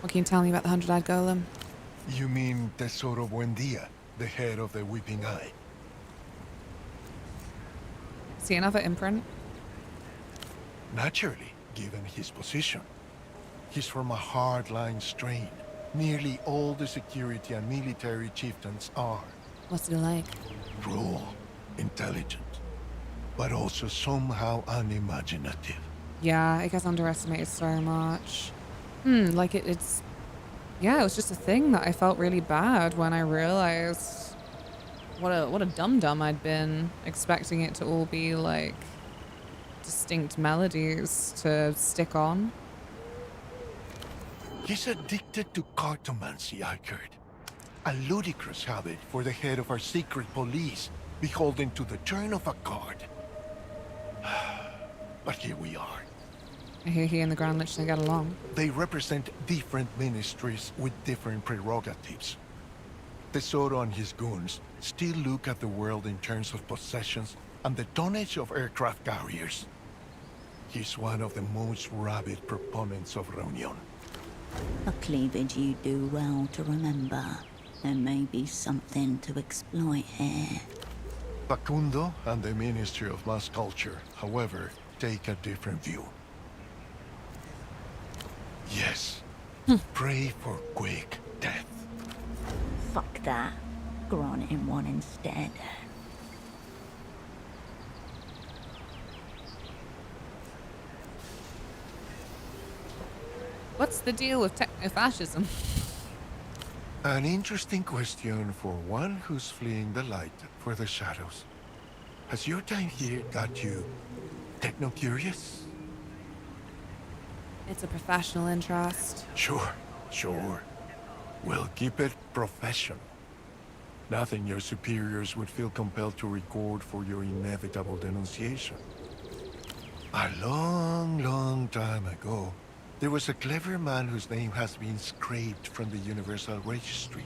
What can you tell me about the 100-eyed golem? You mean Tesoro Buendia, the head of the Weeping Eye? See another imprint? Naturally, given his position. He's from a hardline strain. Nearly all the security and military chieftains are. What's it like? Cruel, intelligent, but also somehow unimaginative. Yeah, it gets underestimated so much. Like it's... Yeah, it was just a thing that I felt really bad when I realized what a dum-dum I'd been, expecting it to all be like distinct melodies to stick on. He's addicted to cartomancy, I heard. A ludicrous habit for the head of our secret police, beholden to the turn of a card. But here we are. I hear he and the Grand Lich don't get along. They represent different ministries with different prerogatives. Tesoro and his goons still look at the world in terms of possessions and the tonnage of aircraft carriers. He's one of the most rabid proponents of Reunion. A cleavage you do well to remember. There may be something to exploit here. Facundo and the Ministry of Mass Culture, however, take a different view. Yes. Pray for quick death. Fuck that. Grant him one instead. What's the deal with techno-fascism? An interesting question for one who's fleeing the light for the shadows. Has your time here got you techno-curious? It's a professional interest. Sure. We'll keep it professional. Nothing your superiors would feel compelled to record for your inevitable denunciation. A long time ago, there was a clever man whose name has been scraped from the Universal Registry.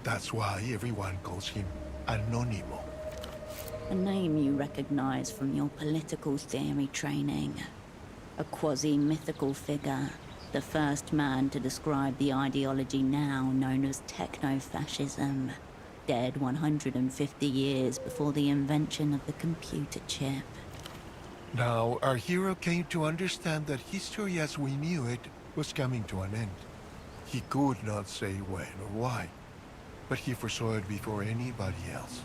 That's why everyone calls him Anonimo. A name you recognize from your political theory training. A quasi-mythical figure, the first man to describe the ideology now known as techno-fascism, dead 150 years before the invention of the computer chip. Now, our hero came to understand that history as we knew it was coming to an end. He could not say when or why, but he foresaw it before anybody else.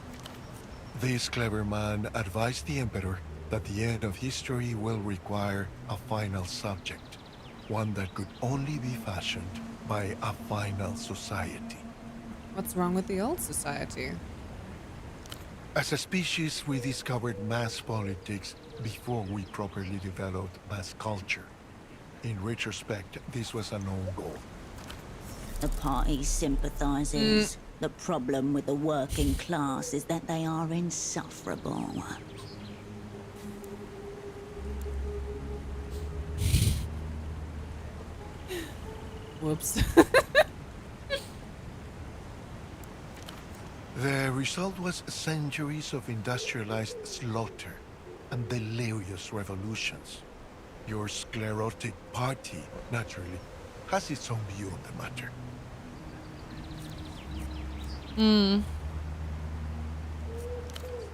This clever man advised the Emperor that the end of history will require a final subject, one that could only be fashioned by a final society. What's wrong with the old society? As a species, we discovered mass politics before we properly developed mass culture. In retrospect, this was a known goal. The party sympathizes. The problem with the working class is that they are insufferable. Whoops. The result was centuries of industrialized slaughter and delirious revolutions. Your sclerotic party, naturally, has its own view on the matter.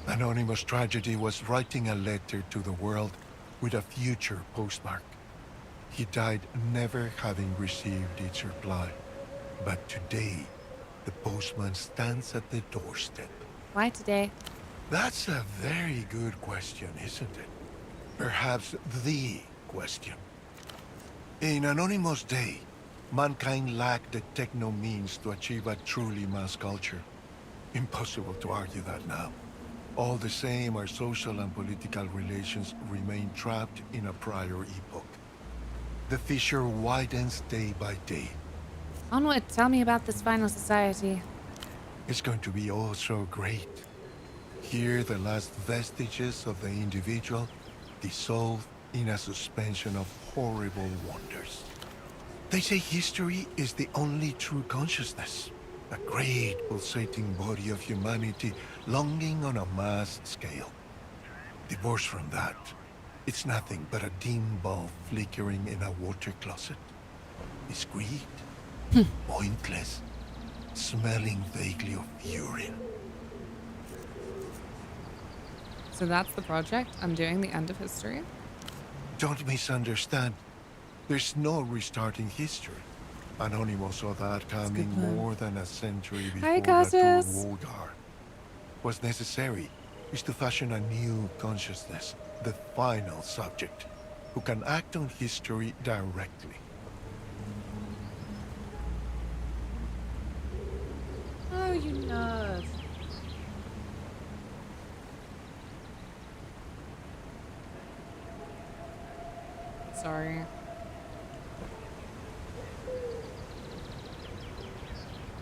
Anonymous Tragedy was writing a letter to the world with a future postmark. He died never having received its reply. But today, the postman stands at the doorstep. Why today? That's a very good question, isn't it? Perhaps the question. In Anonymous Day, mankind lacked the techno means to achieve a truly mass culture. Impossible to argue that now. All the same, our social and political relations remain trapped in a prior epoch. The fissure widens day by day. Onward, tell me about this final society. It's going to be oh so great. Here, the last vestiges of the individual dissolve in a suspension of horrible wonders. They say history is the only true consciousness. A great pulsating body of humanity longing on a mass scale. Divorced from that, it's nothing but a dim bulb flickering in a water closet. Discreet, pointless, smelling vaguely of urine. So that's the project? I'm doing the end of history? Don't misunderstand. There's no restarting history. Anonymous saw that coming more than a century before Latour Wolgar. What's necessary is to fashion a new consciousness, the final subject, who can act on history directly. Oh, you nerd. Sorry.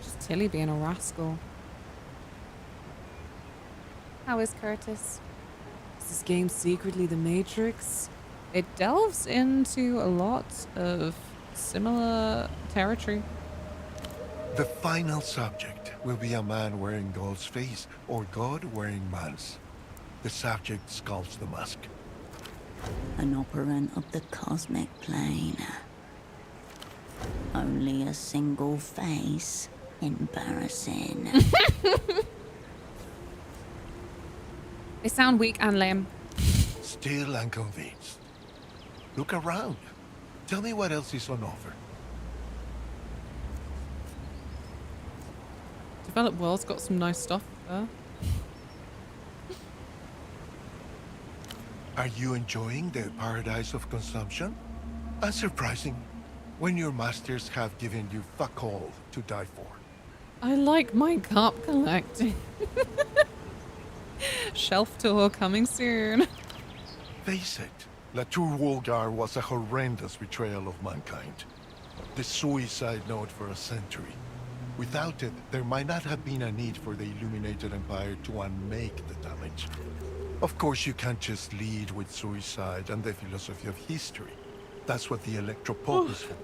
Just Tilly being a rascal. How is Curtis? Is this game secretly the Matrix? It delves into a lot of similar territory. The final subject will be a man wearing God's face or God wearing man's. The subject sculpts the mask. An operant of the cosmic plane. Only a single face. Embarrassing. They sound weak and lame. Still unconvinced. Look around. Tell me what else is on offer. Developed World's got some nice stuff there. Are you enjoying the paradise of consumption? Unsurprising, when your masters have given you fuck all to die for. I like my cup collecting. Shelf tour coming soon. Face it, Latour Wolgar was a horrendous betrayal of mankind. The suicide note for a century. Without it, there might not have been a need for the Illuminated Empire to unmake the damage. Of course, you can't just lead with suicide and the philosophy of history. That's what the Electropop is for.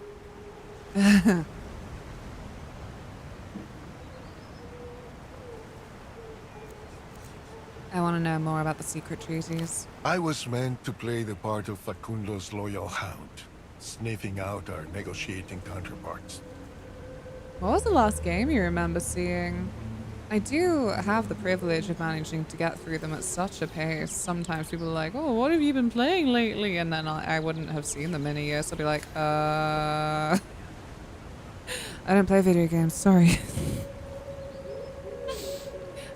I want to know more about the secret treaties. I was meant to play the part of Facundo's loyal hound, sniffing out our negotiating counterparts. What was the last game you remember seeing? I do have the privilege of managing to get through them at such a pace. Sometimes people are like, oh, what have you been playing lately? And then I wouldn't have seen them in a year, so I'd be like, I don't play video games, sorry.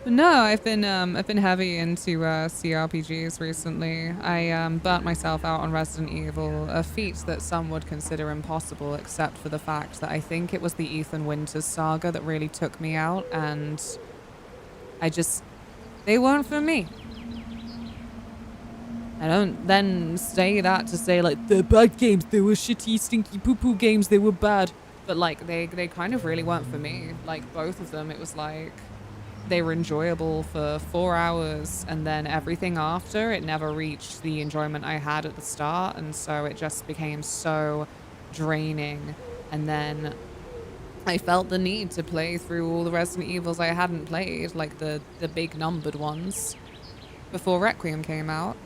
No, I've been heavy into CRPGs recently. I burnt myself out on Resident Evil, a feat that some would consider impossible, except for the fact that I think it was the Ethan Winters saga that really took me out, and they weren't for me. I don't then say that to say like, they're bad games, they were shitty, stinky poo-poo games, they were bad. But like they kind of really weren't for me. Like both of them, it was like they were enjoyable for 4 hours, and then everything after, it never reached the enjoyment I had at the start, and so it just became so draining. And then I felt the need to play through all the Resident Evils I hadn't played, like the big numbered ones, before Requiem came out.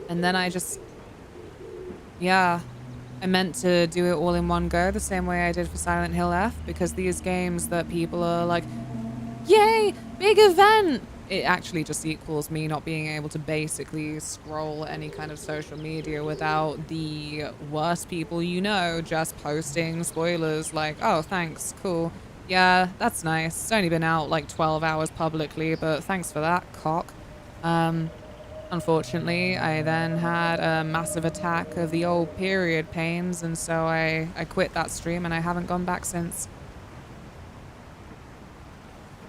And then I just, yeah, I meant to do it all in one go, the same way I did for Silent Hill F, because these games that people are like, yay, big event, it actually just equals me not being able to basically scroll any kind of social media without the worst people you know just posting spoilers like, oh, thanks, cool. Yeah, that's nice. It's only been out like 12 hours publicly, but thanks for that, cock. Unfortunately, I then had a massive attack of the old period pains, and so I quit that stream and I haven't gone back since.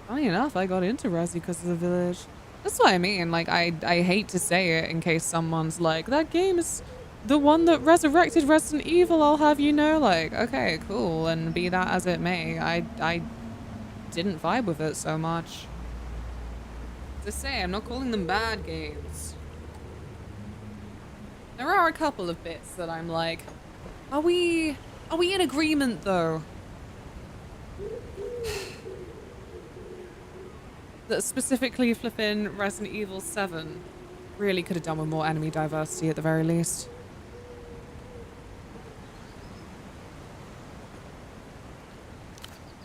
Funny enough, I got into Resi because of the Village. That's what I mean. Like, I hate to say it in case someone's like, that game is the one that resurrected Resident Evil, I'll have you know. Like, okay, cool, and be that as it may, I didn't vibe with it so much. To say, I'm not calling them bad games. There are a couple of bits that I'm like, are we in agreement though? That specifically flipping Resident Evil 7 really could have done with more enemy diversity at the very least.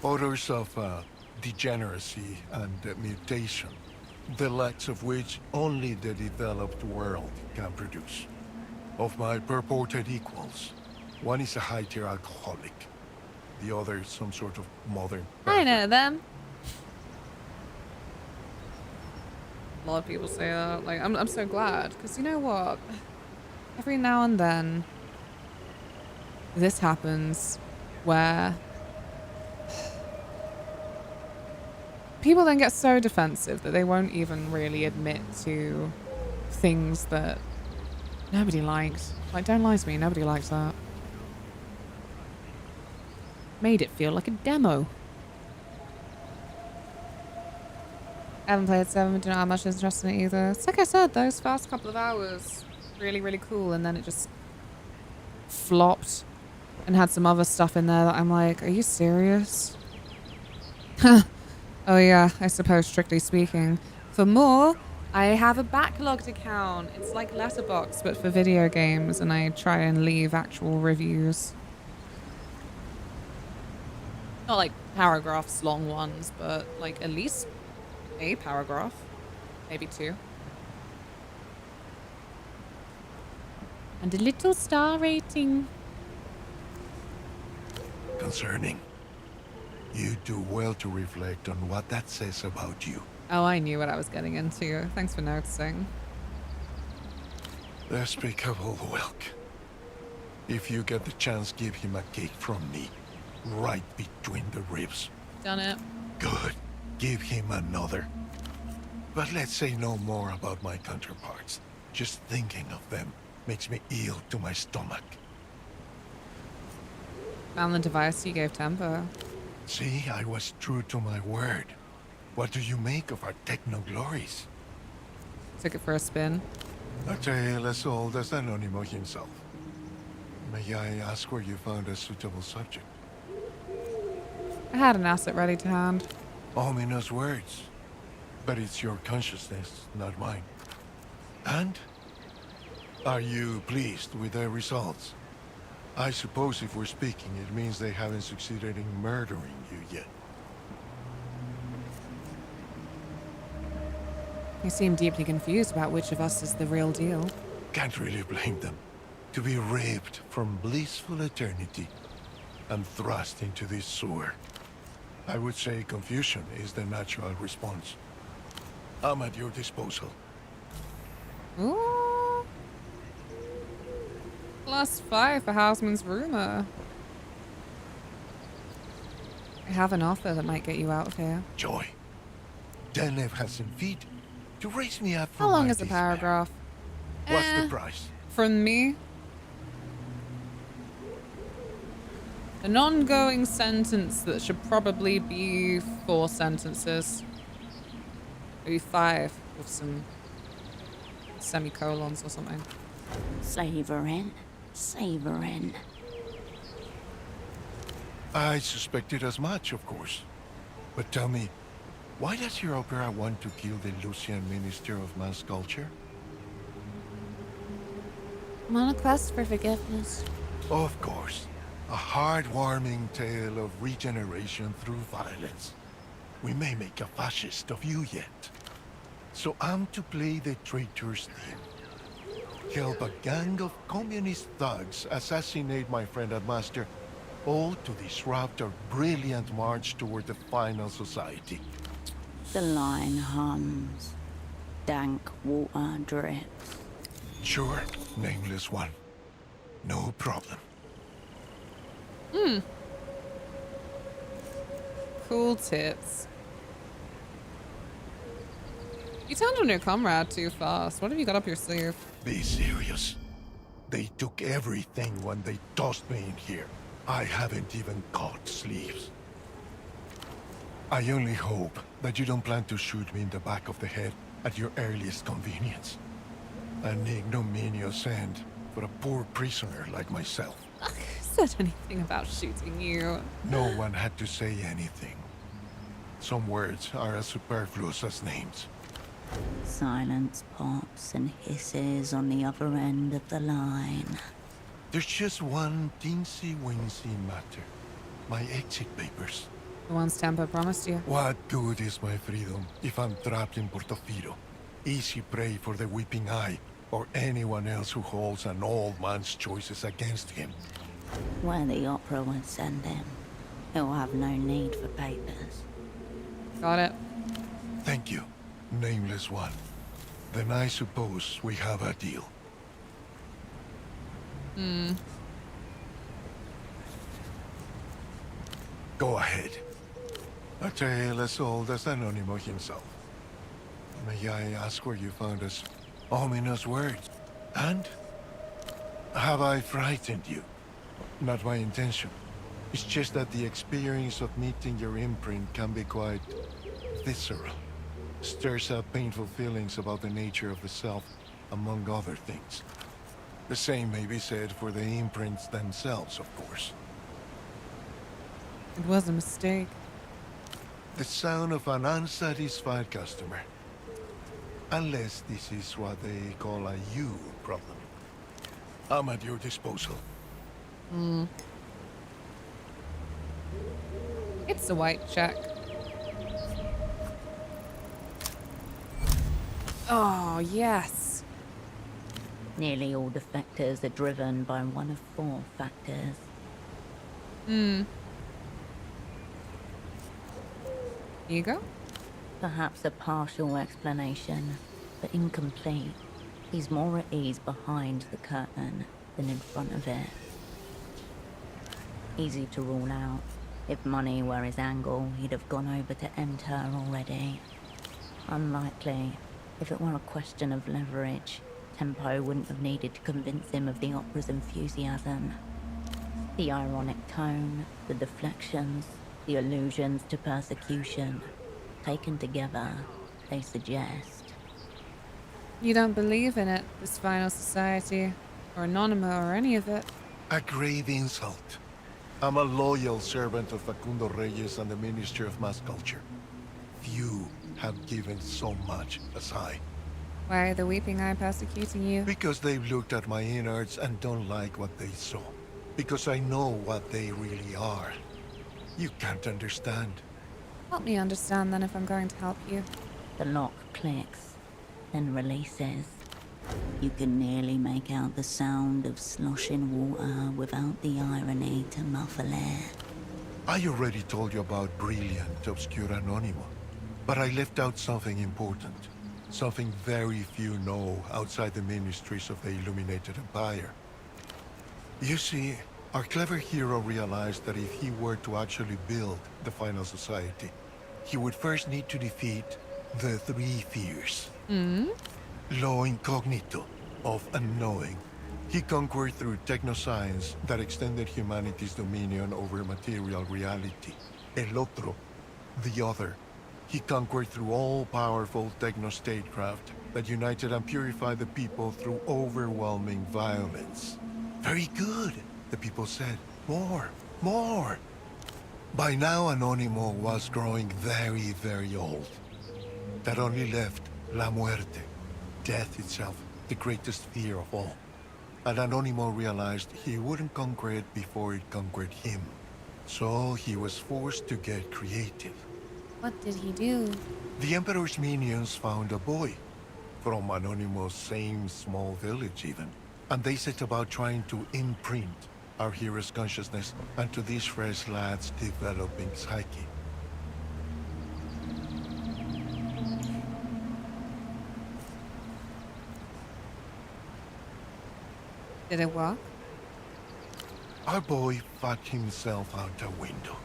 Odors of degeneracy and mutation, the likes of which only the developed world can produce. Of my purported equals, one is a high-tier alcoholic, the other is some sort of modern. I know them. A lot of people say that. Like, I'm so glad, because you know what? Every now and then, this happens where people then get so defensive that they won't even really admit to things that nobody likes. Like, don't lie to me, nobody likes that. Made it feel like a demo. I haven't played 7, but don't have much interest in it either. It's like I said, those first couple of hours, really, really cool, and then it just flopped and had some other stuff in there that I'm like, are you serious? Oh yeah, I suppose, strictly speaking. For more, I have a backlogged account. It's like Letterboxd, but for video games, and I try and leave actual reviews. Not like paragraphs long ones, but like at least a paragraph, maybe 2. And a little star rating. Concerning. You do well to reflect on what that says about you. Oh, I knew what I was getting into. Thanks for noticing. Despicable Wilk. If you get the chance, give him a cake from me. Right between the ribs. Done it. Good. Give him another. But let's say no more about my counterparts. Just thinking of them makes me ill to my stomach. Found the device you gave Tempo. See, I was true to my word. What do you make of our techno glories? Took it for a spin. A tale as old as Anonimo himself. May I ask where you found a suitable subject? I had an asset ready to hand. Ominous words. But it's your consciousness, not mine. And? Are you pleased with the results? I suppose if we're speaking, it means they haven't succeeded in murdering you yet. You seem deeply confused about which of us is the real deal. Can't really blame them. To be ripped from blissful eternity and thrust into this sewer. I would say confusion is the natural response. I'm at your disposal. Ooh. +5 for Houseman's Rumor. I have an offer that might get you out of here. Joy. Denlev has some feet to raise me up from How long my is the despair. paragraph? What's the price? From me? An ongoing sentence that should probably be 4 sentences. Maybe 5 with some semicolons or something. Savoring. I suspected as much, of course. But tell me, why does your opera want to kill the Lucian Minister of Mass Culture? I'm on a quest for forgiveness. Of course. A heartwarming tale of regeneration through violence. We may make a fascist of you yet. So I'm to play the traitor's theme. Help a gang of communist thugs assassinate my friend and master, all to disrupt our brilliant march toward the final society. The line hums. Dank water drips. Sure, Nameless One. No problem. Cool tits. You turned on your comrade too fast. What have you got up your sleeve? Be serious. They took everything when they tossed me in here. I haven't even caught sleeves. I only hope that you don't plan to shoot me in the back of the head at your earliest convenience. An ignominious end for a poor prisoner like myself. Said anything about shooting you? No one had to say anything. Some words are as superfluous as names. Silence pops and hisses on the other end of the line. There's just one teensy-weensy matter. My exit papers. The ones Tempo promised you. What good is my freedom if I'm trapped in Portofino? Easy prey for the Weeping Eye, or anyone else who holds an old man's choices against him. Where the opera would send him, he'll have no need for papers. Got it. Thank you, Nameless One. Then I suppose we have a deal. Go ahead. A tale as old as Anonimo himself. May I ask where you found us ominous words? And have I frightened you? Not my intention. It's just that the experience of meeting your imprint can be quite visceral. Stirs up painful feelings about the nature of the self, among other things. The same may be said for the imprints themselves, of course. It was a mistake. The sound of an unsatisfied customer. Unless this is what they call a you problem. I'm at your disposal. It's a white check. Oh, yes. Nearly all defectors are driven by one of 4 factors. Ego? Perhaps a partial explanation, but incomplete. He's more at ease behind the curtain than in front of it. Easy to rule out. If money were his angle, he'd have gone over to enter already. Unlikely. If it were a question of leverage, Tempo wouldn't have needed to convince him of the opera's enthusiasm. The ironic tone, the deflections, the allusions to persecution, taken together, they suggest. You don't believe in it, this final society, or Anonimo, or any of it? A grave insult. I'm a loyal servant of Facundo Reyes and the Ministry of Mass Culture. Few have given so much as I. Why are the Weeping Eye persecuting you? Because they've looked at my innards and don't like what they saw. Because I know what they really are. You can't understand. Help me understand then if I'm going to help you. The lock clicks, then releases. You can nearly make out the sound of sloshing water without the irony to muffle it. I already told you about Brilliant Obscure Anonimo, but I left out something important. Something very few know outside the ministries of the Illuminated Empire. You see, our clever hero realized that if he were to actually build the final society, he would first need to defeat the 3 fears. Lo incognito of unknowing, He conquered through technoscience that extended humanity's dominion over material reality. El otro, the other. He conquered through all-powerful techno-statecraft that united and purified the people through overwhelming violence. Very good, the people said. More, more. By now, Anonimo was growing very, very old. That only left La Muerte, death itself, the greatest fear of all. And Anonimo realized he wouldn't conquer it before it conquered him. So he was forced to get creative. What did he do? The Emperor's minions found a boy, from Anonimo's same small village even, and they set about trying to imprint our hero's consciousness onto this fresh lad's developing psyche. Did it work? Our boy fucked himself out a window.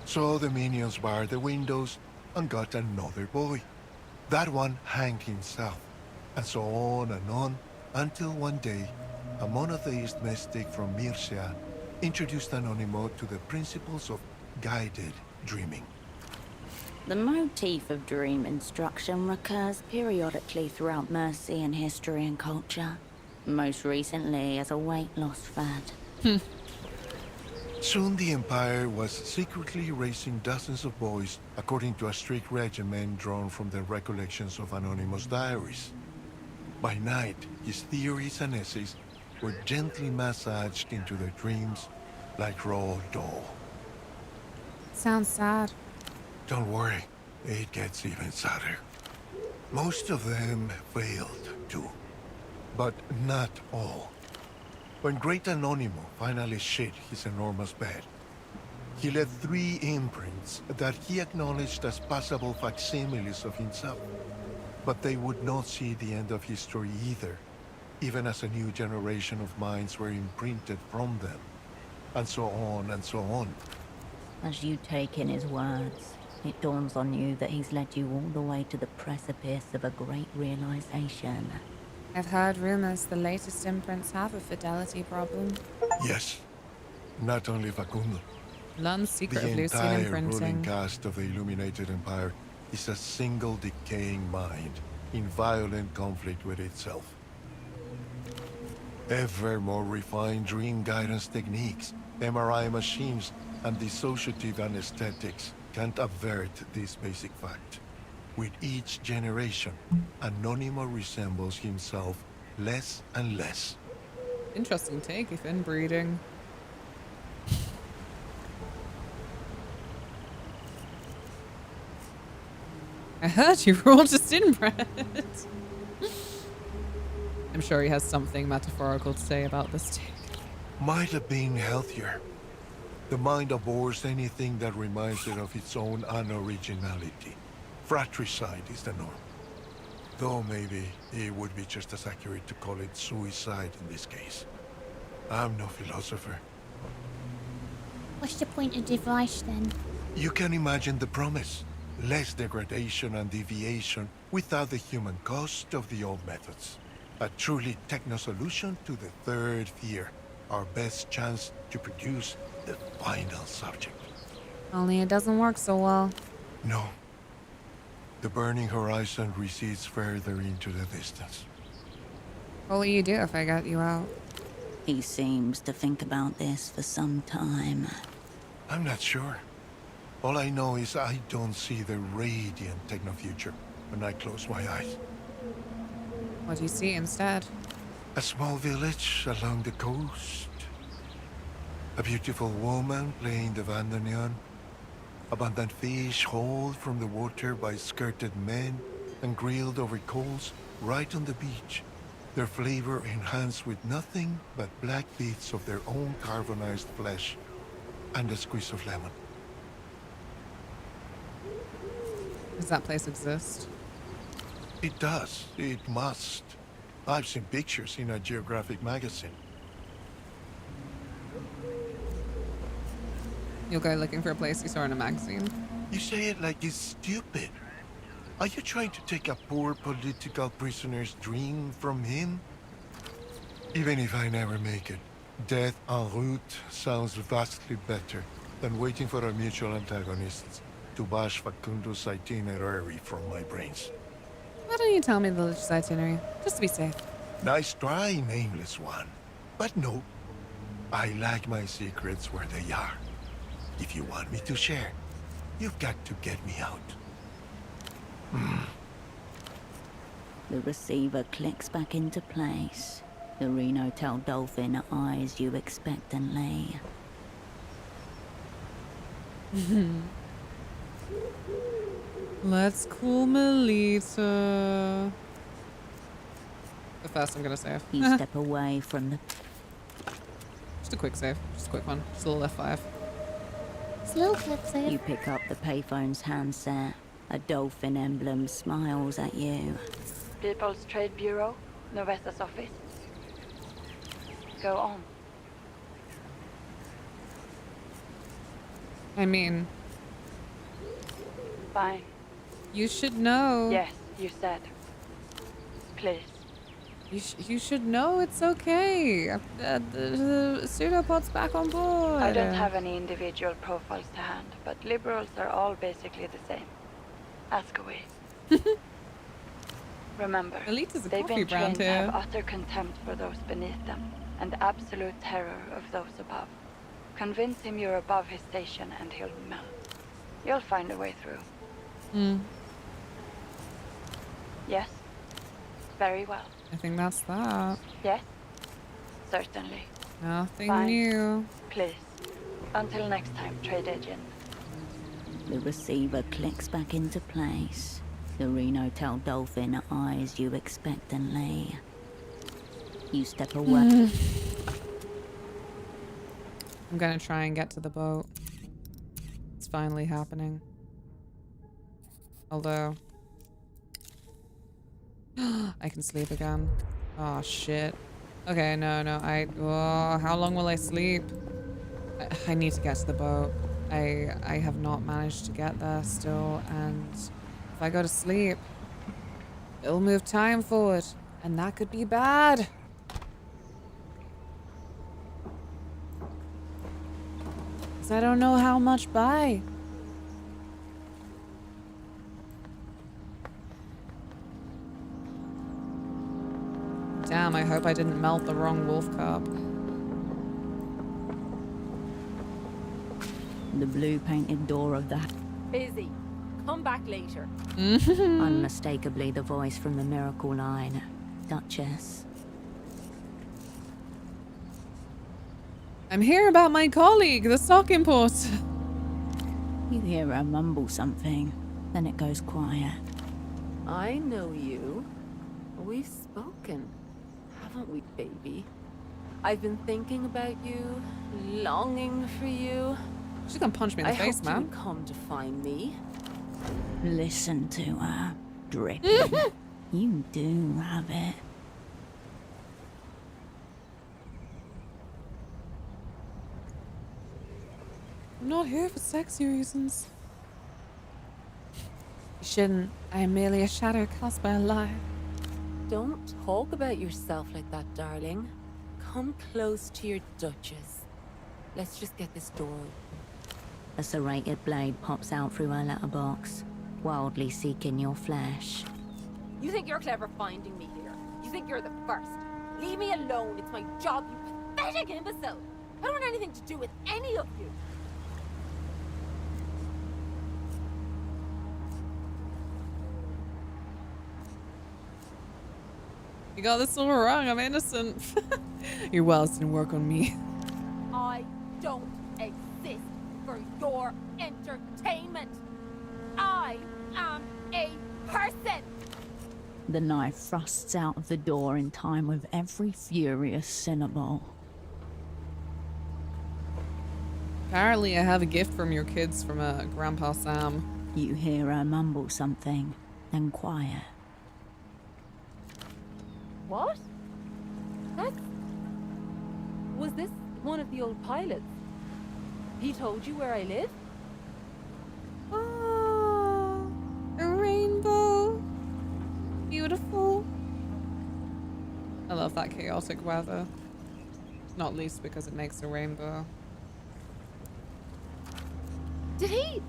So the minions barred the windows and got another boy. That one hanged himself, and so on, until one day, a monotheist mystic from Mircea introduced Anonimo to the principles of guided dreaming. The motif of dream instruction recurs periodically throughout Mercy in history and culture. Most recently as a weight loss fad. Soon the Empire was secretly raising dozens of boys according to a strict regimen drawn from the recollections of Anonymous diaries. By night, his theories and essays were gently massaged into their dreams like raw dough. Sounds sad. Don't worry, it gets even sadder. Most of them failed too, but not all. When Great Anonimo finally shit his enormous bed, he left 3 imprints that he acknowledged as possible facsimiles of himself. But they would not see the end of his story either, even as a new generation of minds were imprinted from them, and so on and so on. As you take in his words, it dawns on you that he's led you all the way to the precipice of a great realization. I've heard rumors the latest imprints have a fidelity problem. Yes, not only Facundo. Lun's secret The of Lucian entire imprinting. ruling caste of the Illuminated Empire is a single decaying mind in violent conflict with itself. Ever more refined dream guidance techniques, MRI machines, and dissociative anesthetics can't avert this basic fact. With each generation, Anonimo resembles himself less and less. Interesting take if inbreeding. I heard you were all just inbred. I'm sure he has something metaphorical to say about this take. Might have been healthier. The mind abhors anything that reminds it of its own unoriginality. Fratricide is the norm. Though maybe it would be just as accurate to call it suicide in this case. I'm no philosopher. What's the point of device then? You can imagine the promise. Less degradation and deviation without the human cost of the old methods. A truly techno-solution to the 3rd fear. Our best chance to produce the final subject. Only it doesn't work so well. No. The burning horizon recedes further into the distance. What will you do if I got you out? He seems to think about this for some time. I'm not sure. All I know is I don't see the radiant techno-future when I close my eyes. What do you see instead? A small village along the coast. A beautiful woman playing the bandoneon. Abundant fish hauled from the water by skirted men and grilled over coals right on the beach. Their flavor enhanced with nothing but black bits of their own carbonized flesh and a squeeze of lemon. Does that place exist? It does. It must. I've seen pictures in a geographic magazine. You'll go looking for a place you saw in a magazine? You say it like it's stupid. Are you trying to take a poor political prisoner's dream from him? Even if I never make it, death en route sounds vastly better than waiting for our mutual antagonists to bash Facundo's itinerary from my brains. Why don't you tell me the village itinerary, just to be safe? Nice try, nameless one. But no, I like my secrets where they are. If you want me to share, you've got to get me out. The receiver clicks back into place. The Reno Tel Dolphin eyes you expectantly. Let's cool Melita. The first I'm gonna save. You step away from the... Just a quick save. Just a quick one. Just a little F5. It's a little clip save. You pick up the payphone's handset. A dolphin emblem smiles at you. People's Trade Bureau, Novesta's office. Go on. I mean... Fine. You should know. Yes, you said. Please. You should know it's okay. The pseudopod's back on board. I don't have any individual profiles to hand, but liberals are all basically the same. Ask away. Remember, Elita's a they've coffee been brand trained to have here. utter contempt for those beneath them, and absolute terror of those above. Convince him you're above his station and he'll melt. You'll find a way through. Yes? Very well. I think that's that. Yes? Certainly. Nothing Fine. new. Please. Until next time, trade agent. The receiver clicks back into place. The Reno Tel Dolphin eyes you expectantly. You step away. I'm gonna try and get to the boat. It's finally happening. Although... I can sleep again. Oh, shit. Okay, no. How long will I sleep? I need to get to the boat. I have not managed to get there still, and if I go to sleep, it'll move time forward, and that could be bad. 'Cause I don't know how much by. Damn, I hope I didn't melt the wrong wolf cub. The blue painted door of the... Busy. Come back later. Unmistakably the voice from the Miracle Line. Duchess. I'm here about my colleague, the stock importer. You hear her mumble something, then it goes quiet. I know you. We've spoken, haven't we, baby? I've been thinking about you, longing for you. She's gonna punch me in the face, hoped man. you'd come to find me. Listen to her. Dripping. You do have it. I'm not here for sexy reasons. You shouldn't. I am merely a shadow cast by a lie. Don't talk about yourself like that, darling. Come close to your Duchess. Let's just get this door open. A serrated blade pops out through her letterbox, wildly seeking your flesh. You think you're clever finding me here? You think you're the first? Leave me alone. It's my job, you pathetic imbecile. I don't want anything to do with any of you. You got this all wrong. I'm innocent. Your wells didn't work on me. I don't exist for your entertainment. I am a person. The knife thrusts out of the door in time with every furious syllable. Apparently, I have a gift from your kids from Grandpa Sam. You hear her mumble something, then quiet. What? Was this one of the old pilots? He told you where I live? Oh, a rainbow. Beautiful. I love that chaotic weather. Not least because it makes a rainbow. Did he?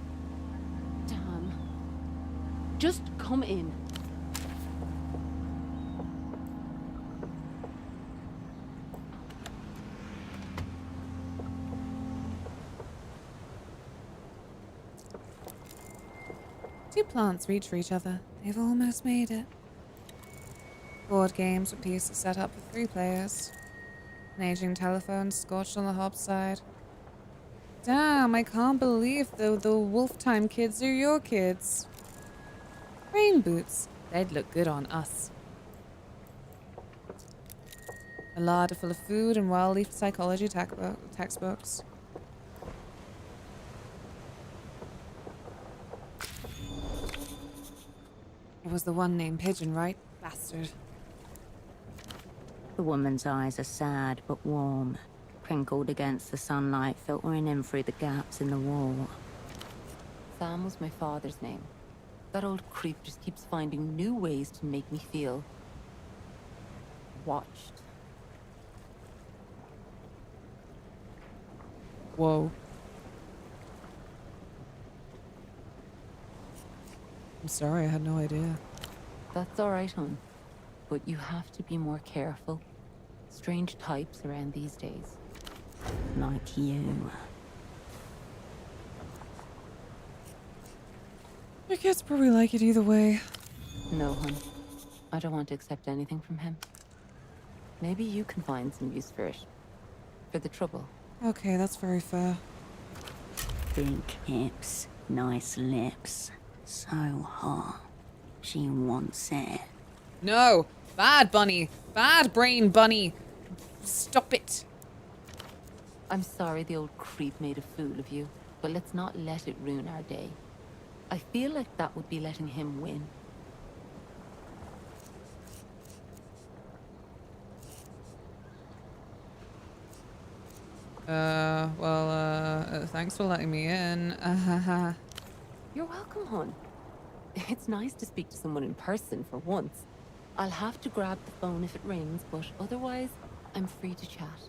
Damn. Just come in. Two plants reach for each other. They've almost made it. Board games with pieces set up for 3 players. An aging telephone scorched on the hob side. Damn, I can't believe the Wolf Time kids are your kids. Rain boots. They'd look good on us. A larder full of food and well-leafed psychology textbooks. It was the one named Pigeon, right? Bastard. The woman's eyes are sad but warm, crinkled against the sunlight filtering in through the gaps in the wall. Sam was my father's name. That old creep just keeps finding new ways to make me feel watched. Whoa. I'm sorry, I had no idea. That's alright, hon. But you have to be more careful. Strange types around these days. Like you. Your kids probably like it either way. No, hon. I don't want to accept anything from him. Maybe you can find some use for it. For the trouble. Okay, that's very fair. Big hips, nice lips. So hot. She wants it. No! Bad bunny! Bad brain bunny! Stop it! I'm sorry the old creep made a fool of you, but let's not let it ruin our day. I feel like that would be letting him win. Thanks for letting me in. You're welcome, hon. It's nice to speak to someone in person for once. I'll have to grab the phone if it rings, but otherwise, I'm free to chat.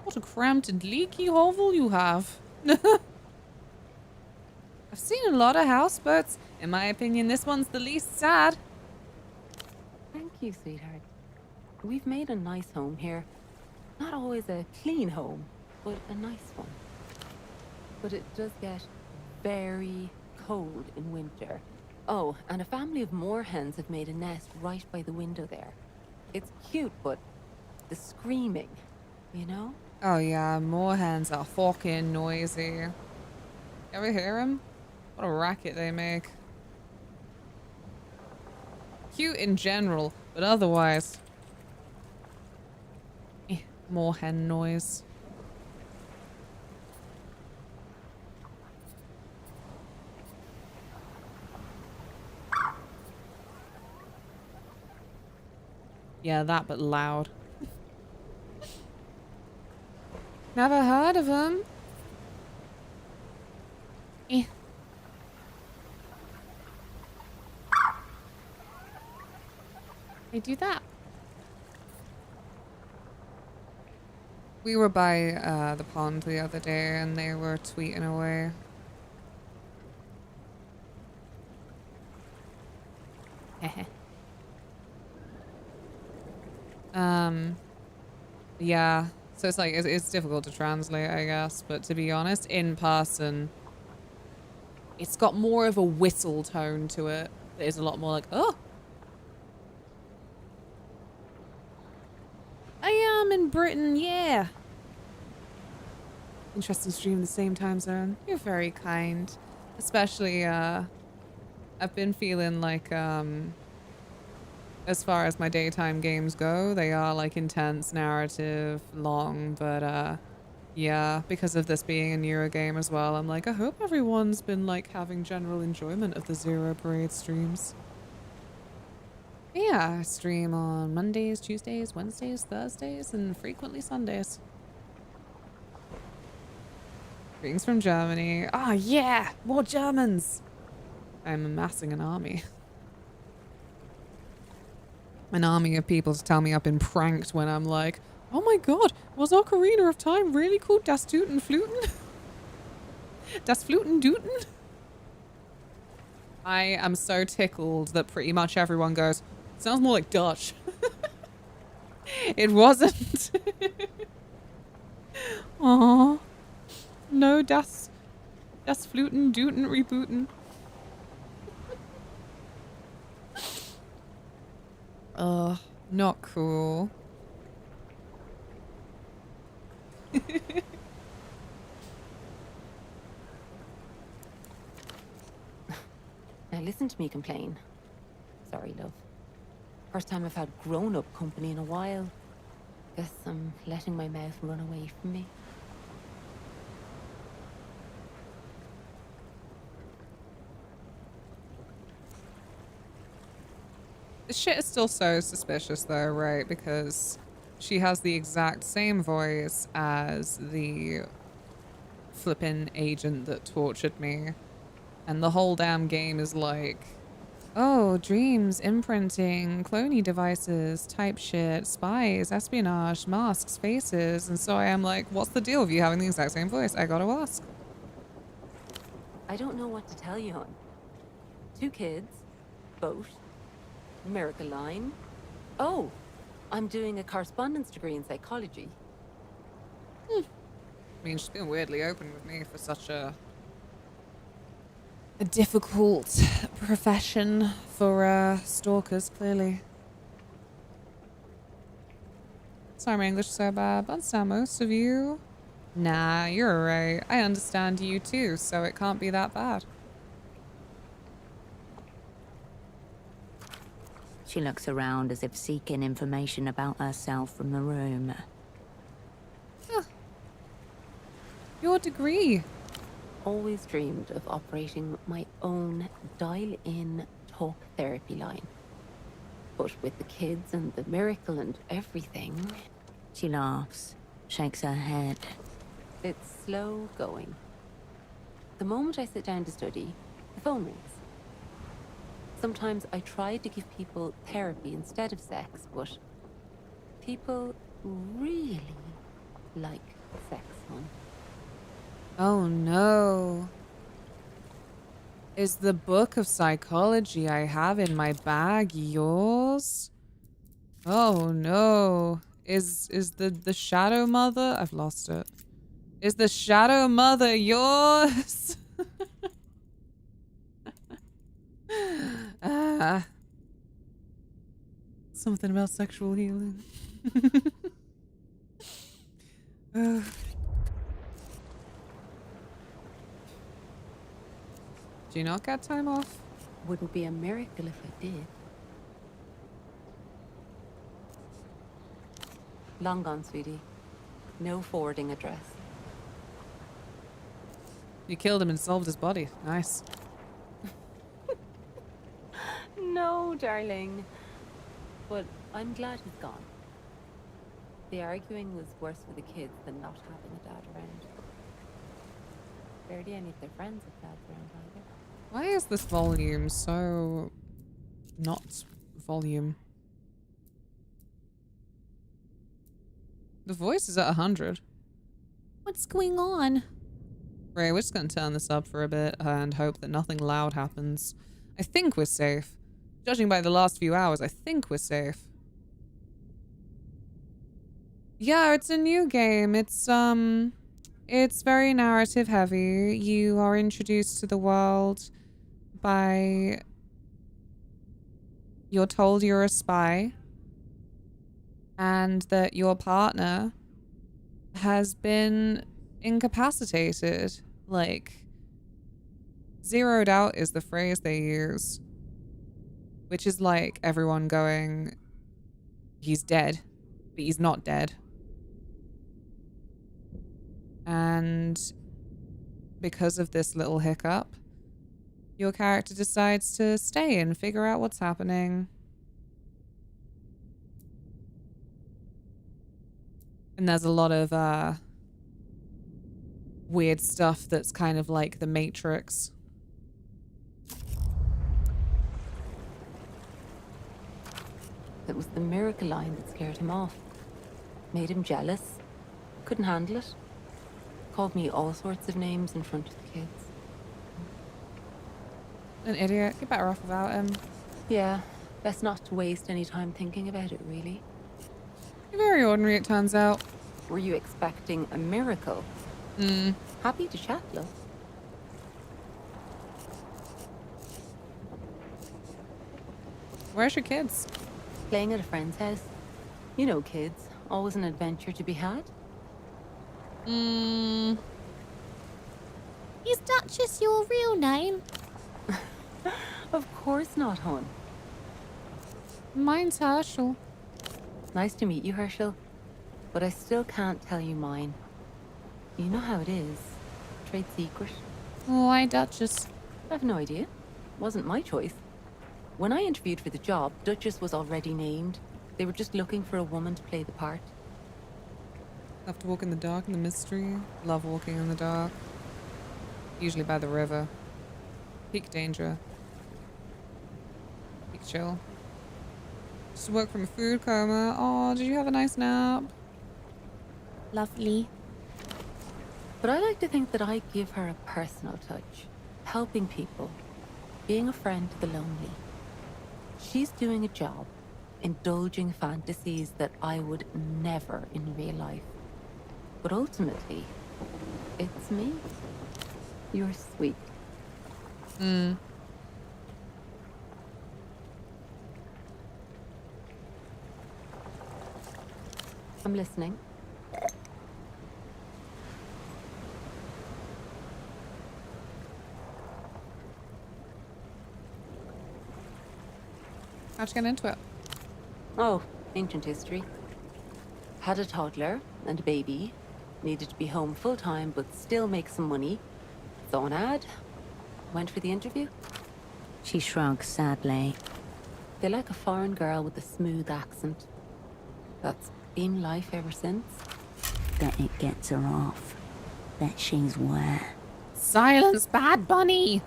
What a cramped and leaky hovel you have. I've seen a lot of houseboats. In my opinion, this one's the least sad. Thank you, sweetheart. We've made a nice home here. Not always a clean home, but a nice one. But it does get very cold in winter. Oh, and a family of moorhens have made a nest right by the window there. It's cute, but the screaming, you know? Oh yeah, moorhens are fucking noisy. Ever hear them? What a racket they make. Cute in general, but otherwise... moorhen noise. Yeah, that but loud. Never heard of him. They do that. We were by the pond the other day and they were tweeting away. Yeah, so it's like, it's difficult to translate, I guess, but to be honest, in person, it's got more of a whistle tone to it. It's a lot more like, oh. I am in Britain, yeah. Interesting stream in the same time zone. You're very kind. Especially, I've been feeling like, as far as my daytime games go, they are like intense, narrative, long, but yeah, because of this being a newer game as well, I'm like, I hope everyone's been like having general enjoyment of the Zero Parade streams. Yeah, I stream on Mondays, Tuesdays, Wednesdays, Thursdays, and frequently Sundays. Greetings from Germany. Ah, yeah, more Germans. I'm amassing an army. an army of people to tell me I've been pranked when I'm like, oh my god, was Ocarina of Time really called Das Tooten Fluten? Das Fluten Dooten? I am so tickled that pretty much everyone goes, sounds more like Dutch. It wasn't. Aww. No, das Fluten Dooten rebooten. Ugh, not cool. Now listen to me complain. Sorry, love. First time I've had grown-up company in a while. Guess I'm letting my mouth run away from me. This shit is still so suspicious though, right? Because she has the exact same voice as the flippin' agent that tortured me. And the whole damn game is like, oh, dreams, imprinting, cloning devices, type shit, spies, espionage, masks, faces. And so I am like, what's the deal with you having the exact same voice? I gotta ask. I don't know what to tell you, hon. 2 kids, boat, Miracle Line. Oh, I'm doing a correspondence degree in psychology. I mean, she's been weirdly open with me for such a difficult profession for stalkers, clearly. Sorry, my English is so bad, but I understand most of you. Nah, you're alright. I understand you too, so it can't be that bad. She looks around as if seeking information about herself from the room. Your degree. Always dreamed of operating my own dial-in talk therapy line. But with the kids and the miracle and everything... She laughs, shakes her head. It's slow going. The moment I sit down to study, the phone rings. Sometimes I try to give people therapy instead of sex, but people really like sex, hon. Oh no. Is the book of psychology I have in my bag yours? Oh no. Is the Shadow Mother? I've lost it. Is the Shadow Mother yours? Something about sexual healing. Do you not get time off? Wouldn't be a miracle if I did. Long gone, sweetie. No forwarding address. You killed him and solved his body. Nice. No, darling. But I'm glad he's gone. The arguing was worse for the kids than not having a dad around. Barely any of their friends have dads around either. Why is this volume so not volume? The voice is at 100. What's going on? Right, we're just gonna turn this up for a bit and hope that nothing loud happens. I think we're safe. Judging by the last few hours, I think we're safe. Yeah, it's a new game. It's very narrative heavy. You are introduced to the world by... You're told you're a spy. And that your partner has been incapacitated. Like, zeroed out is the phrase they use. Which is like everyone going, he's dead, but he's not dead. And because of this little hiccup, your character decides to stay and figure out what's happening. And there's a lot of weird stuff that's kind of like the Matrix. It was the miracle line that scared him off. Made him jealous. Couldn't handle it. Called me all sorts of names in front of the kids. An idiot. You're better off without him. Yeah, best not to waste any time thinking about it, really. You're very ordinary, it turns out. Were you expecting a miracle? Happy to chat, love. Where's your kids? Playing at a friend's house. You know kids. Always an adventure to be had. Is Duchess your real name? Of course not, hon. Mine's Herschel. Nice to meet you, Herschel. But I still can't tell you mine. You know how it is. Trade secret. Why Duchess? I have no idea. Wasn't my choice. When I interviewed for the job, Duchess was already named. They were just looking for a woman to play the part. Love to walk in the dark in the mystery. Love walking in the dark. Usually by the river. Peak danger. Peak chill. Just woke from a food coma. Oh, did you have a nice nap? Lovely. But I like to think that I give her a personal touch. Helping people. Being a friend to the lonely. She's doing a job. Indulging fantasies that I would never in real life. But ultimately, it's me. You're sweet. Hmm. I'm listening. How'd you get into it? Oh, ancient history. Had a toddler and a baby. Needed to be home full time, but still make some money. Saw an ad. Went for the interview. She shrugs sadly. They like a foreign girl with a smooth accent. That's been life ever since. That it gets her off. That she's where. Silence, Bad Bunny!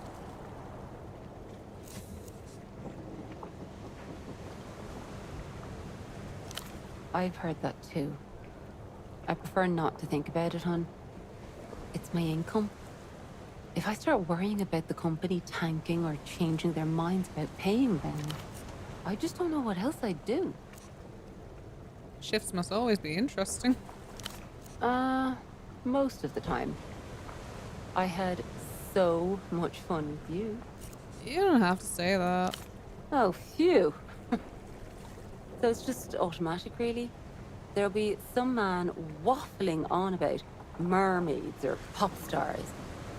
I've heard that too. I prefer not to think about it, hon. It's my income. If I start worrying about the company tanking or changing their minds about paying them, I just don't know what else I'd do. Shifts must always be interesting. Most of the time. I had so much fun with you. You don't have to say that. Oh, phew. So it's just automatic, really. There'll be some man waffling on about mermaids or pop stars,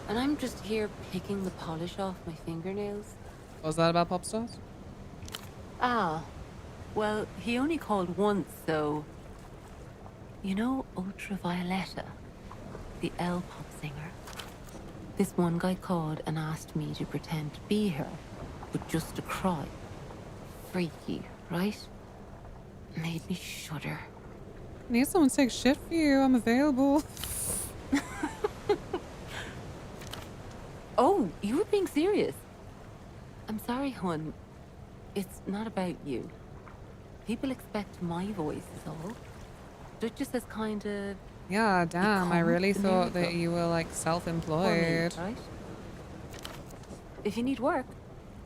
and I'm just here picking the polish off my fingernails. Was that about pop stars? Ah, well, he only called once, so... You know Ultravioletta, the L-pop singer? This one guy called and asked me to pretend to be her, but just to cry. Freaky, right? Made me shudder. Need someone to take shit for you. I'm available. Oh, you were being serious. I'm sorry, hon. It's not about you. People expect my voice is all. Duchess is kind of... Yeah, damn. I really the thought that miracle. you were like self-employed. Right? If you need work,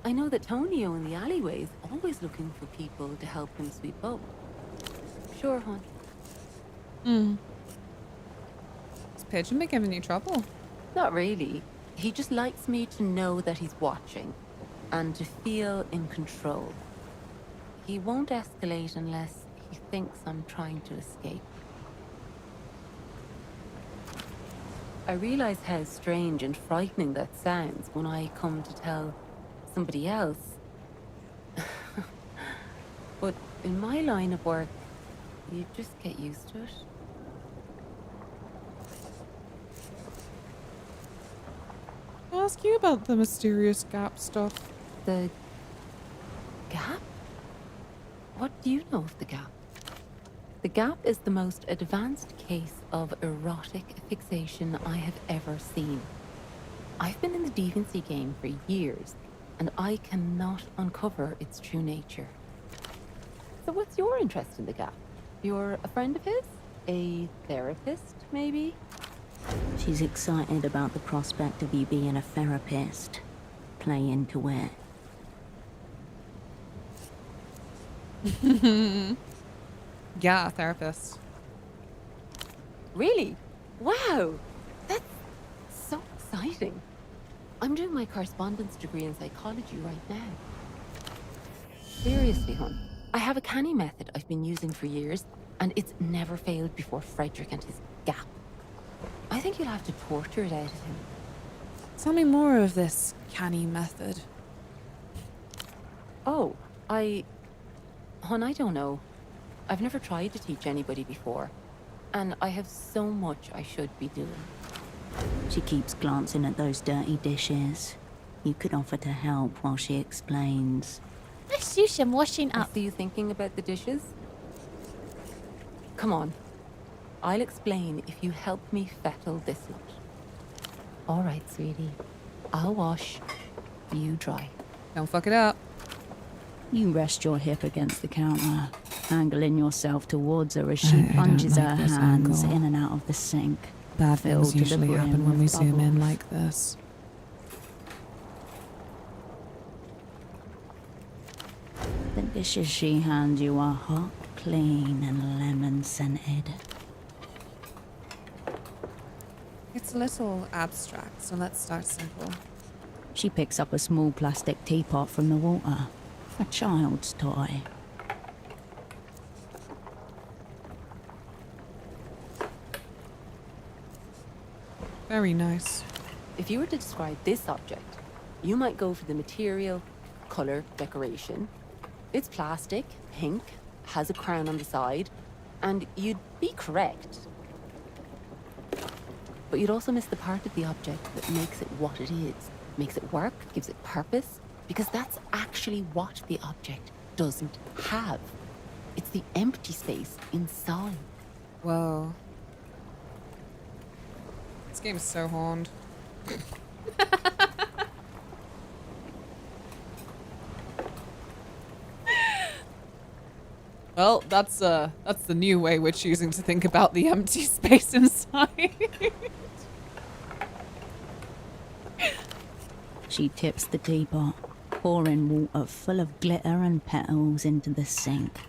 I know that Tonio in the alleyway is always looking for people to help him sweep up. Sure, hon. Is Pigeon been giving you trouble? Not really. He just likes me to know that he's watching and to feel in control. He won't escalate unless he thinks I'm trying to escape. I realize how strange and frightening that sounds when I come to tell somebody else. But in my line of work, you just get used to it. I'll ask you about the mysterious gap stuff. The gap? What do you know of the gap? The gap is the most advanced case of erotic fixation I have ever seen. I've been in the deviancy game for years, and I cannot uncover its true nature. So what's your interest in the Gap? You're a friend of his? A therapist, maybe? She's excited about the prospect of you being a therapist. Play into it. Yeah, therapist. Really? Wow! That's so exciting. I'm doing my correspondence degree in psychology right now. Seriously, hon. I have a canny method I've been using for years, and it's never failed before Frederick and his Gap. I think you'll have to torture it out of him. Tell me more of this canny method. Oh, Hon, I don't know. I've never tried to teach anybody before, and I have so much I should be doing. She keeps glancing at those dirty dishes. You could offer to help while she explains. Let's do some washing I up. see you thinking about the dishes. Come on. I'll explain if you help me fettle this lot. All right, sweetie. I'll wash. You dry. Don't fuck it up. You rest your hip against the counter, angling yourself towards her as she plunges her hands in and out of the sink. Bad filled things to the usually brim happen when with we zoom in bubbles. like this. The dishes she hands you are hot, clean, and lemon-scented. It's a little abstract, so let's start simple. She picks up a small plastic teapot from the water. A child's toy. Very nice. If you were to describe this object, you might go for the material, color, decoration. It's plastic, pink, has a crown on the side, and you'd be correct. But you'd also miss the part of the object that makes it what it is, makes it work, gives it purpose, because that's actually what the object doesn't have. It's the empty space inside. Whoa. This game is so horned. Well, that's the new way we're choosing to think about the empty space inside. She tips the teapot, pouring water full of glitter and petals into the sink.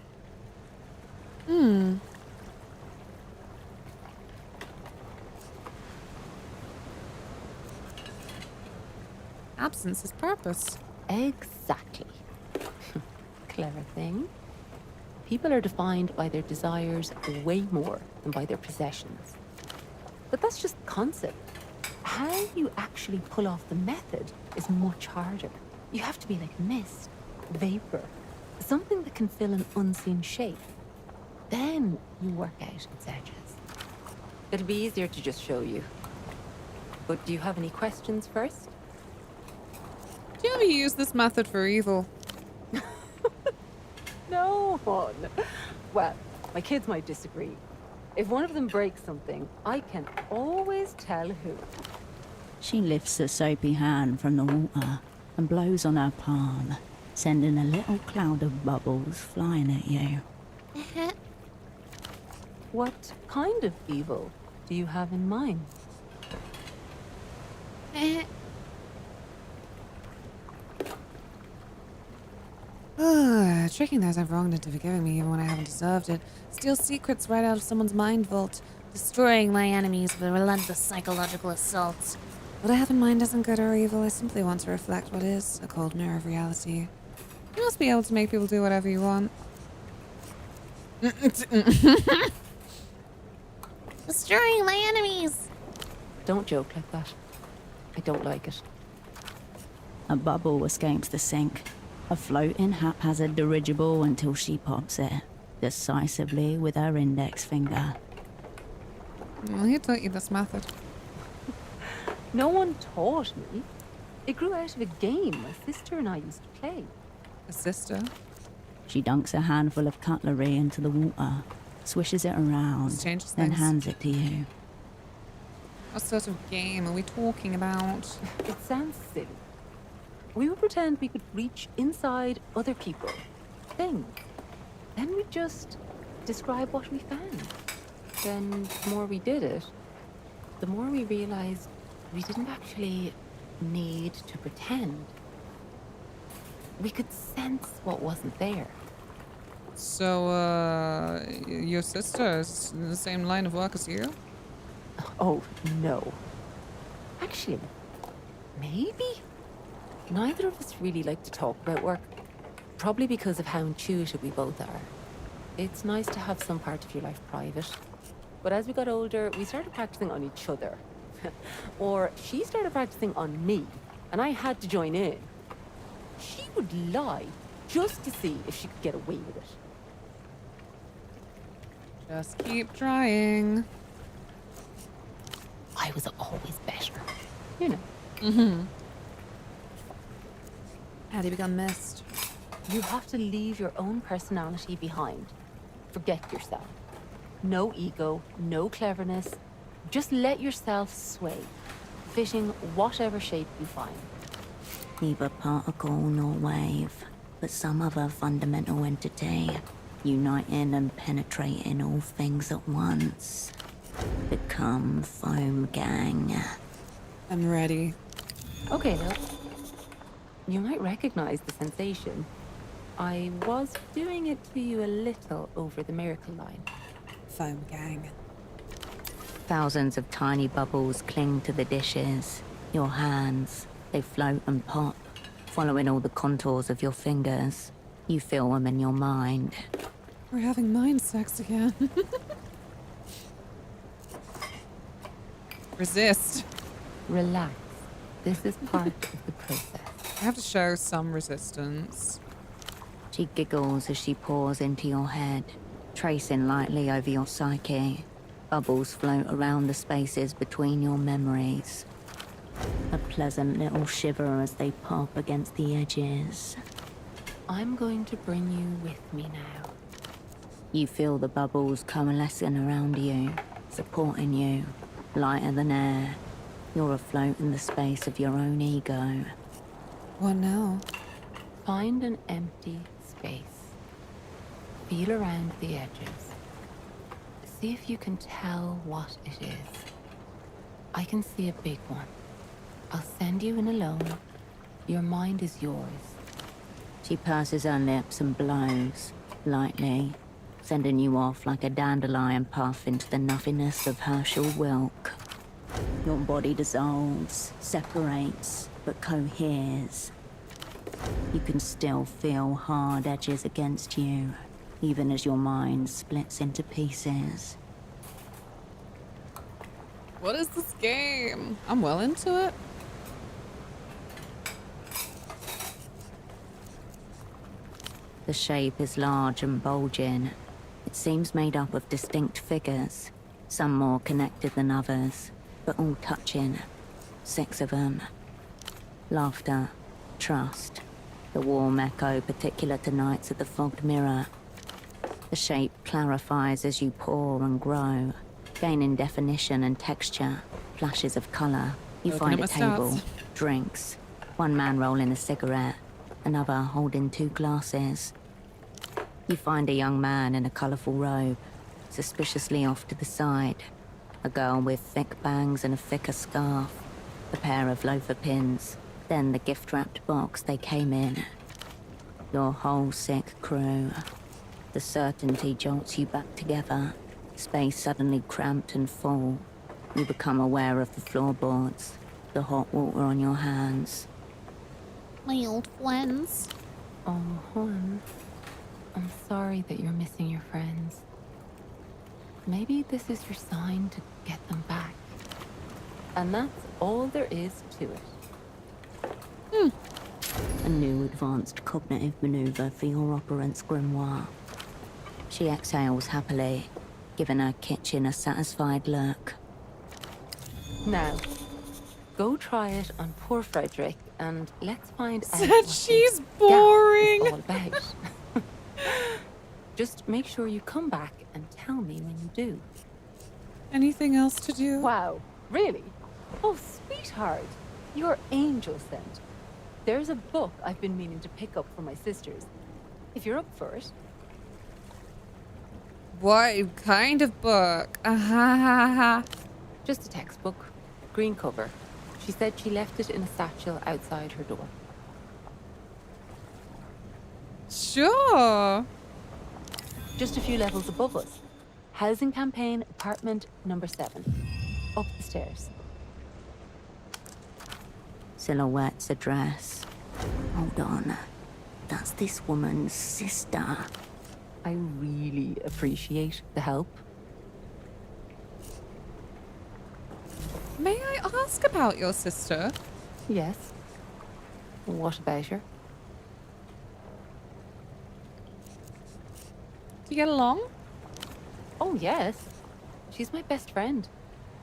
Absence is purpose. Exactly. Clever thing. People are defined by their desires way more than by their possessions. But that's just the concept. How you actually pull off the method is much harder. You have to be like mist, vapor, something that can fill an unseen shape. Then you work out its edges. It'll be easier to just show you. But do you have any questions first? Do you ever use this method for evil? No one. Well, my kids might disagree. If one of them breaks something, I can always tell who. She lifts a soapy hand from the water and blows on her palm, sending a little cloud of bubbles flying at you. What kind of evil do you have in mind? Tricking those I've wronged into forgiving me even when I haven't deserved it. Steal secrets right out of someone's mind vault. Destroying my enemies with a relentless psychological assault. What I have in mind isn't good or evil. I simply want to reflect what is a cold mirror of reality. You must be able to make people do whatever you want. Destroying my enemies! Don't joke like that. I don't like it. A bubble escapes the sink, a floating haphazard dirigible until she pops it, decisively with her index finger. Well, who taught you this method? No one taught me. It grew out of a game my sister and I used to play. A sister? She dunks a handful of cutlery into the water, swishes it around, Changes then things. hands it to you. What sort of game are we talking about? It sounds silly. We would pretend we could reach inside other people. Think. Then we just describe what we found. Then the more we did it, the more we realized we didn't actually need to pretend. We could sense what wasn't there. So, your sister is in the same line of work as you? Oh, no. Actually, maybe? Neither of us really like to talk about work. Probably because of how intuitive we both are. It's nice to have some part of your life private. But as we got older, we started practicing on each other. Or she started practicing on me, and I had to join in. She would lie just to see if she could get away with it. Just keep trying. I was always better. You know. Mm-hmm. How do you become mist? You have to leave your own personality behind. Forget yourself. No ego, no cleverness. Just let yourself sway, fitting whatever shape you find. Neither particle nor wave, but some other fundamental entity, uniting and penetrating all things at once. Become foam gang. I'm ready. Okay, look. You might recognize the sensation. I was doing it to you a little over the miracle line. Foam gang. Thousands of tiny bubbles cling to the dishes. Your hands, they float and pop, following all the contours of your fingers. You feel them in your mind. We're having mind sex again. Resist. Relax. This is part of the process. I have to show some resistance. She giggles as she pours into your head, tracing lightly over your psyche. Bubbles float around the spaces between your memories. A pleasant little shiver as they pop against the edges. I'm going to bring you with me now. You feel the bubbles coalescing around you, supporting you, lighter than air. You're afloat in the space of your own ego. What now? Find an empty space. Feel around the edges. See if you can tell what it is. I can see a big one. I'll send you in alone. Your mind is yours. She purses her lips and blows, lightly, sending you off like a dandelion puff into the nothingness of Herschel Wilk. Your body dissolves, separates, but coheres. You can still feel hard edges against you, even as your mind splits into pieces. What is this game? I'm well into it. The shape is large and bulging. It seems made up of distinct figures, some more connected than others, but all touching. 6 of them. Laughter, trust, the warm echo particular to nights at the Fogged Mirror. The shape clarifies as you pour and grow, gaining definition and texture, flashes of color. You find a table, drinks, one man rolling a cigarette, another holding 2 glasses. You find a young man in a colorful robe, suspiciously off to the side. A girl with thick bangs and a thicker scarf, a pair of loafer pins, then the gift-wrapped box they came in. Your whole sick crew. The certainty jolts you back together. Space suddenly cramped and full. You become aware of the floorboards, the hot water on your hands. My old friends. Oh, Juan. I'm sorry that you're missing your friends. Maybe this is your sign to get them back. And that's all there is to it. A new advanced cognitive maneuver for your operant's grimoire. She exhales happily, giving her kitchen a satisfied look. Now, go try it on poor Frederick, and let's find out Said what she's this boring. gap is all about. Just make sure you come back and tell me when you do. Anything else to do? Wow, really? Oh, sweetheart, you're angel sent. There's a book I've been meaning to pick up for my sisters. If you're up for it. What kind of book? Just a textbook. Green cover. She said she left it in a satchel outside her door. Sure. Just a few levels above us. Housing campaign, apartment number 7. Up the stairs. Silhouette's address. Hold on. That's this woman's sister. I really appreciate the help. May I ask about your sister? Yes. What about her? Do you get along? Oh, yes. She's my best friend.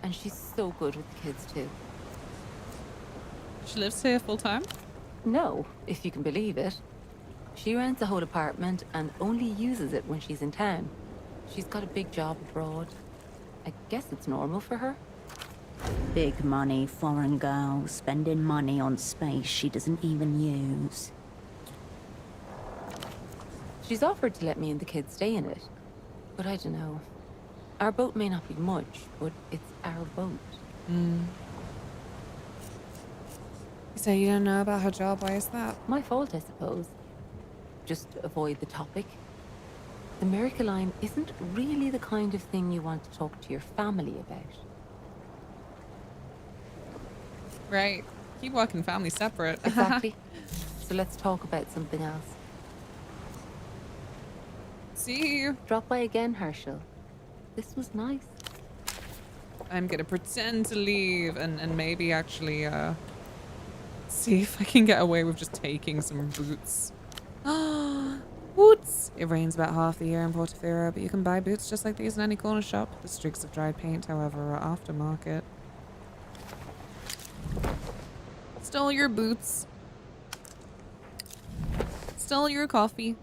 And she's so good with the kids, too. She lives here full time? No, if you can believe it. She rents the whole apartment and only uses it when she's in town. She's got a big job abroad. I guess it's normal for her. Big money, foreign girl, spending money on space she doesn't even use. She's offered to let me and the kids stay in it. But I don't know. Our boat may not be much, but it's our boat. You say you don't know about her job, why is that? My fault, I suppose. Just avoid the topic. The Miracle Line isn't really the kind of thing you want to talk to your family about. Right. Keep work and family separate. Exactly. So let's talk about something else. See you. Drop by again, Herschel. This was nice. I'm gonna pretend to leave and maybe actually see if I can get away with just taking some boots. Boots! It rains about half the year in Portofino, but you can buy boots just like these in any corner shop. The streaks of dried paint, however, are aftermarket. Stole your boots. Stole your coffee.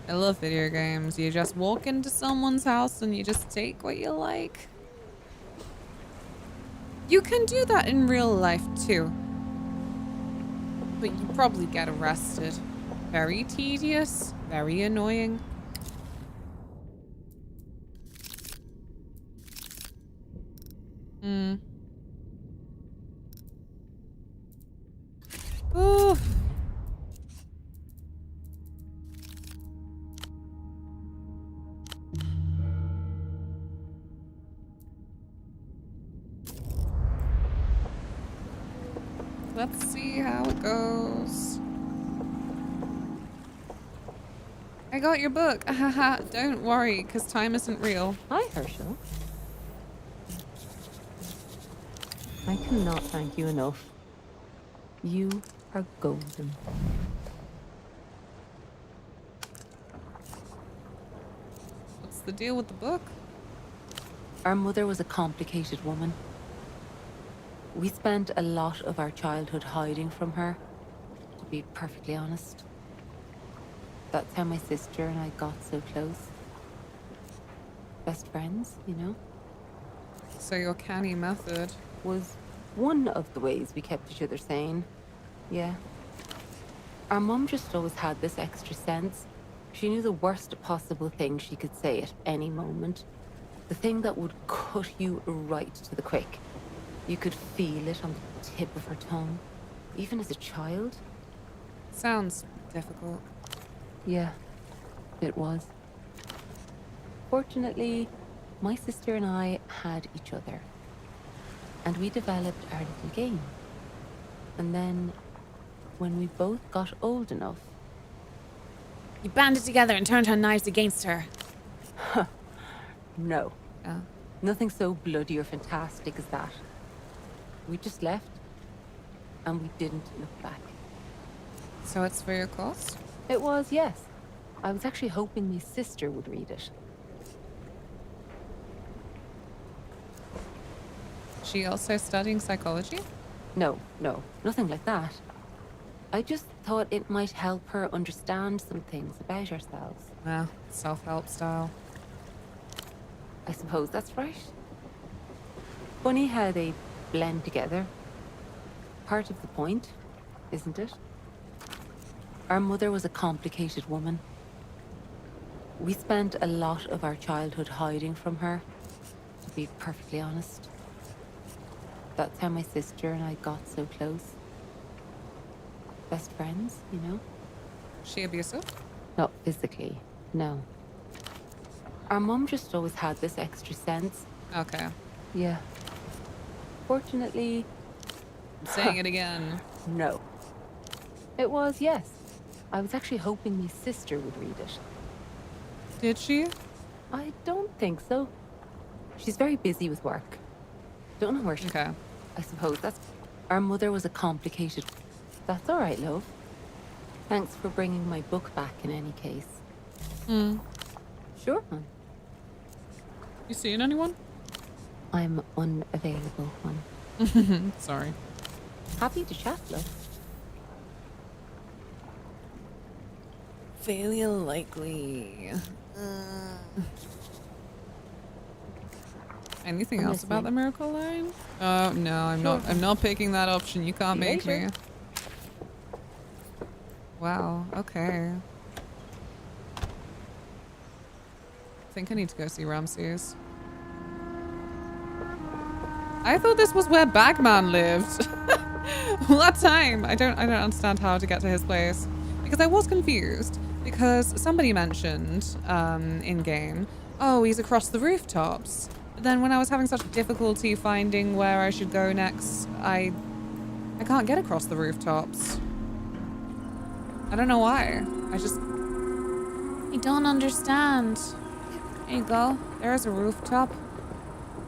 I love video games. You just walk into someone's house and you just take what you like. You can do that in real life too. But you probably get arrested. Very tedious, very annoying. Oof. Let's see how it goes. I got your book. Haha, don't worry, because time isn't real. Hi, Herschel. I cannot thank you enough. You are golden. What's the deal with the book? Our mother was a complicated woman. We spent a lot of our childhood hiding from her, to be perfectly honest. That's how my sister and I got so close. Best friends, you know? So your canny method was one of the ways we kept each other sane. Yeah. Our mum just always had this extra sense. She knew the worst possible thing she could say at any moment. The thing that would cut you right to the quick. You could feel it on the tip of her tongue, even as a child. Sounds difficult. Yeah, it was. Fortunately, my sister and I had each other. And we developed our little game. And then, when we both got old enough... You banded together and turned her knives against her. No. Nothing so bloody or fantastic as that. We just left, and we didn't look back. So it's for your course? It was, yes. I was actually hoping my sister would read it. She also studying psychology? No, nothing like that. I just thought it might help her understand some things about ourselves. Well, self-help style. I suppose that's right. Funny how they blend together. Part of the point, isn't it? Our mother was a complicated woman. We spent a lot of our childhood hiding from her, to be perfectly honest. That's how my sister and I got so close. Best friends, you know? She abusive? Not physically, no. Our mom just always had this extra sense. Okay. Yeah. Fortunately... I'm saying it again. No. It was, yes. I was actually hoping my sister would read it. Did she? I don't think so. She's very busy with work. Don't know where she... Okay. I suppose that's... Our mother was a complicated... That's all right, love. Thanks for bringing my book back in any case. Sure, hon. You seeing anyone? I'm unavailable, hon. Sorry. Happy to chat, love. Failure likely. Anything else about the miracle line? Oh no, I'm not. I'm not picking that option. You can't make me. Wow. Okay. I think I need to go see Ramses. I thought this was where Bagman lived. All that time, I don't understand how to get to his place because I was confused because somebody mentioned in game, oh, he's across the rooftops. But then when I was having such difficulty finding where I should go next, I can't get across the rooftops. I don't know why. I don't understand. There you go. There's a rooftop.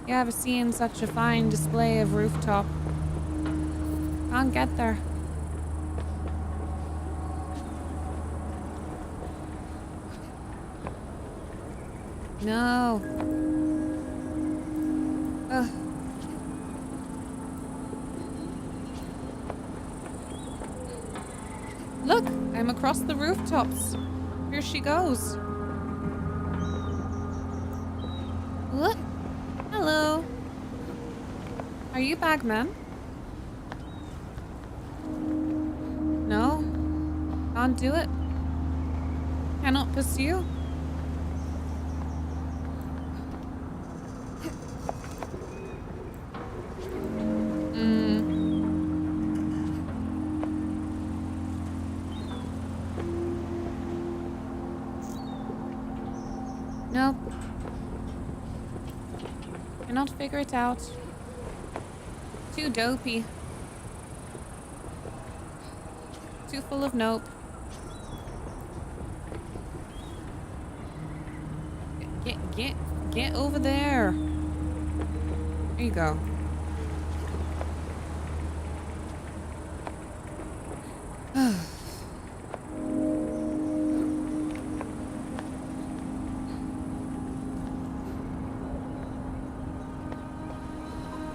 You ever seen such a fine display of rooftop? Can't get there. No. Ugh. Look, I'm across the rooftops. Here she goes. Look. Hello. Are you Bagman? No. Can't do it. Cannot pursue. Nope. Cannot figure it out. Too dopey. Too full of nope. Get over there. There you go.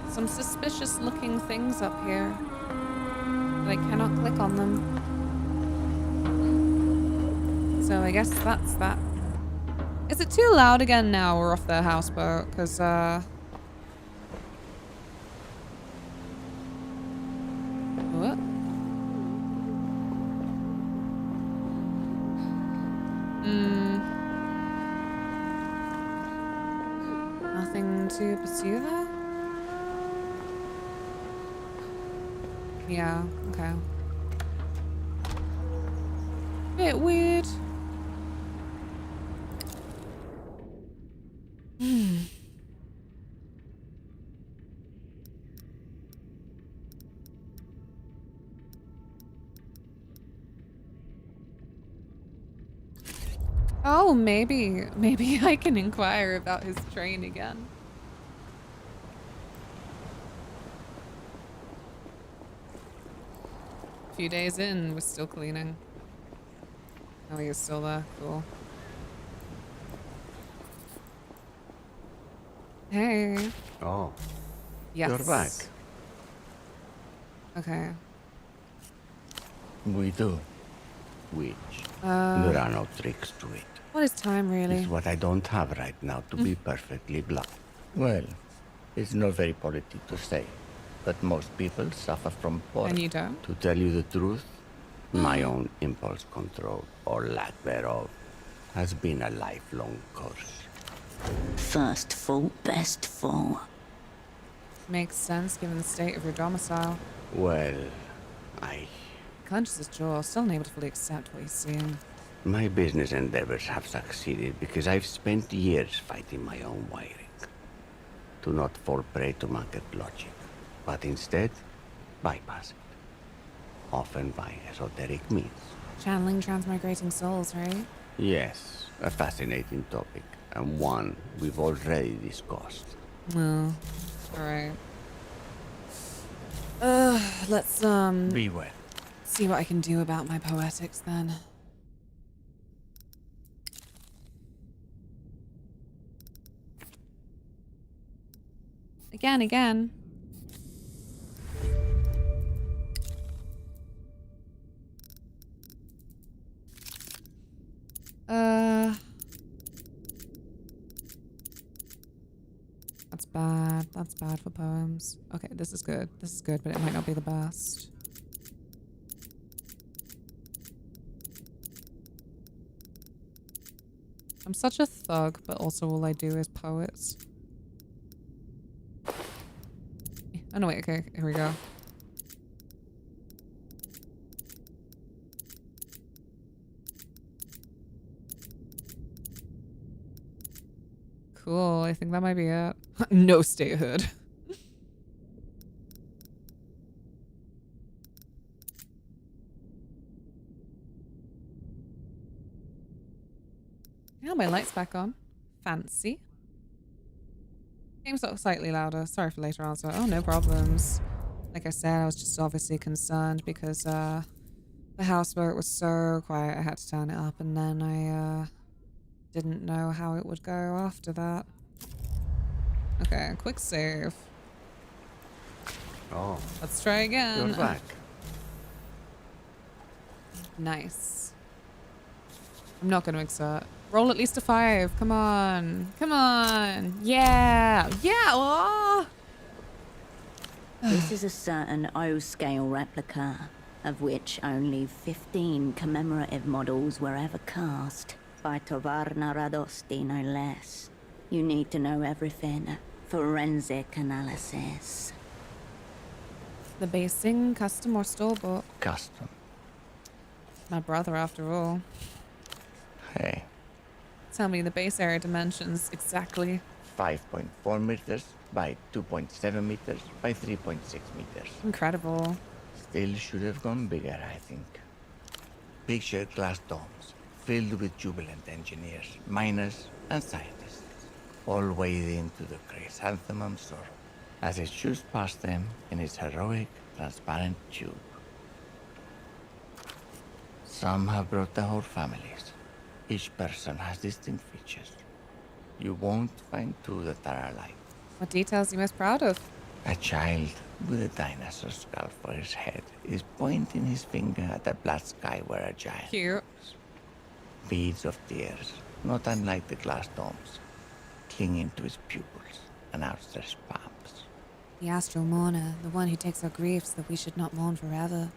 Some suspicious looking things up here, but I cannot click on them. So I guess that's that. Is it too loud again now we're off the houseboat? Because, what? Nothing to pursue there? Yeah, okay. Bit weird. Oh, maybe I can inquire about his train again. A few days in, we're still cleaning. Oh, he is still there. Cool. Hey. Oh. Yes. You're back. Okay. We do. Which? There are no tricks to it. What is time, really? It's what I don't have right now, to be perfectly blunt. Well, it's not very politic to say, but most people suffer from boredom. And you don't? To tell you the truth, my own impulse control, or lack thereof, has been a lifelong curse. First fault, best fault. Makes sense given the state of your domicile. Well, I... Clenches his jaw, still unable to fully accept what he's seeing. My business endeavors have succeeded because I've spent years fighting my own wiring. To not fall prey to market logic, but instead bypass it. Often by esoteric means. Channeling transmigrating souls, right? Yes, a fascinating topic, and one we've already discussed. Well, alright. Let's, Be well. see what I can do about my poetics then. Again. That's bad. That's bad for poems. Okay, this is good. This is good, but it might not be the best. I'm such a thug, but also all I do is poets. Oh no, wait, okay, here we go. Cool, I think that might be it. No statehood. Yeah, my light's back on. Fancy. Game's slightly louder. Sorry for later answer. Oh, no problems. Like I said, I was just obviously concerned because the houseboat was so quiet I had to turn it up, and then I didn't know how it would go after that. Okay, quick save. Oh. Let's try again. You're back. Nice. I'm not going to exert. Roll at least a 5. Come on. Come on. Yeah. Yeah. Oh. This is a certain O-scale replica, of which only 15 commemorative models were ever cast, by Tovarna Radosti no less. You need to know everything. Forensic analysis. The basing, custom or store-bought? Custom. My brother, after all. Hey. Tell me the base area dimensions exactly. 5.4 meters by 2.7 meters by 3.6 meters. Incredible. Still should have gone bigger, I think. Picture glass domes, filled with jubilant engineers, miners, and scientists, all wading into the chrysanthemum sorrow, as it shoots past them in its heroic, transparent tube. Some have brought their whole families. Each person has distinct features. You won't find two that are alike. What details are you most proud of? A child with a dinosaur skull for his head is pointing his finger at the black sky where a giant Cute. lives. Beads of tears, not unlike the glass domes, clinging to his pupils and outstretched palms. The astral mourner, the one who takes our griefs that we should not mourn forever.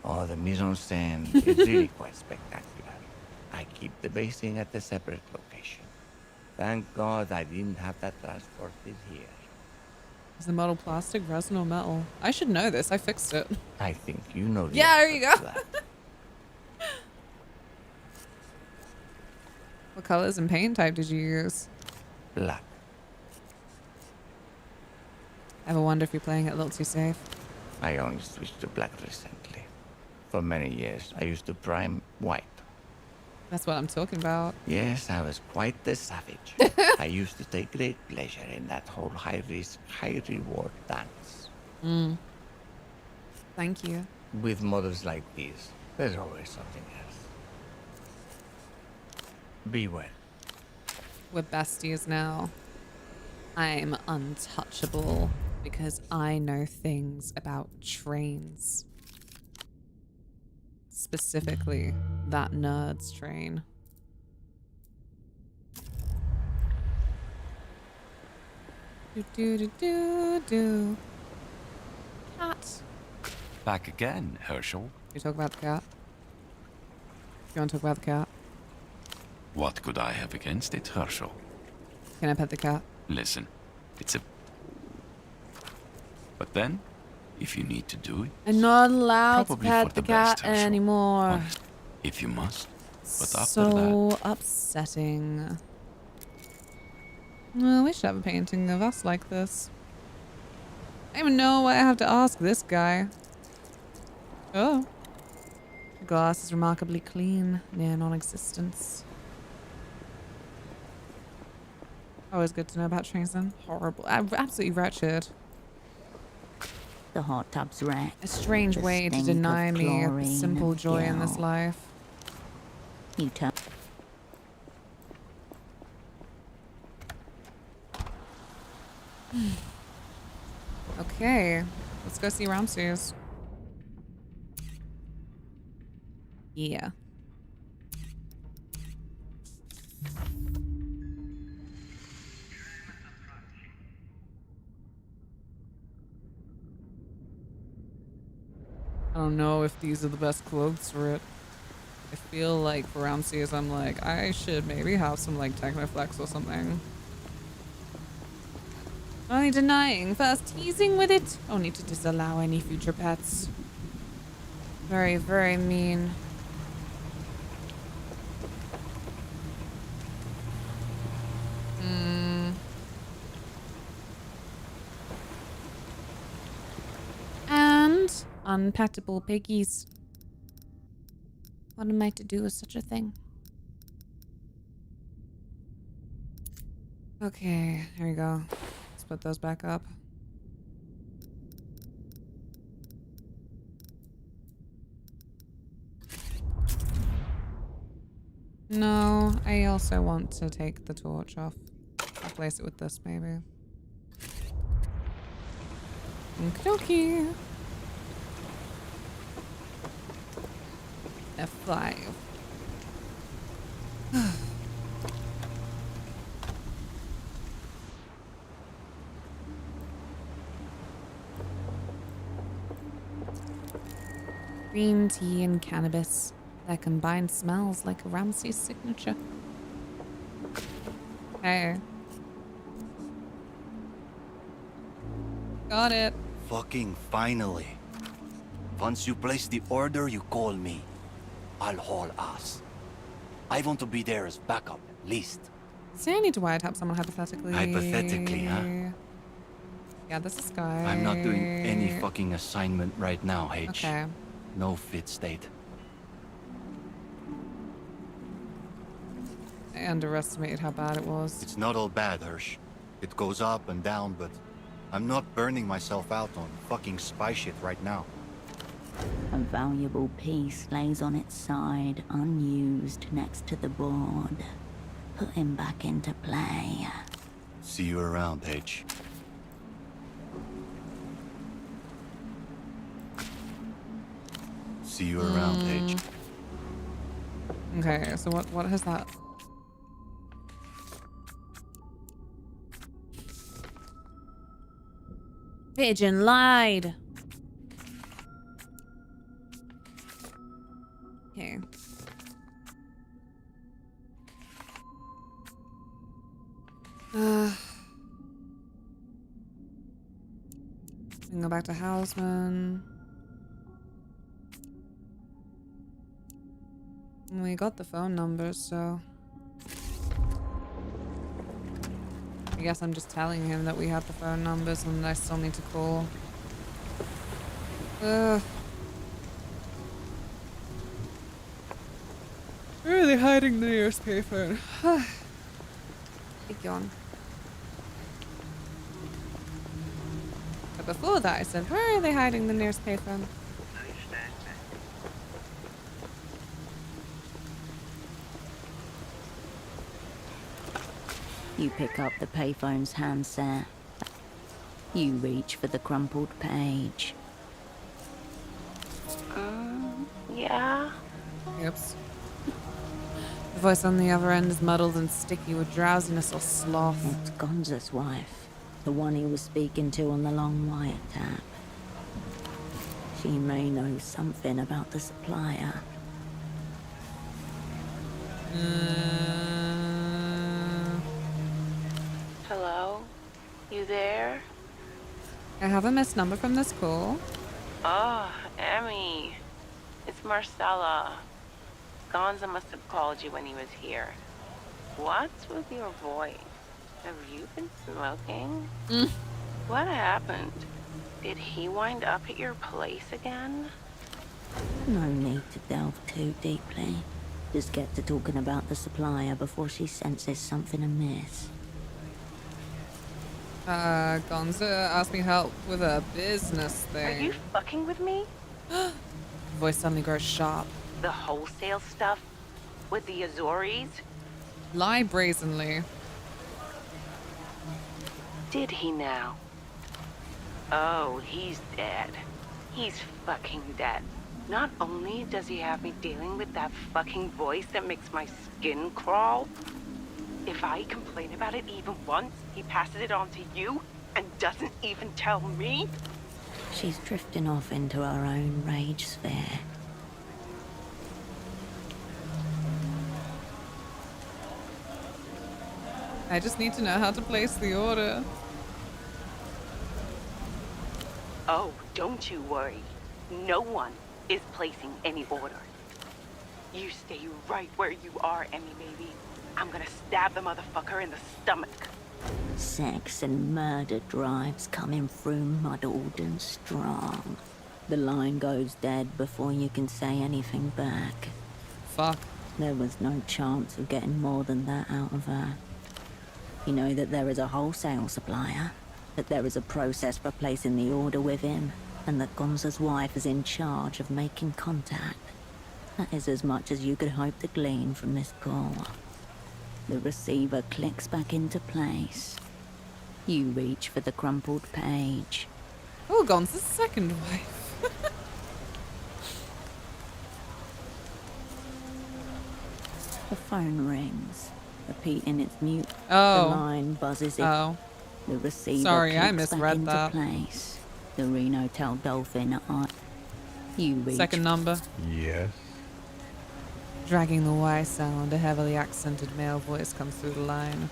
Oh, the mise-en-scène is really quite spectacular. I keep the basing at a separate location. Thank God I didn't have that transported here. Is the model plastic, resin, or metal? I should know this. I fixed it. I think you know the Yeah, there you answer go. to that. What colors and paint type did you use? Black. Ever wonder if you're playing it a little too safe? I only switched to black recently. For many years, I used to prime white. That's what I'm talking about. Yes, I was quite the savage. I used to take great pleasure in that whole high-risk, high-reward dance. Mm. Thank you. With models like these, there's always something else. Be well. We're besties now. I'm untouchable because I know things about trains. Specifically, that nerd's train. Do do do do do. Cat. Back again, Herschel. You talk about the cat? You want to talk about the cat? What could I have against it, Herschel? Can I pet the cat? Listen, it's a... But then, if you need to do it, I'm not allowed probably to for pet the the best, cat Herschel. anymore. Honest, if you must. But after So that, upsetting. Well, we should have a painting of us like this. I don't even know why I have to ask this guy. Oh. The glass is remarkably clean, near non-existence. Always good to know about Trazen. Horrible. Absolutely wretched. The hot tub's wrecked. A strange The way to stink deny of me a chlorine simple and joy in this guilt. life. You turn. Okay, let's go see Ramses. Yeah. I don't know if these are the best clothes for it. I feel like for Ramses, I'm like, I should maybe have some like Technoflex or something. Only denying, first teasing with it, only to disallow any future pets. Very, very mean. And unpettable piggies. What am I to do with such a thing? Okay, here we go. Let's put those back up. No, I also want to take the torch off. Replace it with this, maybe. Okie F5. Green tea and cannabis. Their combined smells like a Ramses signature. Hey. Got it. Fucking finally. Once you place the order, you call me. I'll haul ass. I want to be there as backup, at least. Say I need to wiretap someone hypothetically. Hypothetically, huh? Yeah, this is Sky. I'm not doing any fucking assignment right now, H. Okay. No fit state. I underestimated how bad it was. It's not all bad, Hirsch. It goes up and down, but I'm not burning myself out on fucking spy shit right now. A valuable piece lays on its side, unused, next to the board. Put him back into play. See you around, H. See you around, H. Okay, so what has that? Pigeon lied. Okay. We can go back to Houseman. We got the phone numbers, so I guess I'm just telling him that we have the phone numbers and I still need to call. Where are they hiding the nearest payphone? Big yawn. But before that I said, where are they hiding the nearest payphone? You pick up the payphone's handset. You reach for the crumpled page. Yeah. Oops. The voice on the other end is muddled and sticky with drowsiness or sloth. It's Gonza's wife, the one he was speaking to on the long wiretap. She may know something about the supplier. I have a missed number from this call. Oh, Emmy. It's Marcella. Gonza must have called you when he was here. What's with your voice? Have you been smoking? What happened? Did he wind up at your place again? No need to delve too deeply. Just get to talking about the supplier before she senses something amiss. Gonza asked me help with a business thing. Are you fucking with me? Voice suddenly grows sharp. The wholesale stuff? With the Azoris? Lie brazenly. Did he now? Oh, he's dead. He's fucking dead. Not only does he have me dealing with that fucking voice that makes my skin crawl, if I complain about it even once, he passes it on to you and doesn't even tell me? She's drifting off into her own rage sphere. I just need to know how to place the order. Oh, don't you worry. No one is placing any orders. You stay right where you are, Emmy baby. I'm gonna stab the motherfucker in the stomach. Sex and murder drives coming through muddled and strong. The line goes dead before you can say anything back. Fuck. There was no chance of getting more than that out of her. You know that there is a wholesale supplier, that there is a process for placing the order with him, and that Gonza's wife is in charge of making contact. That is as much as you could hope to glean from this call. The receiver clicks back into place. You reach for the crumpled page. Oh, Gonza's second wife. The phone rings, repeating its mute. Oh. The line buzzes in. Oh. The receiver Sorry, I clicks back misread into that. place. The Reno Tel Dolphin eye. You reach. Second number. Yes. Dragging the Y sound, a heavily accented male voice comes through the line.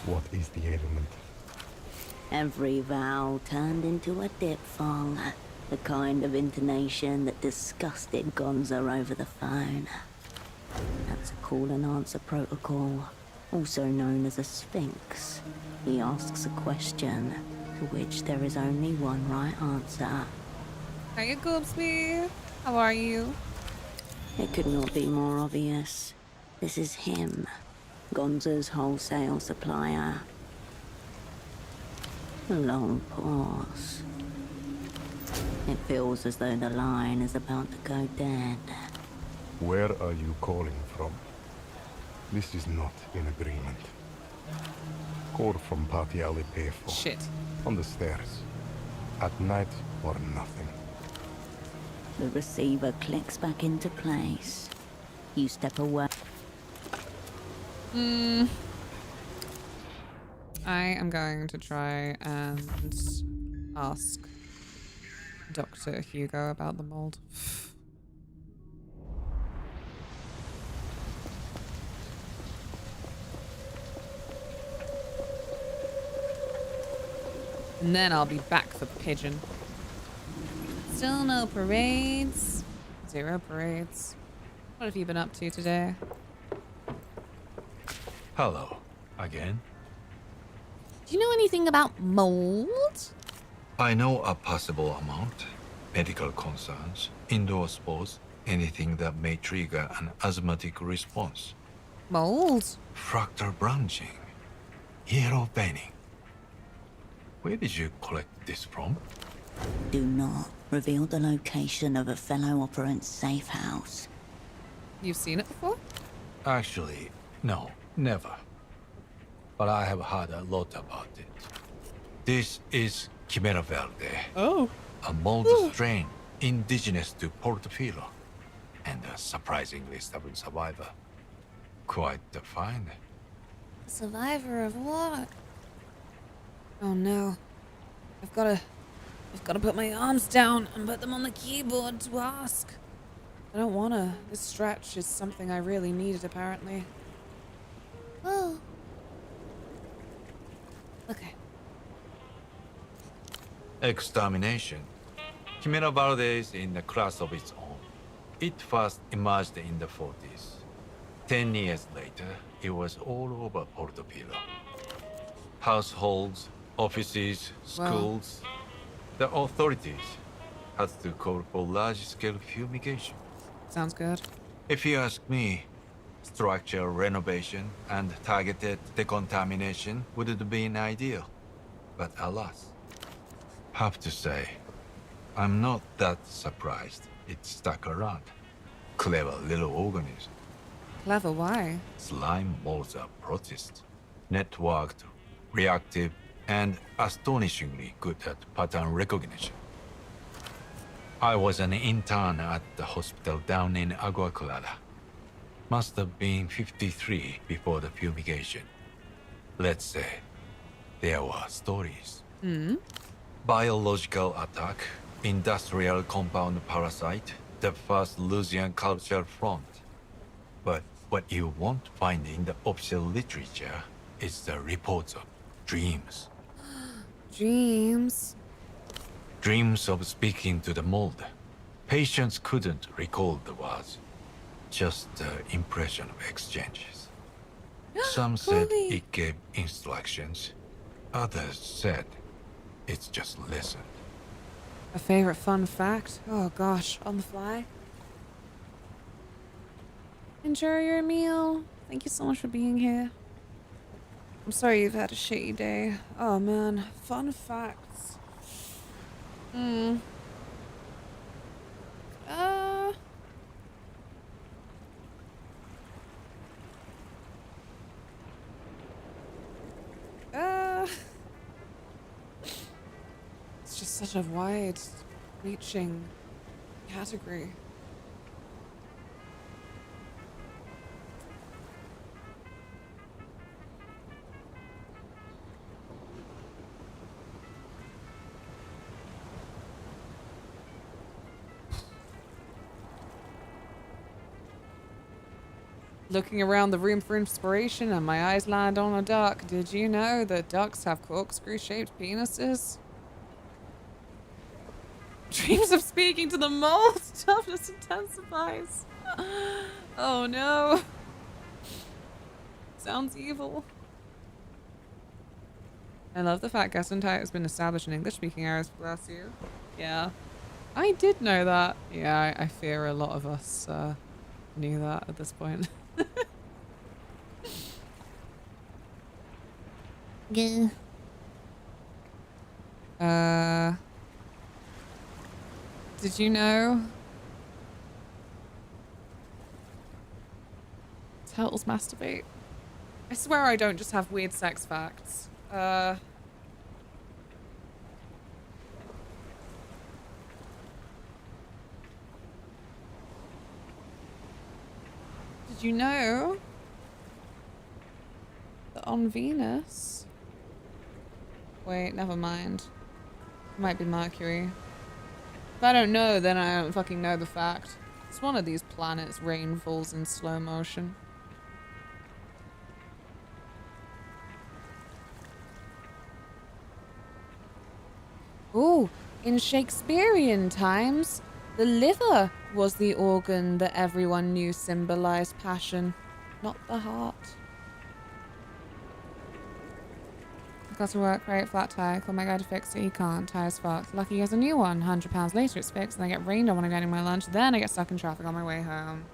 What is the ailment? Every vowel turned into a diphthong. The kind of intonation that disgusted Gonza over the phone. That's a call and answer protocol, also known as a sphinx. He asks a question, to which there is only one right answer. Hiya, Goobsby. How are you? It could not be more obvious. This is him, Gonza's wholesale supplier. A long pause. It feels as though the line is about to go dead. Where are you calling from? This is not an agreement. Call from Party Alley Payphone. Shit. On the stairs. At night or nothing. The receiver clicks back into place. You step away. I am going to try and ask Dr. Hugo about the mold. And then I'll be back for Pigeon. Still no parades. 0 parades. What have you been up to today? Hello. Again? Do you know anything about mold? I know a possible amount. Medical concerns, indoor sports, anything that may trigger an asthmatic response. Mold? Fractal branching. Yellow veining. Where did you collect this from? Do not reveal the location of a fellow operant's safe house. You've seen it before? Actually, no, never. But I have heard a lot about it. This is Chimera Verde. Oh. A mold strain indigenous to Portofino. And a surprisingly stubborn survivor. Quite the find. Survivor of what? Oh no. I've gotta put my arms down and put them on the keyboard to ask. I don't wanna. This stretch is something I really needed, apparently. Oh. Okay. Extermination. Chimera Verde is in a class of its own. It first emerged in the 40s. 10 years later, it was all over Portofino. Households, offices, schools. The authorities had to call for large-scale fumigation. Sounds good. If you ask me, structural renovation and targeted decontamination would have been ideal. But alas, have to say, I'm not that surprised it stuck around. Clever little organism. Clever, why? Slime molds are protist, networked, reactive, and astonishingly good at pattern recognition. I was an intern at the hospital down in Agua Clara. Must have been 53 before the fumigation. Let's say there were stories. Biological attack, industrial compound parasite, the first Lusian cultural front. But what you won't find in the official literature is the reports of dreams. Dreams? Dreams of speaking to the mold. Patients couldn't recall the words, just the impression of exchanges. Some said it gave instructions, others said it's just listened. A favorite fun fact? Oh gosh, on the fly. Enjoy your meal. Thank you so much for being here. I'm sorry you've had a shitty day. Oh man, fun facts. It's just such a wide-reaching category. Looking around the room for inspiration and my eyes land on a duck. Did you know that ducks have corkscrew-shaped penises? Dreams of speaking to the mold. Toughness intensifies. Oh no. Sounds evil. I love the fact Gesundheit has been established in English-speaking areas. Bless you. Yeah. I did know that. Yeah, I fear a lot of us knew that at this point. Yeah. Did you know turtles masturbate? I swear I don't just have weird sex facts. Did you know that on Venus? Wait, never mind. It might be Mercury. If I don't know, then I don't fucking know the fact. It's one of these planets rain falls in slow motion. Ooh, in Shakespearean times, the liver was the organ that everyone knew symbolized passion, not the heart. Got to work, great flat tire. Call my guy to fix it. He can't. Tire's fucked. Lucky he has a new one. £100 later, it's fixed. And I get rained on when I'm getting my lunch. Then I get stuck in traffic on my way home.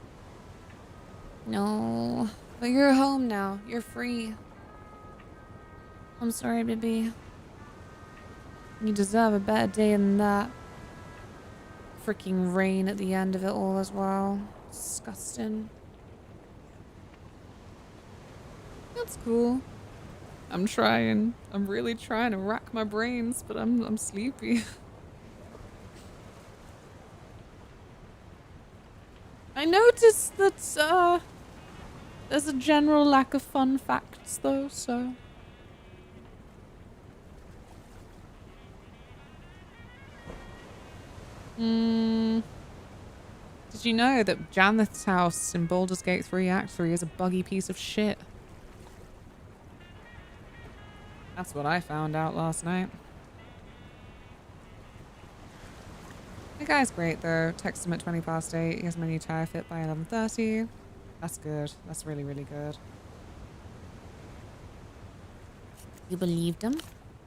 No. But you're home now. You're free. I'm sorry, baby. You deserve a better day than that. Freaking rain at the end of it all as well. Disgusting. That's cool. I'm trying. I'm really trying to rack my brains, but I'm sleepy. I noticed that there's a general lack of fun facts though, so did you know that Janeth's house in Baldur's Gate 3 Act 3 is a buggy piece of shit? That's what I found out last night. The guy's great though. Text him at 20 past 8. He has my new tire fit by 11:30. That's good. That's really, really good. You believed him?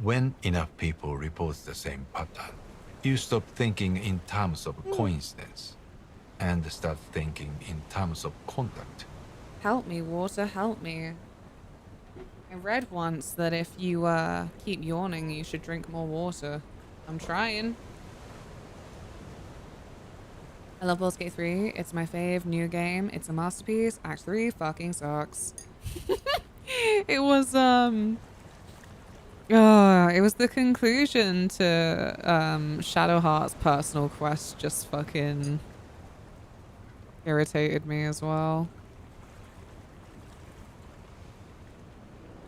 When enough people report the same pattern, you stop thinking in terms of coincidence and start thinking in terms of contact. Help me, water, help me. I read once that if you keep yawning, you should drink more water. I'm trying. I love Baldur's Gate 3. It's my fave new game. It's a masterpiece. Act 3 fucking sucks. It was it was the conclusion to Shadow Heart's personal quest just fucking irritated me as well.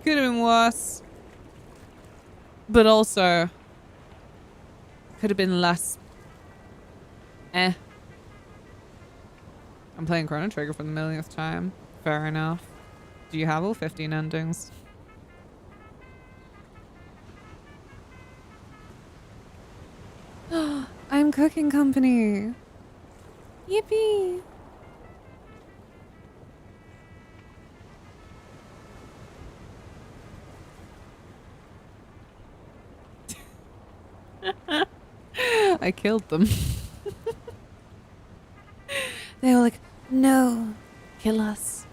Could have been worse. But also could have been less I'm playing Chrono Trigger for the millionth time. Fair enough. Do you have all 15 endings? I'm cooking company. Yippee. I killed them. They were like, no, kill us.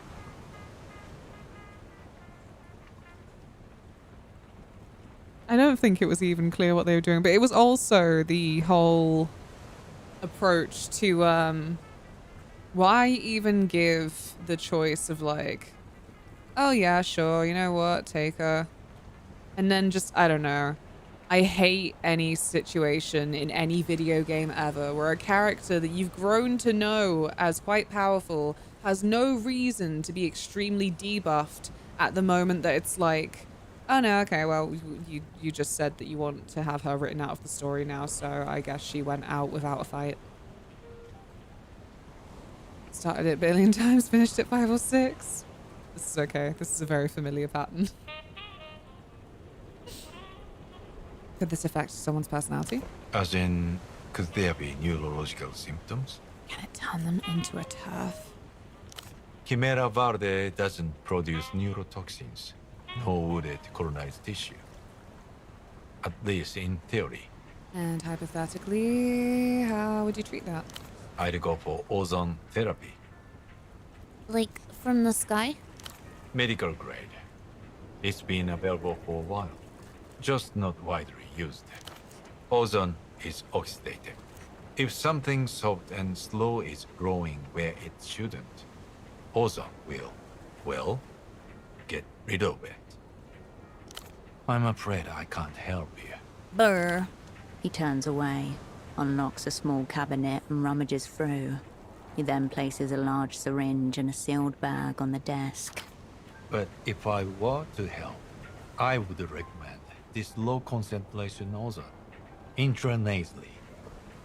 I don't think it was even clear what they were doing, but it was also the whole approach to why even give the choice of like, oh yeah, sure, you know what, take her. And then just, I don't know. I hate any situation in any video game ever where a character that you've grown to know as quite powerful has no reason to be extremely debuffed at the moment that it's like, oh no, okay, well, you just said that you want to have her written out of the story now, so I guess she went out without a fight. Started it a billion times, finished it 5 or 6. This is okay. This is a very familiar pattern. Could this affect someone's personality? As in, could there be neurological symptoms? Can it turn them into a turf? Chimera Verde doesn't produce neurotoxins, nor would it colonize tissue. At least in theory. And hypothetically, how would you treat that? I'd go for ozone therapy. Like, from the sky? Medical grade. It's been available for a while, just not widely used. Ozone is oxidative. If something soft and slow is growing where it shouldn't, ozone will, well, get rid of it. I'm afraid I can't help you. Brr. He turns away, unlocks a small cabinet and rummages through. He then places a large syringe and a sealed bag on the desk. But if I were to help, I would recommend this low concentration ozone, intranasally,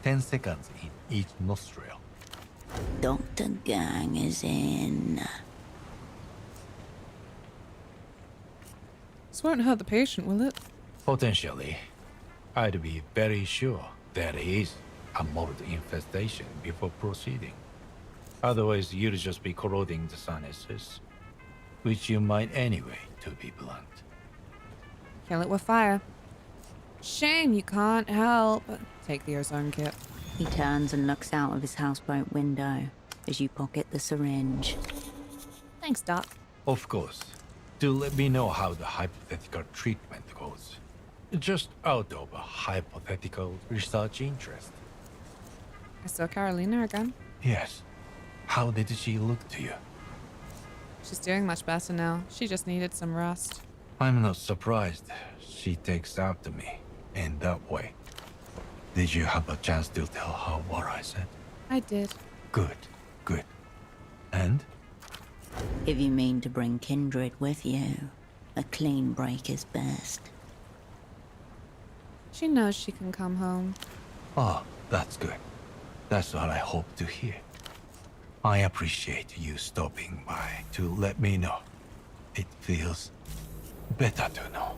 10 seconds in each nostril. Dr. Gang is in. This won't hurt the patient, will it? Potentially. I'd be very sure there is a mold infestation before proceeding. Otherwise, you'd just be corroding the sinuses, which you might anyway, to be blunt. Kill it with fire. Shame you can't help. Take the ozone kit. He turns and looks out of his houseboat window as you pocket the syringe. Thanks, Doc. Of course. Do let me know how the hypothetical treatment goes. Just out of a hypothetical research interest. I saw Carolina again. Yes. How did she look to you? She's doing much better now. She just needed some rest. I'm not surprised she takes after me in that way. Did you have a chance to tell her what I said? I did. Good, good. And? If you mean to bring Kindred with you, a clean break is best. She knows she can come home. Oh, that's good. That's what I hope to hear. I appreciate you stopping by to let me know. It feels better to know.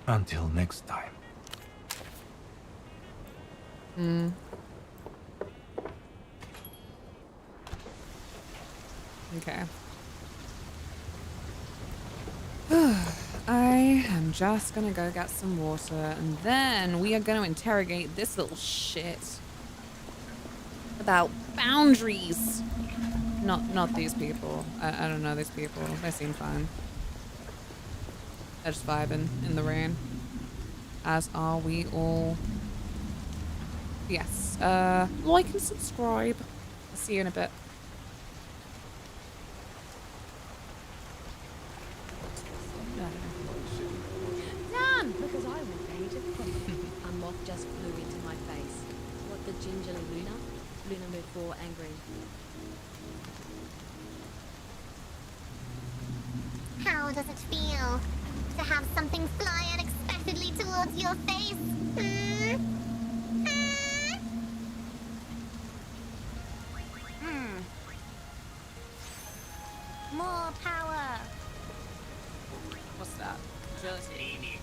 Until next time. Okay. I am just gonna go get some water, and then we are gonna interrogate this little shit about boundaries. Not these people. I don't know these people. They seem fine. They're just vibing in the rain, as are we all. Yes. Like and subscribe. I'll see you in a bit. None! Because I would pay to A moth just flew into my face. What, the gingerly Luna? Luna moved 4 angry. How does it feel to have something fly unexpectedly towards your face? More power. What's that? Agility.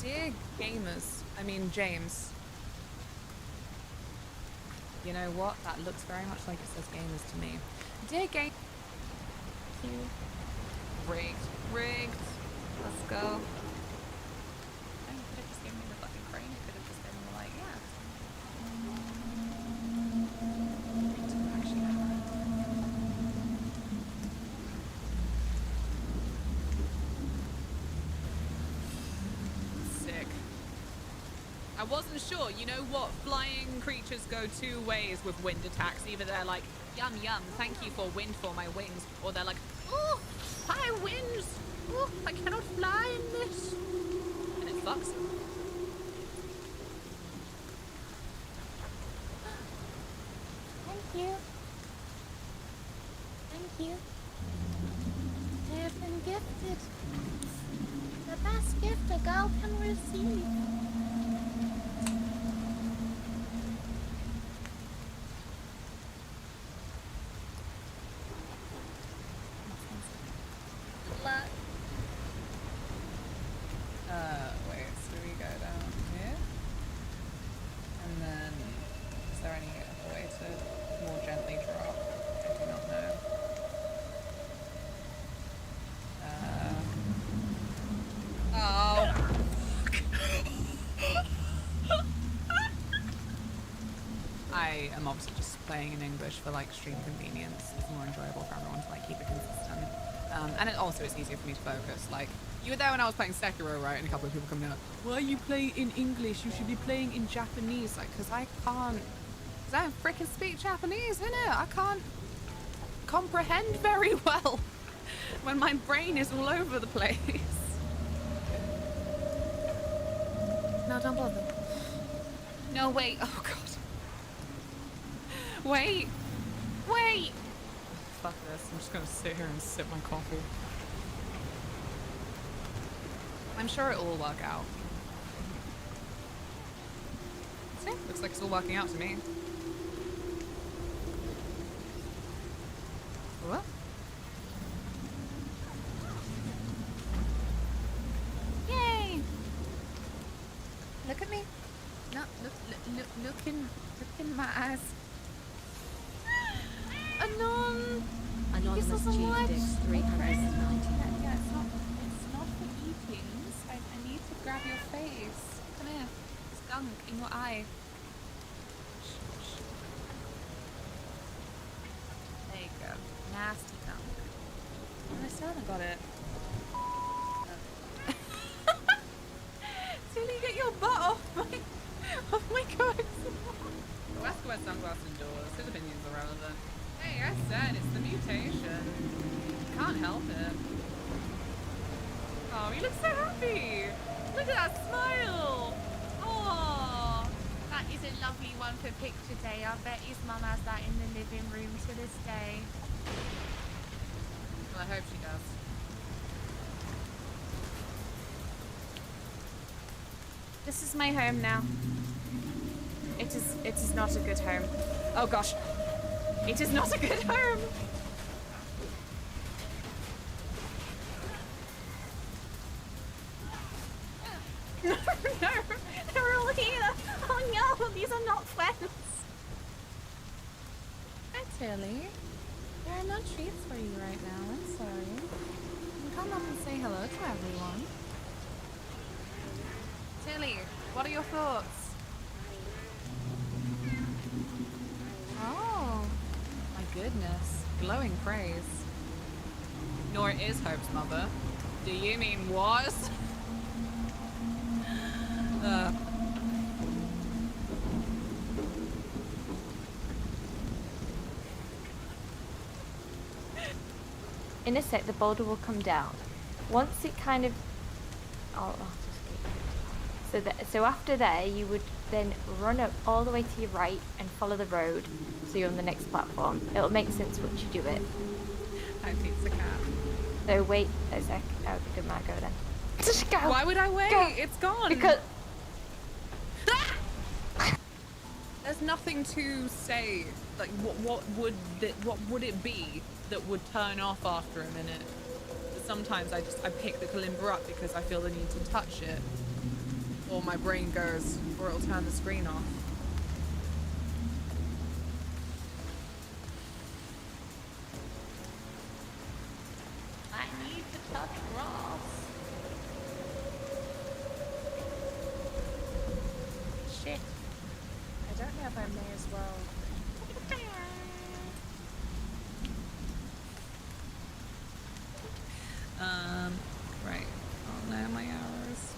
Dear gamers, I mean James. You know what? That looks very much like it says gamers to me. Dear game. Rigged. Let's go. Oh, you could have just given me the fucking crane. You could have just been like, yeah. Sick. I wasn't sure. You know what? Flying creatures go 2 ways with wind attacks. Either they're like, yum yum, thank you for wind for my wings, or they're like, oh, high winds. Oh, I cannot fly in this. And it fucks them. Thank you. Thank you. They have been gifted. The best gift a girl can receive. Wait, so we go down here? And then, is there any other way to more gently drop? I do not know. Oh. I am obviously just playing in English for like stream convenience. It's more enjoyable for everyone to like keep it consistent. And it also it's easier for me to focus. Like, you were there when I was playing Sekiro, right? And a couple of people coming out, why you play in English? You should be playing in Japanese. Like, because I can't, because I don't freaking speak Japanese, innit? I can't comprehend very well when my brain is all over the place. No, don't bother. No, wait. Oh, God. Wait. Fuck this. I'm just gonna sit here and sip my coffee. I'm sure it will work out. See? Looks like it's all working out to me. What? Yay! Look at me. No, look in my eyes. Anon! Anonymous G-Dex 390. Yeah, it's not for eatings. I need to grab your face. Come here. Skunk in your eye. There you go. Nasty gunk. Oh, I still haven't got it. Tilly, get your butt off my god. Oh, ask about sunglasses indoors. His opinions are relevant. Hey, I said it's the mutation. Can't help it. Oh, you look so happy. Look at that smile. Oh, That is a lovely one for picture day. I bet his mum has that in the living room to this day. well, I hope she does. This is my home now. It is not a good home. Oh gosh. It is not a good home. No, they're all here. Oh no, these are not friends. Hi, Tilly. There are no treats for you right now. I'm sorry. You can come up and say hello to everyone. Tilly, what are your thoughts? Oh, my goodness. Glowing praise. Nora is Hope's mother. Do you mean was? In a sec, the boulder will come down. Once it kind of... I'll just keep it. So after there, you would then run up all the way to your right and follow the road, so you're on the next platform. It'll make sense once you do it. Hi, Pizza Cat. So wait a sec. Oh, good man, go then. Just go. Why would I wait? Go. It's gone. Because... There's nothing to say. Like, what would it be that would turn off after a minute? But sometimes I pick the Kalimba up because I feel the need to touch it, or my brain goes, or it'll turn the screen off. I need to touch Ross. Shit. I don't know if I may as well. Right. Oh no, my hours.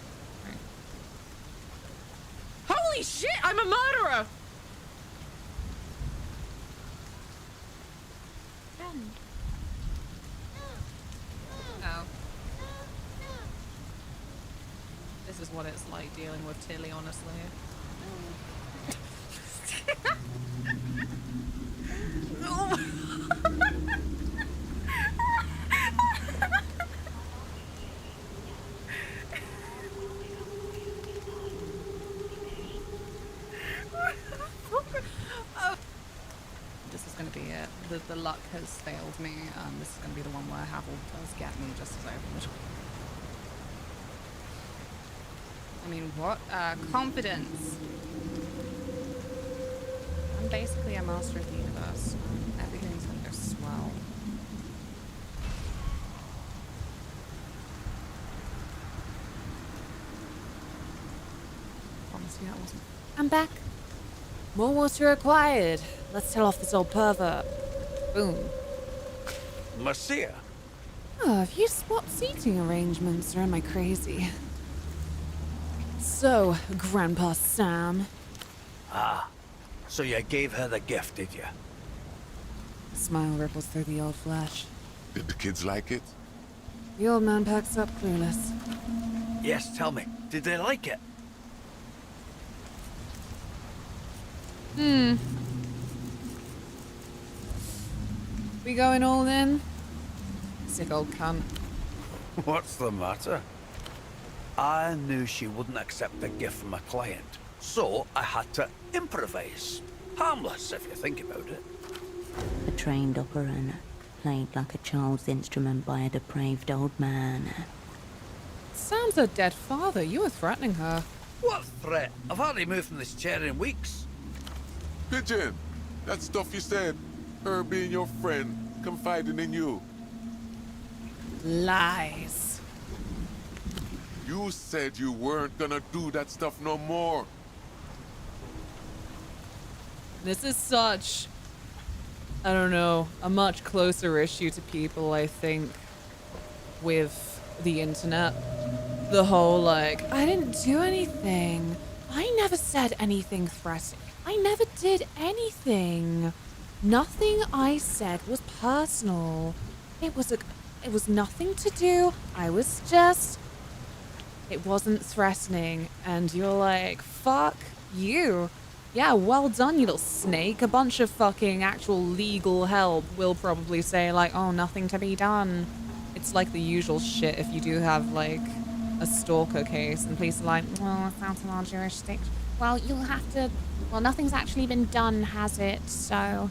Right. Holy shit! I'm a murderer! Oh. This is what it's like dealing with Tilly, honestly. This is going to be it. The luck has failed me, and this is going to be the one where Havel does get me just as I would. I mean, what? Confidence. I'm basically a master of the universe. Everything's going to go swell. Honestly, that wasn't. I'm back. More water required. Let's tell off this old pervert. Boom. Marcia. Oh, have you swapped seating arrangements, or am I crazy? So, Grandpa Sam. Ah, so you gave her the gift, did you? A smile ripples through the old flesh. Did the kids like it? The old man packs up clueless. Yes, tell me. Did they like it? We going all in? Sick old cunt. What's the matter? I knew she wouldn't accept a gift from a client, so I had to improvise. Harmless, if you think about it. A trained operator, played like a child's instrument by a depraved old man. Sam's her dead father. You were threatening her. What threat? I've hardly moved from this chair in weeks. Pigeon, that stuff you said, her being your friend, confiding in you. Lies. You said you weren't gonna do that stuff no more. This is such, I don't know, a much closer issue to people, I think, with the internet. The whole, like, I didn't do anything. I never said anything threatening. I never did anything. Nothing I said was personal. It was nothing to do. I was just... It wasn't threatening. And you're like, fuck you. Yeah, well done, you little snake. A bunch of fucking actual legal help will probably say, like, oh, nothing to be done. It's like the usual shit if you do have, like, a stalker case, and police are like, well, it's out of our jurisdiction. Well, you'll have to... Well, nothing's actually been done, has it? So,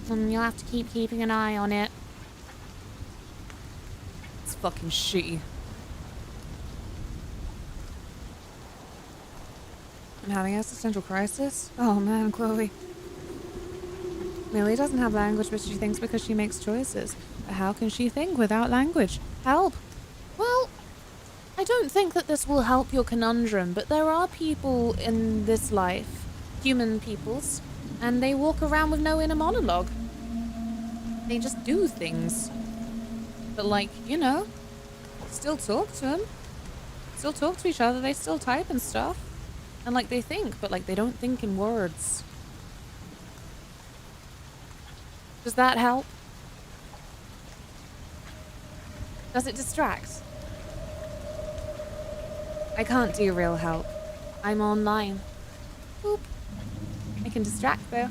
you'll have to keep keeping an eye on it. It's fucking shitty. I'm having an existential crisis? Oh man, Chloe. Millie doesn't have language, but she thinks because she makes choices. But how can she think without language? Help! Well, I don't think that this will help your conundrum, but there are people in this life, human peoples, and they walk around with no inner monologue. They just do things. But like, you know, still talk to them. Still talk to each other, they still type and stuff. And like they think, but like they don't think in words. Does that help? Does it distract? I can't do real help. I'm online. Boop. I can distract though.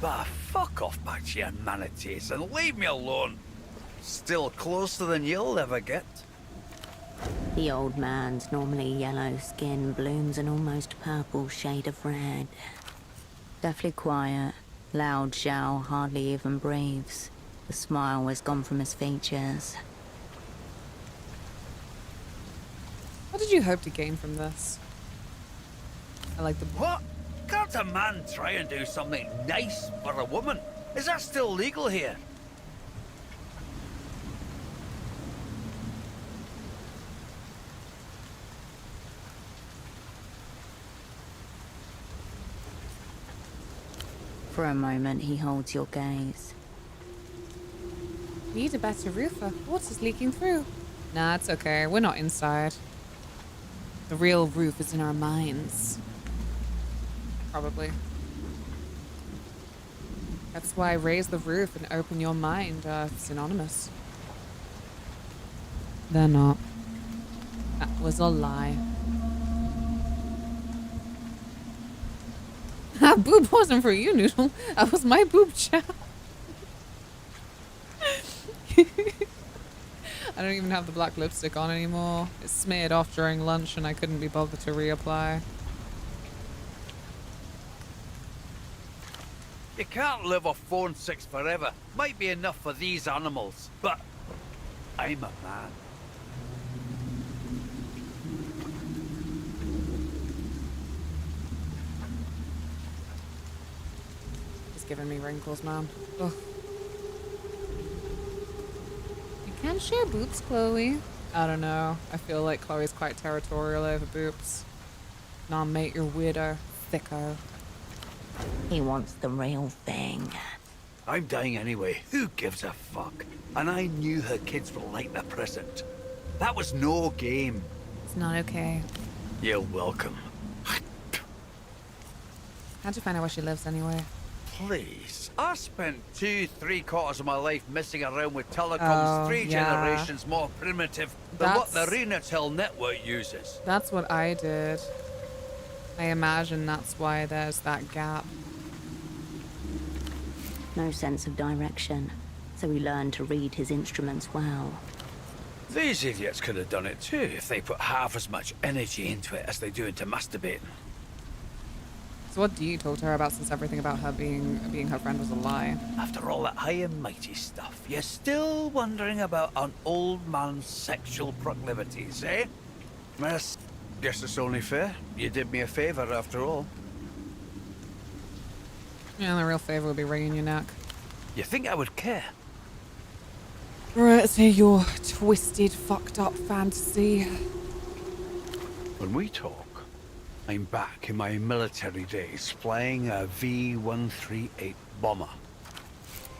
Bah, fuck off back to your manatees and leave me alone. Still closer than you'll ever get. The old man's normally yellow skin blooms an almost purple shade of red. Deathly quiet, loud Zhao hardly even breathes. The smile is gone from his features. What did you hope to gain from this? I like the... What? Can't a man try and do something nice for a woman? Is that still legal here? For a moment, he holds your gaze. Need a better roofer. Water's leaking through. Nah, it's okay. We're not inside. The real roof is in our minds. Probably. That's why raise the roof and open your mind are synonymous. They're not. That was a lie. That boob wasn't for you, Noodle. That was my boob chat. I don't even have the black lipstick on anymore. It smeared off during lunch and I couldn't be bothered to reapply. You can't live off 4 and 6 forever. Might be enough for these animals, but I'm a man. It's giving me wrinkles, man. Ugh. You can share boobs, Chloe. I don't know. I feel like Chloe's quite territorial over boobs. Nah, mate, you're weirdo. Thicko. He wants the real thing. I'm dying anyway. Who gives a fuck? And I knew her kids were like the present. That was no game. It's not okay. You're welcome. How'd you find out where she lives anyway? Please. I spent 2-3/4 of my life messing around with telecoms 3 generations more primitive than what the Renatel network uses. That's what I did. I imagine that's why there's that gap. No sense of direction, so he learned to read his instruments well. These idiots could have done it too if they put half as much energy into it as they do into masturbating. So what do you talk to her about, since everything about her being her friend was a lie? After all that high and mighty stuff, you're still wondering about an old man's sexual proclivities, eh? Miss, guess it's only fair. You did me a favor after all. Yeah, the real favor would be wringing your neck. You think I would care? Right, let's hear your twisted, fucked up fantasy. When we talk, I'm back in my military days, flying a V-138 bomber.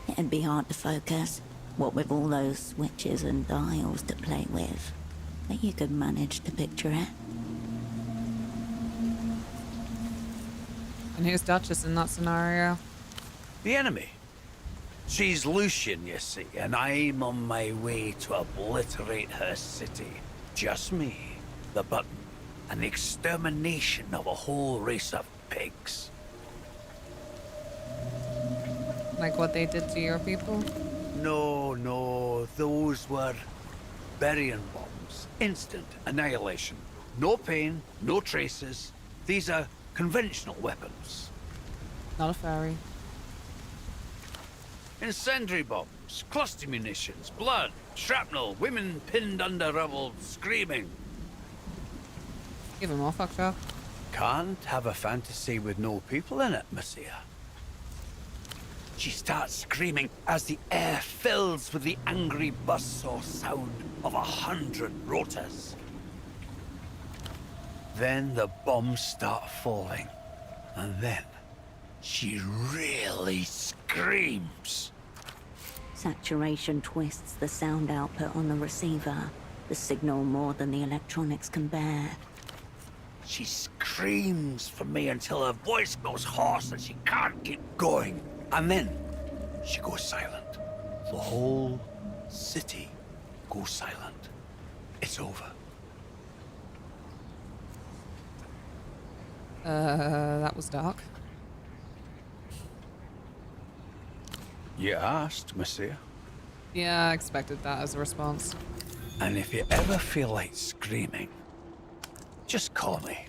It'd be hard to focus, what with all those switches and dials to play with. But you could manage to picture it. And who's Duchess in that scenario? The enemy. She's Lucian, you see, and I'm on my way to obliterate her city. Just me, the button, and the extermination of a whole race of pigs. Like what they did to your people? No, those were burying bombs. Instant annihilation. No pain, no traces. These are conventional weapons. Not a fairy. Incendiary bombs, cluster munitions, blood, shrapnel, women pinned under rubble, screaming. Even more fucked up. Can't have a fantasy with no people in it, Messiah. She starts screaming as the air fills with the angry buzzsaw sound of 100 rotors. Then the bombs start falling, and then she really screams. Saturation twists the sound output on the receiver, the signal more than the electronics can bear. She screams for me until her voice goes hoarse and she can't keep going. And then she goes silent. The whole city goes silent. It's over. That was dark. You asked, Messiah. Yeah, I expected that as a response. And if you ever feel like screaming, just call me.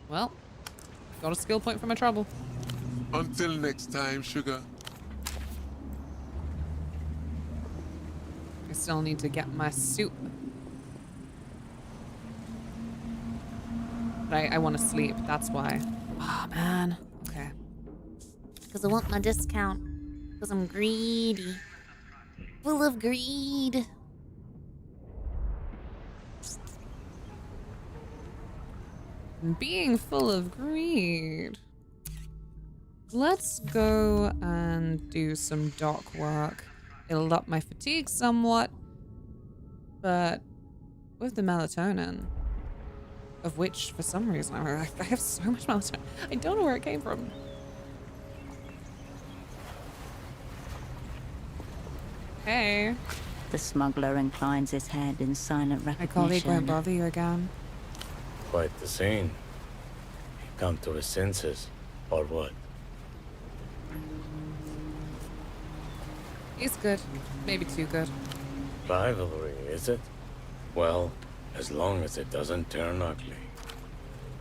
Well, got a skill point for my trouble. Until next time, sugar. I still need to get my suit. But I want to sleep, that's why. Oh, man. Okay. Because I want my discount. Because I'm greedy. Full of greed. Being full of greed. Let's go and do some dock work. It'll up my fatigue somewhat, but with the melatonin, of which for some reason I have so much melatonin. I don't know where it came from. Hey. The smuggler inclines his head in silent My colleague won't recognition. bother you again. Quite the scene. He come to his senses, or what? He's good. Maybe too good. Rivalry, is it? Well, as long as it doesn't turn ugly.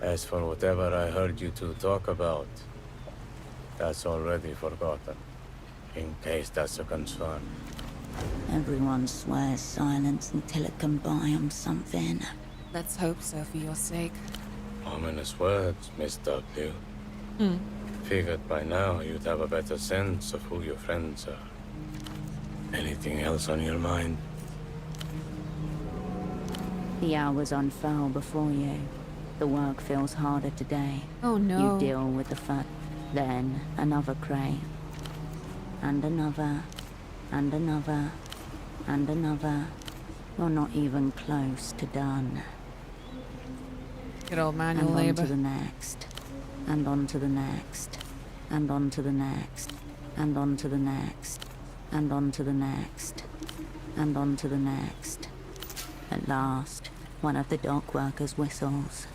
As for whatever I heard you two talk about, that's already forgotten. In case that's a concern. Everyone swears silence until it can buy 'em something. Let's hope so for your sake. Ominous words, Miss W. Hmm. Figured by now you'd have a better sense of who your friends are. Anything else on your mind? The hours unfurl before you. The work feels harder today. Oh no. You deal with the fact. Then another crate. And another. And another. And another. You're not even close to done. Good old manual And on labor. to the next. And on to the next. And on to the next. And on to the next. And on to the next. And on to the next. At last, one of the dock workers whistles.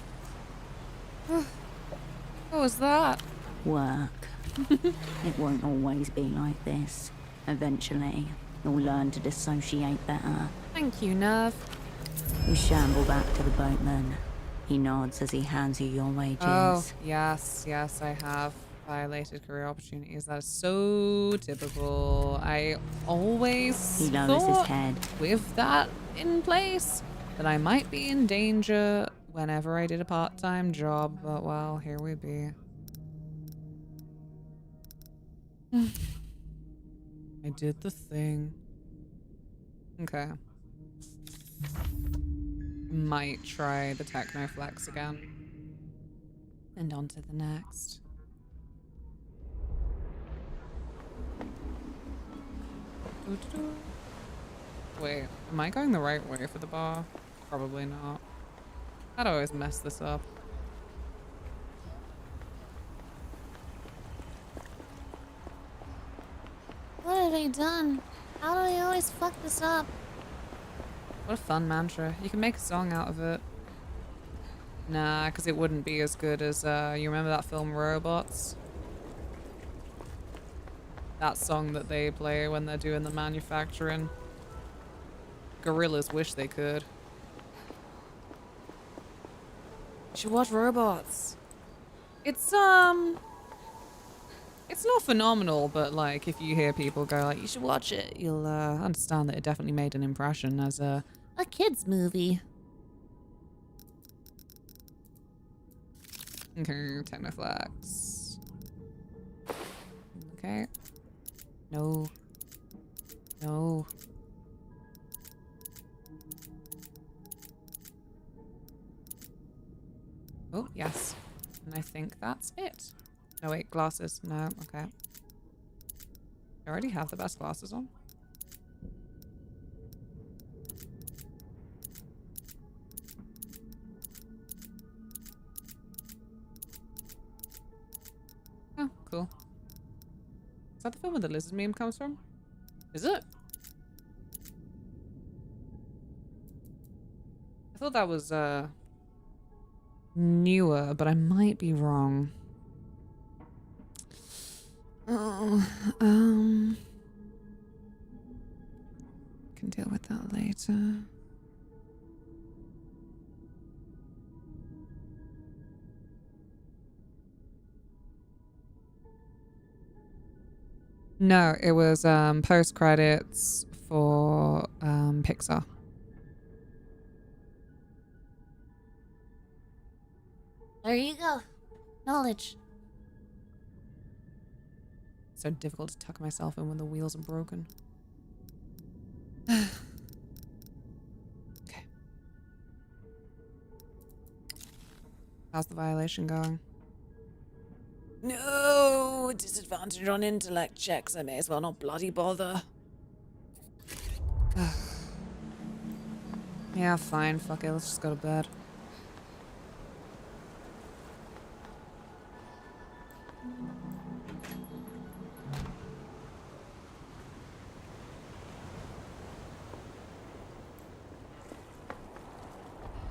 What was that? Work. It won't always be like this. Eventually, you'll learn to dissociate better. Thank you, Nerve. You shamble back to the boatman. He nods as he hands you your wages. Oh, yes, yes, I have violated career opportunities. That is so typical. I always He lowers his thought head. with that in place that I might be in danger whenever I did a part-time job, but well, here we be. I did the thing. Okay. Might try the Technoflex again. And on to the next. Wait, am I going the right way for the bar? Probably not. I'd always mess this up. What have I done? How do I always fuck this up? What a fun mantra. You can make a song out of it. Nah, because it wouldn't be as good as, you remember that film Robots? That song that they play when they're doing the manufacturing. gorillas wish they could. You should watch Robots. It's not phenomenal, but like if you hear people go like, you should watch it, you'll understand that it definitely made an impression as a kids movie. Okay, Technoflex. Okay. No. No. Oh, yes. And I think that's it. No, wait, glasses. No, okay. I already have the best glasses on. Oh, cool. Is that the film where the lizard meme comes from? Is it? I thought that was, newer, but I might be wrong. Oh, can deal with that later. No, it was post credits for Pixar. There you go. Knowledge. So difficult to tuck myself in when the wheels are broken. Okay. How's the violation going? No! Disadvantage on intellect checks. I may as well not bloody bother. Yeah, fine. Fuck it. Let's just go to bed.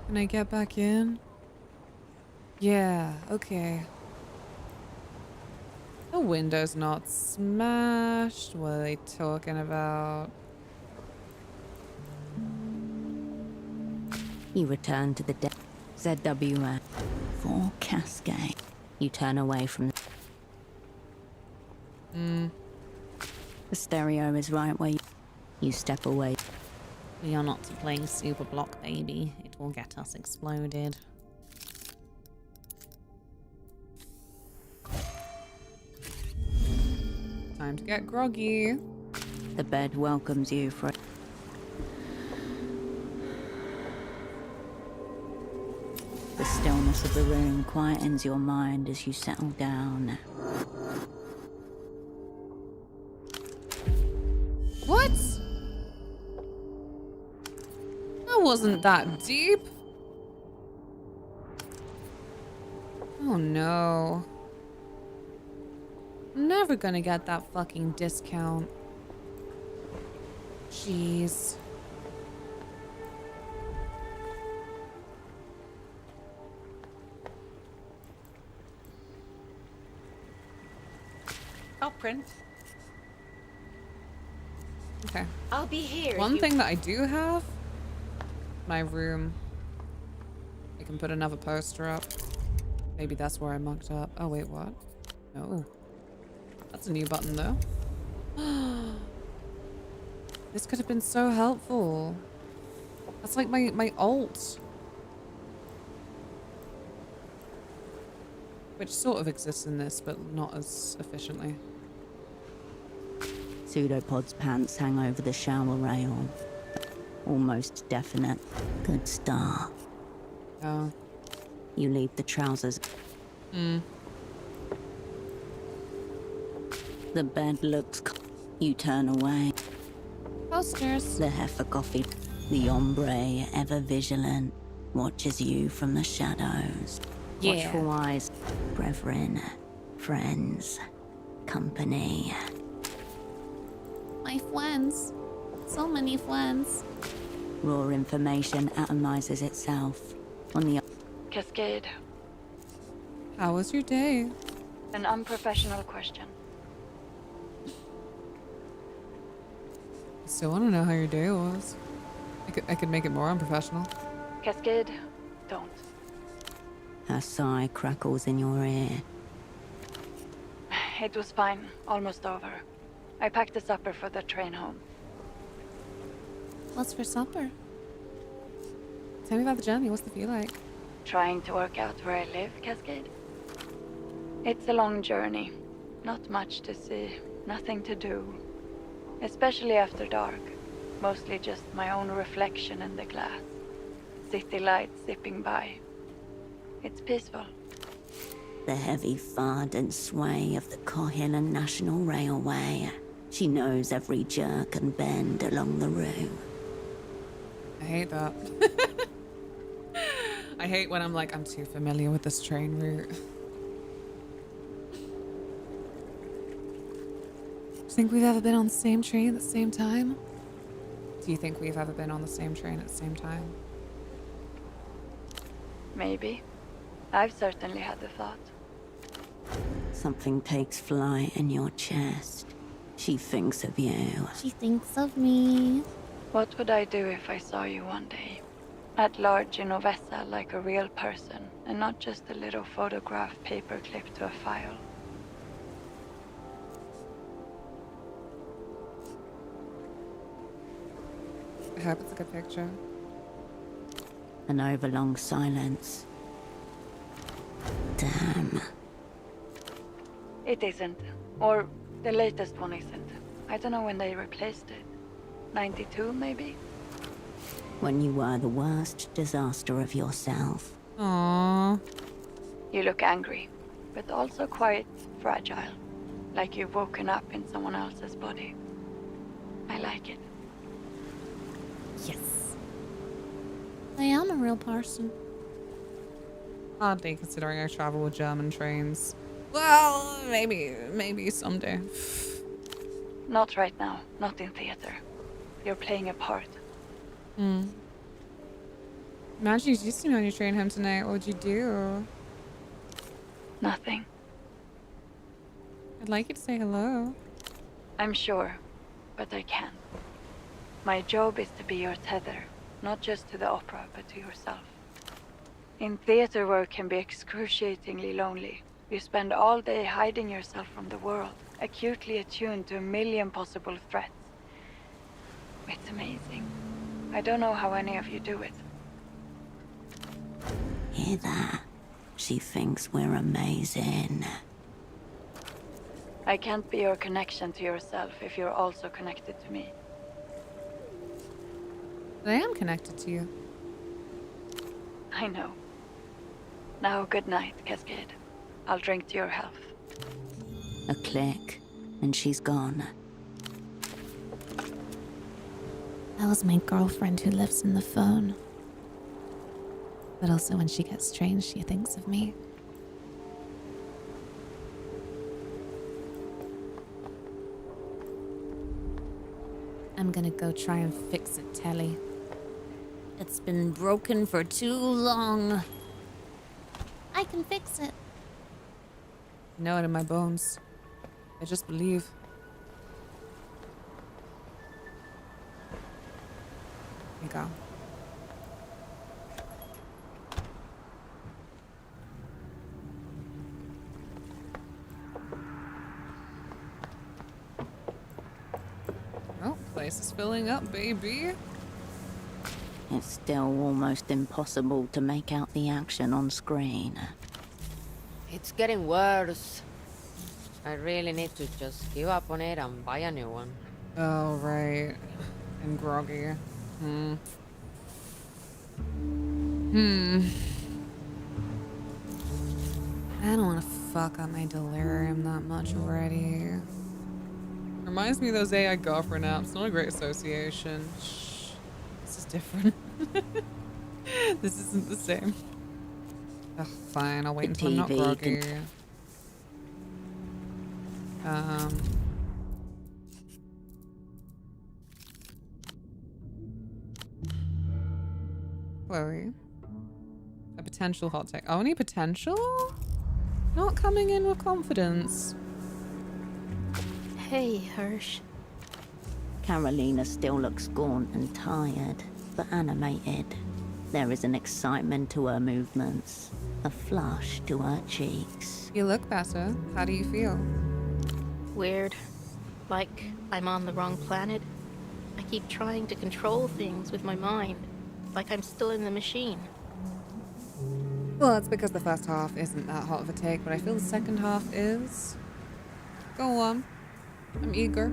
Can I get back in? Yeah, okay. The window's not smashed. What are they talking about? You return to the ZWF for Cascade. You turn away from the stereo is right where you step away. We are not playing Super Block, baby. It will get us exploded. Time to get groggy. The bed welcomes you for the stillness of the room quietens your mind as you settle down. What? That wasn't that deep. Oh no. I'm never gonna get that fucking discount. Jeez. Oh, Prince. Okay. I'll be here. One thing that I do have, my room. I can put another poster up. Maybe that's where I mucked up. Oh wait, what? No. That's a new button though. This could have been so helpful. That's like my alt. Which sort of exists in this, but not as efficiently. Pseudopod's pants hang over the shower rail. Almost definite. Good start. Oh. You leave the trousers. The bed looks you turn away. Posters. The heifer coffee. The ombre, ever vigilant, watches you from the shadows. Yeah. Watchful eyes. Brethren. Friends. Company. My friends. So many friends. Raw information atomizes itself. On the Cascade, How was your day? an unprofessional question. Still want to know how your day was. I could make it more unprofessional. Cascade, don't. Her sigh crackles in your ear. It was fine. Almost over. I packed the supper for the train home. What's for supper? Tell me about the journey. What's the view like? Trying to work out where I live, Cascade. It's a long journey. Not much to see. Nothing to do. Especially after dark. Mostly just my own reflection in the glass. City lights zipping by. It's peaceful. The heavy thud and sway of the Kohilan National Railway. She knows every jerk and bend along the route. I hate that. I hate when I'm like, I'm too familiar with this train route. Do you think we've ever been on the same train at the same time? Do you think we've ever been on the same train at the same time? Maybe. I've certainly had the thought. Something takes flight in your chest. She thinks of you. She thinks of me. What would I do if I saw you one day? At large in Ovessa like a real person, and not just a little photograph paper clipped to a file. I hope it's a good picture. An overlong silence. Damn. It isn't. Or the latest one isn't. I don't know when they replaced it. 92 maybe? When you were the worst disaster of yourself. Aww. You look angry, but also quite fragile. Like you've woken up in someone else's body. I like it. Yes. I am a real person. Hardly, considering I travel with German trains. Well, maybe someday. Not right now. Not in theater. You're playing a part. Imagine you used to me on your train home tonight. What would you do? Nothing. I'd like you to say hello. I'm sure, but I can't. My job is to be your tether, not just to the opera, but to yourself. In theater, work can be excruciatingly lonely. You spend all day hiding yourself from the world, acutely attuned to a million possible threats. It's amazing. I don't know how any of you do it. Hear that? She thinks we're amazing. I can't be your connection to yourself if you're also connected to me. But I am connected to you. I know. Now, good night, Cascade. I'll drink to your health. A click, and she's gone. That was my girlfriend who lives in the phone. But also when she gets strange, she thinks of me. I'm gonna go try and fix it, Telly. It's been broken for too long. I can fix it. I know it in my bones. I just believe. Here you go. Oh, place is filling up, baby. It's still almost impossible to make out the action on screen. It's getting worse. I really need to just give up on it and buy a new one. Oh, right. And groggy. I don't want to fuck up my delirium that much already. Reminds me of those AI golfer naps. Not a great association. Shh. This is different. This isn't the same. Ugh, fine. I'll wait until I'm not groggy. Chloe. A potential hot take. Only potential? Not coming in with confidence. Hey, Hirsch. Carolina still looks gaunt and tired. but animated. There is an excitement to her movements, a flush to her cheeks. You look better. How do you feel? Weird. Like I'm on the wrong planet. I keep trying to control things with my mind. Like I'm still in the machine. Well, that's because the first half isn't that hot of a take, but I feel the second half is. Go on. I'm eager.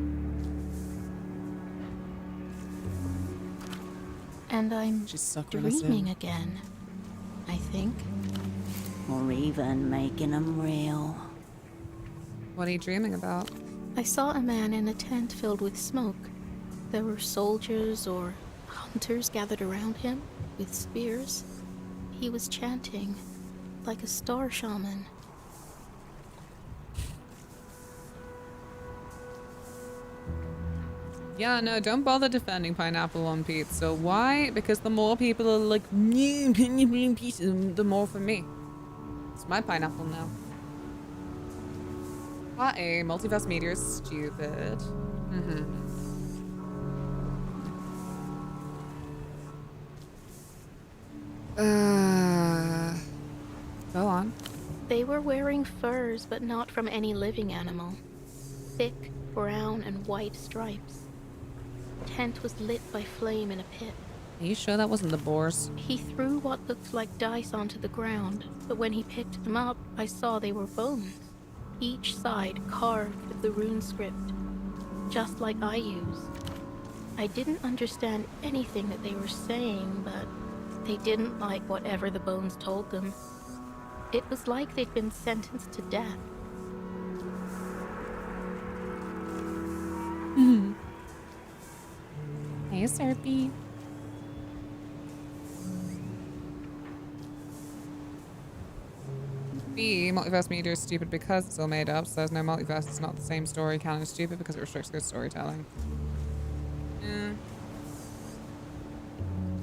And I'm dreaming again, I think. Or even making them real. What are you dreaming about? I saw a man in a tent filled with smoke. There were soldiers or hunters gathered around him with spears. He was chanting like a star shaman. Yeah, no, don't bother defending pineapple on pizza. Why? Because the more people are like, pizza, the more for me. It's my pineapple now. A multiverse meteor is stupid. Go on. They were wearing furs, but not from any living animal. Thick, brown, and white stripes. Tent was lit by flame in a pit. Are you sure that wasn't the boars? He threw what looked like dice onto the ground, but when he picked them up, I saw they were bones. Each side carved with the rune script, just like I use. I didn't understand anything that they were saying, but they didn't like whatever the bones told them. It was like they'd been sentenced to death. Hey, Serpy. B, multiverse media is stupid because it's all made up, so there's no multiverse, it's not the same story. Canon is stupid because it restricts good storytelling.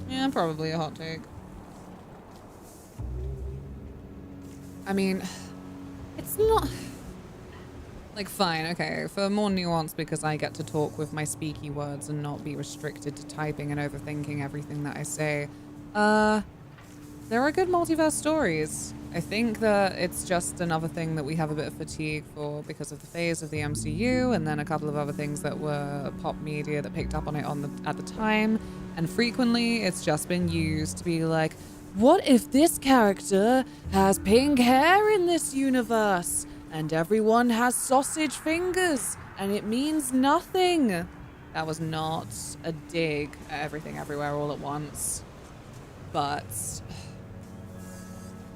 Yeah, probably a hot take. I mean, it's not... Like, fine, okay, for more nuance, because I get to talk with my speaky words and not be restricted to typing and overthinking everything that I say. There are good multiverse stories. I think that it's just another thing that we have a bit of fatigue for because of the phase of the MCU, and then a couple of other things that were pop media that picked up on it at the time. And frequently, it's just been used to be like, what if this character has pink hair in this universe? And everyone has sausage fingers, and it means nothing. That was not a dig at Everything Everywhere All at Once, but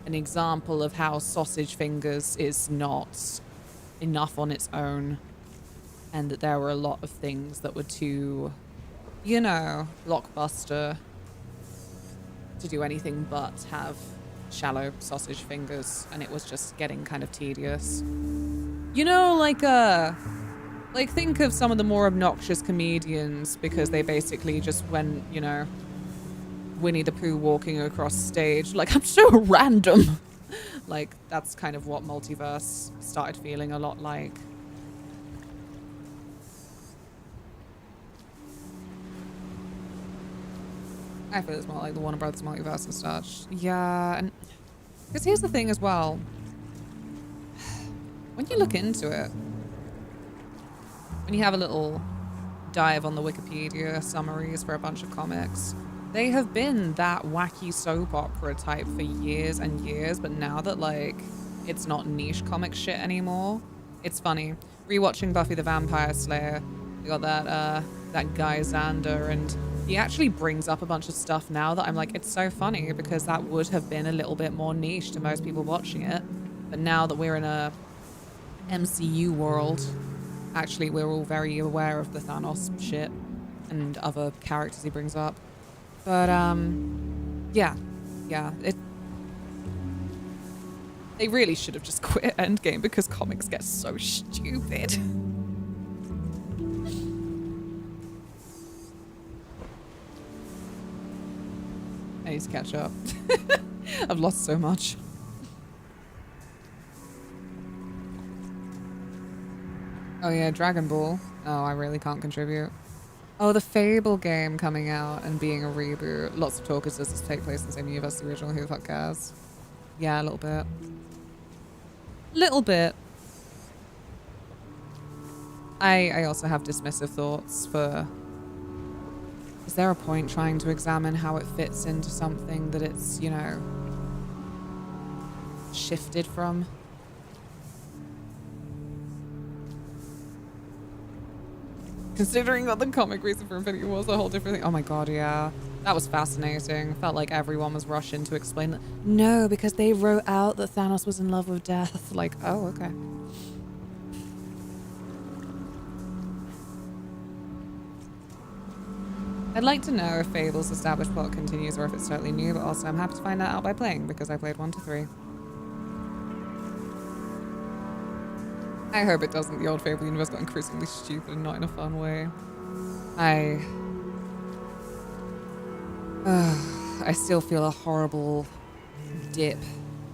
an example of how sausage fingers is not enough on its own, and that there were a lot of things that were too, you know, blockbuster to do anything but have shallow sausage fingers, and it was just getting kind of tedious. You know, like think of some of the more obnoxious comedians because they basically just went, you know, Winnie the Pooh walking across stage, like, I'm so random. Like, that's kind of what multiverse started feeling a lot like. I feel it's more like the Warner Brothers multiverse and such. Yeah, and because here's the thing as well. When you look into it, when you have a little dive on the Wikipedia summaries for a bunch of comics, they have been that wacky soap opera type for years and years, but now that, like, it's not niche comic shit anymore, it's funny. Rewatching Buffy the Vampire Slayer, you got that guy Xander, and he actually brings up a bunch of stuff now that I'm like, it's so funny because that would have been a little bit more niche to most people watching it. But now that we're in a MCU world, actually we're all very aware of the Thanos shit and other characters he brings up. But, yeah, they really should have just quit Endgame because comics get so stupid. I need to catch up. I've lost so much. Oh yeah, Dragon Ball. Oh, I really can't contribute. Oh, the Fable game coming out and being a reboot. Lots of talk. Does this take place in the same universe as the original? Who the fuck cares? Yeah, a little bit. Little bit. I also have dismissive thoughts for... Is there a point trying to examine how it fits into something that it's, you know, shifted from? Considering that the comic reason for Infinity War was a whole different thing. Oh my god, yeah. That was fascinating. Felt like everyone was rushing to explain that. No, because they wrote out that Thanos was in love with death. Like, oh, okay. I'd like to know if Fable's established plot continues or if it's totally new, but also I'm happy to find that out by playing because I played 1 to 3. I hope it doesn't. The old Fable universe got increasingly stupid and not in a fun way. I still feel a horrible dip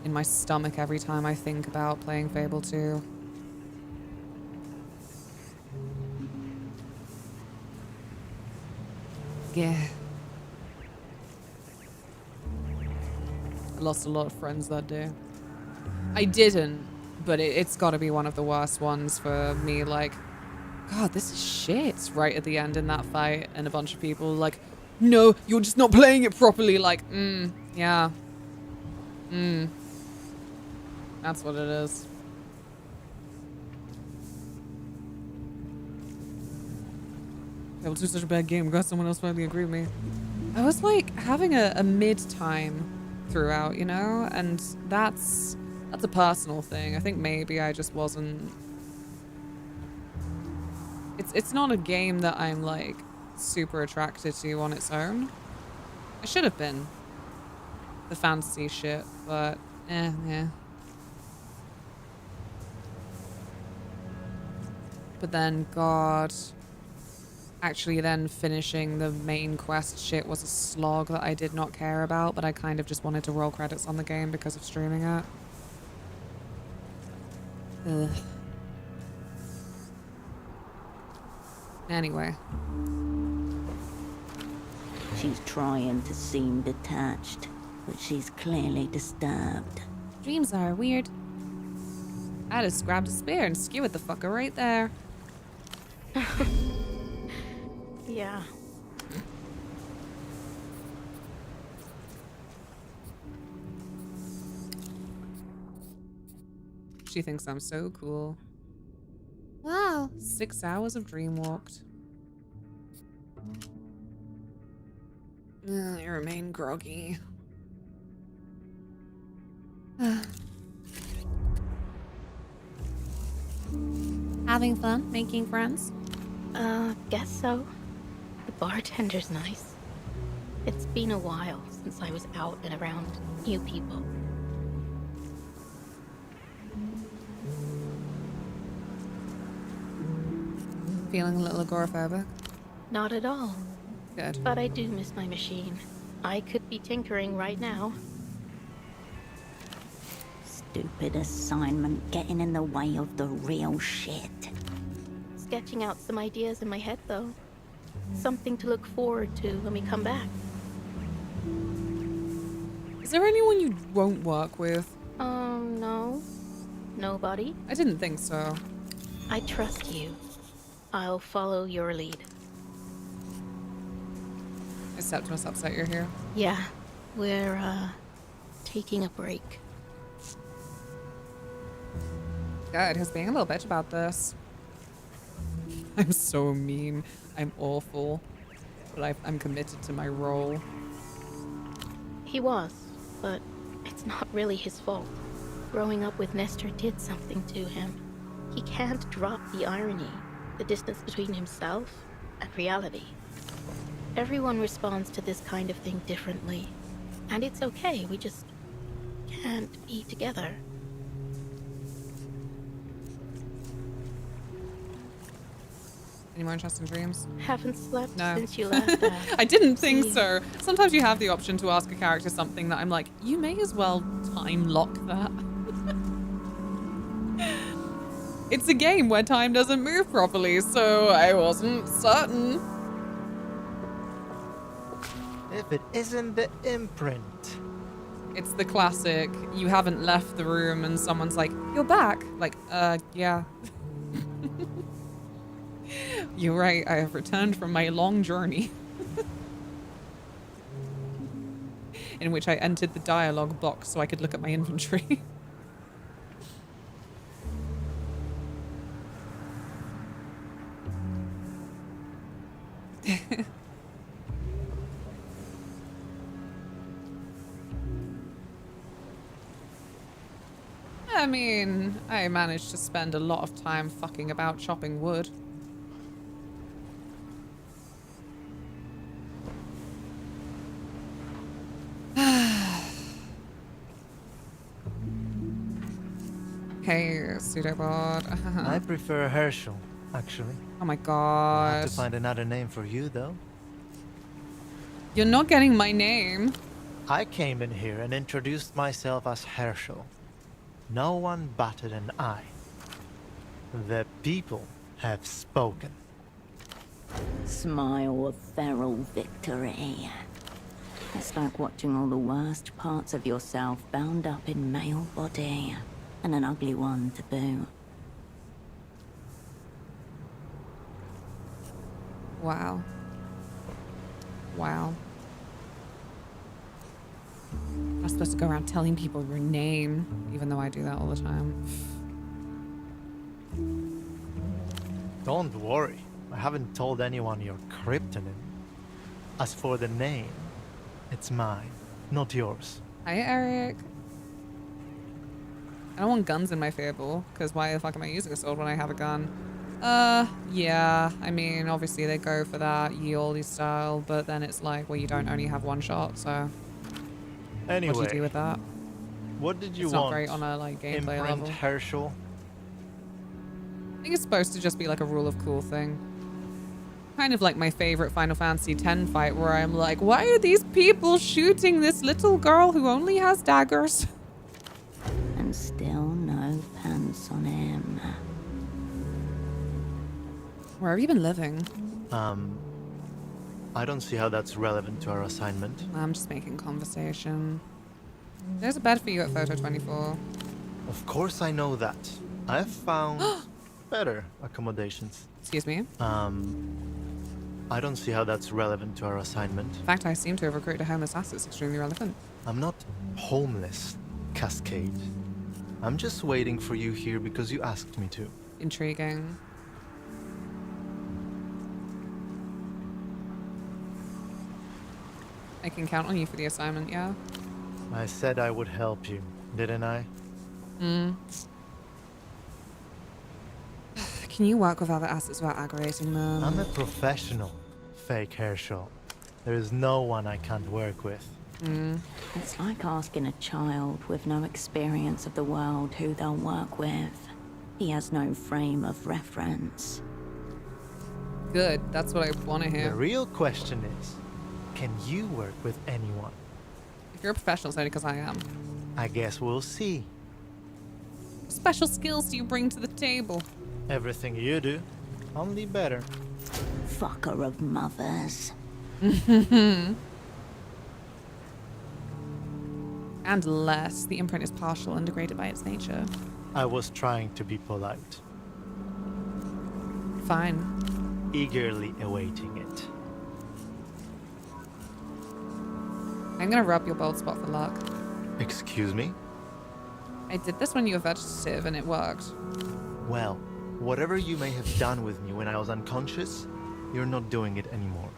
in my stomach every time I think about playing Fable 2. Yeah. I lost a lot of friends that day. I didn't, but it's got to be one of the worst ones for me. Like, God, this is shit right at the end in that fight. And a bunch of people like, no, you're just not playing it properly. Like, yeah. That's what it is. Fable 2 is such a bad game. I'm glad someone else finally agreed with me. I was like having a mid-time throughout, you know? And that's a personal thing. I think maybe I just wasn't... It's not a game that I'm like super attracted to on its own. I should have been. The fantasy shit, but yeah. But then, God... Actually then finishing the main quest shit was a slog that I did not care about, but I kind of just wanted to roll credits on the game because of streaming it. Ugh. Anyway. She's trying to seem detached, but she's clearly disturbed. Dreams are weird. I just grabbed a spear and skewered the fucker right there. Yeah. She thinks I'm so cool. Wow. 6 hours of dream walked. I remain groggy. Having fun making friends? Guess so. The bartender's nice. It's been a while since I was out and around new people. Feeling a little agoraphobic? Not at all. Good. But I do miss my machine. I could be tinkering right now. Stupid assignment getting in the way of the real shit. Sketching out some ideas in my head, though. Something to look forward to when we come back. Is there anyone you won't work with? No. Nobody? I didn't think so. I trust you. I'll follow your lead. Is Septimus upset you're here? Yeah. We're, taking a break. Good, he's being a little bitch about this. I'm so mean. I'm awful. But I'm committed to my role. He was, but it's not really his fault. Growing up with Nestor did something to him. He can't drop the irony, the distance between himself and reality. Everyone responds to this kind of thing differently. And it's okay, we just can't be together. Any more interesting dreams? Haven't slept No. since you left. I didn't think so. Sometimes you have the option to ask a character something that I'm like, you may as well time lock that. It's a game where time doesn't move properly, so I wasn't certain. If it isn't the imprint. It's the classic, you haven't left the room and someone's like, you're back. Like, yeah. You're right, I have returned from my long journey. In which I entered the dialogue box so I could look at my inventory. I mean, I managed to spend a lot of time fucking about chopping wood. Hey, Pseudobot. I prefer Herschel, actually. Oh my I'll god. have to find another name for you, though. You're not getting my name. I came in here and introduced myself as Herschel. No one better than I. The people have spoken. Smile of feral victory. It's like watching all the worst parts of yourself bound up in male body. And an ugly one to boot. Wow. Wow. I'm not supposed to go around telling people your name, even though I do that all the time. Don't worry. I haven't told anyone your kryptonite. As for the name, it's mine, not yours. Hi, Eric. I don't want guns in my Fable, because why the fuck am I using a sword when I have a gun? Yeah. I mean, obviously they go for that ye olde style, but then it's like, well, you don't only have one shot, so... Anyway, what do you do with that? What did you It's want? not great on a, like, gameplay Imprint level. Herschel? I think it's supposed to just be like a rule of cool thing. Kind of like my favorite Final Fantasy X fight, where I'm like, why are these people shooting this little girl who only has daggers? And still no pants on him. Where have you been living? I don't see how that's relevant to our assignment. I'm just making conversation. There's a bed for you at Photo 24. Of course I know that. I've found better accommodations. Excuse me? I don't see how that's relevant to our assignment. In fact, I seem to have recruited a homeless ass. It's extremely relevant. I'm not homeless, Cascade. I'm just waiting for you here because you asked me to. Intriguing. I can count on you for the assignment, yeah? I said I would help you, didn't I? Can you work with other assets without aggravating them? I'm a professional, fake Herschel. There is no one I can't work with. It's like asking a child with no experience of the world who they'll work with. He has no frame of reference. Good, that's what I want to hear. The real question is, can you work with anyone? If you're a professional, it's only because I am. I guess we'll see. What special skills do you bring to the table? Everything you do, only better. Fucker of mothers. And less. The imprint is partial and degraded by its nature. I was trying to be polite. Fine. Eagerly awaiting it. I'm gonna rub your bald spot for luck. Excuse me? I did this when you were vegetative and it worked. Well, whatever you may have done with me when I was unconscious, you're not doing it anymore.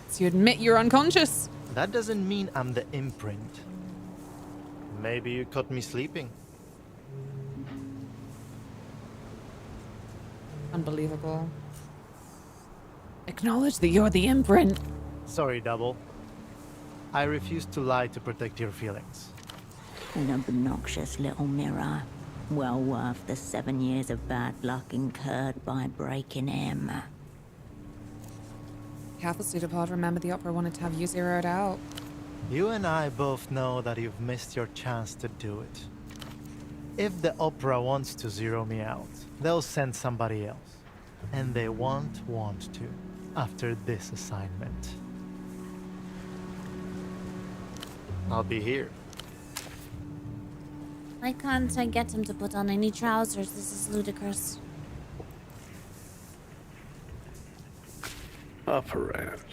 So you admit you're unconscious? That doesn't mean I'm the imprint. Maybe you caught me sleeping. Unbelievable. Acknowledge that you're the imprint. Sorry, Double. I refuse to lie to protect your feelings. An obnoxious little mirror. Well worth the 7 years of bad luck incurred by breaking him. Careful, Pseudopod. Remember the Opera wanted to have you zeroed out. You and I both know that you've missed your chance to do it. If the Opera wants to zero me out, they'll send somebody else. And they won't want to after this assignment. I'll be here. Why can't I get him to put on any trousers? This is ludicrous. Up around.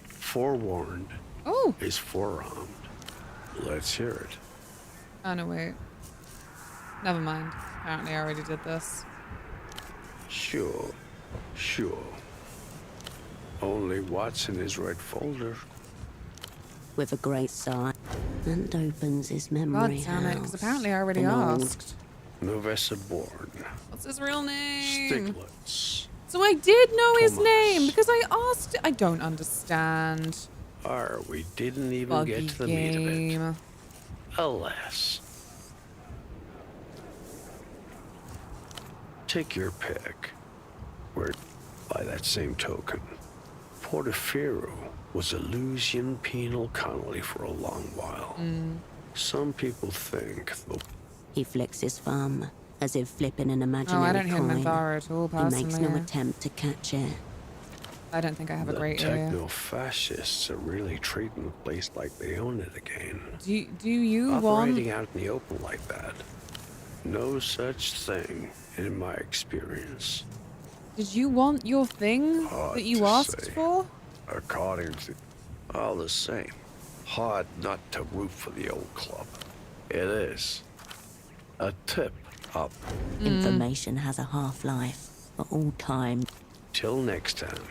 Forewarned is forearmed. Let's hear it. Oh, no, wait. Never mind. Apparently I already did this. Sure. Only what's in his red folder? With a great sigh, and opens his memory God damn it, because house. apparently I already An old asked. Novessa Born. What's his real name? Stiglitz. So I did know his Thomas. name because I asked it. I don't understand. We didn't even Buggy get to the meat of it. game. Alas. Take your pick. Where, by that same token, Portaferro was a Lusian penal colony for a long while. Some people think the He flicks his thumb, as if flipping an imaginary Oh, I don't hear coin. Minthara at all, He makes no personally. attempt to catch it. I don't think I have a the great ear. techno-fascists are really treating the place like they own it again. Do you Operating want... out in the open like that. No such thing in my experience. Did you want your thing Hard that you to asked say. for? According to all the same, hard not to root for the old club. It is a tip up. Information has a half-life, for all time. Till next time.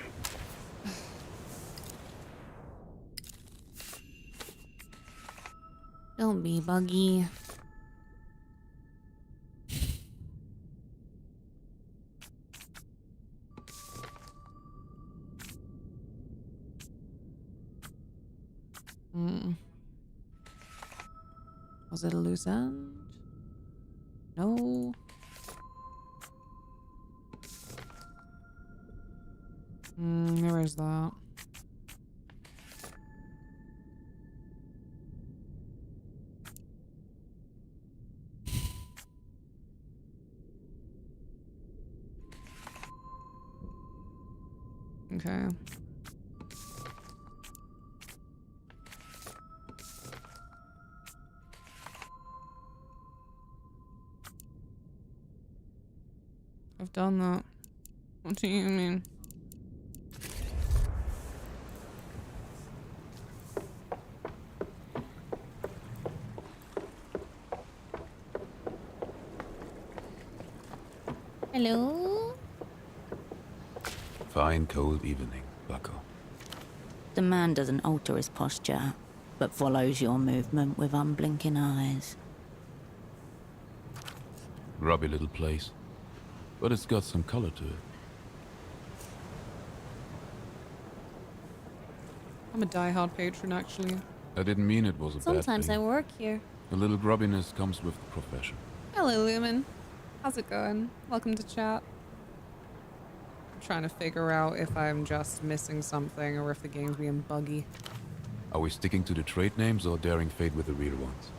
Don't be buggy. Was it a loose end? No. Where is that? Okay. I've done that. What do you mean? Hello? Fine, cold evening, Bucko. The man doesn't alter his posture, but follows your movement with unblinking eyes. Grubby little place, but it's got some color to it. I'm a diehard patron, actually. I didn't mean it was a bad Sometimes thing. I work here. A little grubbiness comes with the profession. Hello, Lumen. How's it going? Welcome to chat. I'm trying to figure out if I'm just missing something or if the game's being buggy. Are we sticking to the trade names or daring fate with the real ones?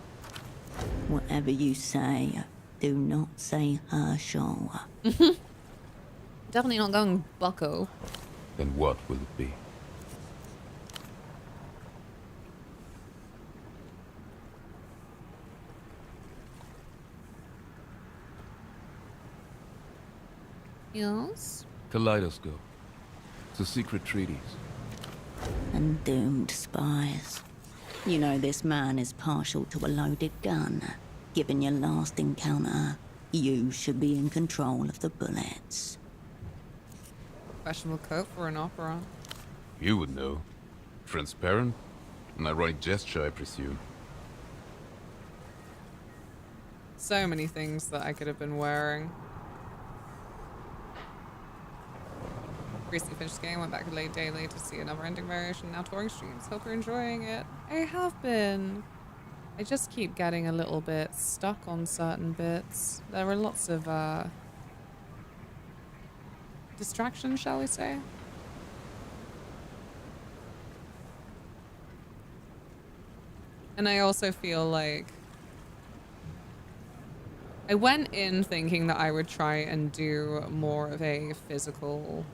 Whatever you say, do not say Herschel. Definitely not going Bucko. Then what will it be? Yes? Kaleidoscope. It's a secret treaties. And doomed spies. You know this man is partial to a loaded gun. Given your last encounter, you should be in control of the bullets. Questionable coat for an opera. You would know. Transparent? An ironic gesture, I presume. So many things that I could have been wearing. Recently finished the game, went back to late daily to see another ending variation. Now touring streams. Hope you're enjoying it. I have been. I just keep getting a little bit stuck on certain bits. There are lots of distractions, shall we say? And I also feel like I went in thinking that I would try and do more of a physical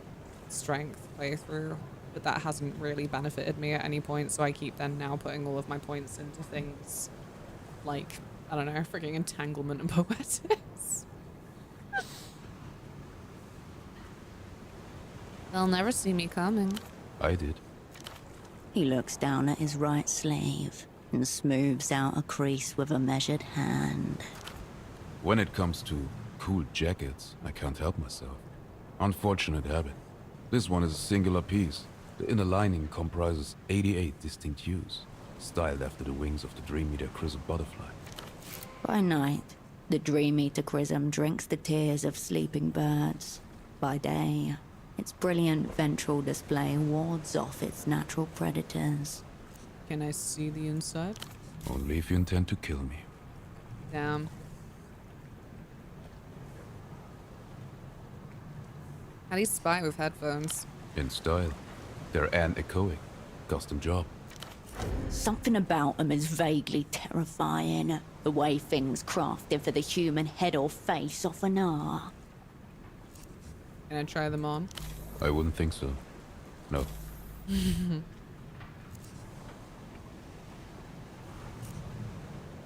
strength playthrough, but that hasn't really benefited me at any point, so I keep then now putting all of my points into things like, I don't know, freaking entanglement and poetics. They'll never see me coming. I did. He looks down at his right sleeve and smooths out a crease with a measured hand. When it comes to cool jackets, I can't help myself. Unfortunate habit. This one is a singular piece. The inner lining comprises 88 distinct hues, styled after the wings of the Dream Eater Chrism butterfly. By night, the Dream Eater Chrism drinks the tears of sleeping birds. By day, its brilliant ventral display wards off its natural predators. Can I see the inside? Only if you intend to kill me. Damn. How do you spy with headphones? In style. They're anechoic. Custom job. Something about them is vaguely terrifying. The way things crafted for the human head or face often are. Can I try them on? I wouldn't think so. No.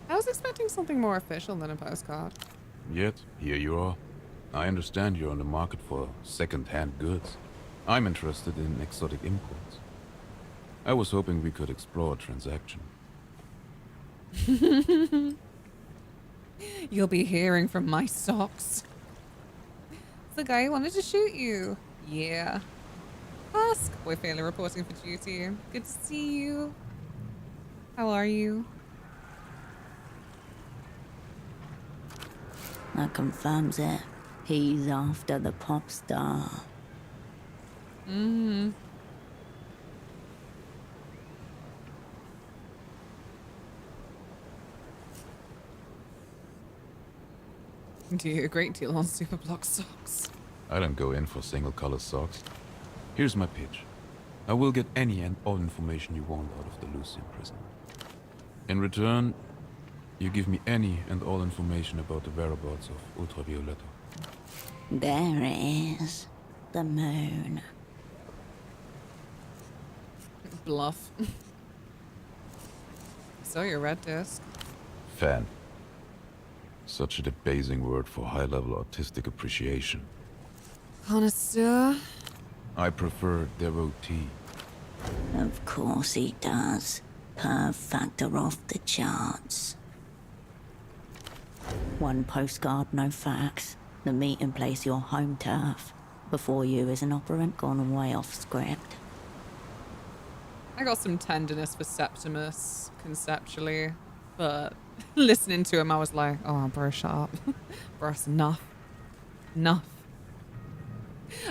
I was expecting something more official than a postcard. Yet, here you are. I understand you're on the market for second-hand goods. I'm interested in exotic imports. I was hoping we could explore a transaction. You'll be hearing from my socks. It's the guy who wanted to shoot you. Yeah. Ask. Boy Failure reporting for duty. Good to see you. How are you? That confirms it. He's after the pop star. Mm-hmm. Do you a great deal on Superblock socks? I don't go in for single-color socks. Here's my pitch. I will get any and all information you want out of the Lucian prison. In return, you give me any and all information about the whereabouts of Ultravioletto. There it is. The moon. Bluff. So your red disc. Fan. Such a debasing word for high-level artistic appreciation. Connoisseur? I prefer devotee. Of course he does. Per factor off the charts. One postcard, no facts. The meeting place your home turf. Before you is an operant gone way off script. I got some tenderness for Septimus, conceptually, but listening to him I was like, oh bro, shut up. Bro, it's enough. Enough.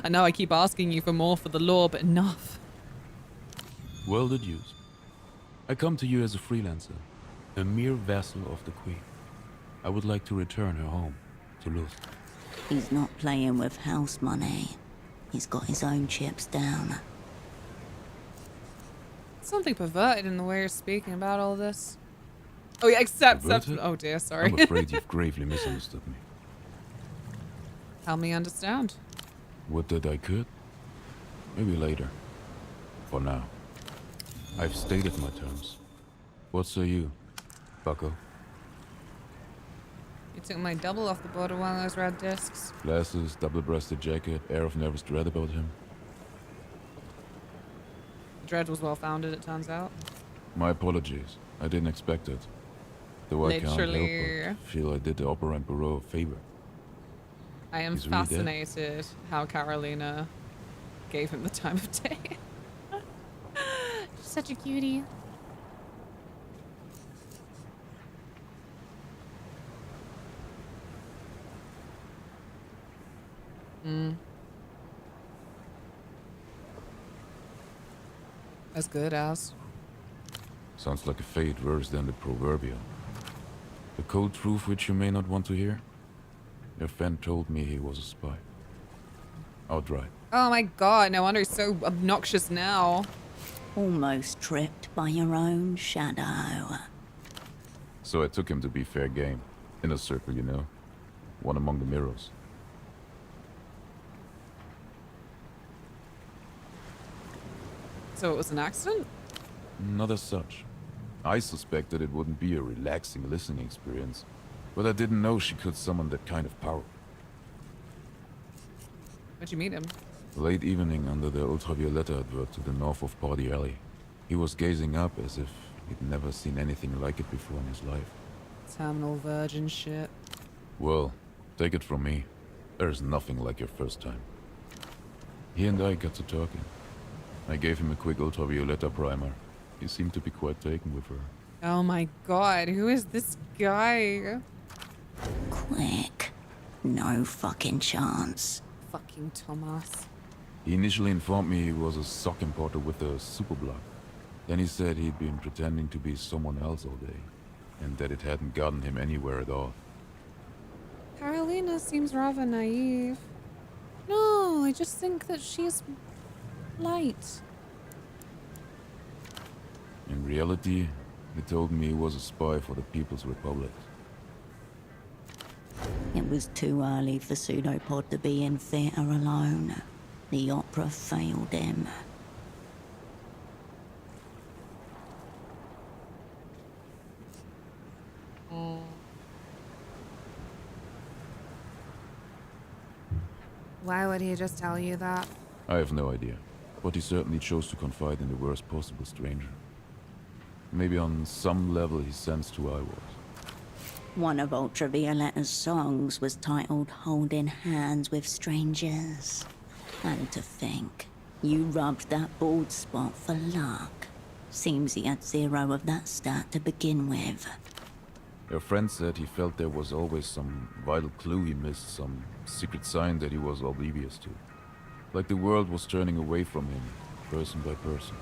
I know I keep asking you for more for the law, but enough. Well deduced. I come to you as a freelancer, a mere vassal of the Queen. I would like to return her home, to Luz. He's not playing with house money. He's got his own chips down. Something perverted in the way you're speaking about all this. Oh yeah, except oh dear, sorry. I'm afraid you've gravely misunderstood me. Help me understand. Would that I could? Maybe later. For now. I've stated my terms. What say you, bucko? You took my double off the board of one of those red discs. Glasses, double-breasted jacket, air of nervous dread about him. The dread was well founded, it turns out. My apologies. I didn't expect it. Though I can't help Literally. but feel I did the Operant Bureau a favor. I am He's really dead. fascinated how Carolina gave him the time of day. She's such a cutie. As good as. Sounds like a fate worse than the proverbial. The cold truth which you may not want to hear? Your friend told me he was a spy. Outright. Oh my god, no wonder he's so obnoxious now. Almost tripped by your own shadow. So I took him to be fair game. In a circle, you know. One among the mirrors. So it was an accident? Not as such. I suspected it wouldn't be a relaxing listening experience, but I didn't know she could summon that kind of power. Where'd you meet him? Late evening under the Ultravioletta advert to the north of Party Alley. He was gazing up as if he'd never seen anything like it before in his life. Terminal virgin shit. Well, take it from me. There's nothing like your first time. He and I got to talking. I gave him a quick Ultravioletta primer. He seemed to be quite taken with her. Oh my god, who is this guy? Quick. No fucking chance. Fucking Thomas. He initially informed me he was a sock importer with a superblock. Then he said he'd been pretending to be someone else all day, and that it hadn't gotten him anywhere at all. Carolina seems rather naive. No, I just think that she's light. In reality, he told me he was a spy for the People's Republic. It was too early for Pseudopod to be in theatre alone. The opera failed him. Why would he just tell you that? I have no idea, but he certainly chose to confide in the worst possible stranger. Maybe on some level he sensed who I was. One of Ultravioletta's songs was titled Holding Hands with Strangers. And to think, you rubbed that bald spot for luck. Seems he had 0 of that stat to begin with. Your friend said he felt there was always some vital clue he missed, some secret sign that he was oblivious to. Like the world was turning away from him, person by person.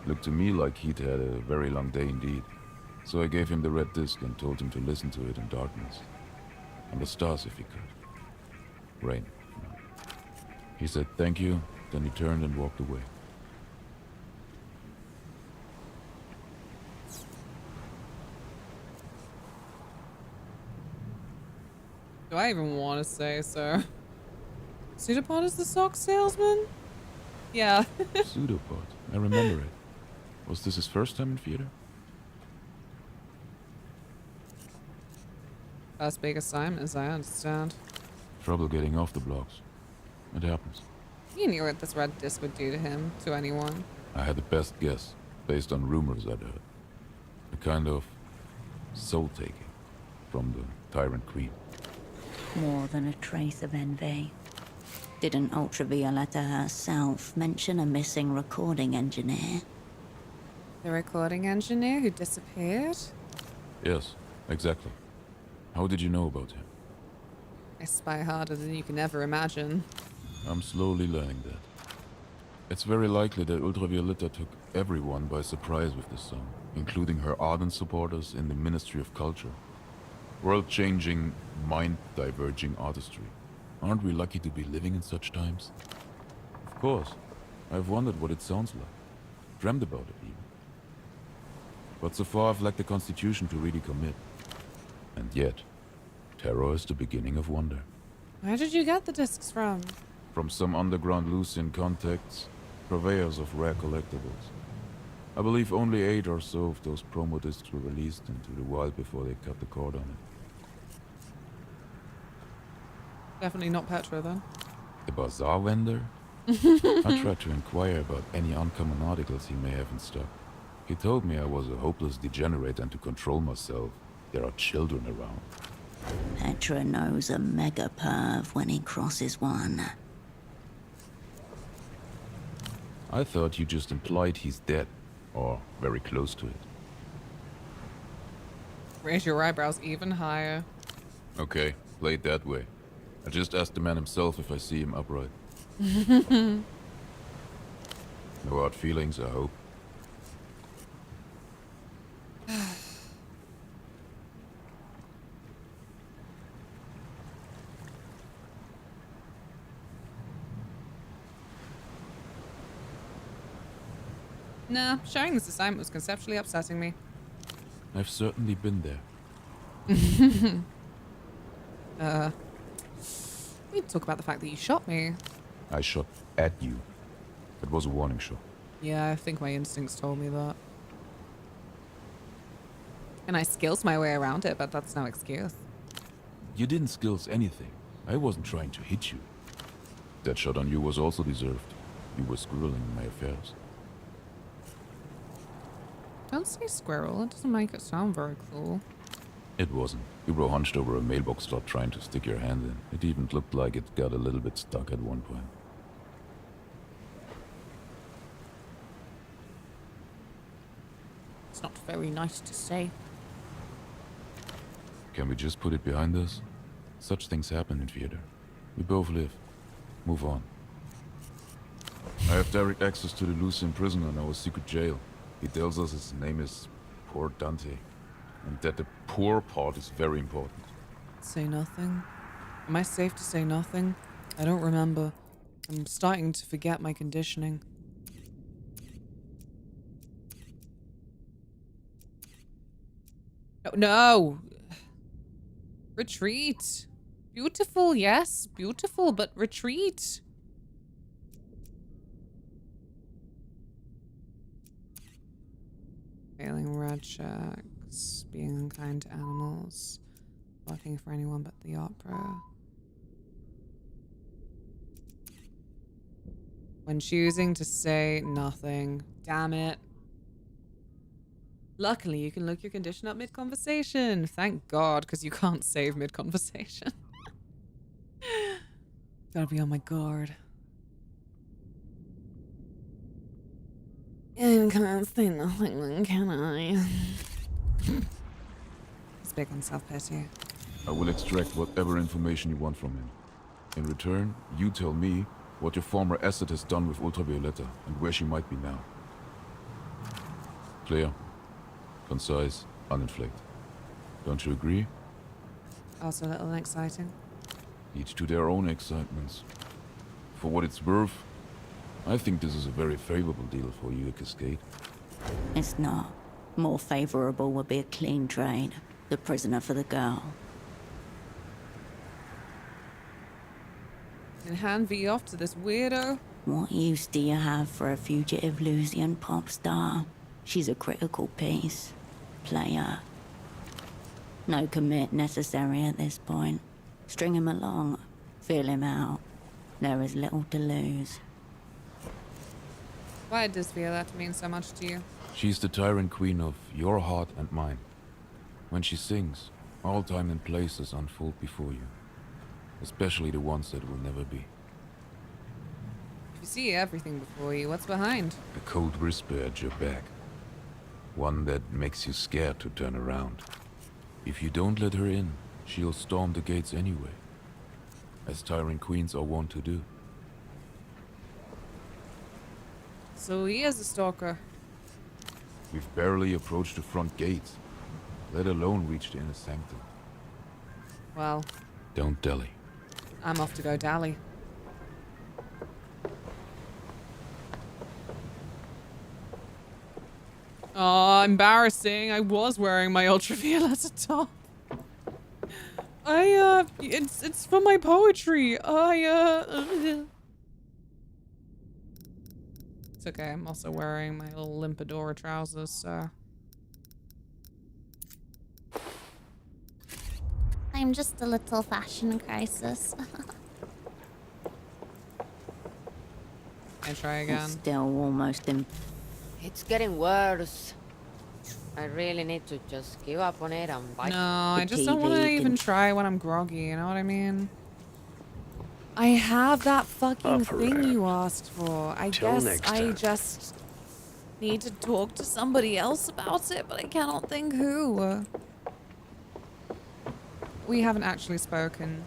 Looked to me like he'd had a very long day indeed. So I gave him the red disc and told him to listen to it in darkness. And the stars if he could. Rain. He said thank you, then he turned and walked away. Do I even want to say so? Pseudopod is the sock salesman? Yeah. Pseudopod. I remember it. Was this his first time in theater? First big assignment, as I understand. Trouble getting off the blocks. It happens. You knew what this red disc would do to him, to anyone. I had the best guess, based on rumors I'd heard. A kind of soul-taking from the Tyrant Queen. More than a trace of envy. Didn't Ultravioletta herself mention a missing recording engineer? The recording engineer who disappeared? Yes, exactly. How did you know about him? I spy harder than you can ever imagine. I'm slowly learning that. It's very likely that Ultravioletta took everyone by surprise with this song, including her ardent supporters in the Ministry of Culture. World-changing, mind-diverging artistry. Aren't we lucky to be living in such times? Of course. I've wondered what it sounds like. Dreamt about it, even. But so far I've lacked the constitution to really commit. And yet, terror is the beginning of wonder. Where did you get the discs from? From some underground Lucian contacts, purveyors of rare collectibles. I believe only 8 or so of those promo discs were released into the wild before they cut the cord on it. Definitely not Petra, then. The bazaar vendor? I tried to inquire about any uncommon articles he may have in stock. He told me I was a hopeless degenerate and to control myself. There are children around. Petra knows a mega perv when he crosses one. I thought you just implied he's dead, or very close to it. Raise your eyebrows even higher. Okay, play it that way. I just asked the man himself if I see him upright. No hard feelings, I hope. Nah, sharing this assignment was conceptually upsetting me. I've certainly been there. We need to talk about the fact that you shot me. I shot at you. It was a warning shot. Yeah, I think my instincts told me that. And I skills my way around it, but that's no excuse. You didn't skills anything. I wasn't trying to hit you. That shot on you was also deserved. You were squirreling in my affairs. Don't say squirrel, it doesn't make it sound very cool. It wasn't. You were hunched over a mailbox slot trying to stick your hand in. It even looked like it got a little bit stuck at one point. It's not very nice to say. Can we just put it behind us? Such things happen in theater. We both live. Move on. I have direct access to the Lucian prisoner in our secret jail. He tells us his name is Poor Dante, and that the poor part is very important. Say nothing? Am I safe to say nothing? I don't remember. I'm starting to forget my conditioning. No! No! Retreat! Beautiful, yes, beautiful, but retreat! Failing red checks, being unkind to animals, working for anyone but the opera. When choosing to say nothing. Damn it. Luckily, you can look your condition up mid-conversation. Thank God, because you can't save mid-conversation. Gotta be on my guard. And can't say nothing then, can I? It's big on self-pity. I will extract whatever information you want from him. In return, you tell me what your former asset has done with Ultravioletta and where she might be now. Clear, concise, uninflected. Don't you agree? Also a little exciting. Each to their own excitements. For what it's worth, I think this is a very favorable deal for you, Cascade. It's not. More favorable would be a clean trade. The prisoner for the girl. And hand V off to this weirdo. What use do you have for a fugitive Lucian pop star? She's a critical piece. Player. No commit necessary at this point. String him along. Feel him out. There is little to lose. Why does Violetta mean so much to you? She's the tyrant queen of your heart and mine. When she sings, all time and places unfold before you. Especially the ones that will never be. If you see everything before you, what's behind? A cold whisper at your back. One that makes you scared to turn around. If you don't let her in, she'll storm the gates anyway. As tyrant queens are wont to do. So he is a stalker. We've barely approached the front gate, let alone reach the inner sanctum. Well, Don't dally. I'm off to go dally. Oh, embarrassing. I was wearing my ultravioletta top. It's for my poetry. It's okay. I'm also wearing my little Limpadora trousers, so. I'm just a little fashion crisis. I try again. Still almost in. It's getting worse. I really need to just give up on it and bite. No, I just don't want to even try when I'm groggy, you know what I mean? I have that fucking thing you asked for. I guess I just need to talk to somebody else about it, but I cannot think who. We haven't actually spoken.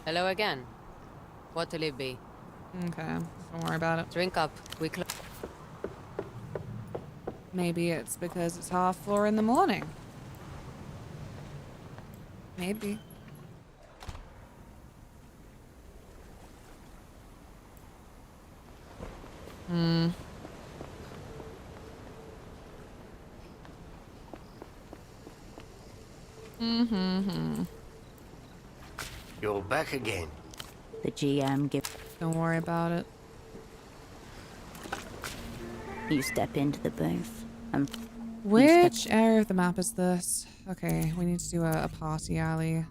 Hello again. What'll it be? Okay, don't worry about it. Drink up. We Maybe it's because it's 4:30 in the morning. Maybe. You're back again. The GM give. Don't worry about it. You step into the booth and Which area of the map is this? Okay, we need to do a party alley.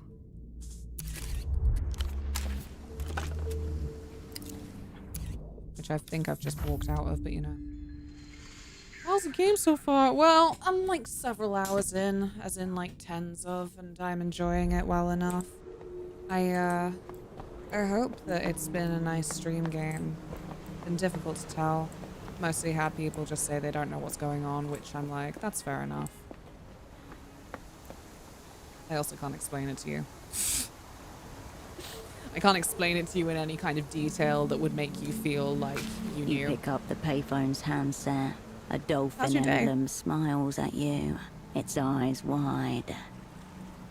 Which I think I've just walked out of, but you know. How's the game so far? Well, I'm like several hours in, as in like tens of, and I'm enjoying it well enough. I hope that it's been a nice stream game. Been difficult to tell. Mostly had people just say they don't know what's going on, which I'm like, that's fair enough. I also can't explain it to you. I can't explain it to you in any kind of detail that would make you feel like you knew. You pick up the payphone's handset. A How's dolphin your day? emblem smiles at you, its eyes wide.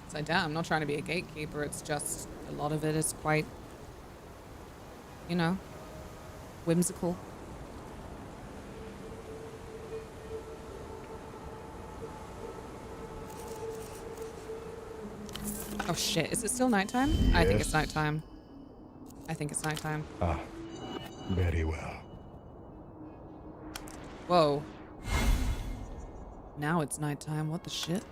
So damn, I'm not trying to be a gatekeeper, it's just a lot of it is quite, you know, whimsical. Oh shit, is it still nighttime? I think it's Yes. nighttime. I think it's nighttime. Ah, very well. Whoa. Now it's nighttime, what the shit?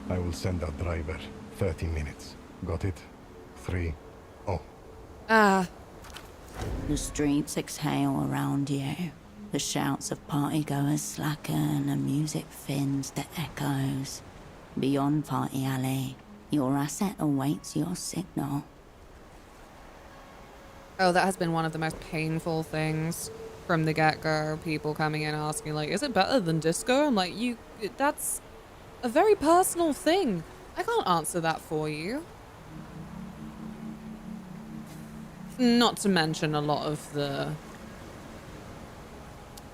I will send a driver. 30 minutes. Got it? 3. Oh, Ah. The streets exhale around you. The shouts of partygoers slacken and music thins to echoes. Beyond Party Alley, your asset awaits your signal. Oh, that has been one of the most painful things from the get-go. People coming in asking, like, is it better than disco? I'm like, that's a very personal thing. I can't answer that for you. Not to mention a lot of the...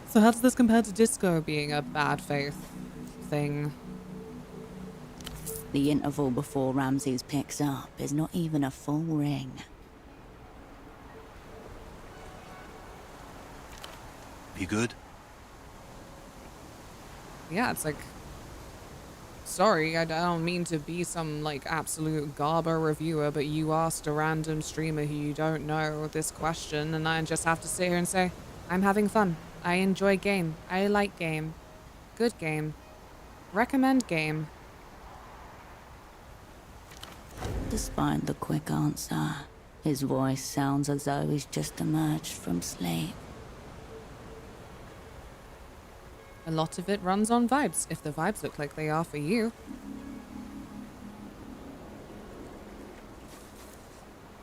So how does this compare to disco being a bad faith thing? The interval before Ramses picks up is not even a full ring. You good? Yeah, it's like... Sorry, I don't mean to be some, like, absolute Garber reviewer, but you asked a random streamer who you don't know this question, and I just have to sit here and say, I'm having fun. I enjoy game. I like game. Good game. Recommend game. Despite the quick answer, his voice sounds as though he's just emerged from sleep. A lot of it runs on vibes, if the vibes look like they are for you.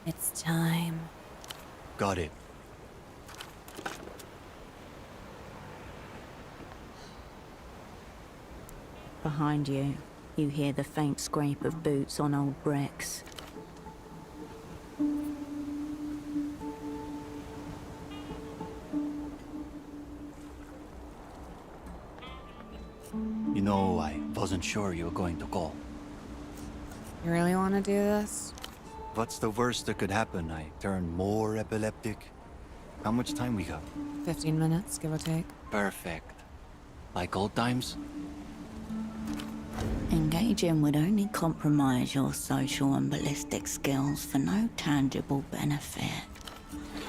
It's time. Got it. Behind you, you hear the faint scrape of boots on old bricks. You know, I wasn't sure you were going to call. You really want to do this? What's the worst that could happen? I turn more epileptic? How much time we got? 15 minutes, give or take. Perfect. Like old times? Engaging would only compromise your social and ballistic skills for no tangible benefit.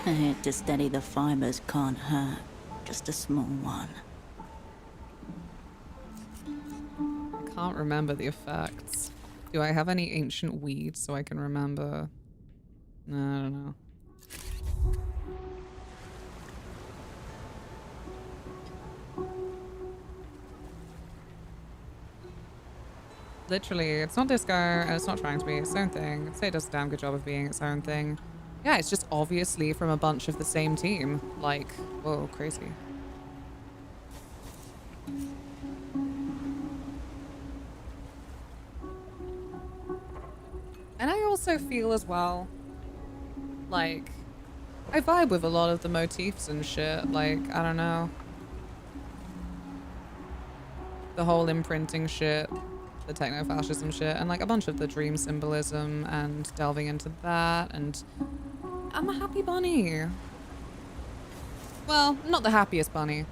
A hit to steady the fibers can't hurt, just a small one. I can't remember the effects. Do I have any ancient weed so I can remember? No, I don't know. Literally, it's not disco, and it's not trying to be its own thing. I'd say it does a damn good job of being its own thing. Yeah, it's just obviously from a bunch of the same team. Like, whoa, crazy. And I also feel as well, like, I vibe with a lot of the motifs and shit. Like, I don't know. The whole imprinting shit, the techno-fascism shit, and like a bunch of the dream symbolism and delving into that, and I'm a happy bunny. Well, not the happiest bunny.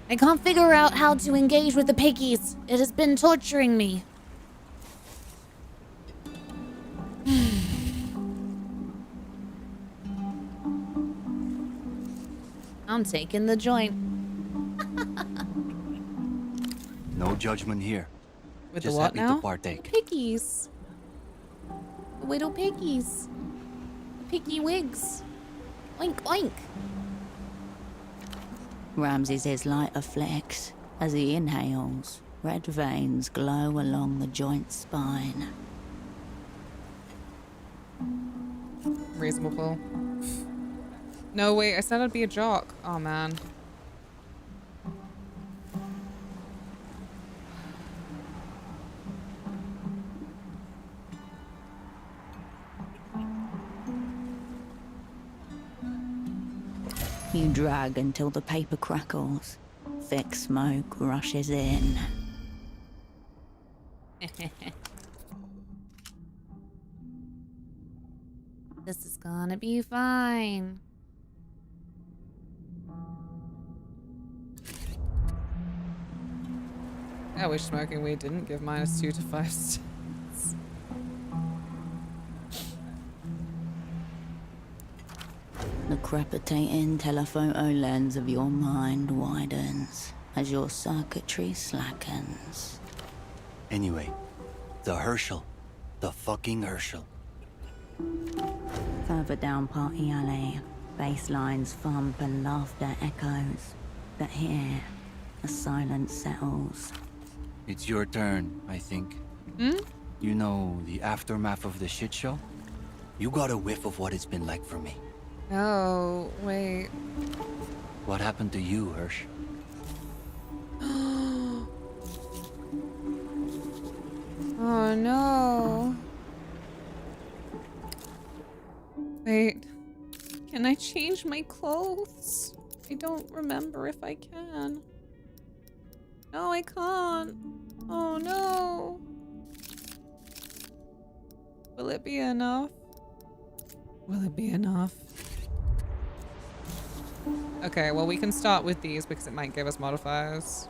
I can't figure out how to engage with the piggies. It has been torturing me. I'm taking the joint. No judgment here. With Just the what happy now? to partake. Piggies. The little piggies. The piggy wigs. Oink oink. Ramses' lighter flicks as he inhales. Red veins glow along the joint spine. Reasonable. No, wait, I said I'd be a jock. Oh, man. You drag until the paper crackles. Thick smoke rushes in. This is gonna be fine. I wish smoking weed didn't give -2 to 5 stats. The crepitating telephoto lens of your mind widens as your circuitry slackens. Anyway, the Herschel. The fucking Herschel. Further down Party Alley, bass lines thump and laughter echoes. But here, the silence settles. It's your turn, I think. Hmm? You know, the aftermath of the shit show? You got a whiff of what it's been like for me. Oh, wait. What happened to you, Hirsch? Oh, no. Wait. Can I change my clothes? I don't remember if I can. No, I can't. Oh, no. Will it be enough? Will it be enough? Okay, well, we can start with these because it might give us modifiers.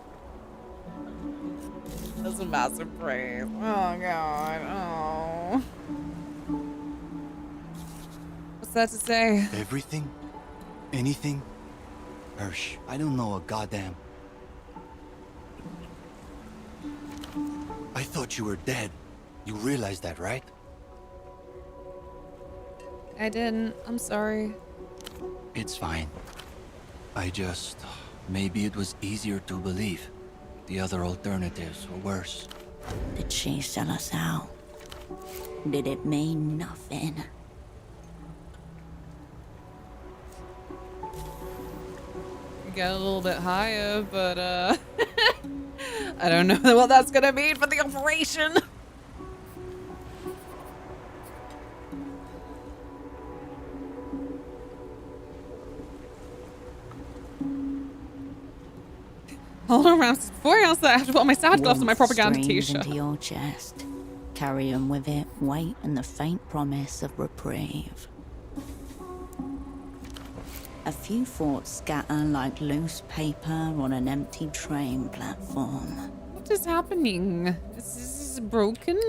That's a massive praise. Oh, God. Oh. What's that to say? Everything? Anything? Hirsch, I don't know a goddamn. I thought you were dead. You realize that, right? I didn't. I'm sorry. It's fine. Maybe it was easier to believe. The other alternatives were worse. Did she sell us out? Did it mean nothing? Get a little bit higher, but I don't know what that's gonna mean for the operation. Hold on, Ramses. Before I answer that, I have to put on my sad gloves and my propaganda Streams t-shirt. into your chest, carrying with it weight and the faint promise of reprieve. A few thoughts scatter like loose paper on an empty train platform. What is happening? Is this broken?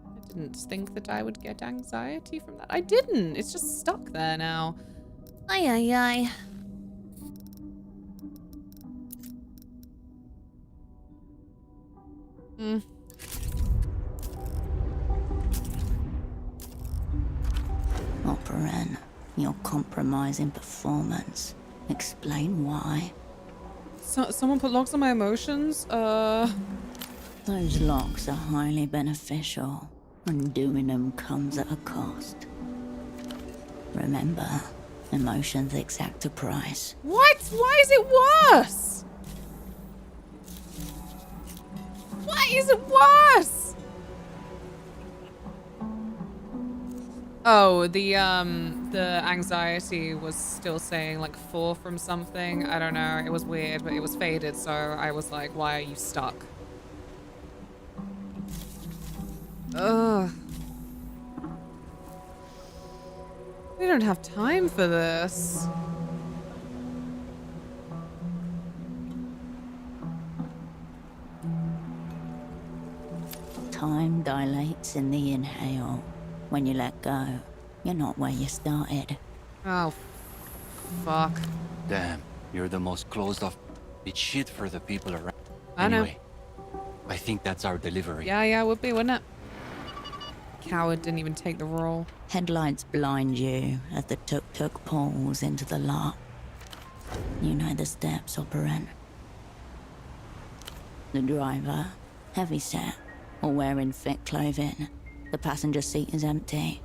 I didn't think that I would get anxiety from that. I didn't. It's just stuck there now. Ay, ay, ay. Operan, your compromising performance. Explain why. So, someone put locks on my emotions? Those locks are highly beneficial, and doing them comes at a cost. Remember, emotions exact a price. What? Why is it worse? Why is it worse? Oh, the anxiety was still saying like 4 from something. I don't know. It was weird, but it was faded. So I was like, why are you stuck? Ugh. We don't have time for this. Time dilates in the inhale. When you let go, you're not where you started. Oh, fuck. Damn, you're the most closed off bitch shit for the people around. I know. Anyway, I think that's our delivery. Yeah, would be, wouldn't it? Coward didn't even take the role. Headlights blind you as the tuk-tuk pulls into the lot. You know the steps, operant. The driver, heavy-set, or wearing thick clothing. The passenger seat is empty.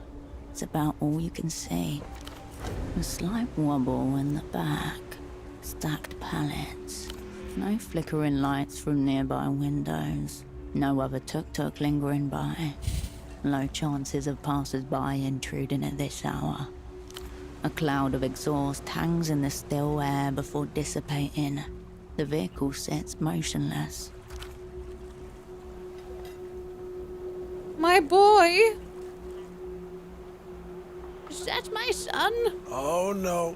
It's about all you can see. A slight wobble in the back. Stacked pallets. No flickering lights from nearby windows. No other tuk-tuk lingering by. Low chances of passers-by intruding at this hour. A cloud of exhaust hangs in the still air before dissipating. The vehicle sits motionless. My boy! Is that my son? Oh no,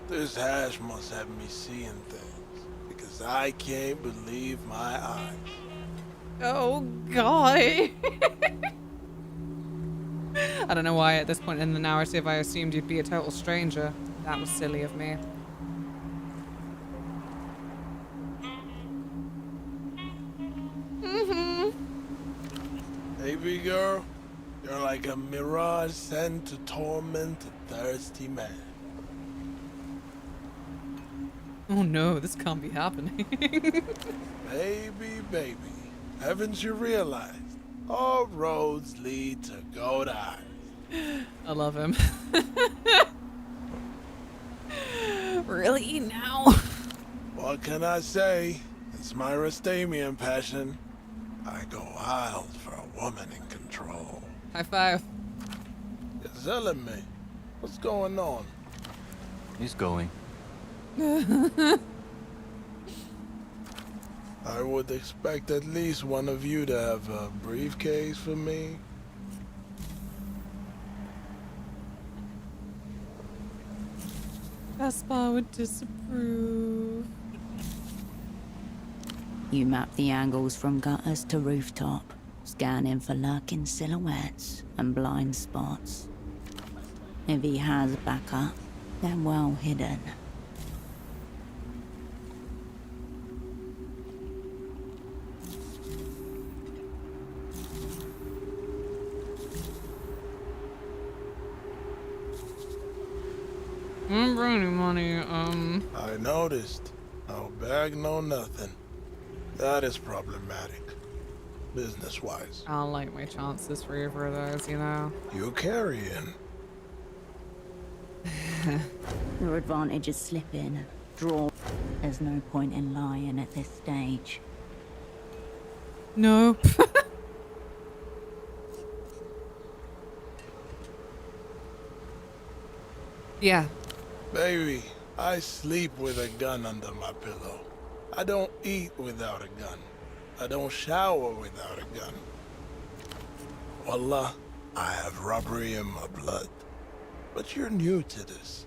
this hash must have me seeing things, because I can't believe my eyes. Oh, God. I don't know why at this point in the narrative I assumed you'd be a total stranger. That was silly of me. Baby girl, you're like a mirage sent to torment a thirsty man. Oh no, this can't be happening. Baby, haven't you realized all roads lead to gold eyes? I love him. Really? Now? What can I say? It's my Rastamian passion. I go wild for a woman in control. High five. You're telling me. What's going on? He's going. I would expect at least one of you to have a briefcase for me. Gaspar would disapprove. You map the angles from gutters to rooftop, scanning for lurking silhouettes and blind spots. If he has backup, they're well hidden. I don't bring any money, I noticed. No bag, no nothing. That is problematic. Business-wise. I'll like my chances for either of those, you know? You carrying. Your advantage is slipping. Draw. There's no point in lying at this stage. Nope. Yeah. Baby, I sleep with a gun under my pillow. I don't eat without a gun. I don't shower without a gun. Wallah, I have robbery in my blood. But you're new to this.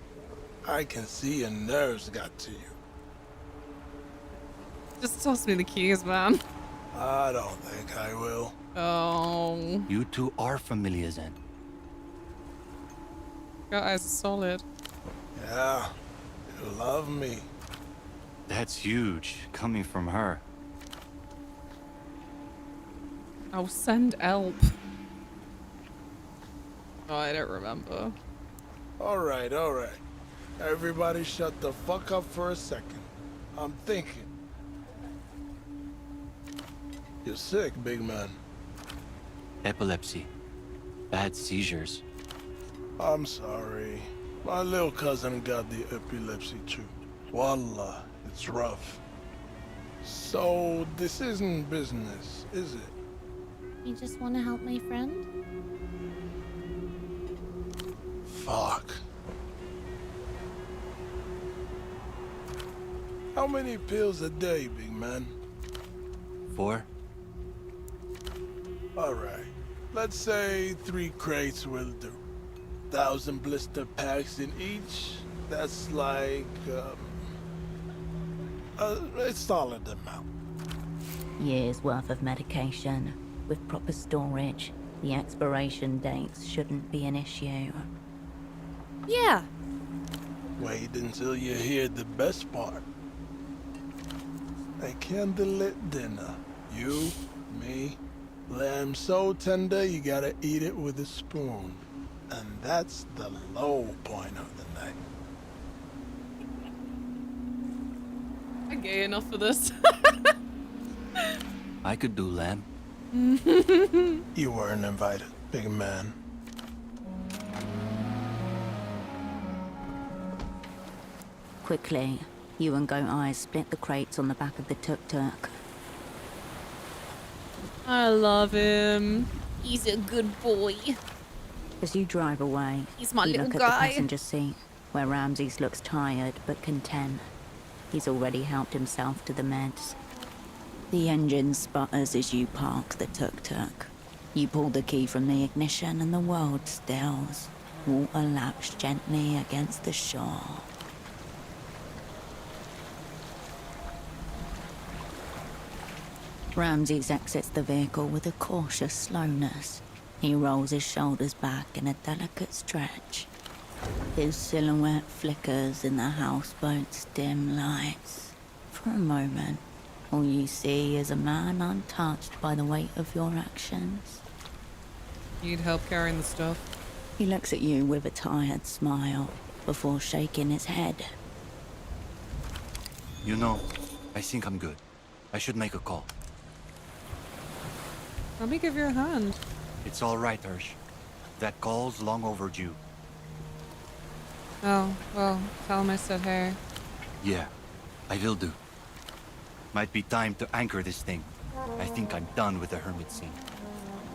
I can see your nerves got to you. Just toss me the keys, man. I don't think I will. Oh. You two are familiar then. Guys, solid. Yeah, you love me. That's huge, coming from her. I'll send help. Oh, I don't remember. Alright. Everybody shut the fuck up for a second. I'm thinking. You're sick, big man. Epilepsy. Bad seizures. I'm sorry. My little cousin got the epilepsy too. Wallah, it's rough. So, this isn't business, is it? You just want to help my friend? Fuck. How many pills a day, big man? 4. Alright. Let's say 3 crates will do. 1,000 blister packs in each. That's like, a solid amount. Years worth of medication. With proper storage, the expiration dates shouldn't be an issue. Yeah. Wait until you hear the best part. A candlelit dinner. You, me, lamb so tender you gotta eat it with a spoon. And that's the low point of the night. I'm gay enough for this. I could do lamb. You weren't invited, big man. Quickly, you and Goat Eyes split the crates on the back of the tuk-tuk. I love him. He's a good boy. As you drive away, He's my you little look at guy. the passenger seat, where Ramses looks tired but content. He's already helped himself to the meds. The engine sputters as you park the tuk-tuk. You pull the key from the ignition and the world stills. Water laps gently against the shore. Ramses exits the vehicle with a cautious slowness. He rolls his shoulders back in a delicate stretch. His silhouette flickers in the houseboat's dim lights. For a moment, all you see is a man untouched by the weight of your actions. Need help carrying the stuff? He looks at you with a tired smile before shaking his head. You know, I think I'm good. I should make a call. Let me give you a hand. It's all right, Hirsch. That call's long overdue. Oh, well, tell him I said hey. Yeah, I will do. Might be time to anchor this thing. I think I'm done with the hermit scene.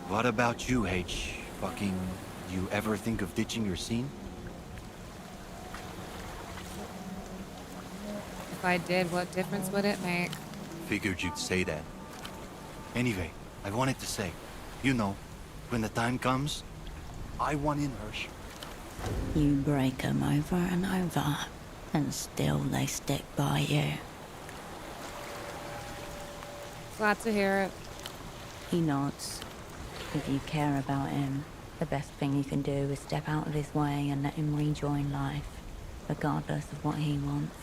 What about you, H? Fucking, you ever think of ditching your scene? If I did, what difference would it make? Figured you'd say that. Anyway, I wanted to say, you know, when the time comes, I want in, Hirsch. You break them over and over, and still they stick by you. Glad to hear it. He nods. If you care about him, the best thing you can do is step out of his way and let him rejoin life, regardless of what he wants.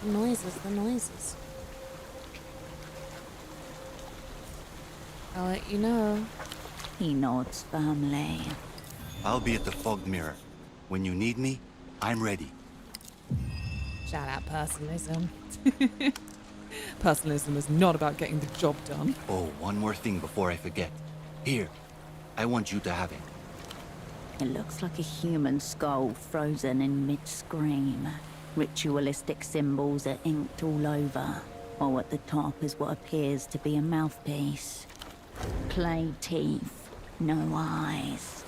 The noises, the noises. I'll let you know. He nods firmly. I'll be at the fogged mirror. When you need me, I'm ready. Shout out personalism. Personalism is not about getting the job done. Oh, one more thing before I forget. Here, I want you to have it. It looks like a human skull frozen in mid-scream. Ritualistic symbols are inked all over, while at the top is what appears to be a mouthpiece. Clay teeth, no eyes.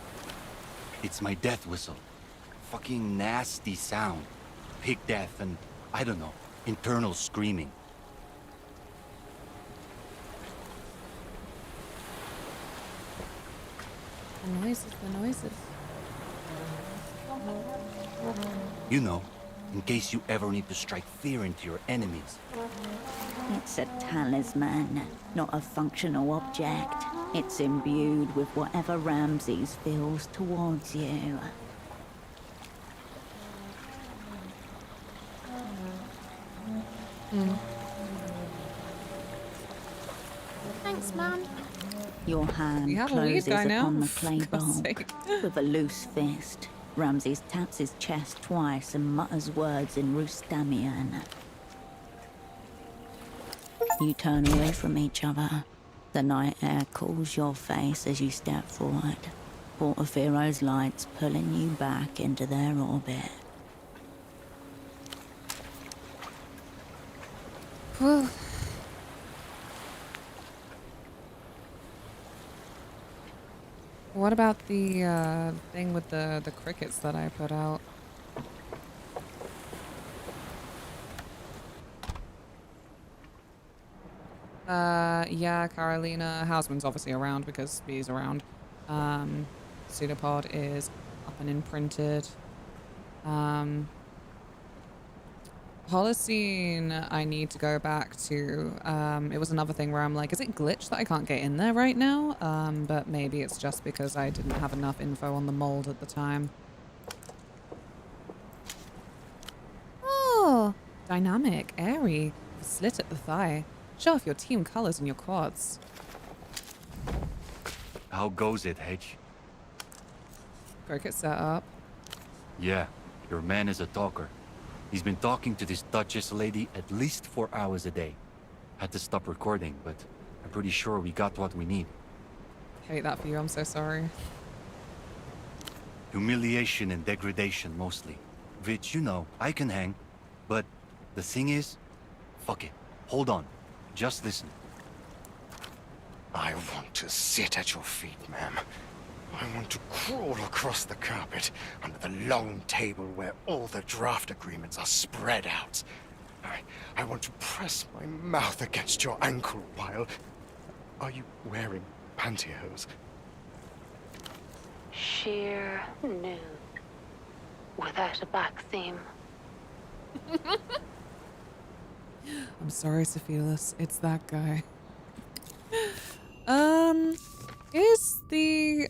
It's my death whistle. Fucking nasty sound. Pig death and, I don't know, internal screaming. The noises, the noises. You know, in case you ever need to strike fear into your enemies. It's a talisman, not a functional object. It's imbued with whatever Ramses feels towards you. Thanks, man. Your hand We have a weird closes guy now, upon the for clay God's bowl. sake. With a loose fist, Ramses taps his chest twice and mutters words in Rustamian. You turn away from each other. The night air cools your face as you step forward. Portofiero's lights pulling you back into their orbit. Whew. What about the thing with the crickets that I put out? Yeah, Carolina. Houseman's obviously around because he's around. Pseudopod is up and imprinted. Holocene, I need to go back to. It was another thing where I'm like, is it glitched that I can't get in there right now? But maybe it's just because I didn't have enough info on the mold at the time. Oh, dynamic, airy, slit at the thigh. Show off your team colors and your quads. How goes it, H? Cricket set up. Yeah, your man is a talker. He's been talking to this Duchess lady at least 4 hours a day. Had to stop recording, but I'm pretty sure we got what we need. Hate that for you, I'm so sorry. Humiliation and degradation mostly. Which, you know, I can hang. But the thing is, fuck it. Hold on. Just listen. I want to sit at your feet, ma'am. I want to crawl across the carpet under the long table where all the draft agreements are spread out. I want to press my mouth against your ankle while... Are you wearing pantyhose? Sheer nude. Without a back seam. I'm sorry, Sophilus. It's that guy. Is the,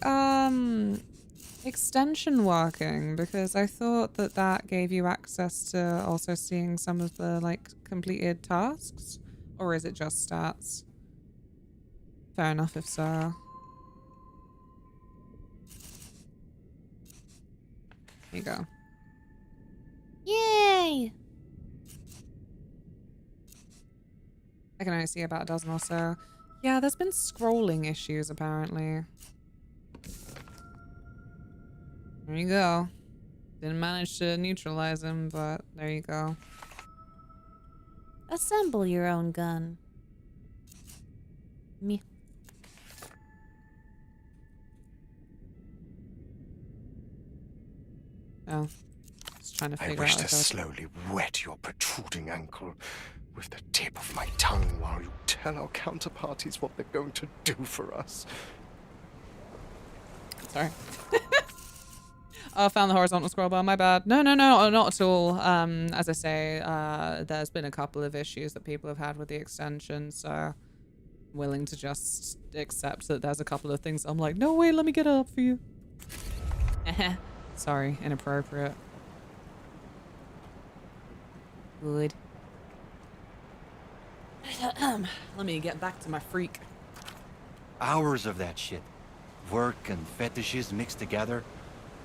extension working? Because I thought that that gave you access to also seeing some of the, like, completed tasks? Or is it just stats? Fair enough if so. Here you go. Yay! I can only see about a dozen or so. Yeah, there's been scrolling issues, apparently. There you go. Didn't manage to neutralize him, but there you go. Assemble your own gun. Me. Oh. Just trying to I figure wish out to if I was- slowly wet your protruding ankle with the tip of my tongue while you tell our counterparties what they're going to do for us. Sorry. Oh, I found the horizontal scroll bar, my bad. No, not at all. As I say, there's been a couple of issues that people have had with the extension, so I'm willing to just accept that there's a couple of things I'm like, no, wait, let me get it up for you. Sorry, inappropriate. Good. Let me get back to my freak. Hours of that shit. Work and fetishes mixed together.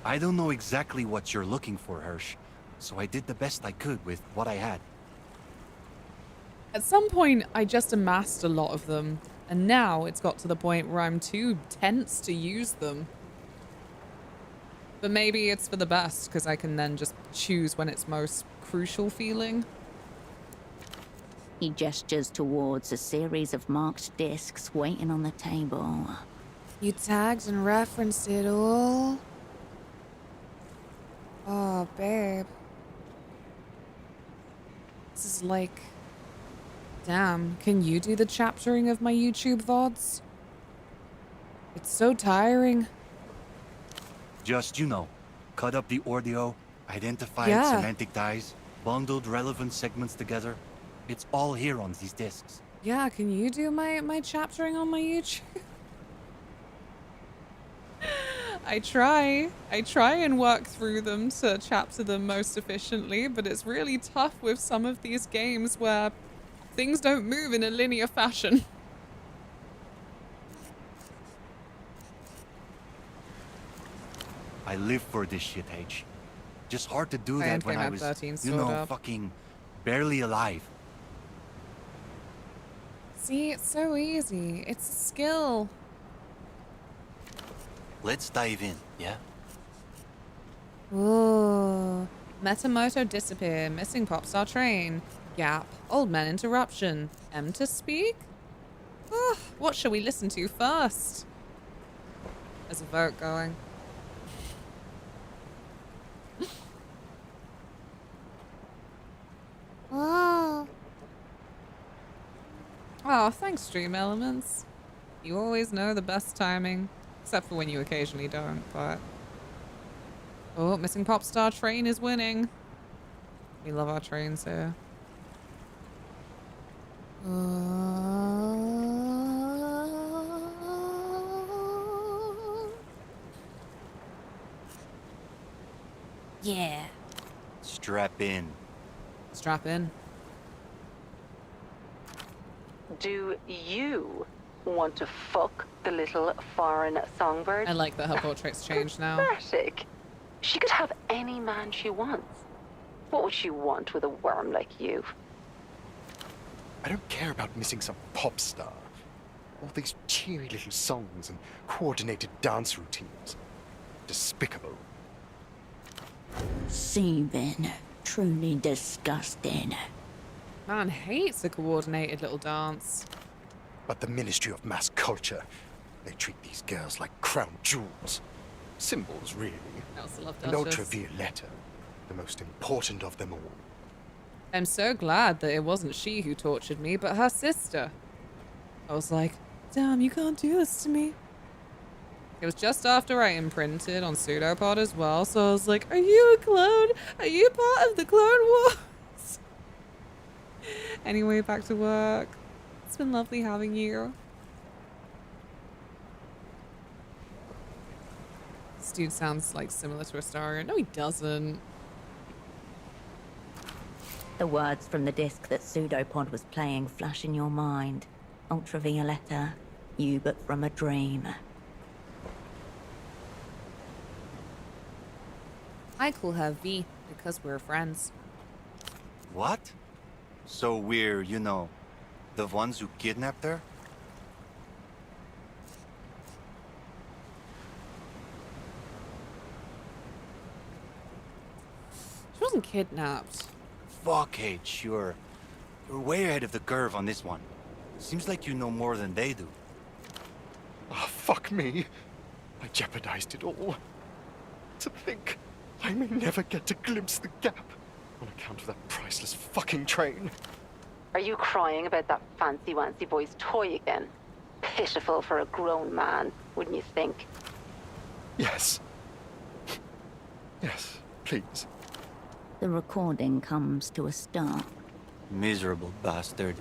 I don't know exactly what you're looking for, Hirsch, so I did the best I could with what I had. At some point, I just amassed a lot of them, and now it's got to the point where I'm too tense to use them. But maybe it's for the best, because I can then just choose when it's most crucial feeling. He gestures towards a series of marked discs waiting on the table. You tagged and referenced it all. Oh, babe. This is like... Damn, can you do the chaptering of my YouTube VODs? It's so tiring. Just, you know, cut up the audio, identified Yeah. semantic ties, bundled relevant segments together. It's all here on these discs. Yeah, can you do my chaptering on my YouTube? I try and work through them to chapter them most efficiently, but it's really tough with some of these games where things don't move in a linear fashion. I live for this shit, H. Just hard to do I that when I had was, 13 you stored know, up. fucking barely alive. See, it's so easy. It's a skill. Let's dive in, yeah? Ooh. Metamoto disappear. Missing Popstar train. Gap. Old man interruption. M to speak? What shall we listen to first? There's a vote going. Oh. Oh, thanks, Stream Elements. You always know the best timing. Except for when you occasionally don't, but... Oh, Missing Popstar train is winning. We love our trains here. Yeah. Strap in. Strap in. Do you want to fuck the little foreign songbird? I like that her portrait's changed now. Pathetic. She could have any man she wants. What would she want with a worm like you? I don't care about missing some pop star. All these cheery little songs and coordinated dance routines. Despicable. Seething. Truly disgusting. Man hates a coordinated little dance. But the Ministry of Mass Culture, they treat these girls like crown jewels. Symbols, really. I also love And Duchess. Ultravioletta, the most important of them all. I'm so glad that it wasn't she who tortured me, but her sister. I was like, damn, you can't do this to me. It was just after I imprinted on Pseudopod as well, so I was like, are you a clone? Are you part of the Clone Wars? Anyway, back to work. It's been lovely having you. This dude sounds like similar to Astarion. No, he doesn't. The words from the disc that Pseudopod was playing flash in your mind. Ultravioletta, you but from a dream. I call her V because we're friends. What? So we're, you know, the ones who kidnapped her? She wasn't kidnapped. Fuck, H, you're way ahead of the curve on this one. Seems like you know more than they do. Oh, fuck me. I jeopardized it all. To think I may never get to glimpse the gap on account of that priceless fucking train. Are you crying about that fancy-wancy boy's toy again? Pitiful for a grown man, wouldn't you think? Yes. Yes, please. The recording comes to a stop. Miserable bastard.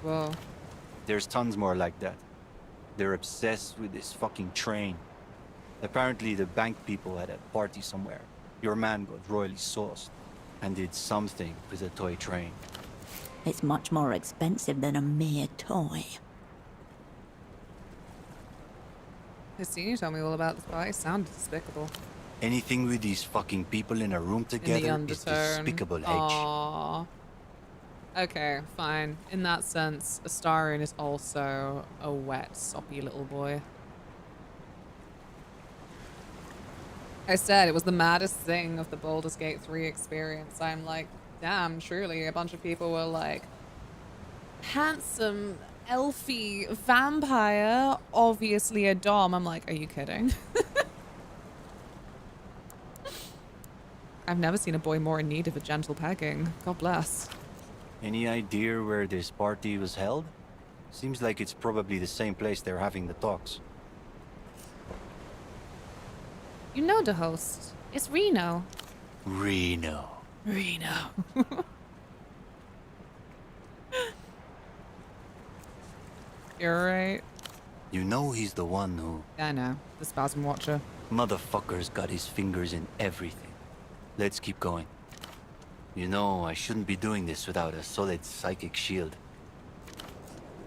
Whoa. There's tons more like that. They're obsessed with this fucking train. Apparently the bank people had a party somewhere. Your man got royally sauced and did something with a toy train. It's much more expensive than a mere toy. Christine, you told me all about this party. Sounded despicable. Anything with these fucking people in a room together In the is undertone. despicable, H. Aww. Okay, fine. In that sense, Astarion is also a wet, soppy little boy. I said it was the maddest thing of the Baldur's Gate 3 experience. I'm like, damn, truly, a bunch of people were like, handsome, elfy, vampire, obviously a dom. I'm like, are you kidding? I've never seen a boy more in need of a gentle pegging. God bless. Any idea where this party was held? Seems like it's probably the same place they're having the talks. You know the host. It's Reno. Reno. Reno. You're right. You know he's the one who... I know. The Spasm Watcher. Motherfucker's got his fingers in everything. Let's keep going. You know, I shouldn't be doing this without a solid psychic shield.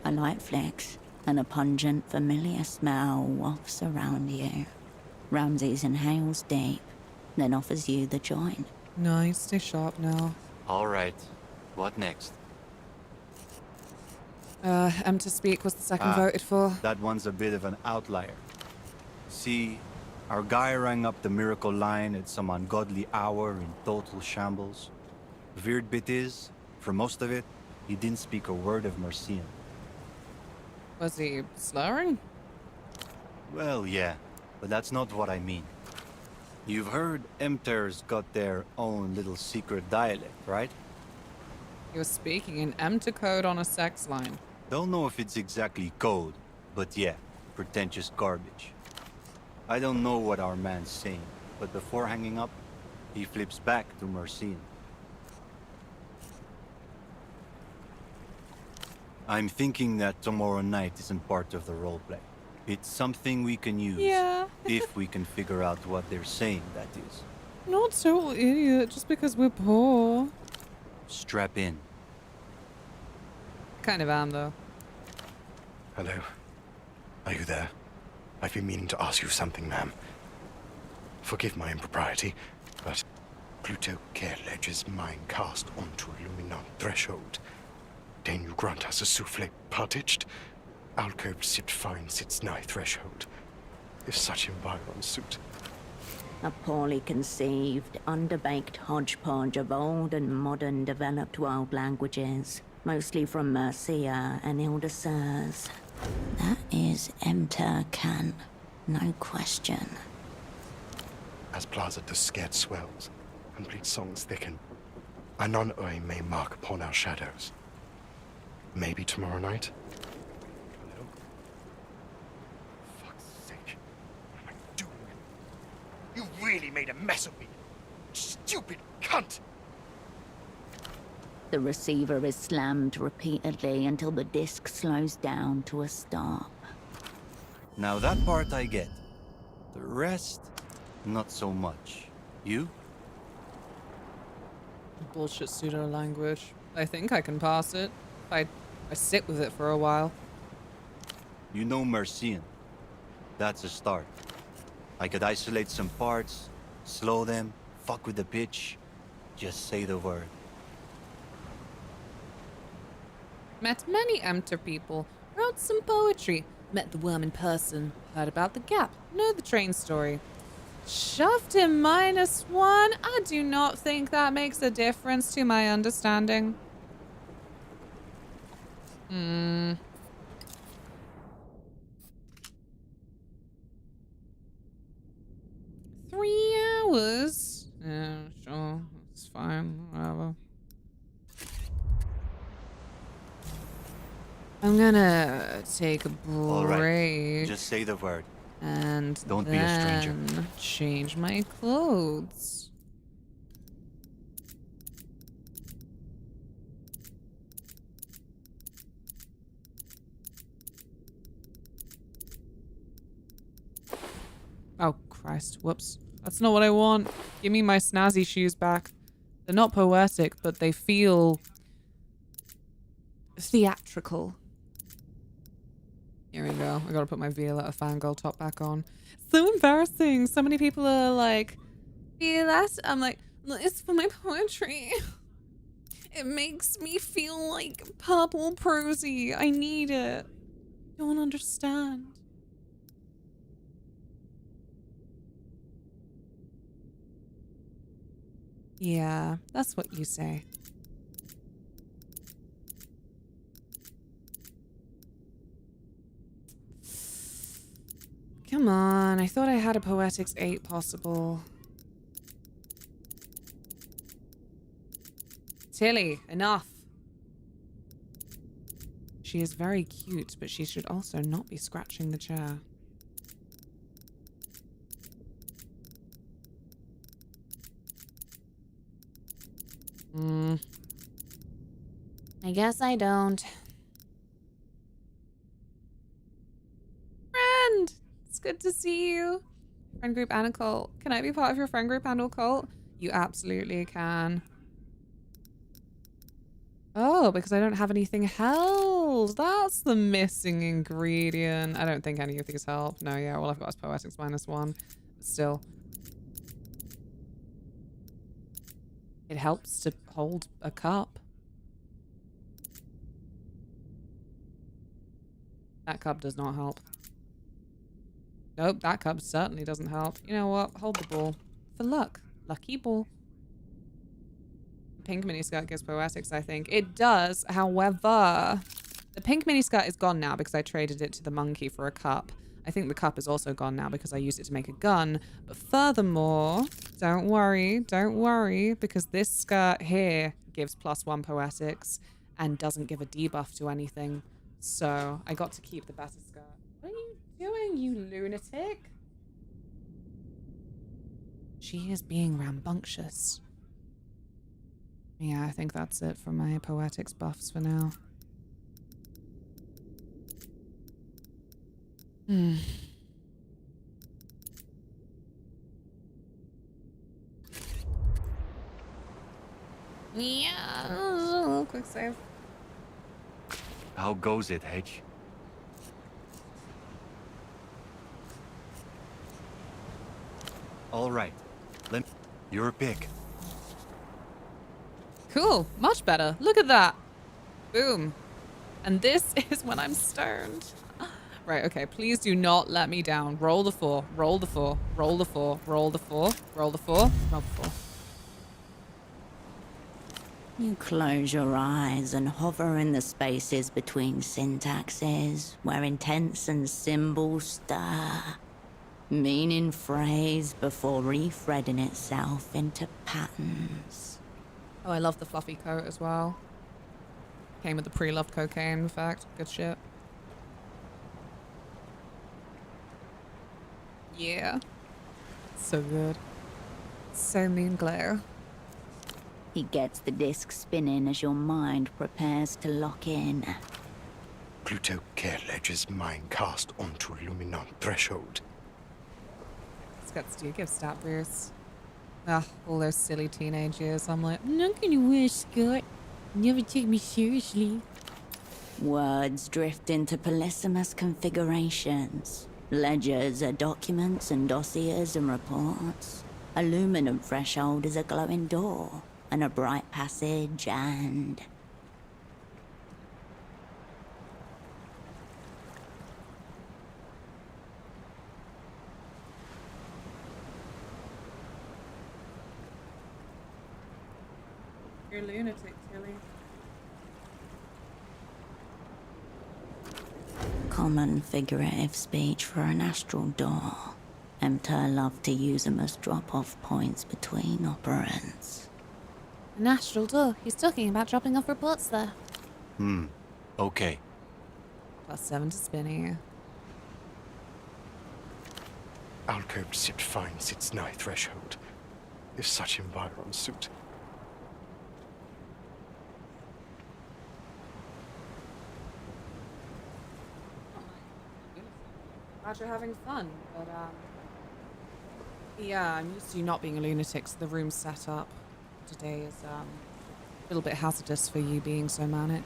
A light flicks, and a pungent, familiar smell wafts around you. Ramses inhales deep, then offers you the joint. Nice, stay sharp now. Alright, what next? To Speak was the second voted for. That one's a bit of an outlier. See, our guy rang up the miracle line at some ungodly hour in total shambles. The weird bit is, for most of it, he didn't speak a word of Mercian. Was he slurring? Well, yeah, but that's not what I mean. You've heard Emter's got their own little secret dialect, right? He was speaking in Emter code on a sex line. Don't know if it's exactly code, but yeah, pretentious garbage. I don't know what our man's saying, but before hanging up, he flips back to Mercian. I'm thinking that tomorrow night isn't part of the roleplay. It's something we can use. Yeah. If we can figure out what they're saying, that is. Not total idiot just because we're poor. Strap in. Kind of am, though. Hello? Are you there? I've been meaning to ask you something, ma'am. Forgive my impropriety, but Pluto Care Ledger's mine cast onto Illuminant threshold. Daniel Grant has a souffle partaged. Alcove sipped fine sits nigh threshold. If such environ suit. A poorly conceived, underbaked hodgepodge of old and modern developed world languages, mostly from Mercia and Ildasurs. That is Emter-Can, no question. As Plaza the Scared swells, complete songs thicken, anon I may mark upon our shadows. Maybe tomorrow night? Hello? Fuck's sake. What am I doing? You really made a mess of me. Stupid cunt! The receiver is slammed repeatedly until the disc slows down to a stop. Now that part I get. The rest, not so much. You? Bullshit pseudo language. I think I can pass it. I sit with it for a while. You know Mercian. That's a start. I could isolate some parts, slow them, fuck with the pitch. Just say the word. Met many Emter people. Wrote some poetry. Met the worm in person. Heard about the gap. Know the train story. Shoved him -1. I do not think that makes a difference to my understanding. 3 hours? Yeah, sure. It's fine. Whatever. I'm gonna take a break. All right. Just say the word. And don't be a stranger. then change my clothes. Oh, Christ. Whoops. That's not what I want. Give me my snazzy shoes back. They're not poetic, but they feel theatrical. Here we go. I gotta put my Violetta Fangirl top back on. So embarrassing. So many people are like, Violetta. I'm like, it's for my poetry. It makes me feel like purple prosy. I need it. Don't understand. Yeah, that's what you say. Come on, I thought I had a Poetics 8 possible. Tilly, enough. She is very cute, but she should also not be scratching the chair. I guess I don't. Friend! It's good to see you. Friend group and a cult. Can I be part of your friend group and a cult? You absolutely can. Oh, because I don't have anything held. That's the missing ingredient. I don't think any of these help. No, yeah, all I've got is Poetics -1. But still. It helps to hold a cup. That cup does not help. Nope, that cup certainly doesn't help. You know what? Hold the ball. For luck. Lucky ball. Pink miniskirt gives Poetics, I think. It does, however... The pink miniskirt is gone now because I traded it to the monkey for a cup. I think the cup is also gone now because I used it to make a gun. But furthermore, don't worry, because this skirt here gives +1 Poetics and doesn't give a debuff to anything. So I got to keep the better skirt. What are you doing, you lunatic? She is being rambunctious. Yeah, I think that's it for my Poetics buffs for now. Hmm. Yeah, quick save. How goes it, H? All right. Your pick. Cool, much better. Look at that. Boom. And this is when I'm stoned. Right, okay, please do not let me down. Roll the 4, roll the 4, roll the 4, roll the 4, roll the 4, roll the 4. You close your eyes and hover in the spaces between syntaxes where intents and symbols stir. Meaning phrase before rethreading itself into patterns. Oh, I love the fluffy coat as well. Came with the pre-loved cocaine, in fact. Good shit. Yeah. So good. So mean glare. He gets the disc spinning as your mind prepares to lock in. Pluto care ledger's mind cast onto Luminon threshold. Scott's do give stat boost. Ugh, all those silly teenage years. I'm like, I'm not gonna wear Scott. Never take me seriously. Words drift into polysemous configurations. Ledgers are documents and dossiers and reports. Aluminum threshold is a glowing door, and a bright passage, and... You're a lunatic, Tilly. Common figurative speech for an astral door. Emter loved to use them as drop-off points between operants. An astral door. He's talking about dropping off reports there. Okay. +7 to Spinny. Alcove Sit finds its nigh threshold. If such environ suit. Glad you're having fun, but yeah, I'm used to you not being a lunatic, so the room's set up. Today is a little bit hazardous for you being so manic.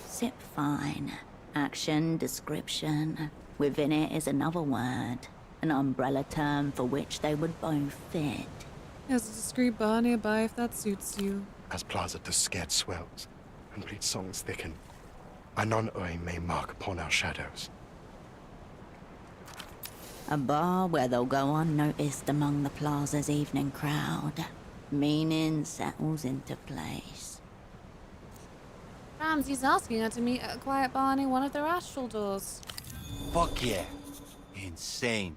Sip fine. Action, description. Within it is another word. An umbrella term for which they would both fit. There's a discreet bar nearby if that suits you. As Plaza the Scared swells, and bleed songs thicken, anon oi may mark upon our shadows. A bar where they'll go unnoticed among the plaza's evening crowd. Meaning settles into place. Ramsey's asking her to meet at a quiet bar near one of their astral doors. Fuck yeah. Insane.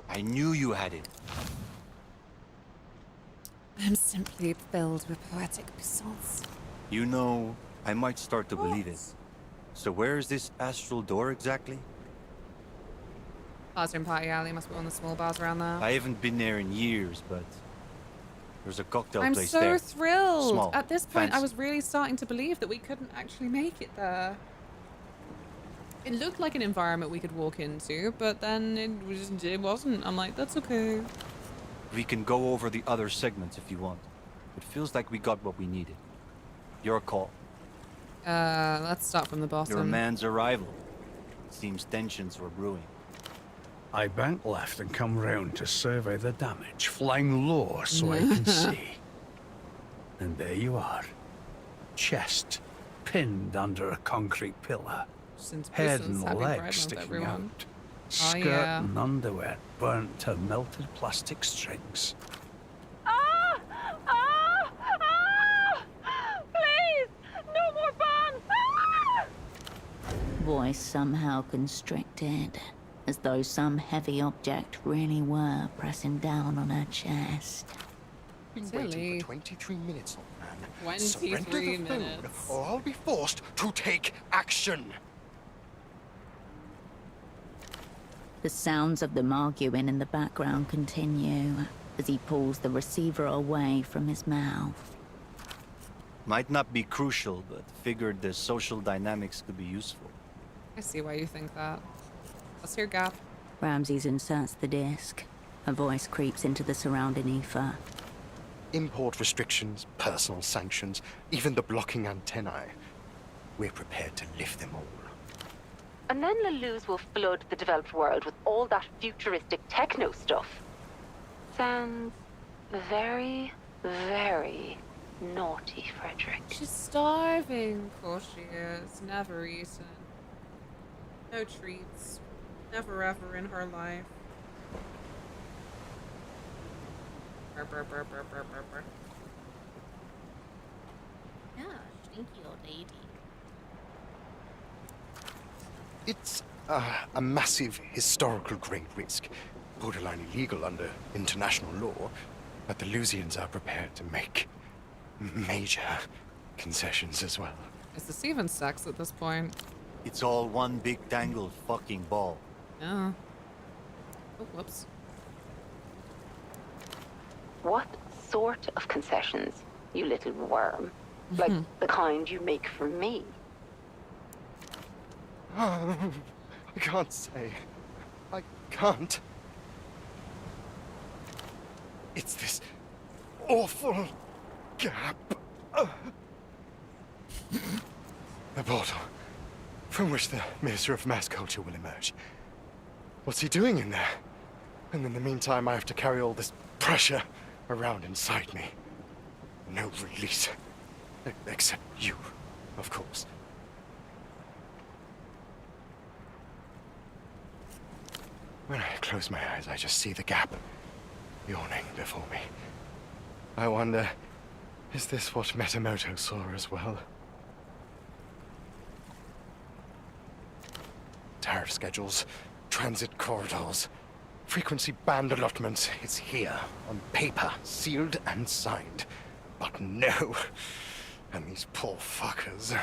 I knew you had it. I'm simply filled with poetic puissance. You know, I might start to believe it. So where is this astral door exactly? Plaza and Party Alley must be one of the small bars around there. I haven't been there in years, but there's a cocktail I'm place so there. thrilled. Small, At this point, I fancy. was really starting to believe that we couldn't actually make it there. It looked like an environment we could walk into, but then it wasn't. I'm like, that's okay. We can go over the other segments if you want. It feels like we got what we needed. Your call. Let's start from the bottom. Your man's arrival. It seems tensions were brewing. I bent left and come round to survey the damage, flying low so I can see. And there you are. Chest pinned under a concrete pillar. Head and legs sticking out. Skirt yeah. and underwear burnt to melted plastic strings. Ah! Ah! Ah! Please! No more bombs! Ah! Voice somehow constricted, as though some heavy object really were pressing down on her chest. Been waiting for 23 minutes, old man. 23 Surrender the phone, minutes. or I'll be forced to take action. The sounds of them arguing in the background continue as he pulls the receiver away from his mouth. Might not be crucial, but figured the social dynamics could be useful. I see why you think that. Let's hear Gap. Ramses inserts the disc. A voice creeps into the surrounding ether. Import restrictions, personal sanctions, even the blocking antennae. We're prepared to lift them all. And then Lelouch will flood the developed world with all that futuristic techno stuff. Sounds very, very naughty, Frederick. She's starving. Of course she is. Never eaten. No treats. Never ever in her life. Burr, burr, burr, burr, burr, burr, burr. Yeah, stinky old lady. It's a massive historical grade risk, borderline illegal under international law, but the Lusians are prepared to make major concessions as well. Is this even sex at this point? It's all one big tangled fucking ball. Yeah. Oh, whoops. What sort of concessions, you little worm? Like the kind you make for me? I can't say. I can't. It's this awful gap. The portal from which the Minister of Mass Culture will emerge. What's he doing in there? And in the meantime, I have to carry all this pressure around inside me. No release. Except you, of course. When I close my eyes, I just see the gap yawning before me. I wonder, is this what Metamoto saw as well? Tariff schedules, transit corridors, frequency band allotments. It's here, on paper, sealed and signed. But no. And these poor fuckers.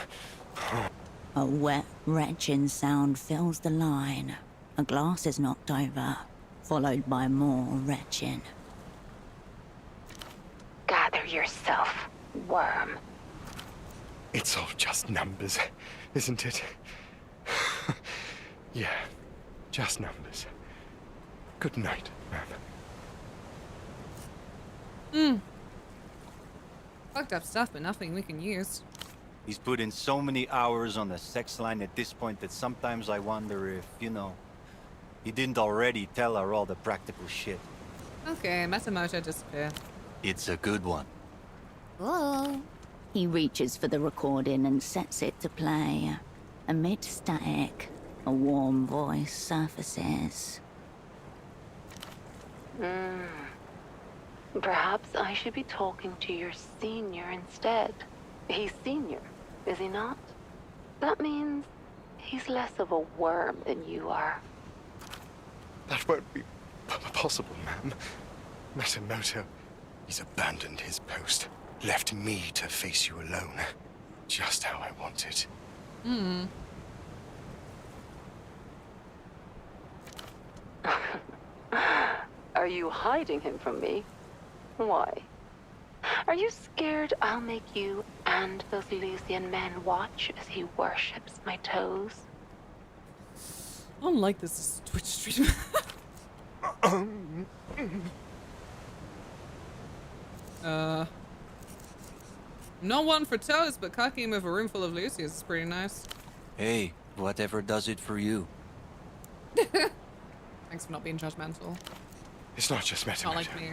A wet, retching sound fills the line. A glass is knocked over, followed by more retching. Gather yourself, worm. It's all just numbers, isn't it? Yeah, just numbers. Good night, ma'am. Fucked up stuff, but nothing we can use. He's put in so many hours on the sex line at this point that sometimes I wonder if, you know, he didn't already tell her all the practical shit. Okay, Metamoto disappear. It's a good one. Whoa. He reaches for the recording and sets it to play. Amid static, a warm voice surfaces. Perhaps I should be talking to your senior instead. He's senior, is he not? That means he's less of a worm than you are. That won't be possible, ma'am. Metamoto, he's abandoned his post. Left me to face you alone. Just how I wanted. Are you hiding him from me? Why? Are you scared I'll make you and those Lucian men watch as he worships my toes? I don't like this Twitch stream. No one for toes, but cucking with a room full of Lucius is pretty nice. Hey, whatever does it for you. Thanks for not being judgmental. It's not just Metamoto. Not like me.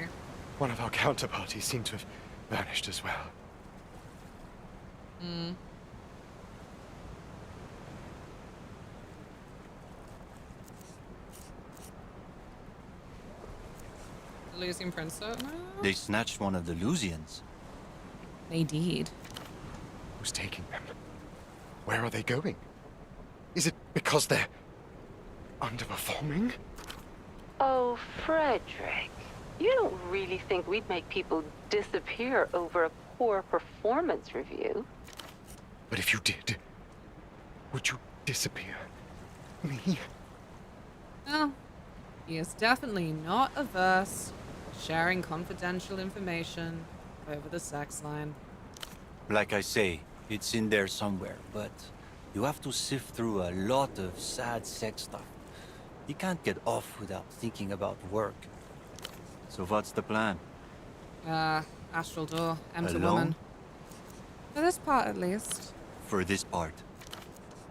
One of our counterparties seem to have vanished as well. Lucian princess? No. They snatched one of the Lusians. They did. Who's taking them? Where are they going? Is it because they're underperforming? Oh, Frederick. You don't really think we'd make people disappear over a poor performance review? But if you did, would you disappear? Me? No. He is definitely not averse to sharing confidential information over the sex line. Like I say, it's in there somewhere, but you have to sift through a lot of sad sex stuff. You can't get off without thinking about work. So what's the plan? Astral door, enter Alone? woman. For this part, at least. For this part.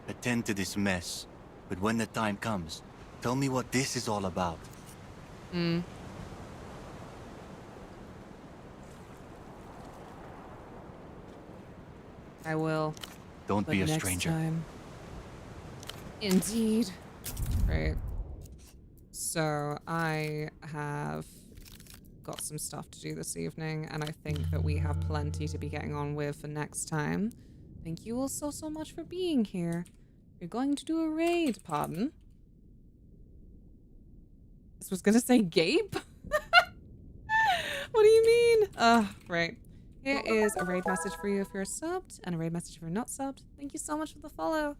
Attend to this mess. But when the time comes, tell me what this is all about. I will. Don't But be a next stranger. time. Indeed. Great. So I have got some stuff to do this evening, and I think that we have plenty to be getting on with for next time. Thank you all so much for being here. You're going to do a raid, pardon? This was gonna say gape? What do you mean? Right. Here is a raid message for you if you're subbed, and a raid message if you're not subbed. Thank you so much for the follow.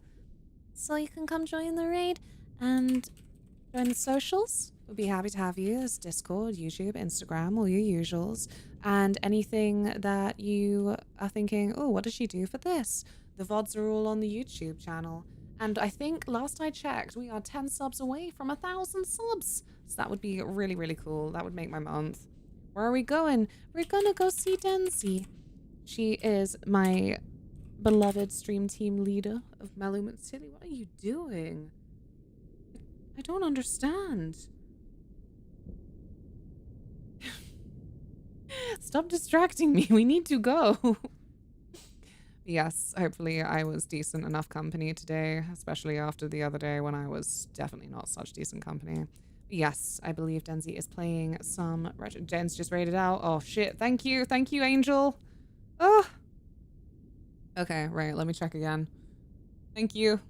So you can come join the raid and join the socials. We'll be happy to have you as Discord, YouTube, Instagram, all your usuals. And anything that you are thinking, oh, what does she do for this? The VODs are all on the YouTube channel. And I think last I checked, we are 10 subs away from 1,000 subs. So that would be really, really cool. That would make my month. Where are we going? We're gonna go see Denzi. She is my beloved stream team leader of Malumet City. What are you doing? I don't understand. Stop distracting me. We need to go. Yes, hopefully I was decent enough company today, especially after the other day when I was definitely not such decent company. Yes, I believe Denzi is playing some... Den's just raided out. Oh, shit. Thank you. Thank you, Angel. Oh. Okay, right. Let me check again. Thank you.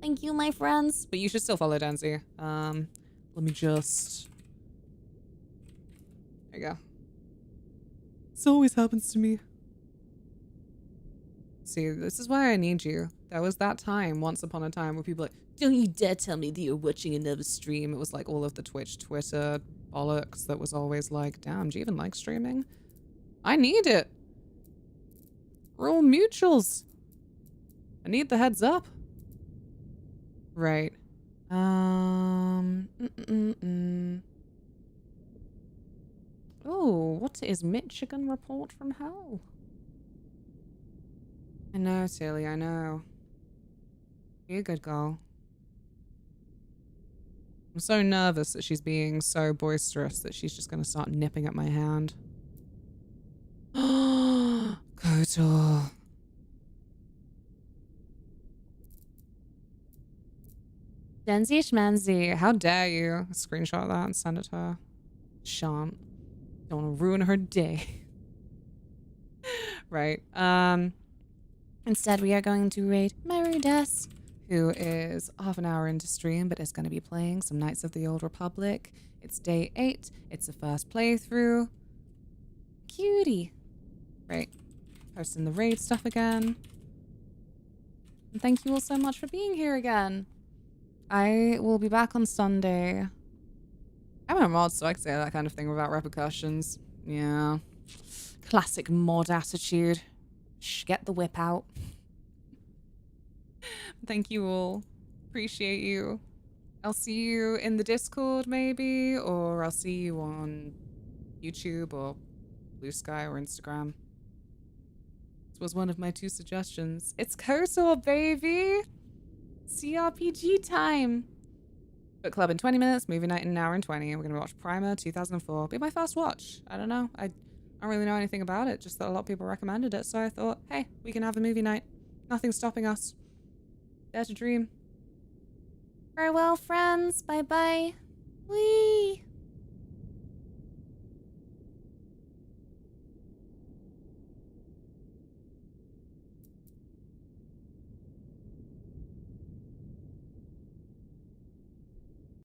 Thank you, my friends. But you should still follow Denzi. Let me just... There you go. This always happens to me. See, this is why I need you. There was that time, once upon a time, where people were like, don't you dare tell me that you're watching another stream. It was like all of the Twitch, Twitter bollocks that was always like, damn, do you even like streaming? I need it. We're all mutuals. I need the heads up. Right. Oh, what is Michigan Report from Hell? I know, Tilly, I know. You're a good girl. I'm so nervous that she's being so boisterous that she's just gonna start nipping at my hand. Kotor. Denzi Schmanzi, how dare you? Screenshot that and send it to her. Shan't. Don't want to ruin her day. Right. Instead, we are going to raid Meridas, who is half an hour into stream, but is going to be playing some Knights of the Old Republic. It's day 8. It's the first playthrough. Cutie. Right. Posting the raid stuff again. And thank you all so much for being here again. I will be back on Sunday. I'm a mod, so I can say that kind of thing without repercussions. Yeah. Classic mod attitude. Shh, get the whip out. Thank you all. Appreciate you. I'll see you in the Discord, maybe, or I'll see you on YouTube or Blue Sky or Instagram. This was one of my 2 suggestions. It's Kotor, baby! CRPG time! Book club in 20 minutes, movie night in an hour and 20. We're gonna watch Primer 2004. Be my first watch. I don't know. I don't really know anything about it, just that a lot of people recommended it, so I thought, hey, we can have a movie night. Nothing's stopping us. Dare to dream. Farewell, friends. Bye-bye. Whee!